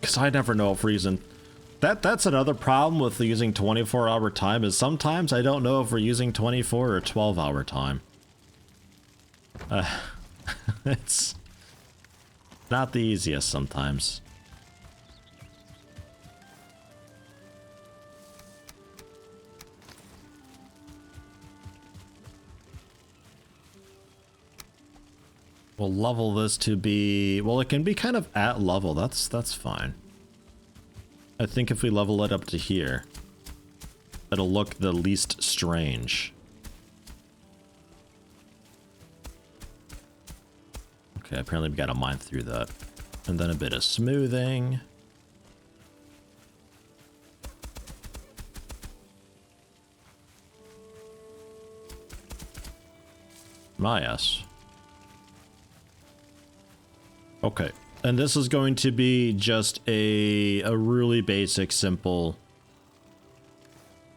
Because I never know if we're using... That's another problem with using 24-hour time, is sometimes I don't know if we're using 24 or 12-hour time. It's not the easiest sometimes. We'll level this to be... Well, it can be kind of at level. That's fine. I think if we level it up to here, it'll look the least strange. Okay, apparently we gotta mine through that. And then a bit of smoothing. Yes. Okay. And this is going to be just a really basic, simple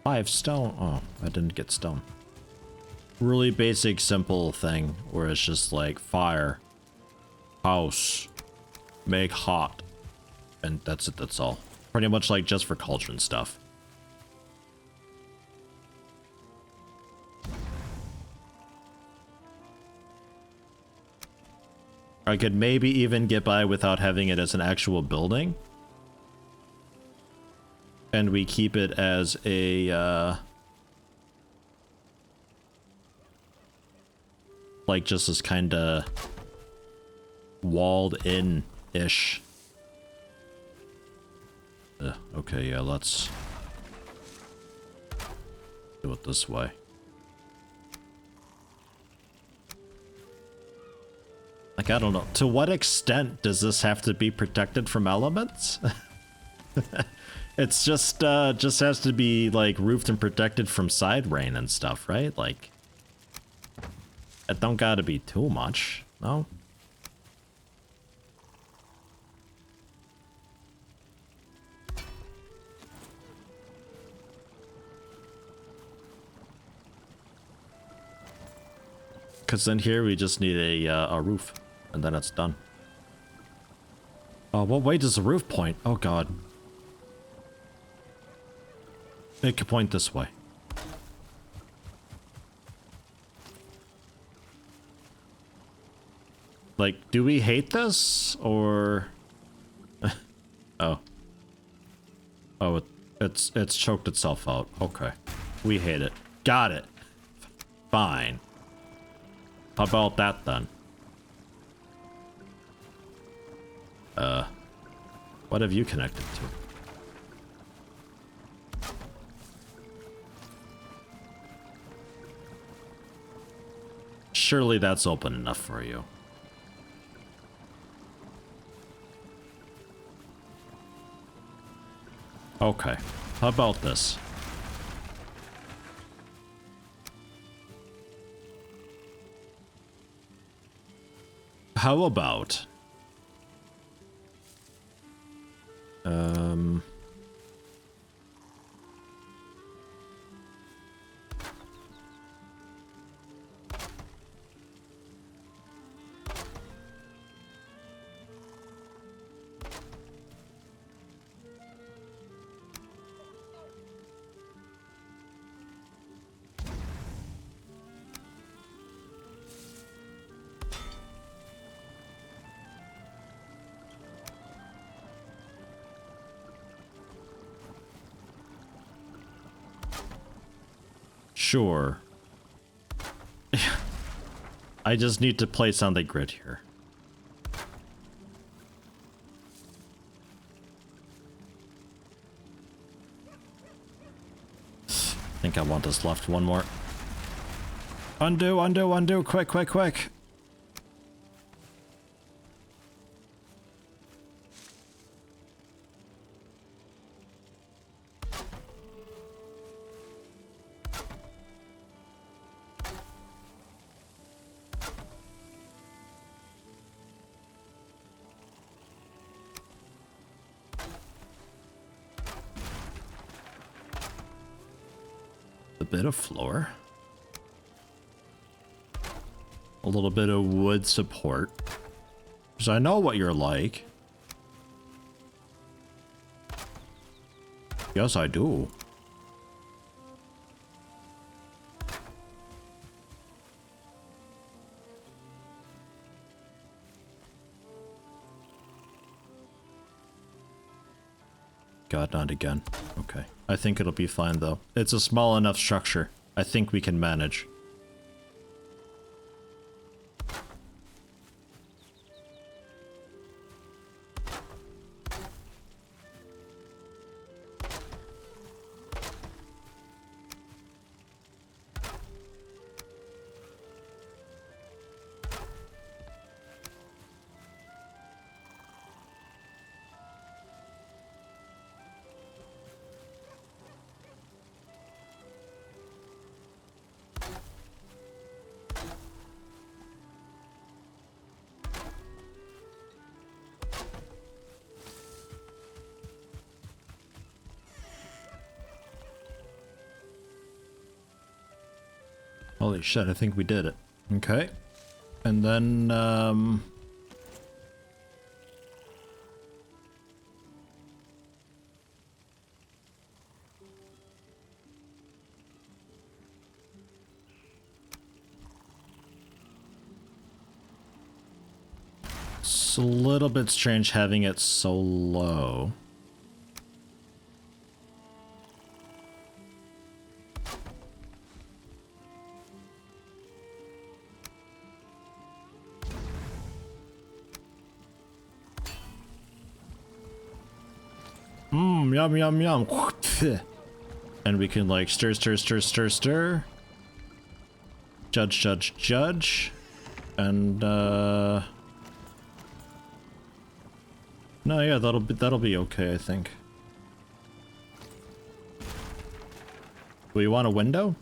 5 stone. Oh, I didn't get stone. Really basic, simple thing where it's just like fire, house, make hot, and that's it. That's all. Pretty much like just for cauldron stuff. I could maybe even get by without having it as an actual building. And we keep it as a, like just this kind of walled in-ish. Okay, yeah, let's do it this way. Like, I don't know. To what extent does this have to be protected from elements? It's just has to be, like, roofed and protected from side rain and stuff, right? Like, it don't gotta be too much, no? Because then here we just need a roof. And then it's done. Oh, what way does the roof point? Oh god. It could point this way. Like, do we hate this? Or... oh. Oh, it's choked itself out. Okay. We hate it. Got it. Fine. How about that then? What have you connected to? Surely that's open enough for you. Okay. How about this? How about... Sure. I just need to place on the grid here. I think I want this left one more. Undo, undo, undo, quick, quick, quick. bit of floor. A little bit of wood support. Because I know what you're like. Yes, I do. God, not again. Okay. I think it'll be fine, though. It's a small enough structure. I think we can manage. Holy shit, I think we did it. Okay. And then, it's a little bit strange having it so low. Yum, yum, yum. And we can like stir, stir, stir, stir, stir. Judge, judge, judge. And no, yeah, that'll be okay, I think. Do we want a window?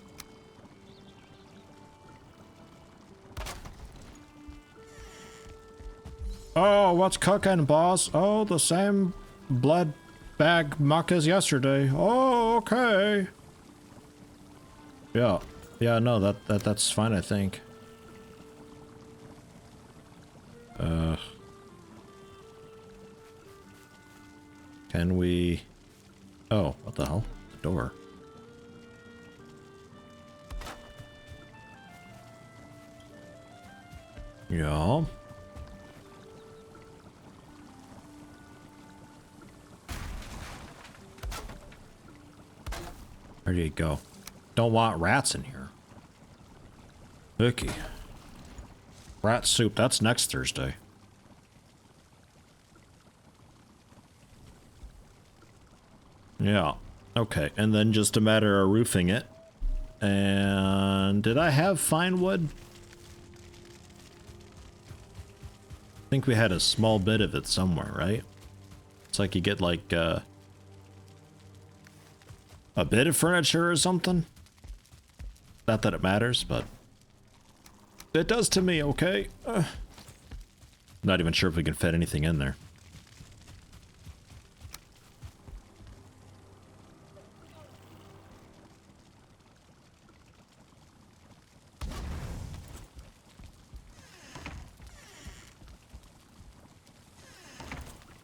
Oh, what's cooking, boss? Oh, the same blood bag muck as yesterday. Oh, okay. Yeah. Yeah, no, that's fine, I think. Can we... Oh, what the hell? The door. Yeah. Where do you go? Don't want rats in here. Okay. Rat soup, that's next Thursday. Yeah. Okay, and then just a matter of roofing it. And did I have fine wood? I think we had a small bit of it somewhere, right? It's like you get like a bit of furniture or something. Not that it matters, but it does to me, okay? Not even sure if we can fit anything in there.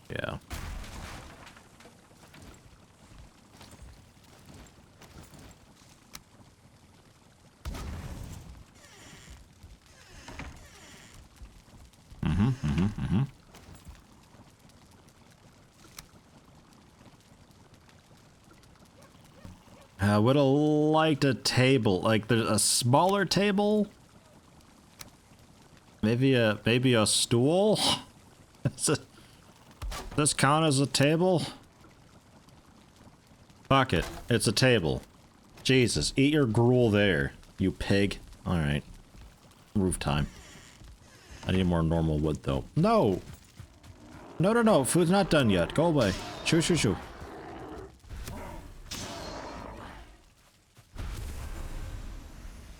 Yeah. I would have liked a table, like there's a smaller table. Maybe a stool. Does this count as a table? Fuck it, it's a table. Jesus, eat your gruel there, you pig. All right, roof time. I need more normal wood though. No. No, no, no, food's not done yet. Go away. Shoo, shoo, shoo.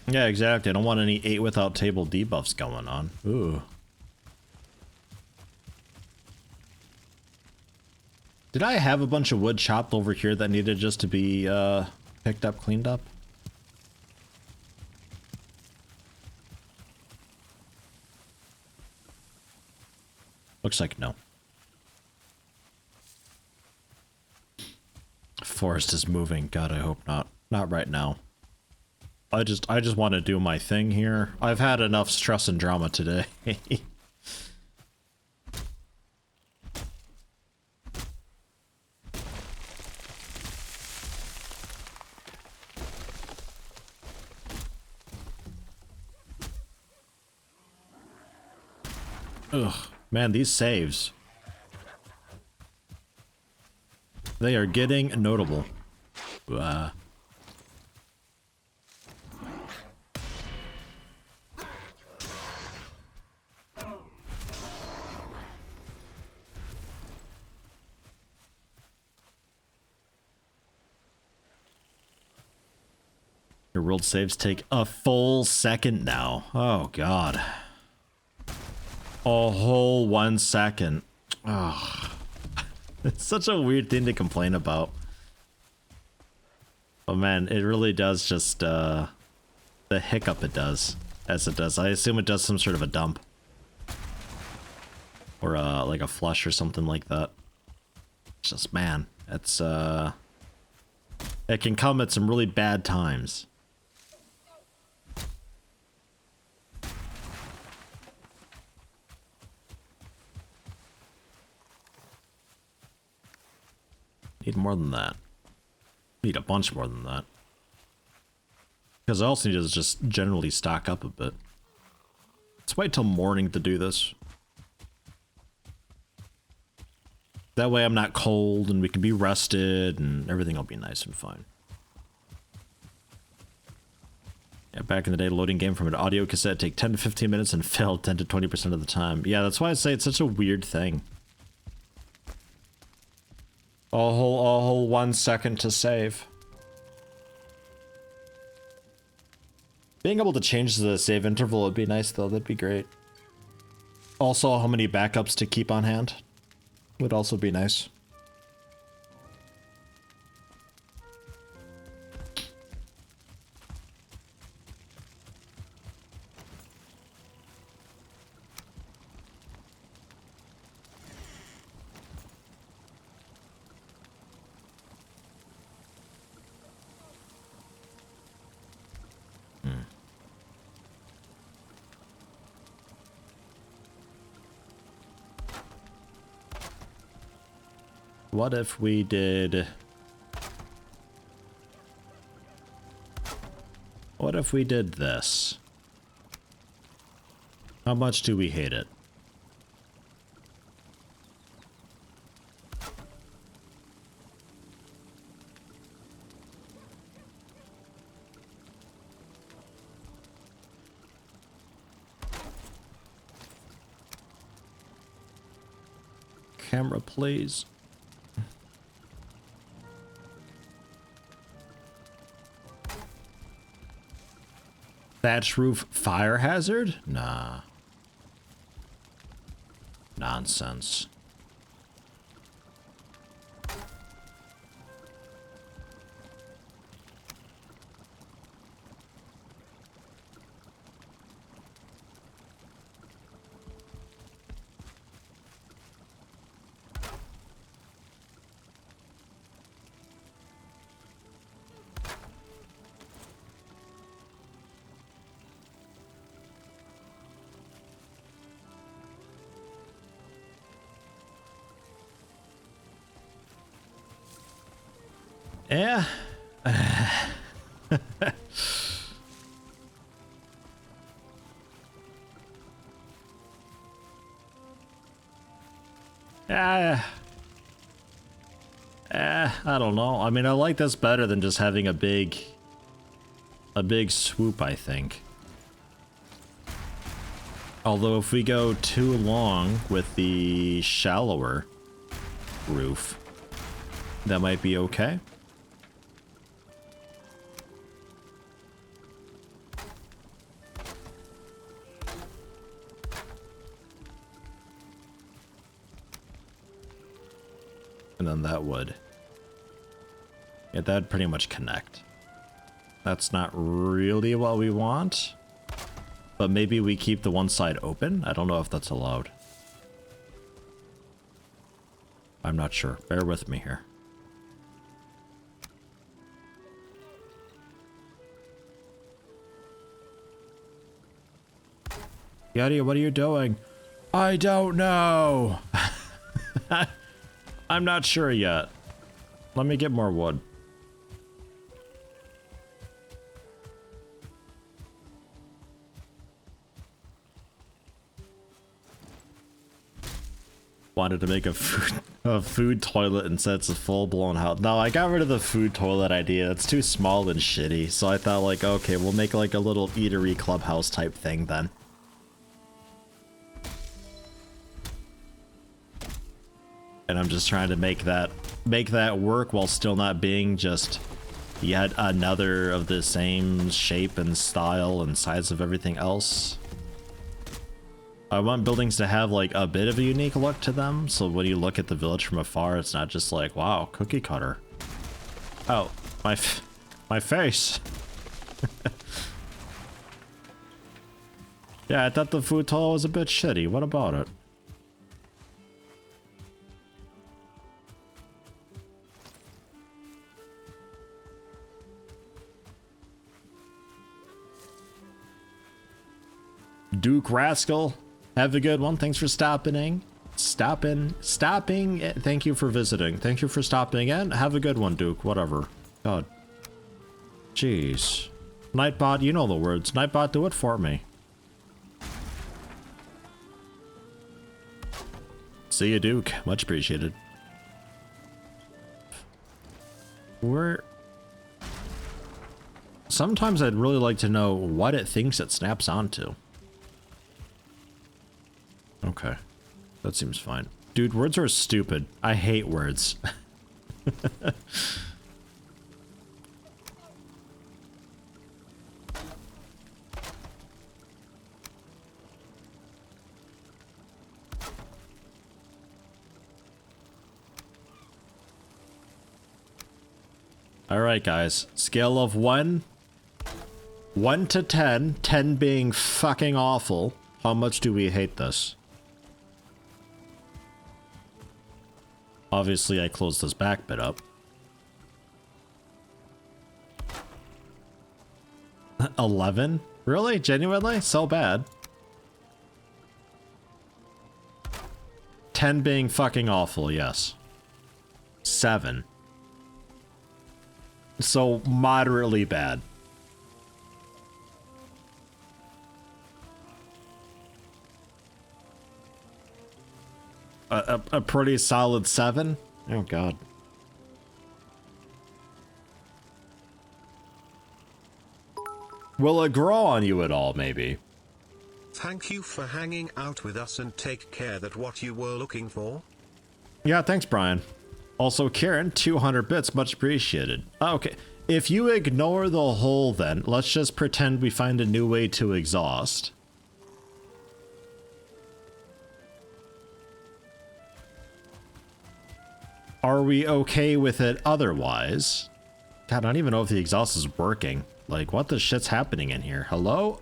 Yeah, exactly. I don't want any 8 without table debuffs going on. Ooh. Did I have a bunch of wood chopped over here that needed just to be picked up, cleaned up? Looks like no. Forest is moving. God, I hope not. Not right now. I just want to do my thing here. I've had enough stress and drama today. Ugh, man, these saves. They are getting notable. Your world saves take a full second now. Oh, God. A whole 1 second. Oh. It's such a weird thing to complain about. Oh, man, it really does just, the hiccup it does, as it does. I assume it does some sort of a dump. Or, like a flush or something like that. It's just, man, it's, it can come at some really bad times. Need more than that. Need a bunch more than that. Because I also need to just generally stock up a bit. Let's wait till morning to do this. That way I'm not cold and we can be rested and everything will be nice and fine. Yeah, back in the day, loading game from an audio cassette take 10 to 15 minutes and fail 10 to 20% of the time. Yeah, that's why I say it's such a weird thing. A whole 1 second to save. Being able to change the save interval would be nice though, that'd be great. Also, how many backups to keep on hand would also be nice. What if we did... What if we did this? How much do we hate it? Camera, please. Thatch roof fire hazard? Nah. Nonsense. Yeah. I don't know. I mean, I like this better than just having a big swoop, I think. Although if we go too long with the shallower roof, that might be okay. And then that would... Yeah, that'd pretty much connect. That's not really what we want. But maybe we keep the one side open? I don't know if that's allowed. I'm not sure. Bear with me here. Yeti, what are you doing? I don't know. I'm not sure yet. Let me get more wood. Wanted to make a food toilet instead it's a full-blown house. No, I got rid of the food toilet idea. It's too small and shitty. So I thought like, okay, we'll make like a little eatery clubhouse type thing then. And I'm just trying to make that work while still not being just yet another of the same shape and style and size of everything else. I want buildings to have like a bit of a unique look to them, so when you look at the village from afar, it's not just like, wow, cookie cutter. Oh, my face. Yeah, I thought the food toilet was a bit shitty. What about it? Duke Rascal, have a good one. Thanks for stopping. Stopping. Thank you for visiting. Thank you for stopping in. Have a good one, Duke. Whatever. God. Jeez. Nightbot, you know the words. Nightbot, do it for me. See you, Duke. Much appreciated. Sometimes I'd really like to know what it thinks it snaps onto. Okay. That seems fine. Dude, words are stupid. I hate words. Alright, guys. Scale of 1 to 10, 10 being fucking awful. How much do we hate this? Obviously, I closed this back bit up. 11? Really? Genuinely? So bad? 10 being fucking awful, yes. 7. So, moderately bad. A pretty solid 7? Oh god. Will it grow on you at all, maybe? Thank you for hanging out with us and take care that what you were looking for. Yeah, thanks, Brian. Also, Karen, 200 bits, much appreciated. Okay, if you ignore the hole then, let's just pretend we find a new way to exhaust. Are we okay with it otherwise? God, I don't even know if the exhaust is working. Like, what the shit's happening in here? Hello?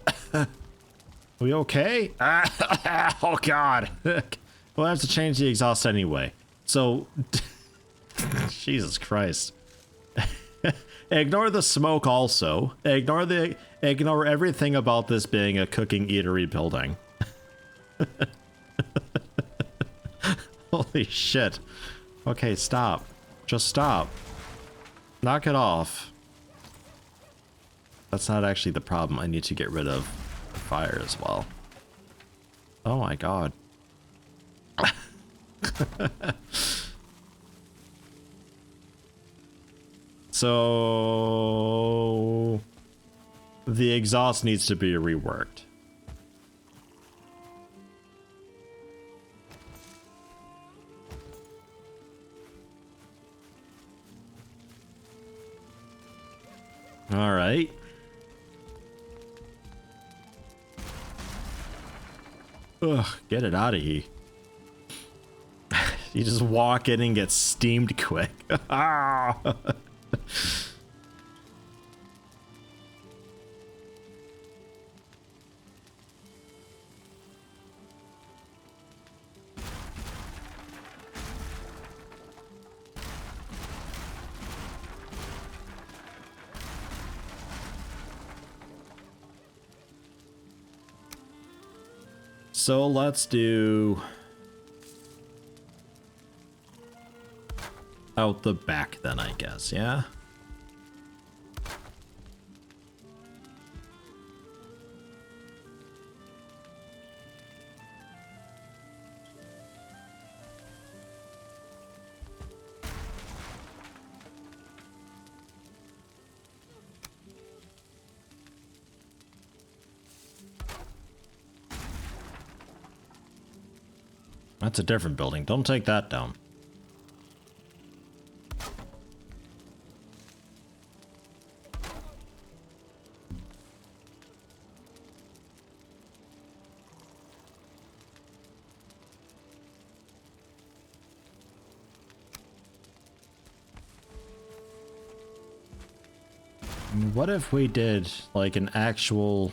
We okay? Oh god. We'll have to change the exhaust anyway. So, Jesus Christ. Ignore the smoke also. Ignore everything about this being a cooking eatery building. Holy shit. Okay, stop. Just stop. Knock it off. That's not actually the problem. I need to get rid of the fire as well. Oh my god. So the exhaust needs to be reworked. All right. Ugh, get it out of here. You just walk in and get steamed quick. Ah! So let's do out the back then, I guess, yeah? That's a different building. Don't take that down. What if we did like an actual...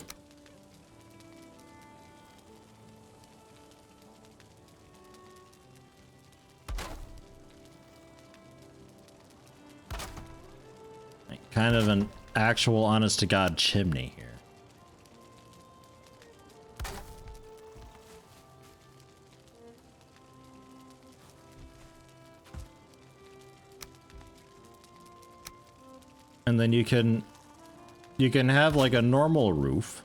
kind of an actual honest to God chimney here. And then you can have like a normal roof.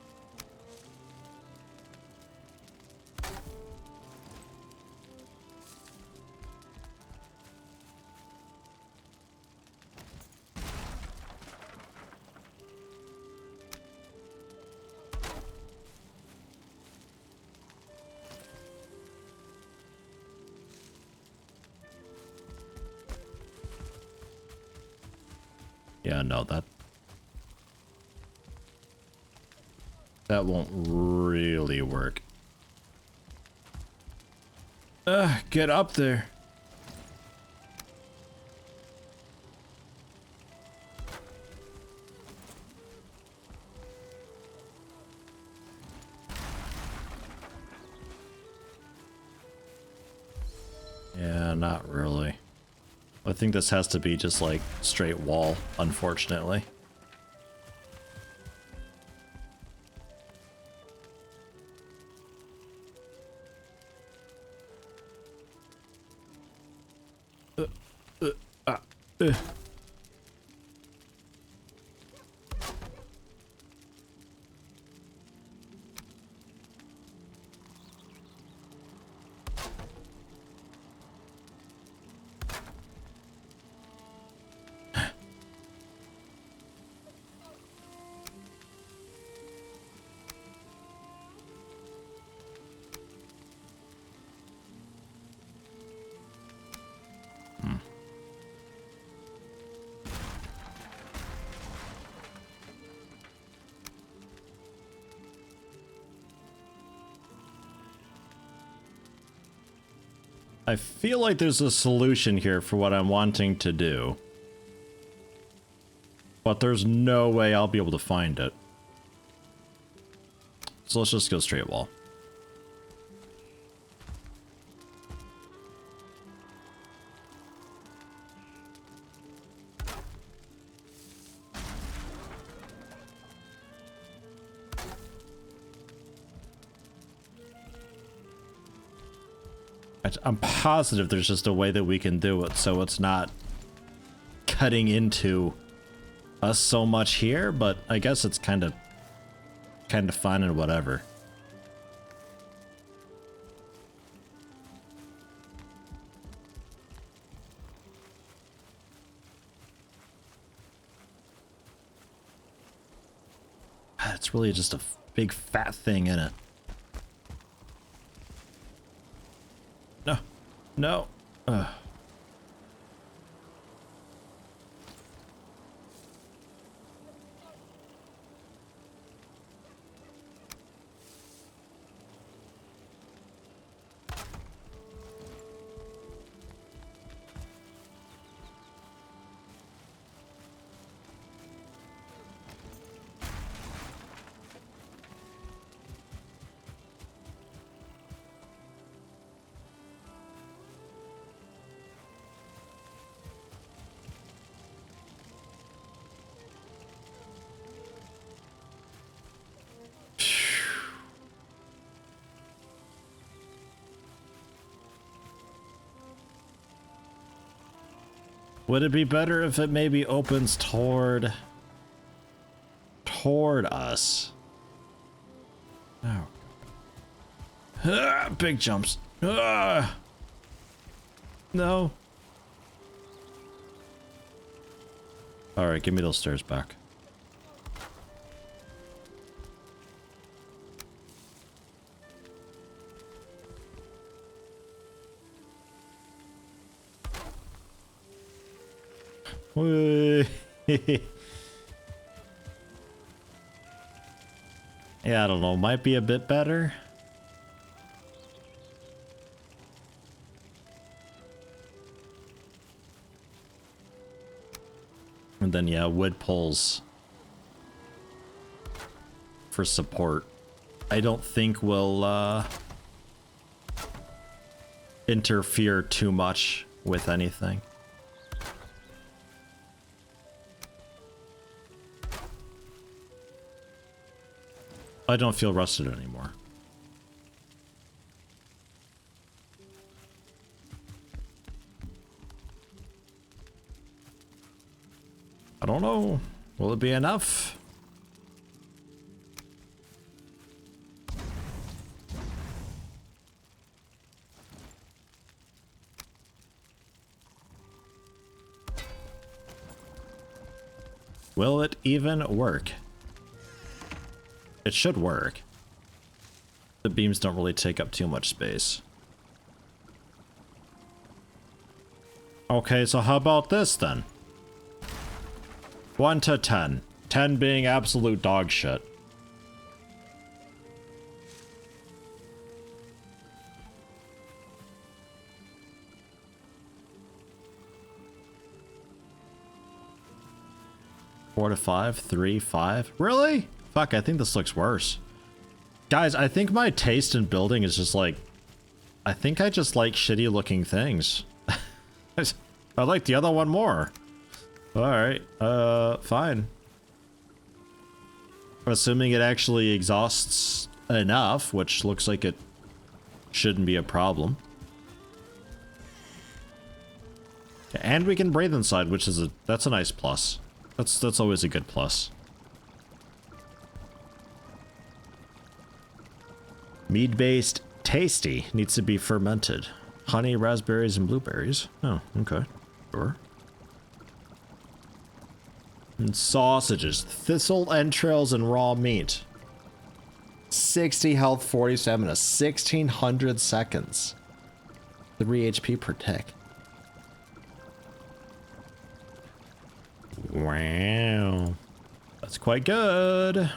Yeah, no, that won't really work. Get up there. Yeah, not really. I think this has to be just like straight wall, unfortunately. Uh. I feel like there's a solution here for what I'm wanting to do. But there's no way I'll be able to find it. So let's just go straight wall. I'm positive there's just a way that we can do it so it's not cutting into us so much here, but I guess it's kind of fun and whatever. It's really just a big fat thing in it. No. No. Would it be better if it maybe opens toward us? Oh. Ah, big jumps. Ah. No. All right, give me those stairs back. Whee. Yeah, I don't know. Might be a bit better. And then, yeah, wood poles for support. I don't think will interfere too much with anything. I don't feel rusted anymore. I don't know. Will it be enough? Will it even work? It should work. The beams don't really take up too much space. Okay, so how about this then? 1 to 10. 10 being absolute dog shit. Four to 5, 3, 5. Really? Fuck, I think this looks worse. Guys, I think my taste in building is just like... I think I just like shitty looking things. I like the other one more. Alright, fine. Assuming it actually exhausts enough, which looks like it shouldn't be a problem. And we can breathe inside, which is that's a nice plus. That's always a good plus. Mead-based tasty needs to be fermented. Honey, raspberries, and blueberries. Oh, okay. Sure. And sausages, thistle entrails, and raw meat. 60 health, 47 to 1600 seconds. 3 HP per tick. Wow. That's quite good.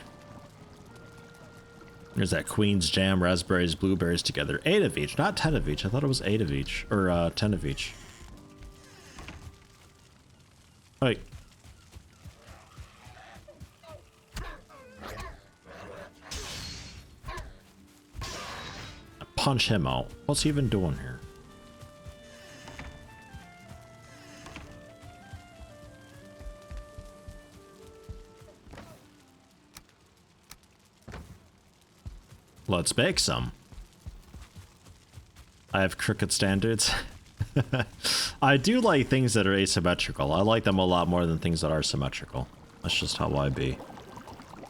There's that Queen's Jam, raspberries, blueberries together. 8 of each, not 10 of each. I thought it was 8 of each. Or 10 of each. Wait. Punch him out. What's he even doing here? Let's bake some. I have crooked standards. I do like things that are asymmetrical. I like them a lot more than things that are symmetrical. That's just how I be.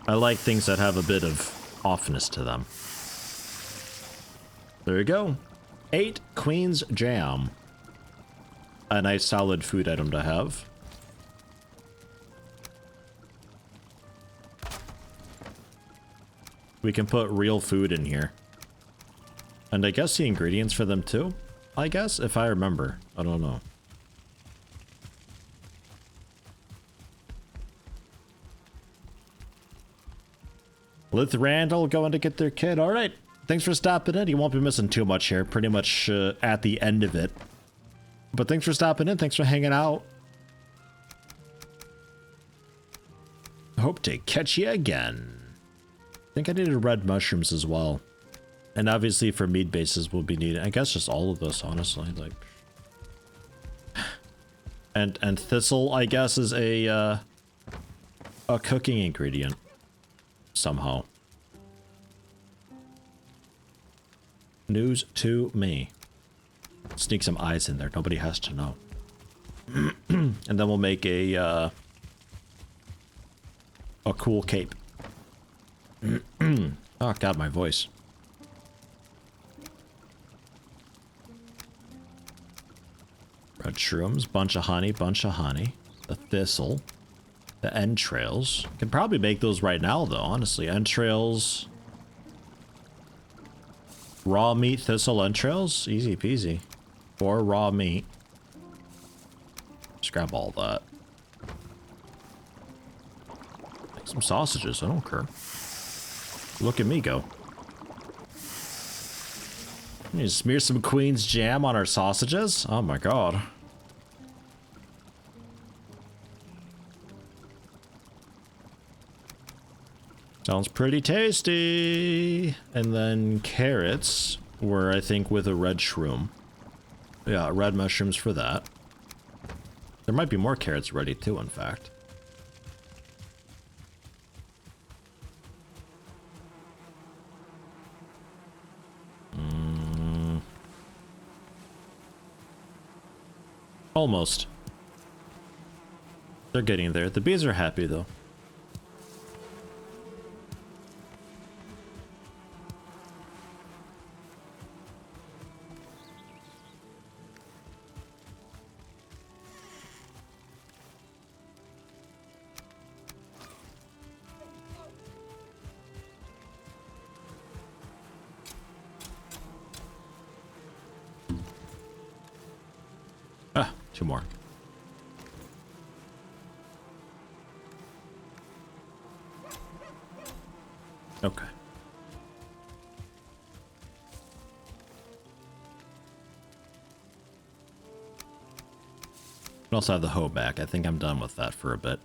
I like things that have a bit of offness to them. There you go. 8 Queen's Jam. A nice solid food item to have. We can put real food in here. And I guess the ingredients for them too? I guess, if I remember. I don't know. Lith Randall going to get their kid. Alright. Thanks for stopping in. You won't be missing too much here. Pretty much at the end of it. But thanks for stopping in. Thanks for hanging out. Hope to catch you again. I think I needed red mushrooms as well. And obviously for meat bases we'll be needing, I guess just all of this, honestly. Like, and thistle, I guess, is a cooking ingredient. Somehow. News to me. Sneak some eyes in there. Nobody has to know. And then we'll make a cool cape. Oh god, my voice. Red shrooms, bunch of honey, the thistle, the entrails. Can probably make those right now though, honestly. Entrails, raw meat, thistle, entrails, easy peasy. Or raw meat. Just grab all that. Make some sausages, I don't care. Look at me go. You smear some Queen's jam on our sausages? Oh my god. Sounds pretty tasty. And then carrots were, I think, with a red shroom. Yeah, red mushrooms for that. There might be more carrots ready too, in fact. Almost. They're getting there. The bees are happy though. Ah, two more. Okay. I also have the hoe back. I think I'm done with that for a bit.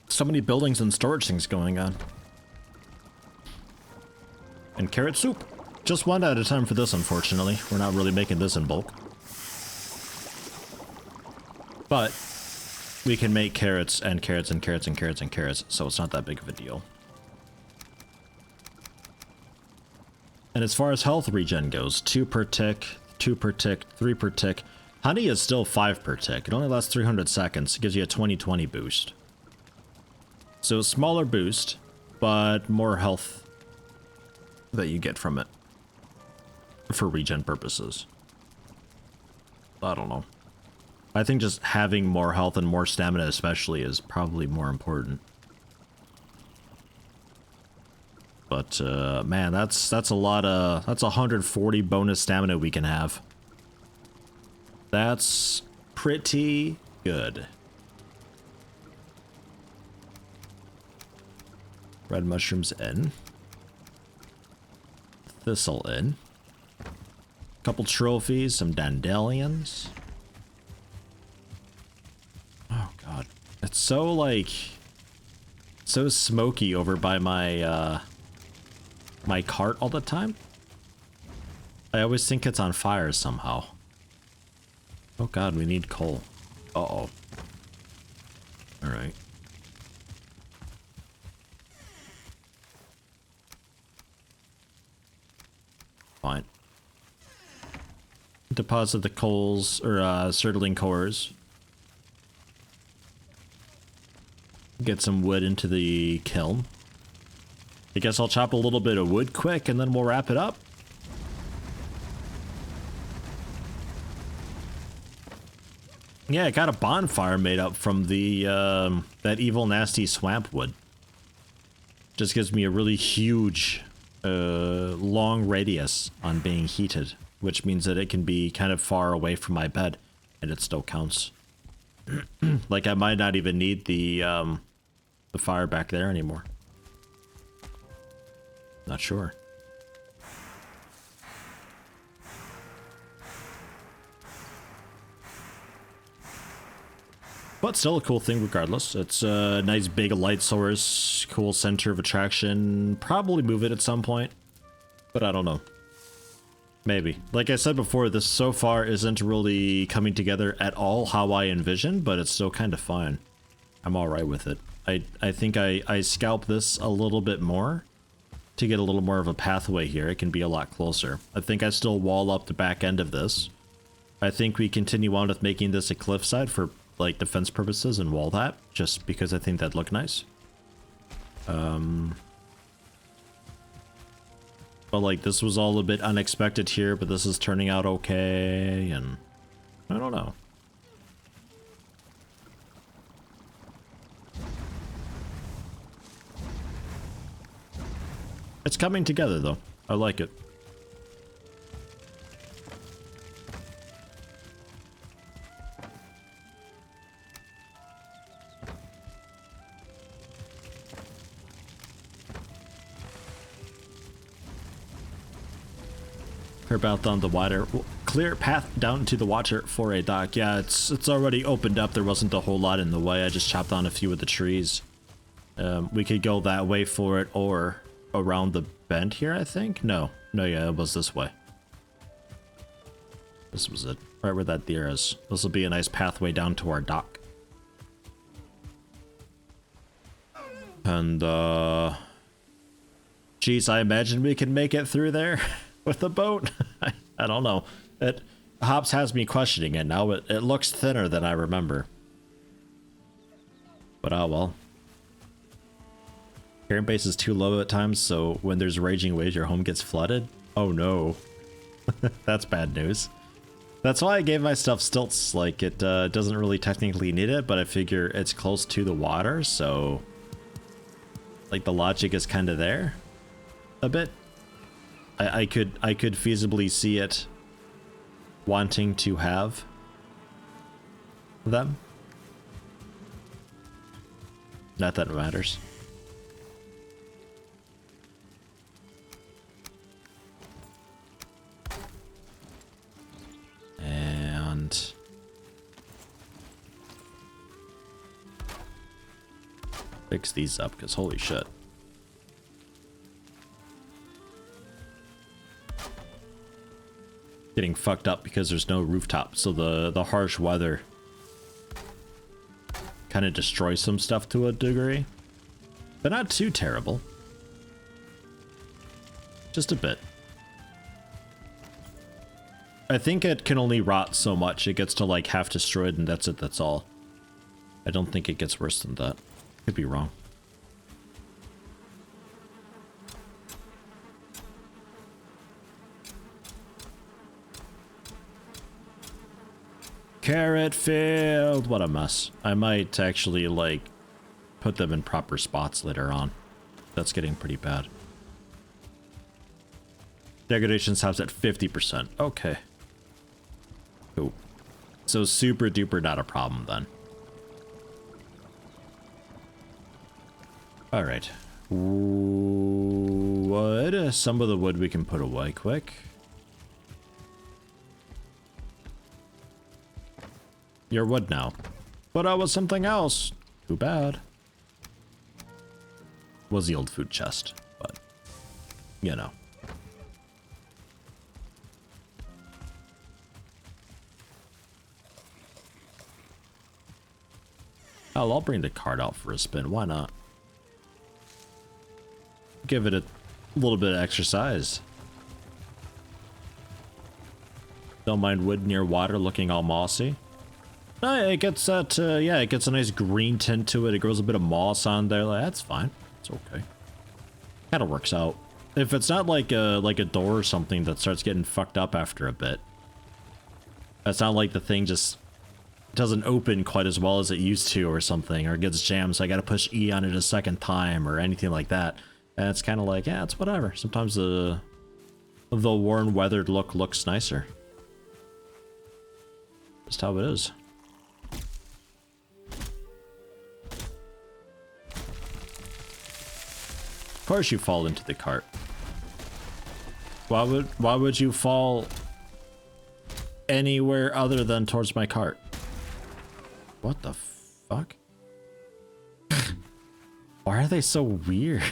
So many buildings and storage things going on. And carrot soup. Just one at a time for this, unfortunately. We're not really making this in bulk. But we can make carrots and carrots and carrots and carrots and carrots, so it's not that big of a deal. And as far as health regen goes, 2 per tick, 2 per tick, 3 per tick. Honey is still 5 per tick. It only lasts 300 seconds. It gives you a 20-20 boost. So a smaller boost, but more health that you get from it. For regen purposes. I don't know. I think just having more health and more stamina especially is probably more important. But man, that's a lot of, that's 140 bonus stamina we can have. That's pretty good. Red mushrooms in. Thistle in. Couple trophies, some dandelions. Oh god. It's so like so smoky over by my my cart all the time. I always think it's on fire somehow. Oh god, we need coal. Uh-oh. Alright. Fine. Deposit the coals, or Surtling cores. Get some wood into the kiln. I guess I'll chop a little bit of wood quick and then we'll wrap it up. Yeah, I got a bonfire made up from the that evil nasty swamp wood. Just gives me a really huge long radius on being heated, which means that it can be kind of far away from my bed and it still counts. Like I might not even need the fire back there anymore. Not sure. But still a cool thing regardless. It's a nice big light source, cool center of attraction. Probably move it at some point, but I don't know. Maybe. Like I said before, this so far isn't really coming together at all how I envisioned, but it's still kind of fine. I'm alright with it. I think I scalp this a little bit more to get a little more of a pathway here. It can be a lot closer. I think I still wall up the back end of this. I think we continue on with making this a cliffside for like defense purposes and wall that, just because I think that'd look nice. But like this was all a bit unexpected here, but this is turning out okay, and I don't know. It's coming together though. I like it. About down the water, clear path down to the water for a dock. Yeah, it's already opened up. There wasn't a whole lot in the way. I just chopped down a few of the trees. We could go that way for it or around the bend here, I think. No, yeah, it was this way. This was it, right where that deer is. This will be a nice pathway down to our dock. And geez, I imagine we can make it through there with the boat. I don't know. Hops has me questioning it now. It looks thinner than I remember. But oh well. Carrying base is too low at times, so when there's raging waves, your home gets flooded. Oh no. That's bad news. That's why I gave my stuff stilts. Like, it doesn't really technically need it, but I figure it's close to the water, so like the logic is kind of there a bit. I could feasibly see it wanting to have them. Not that it matters. And fix these up, because holy shit. Getting fucked up because there's no rooftop, so the harsh weather kind of destroys some stuff to a degree, but not too terrible. Just a bit. I think it can only rot so much. It gets to like half destroyed and that's it, that's all. I don't think it gets worse than that. Could be wrong. Carrot field! What a mess. I might actually, like, put them in proper spots later on. That's getting pretty bad. Degradation stops at 50%. Okay. Cool. So super duper not a problem then. Alright. Wood. Some of the wood we can put away quick. You're wood now. But I was something else. Too bad. Was the old food chest, but you know. Hell, I'll bring the cart out for a spin. Why not? Give it a little bit of exercise. Don't mind wood near water looking all mossy. No, it gets that, yeah, it gets a nice green tint to it. It grows a bit of moss on there. Like, that's fine. It's okay. Kind of works out. If it's not like a door or something that starts getting fucked up after a bit. It's not like the thing just doesn't open quite as well as it used to or something, or it gets jammed, so I gotta push E on it a second time or anything like that. And it's kind of like, yeah, it's whatever. Sometimes the worn, weathered look looks nicer. Just how it is. Of course you fall into the cart. Why would you fall anywhere other than towards my cart? What the fuck? Why are they so weird?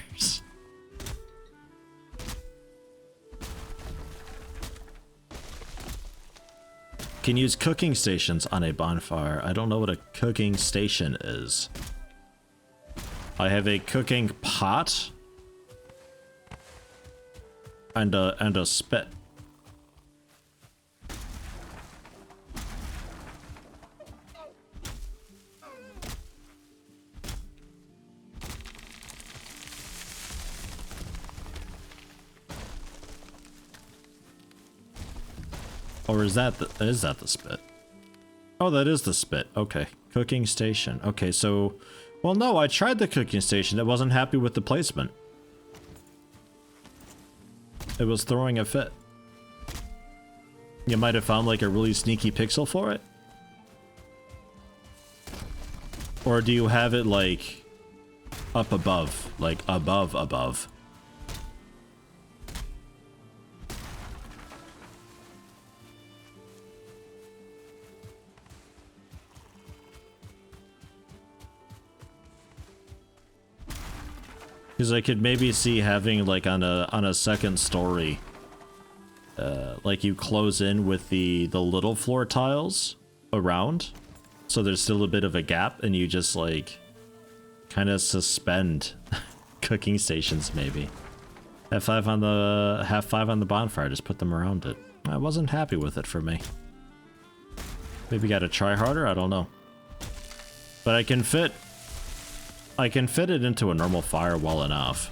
Can use cooking stations on a bonfire. I don't know what a cooking station is. I have a cooking pot and a spit. Or is that the spit? Oh, that is the spit. Okay. Cooking station. Okay, so... Well, no, I tried the cooking station. I wasn't happy with the placement. It was throwing a fit. You might have found like a really sneaky pixel for it. Or do you have it like up above? Like above? Because I could maybe see having like on a second story, like you close in with the little floor tiles around, so there's still a bit of a gap, and you just like kind of suspend cooking stations maybe. Have 5 on the bonfire, just put them around it. I wasn't happy with it for me. Maybe got to try harder. I don't know, but I can fit it into a normal fire well enough.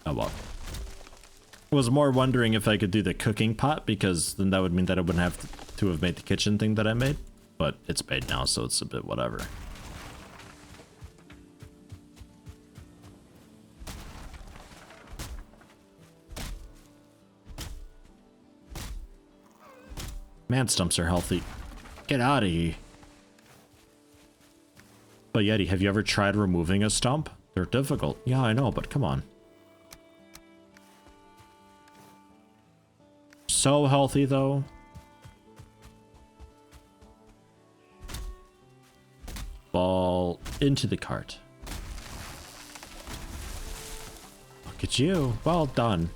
Oh well. I was more wondering if I could do the cooking pot, because then that would mean that I wouldn't have to have made the kitchen thing that I made. But it's made now, so it's a bit whatever. Man stumps are healthy. Get out of here. But Yeti, have you ever tried removing a stump? They're difficult. Yeah, I know, but come on. So healthy, though. Ball into the cart. Look at you. Well done.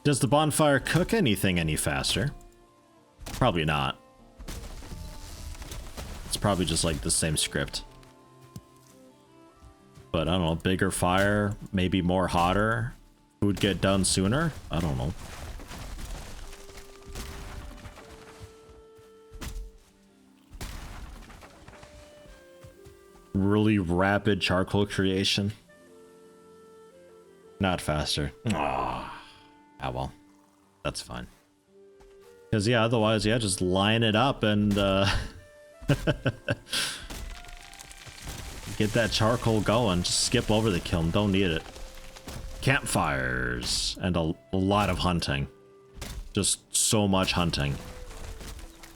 Does the bonfire cook anything any faster? Probably not. It's probably just like the same script. But I don't know, bigger fire, maybe more hotter, food get done sooner? I don't know. Really rapid charcoal creation. Not faster. Ah. Ah, well, that's fine. Because, yeah, otherwise, yeah, just line it up and get that charcoal going. Just skip over the kiln. Don't need it. Campfires and a lot of hunting. Just so much hunting.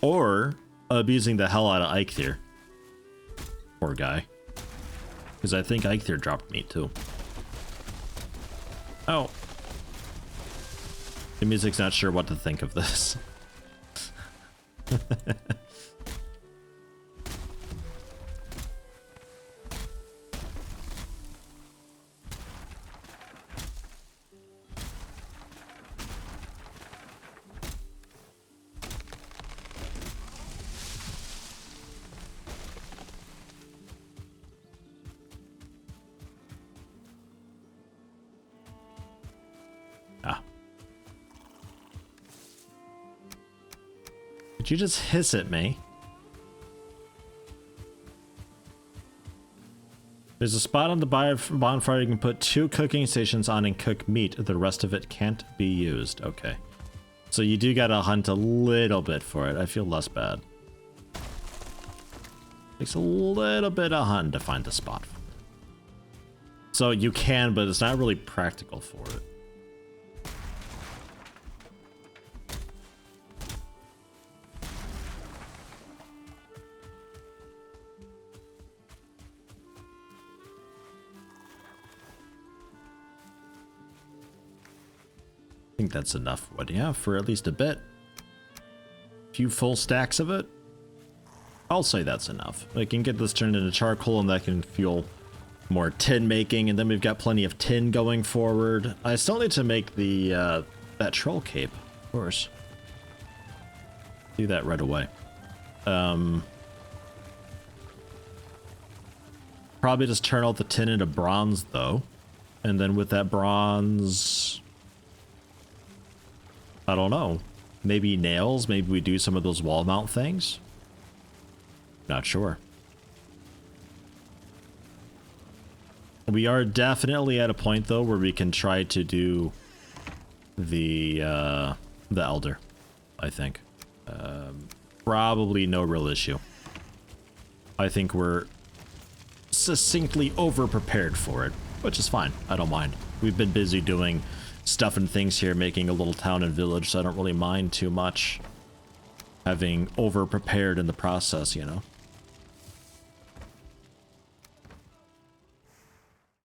Or abusing the hell out of Eikthyr. Poor guy. Because I think Eikthyr dropped meat, too. Oh. The music's not sure what to think of this. Did you just hiss at me? There's a spot on the bonfire you can put 2 cooking stations on and cook meat. The rest of it can't be used. Okay. So you do gotta hunt a little bit for it. I feel less bad. Takes a little bit of hunting to find the spot. So you can, but it's not really practical for it. I think that's enough wood, yeah, for at least a bit. few full stacks of it. I'll say that's enough. I can get this turned into charcoal and that can fuel more tin making, and then we've got plenty of tin going forward. I still need to make the that troll cape, of course. Do that right away. Probably just turn all the tin into bronze though, and then with that bronze, I don't know, maybe nails. Maybe we do some of those wall mount things. Not sure. We are definitely at a point though where we can try to do the elder, I think. Probably no real issue. I think we're succinctly over prepared for it, which is fine. I don't mind. We've been busy doing stuff and things here, making a little town and village, so I don't really mind too much having over prepared in the process, you know.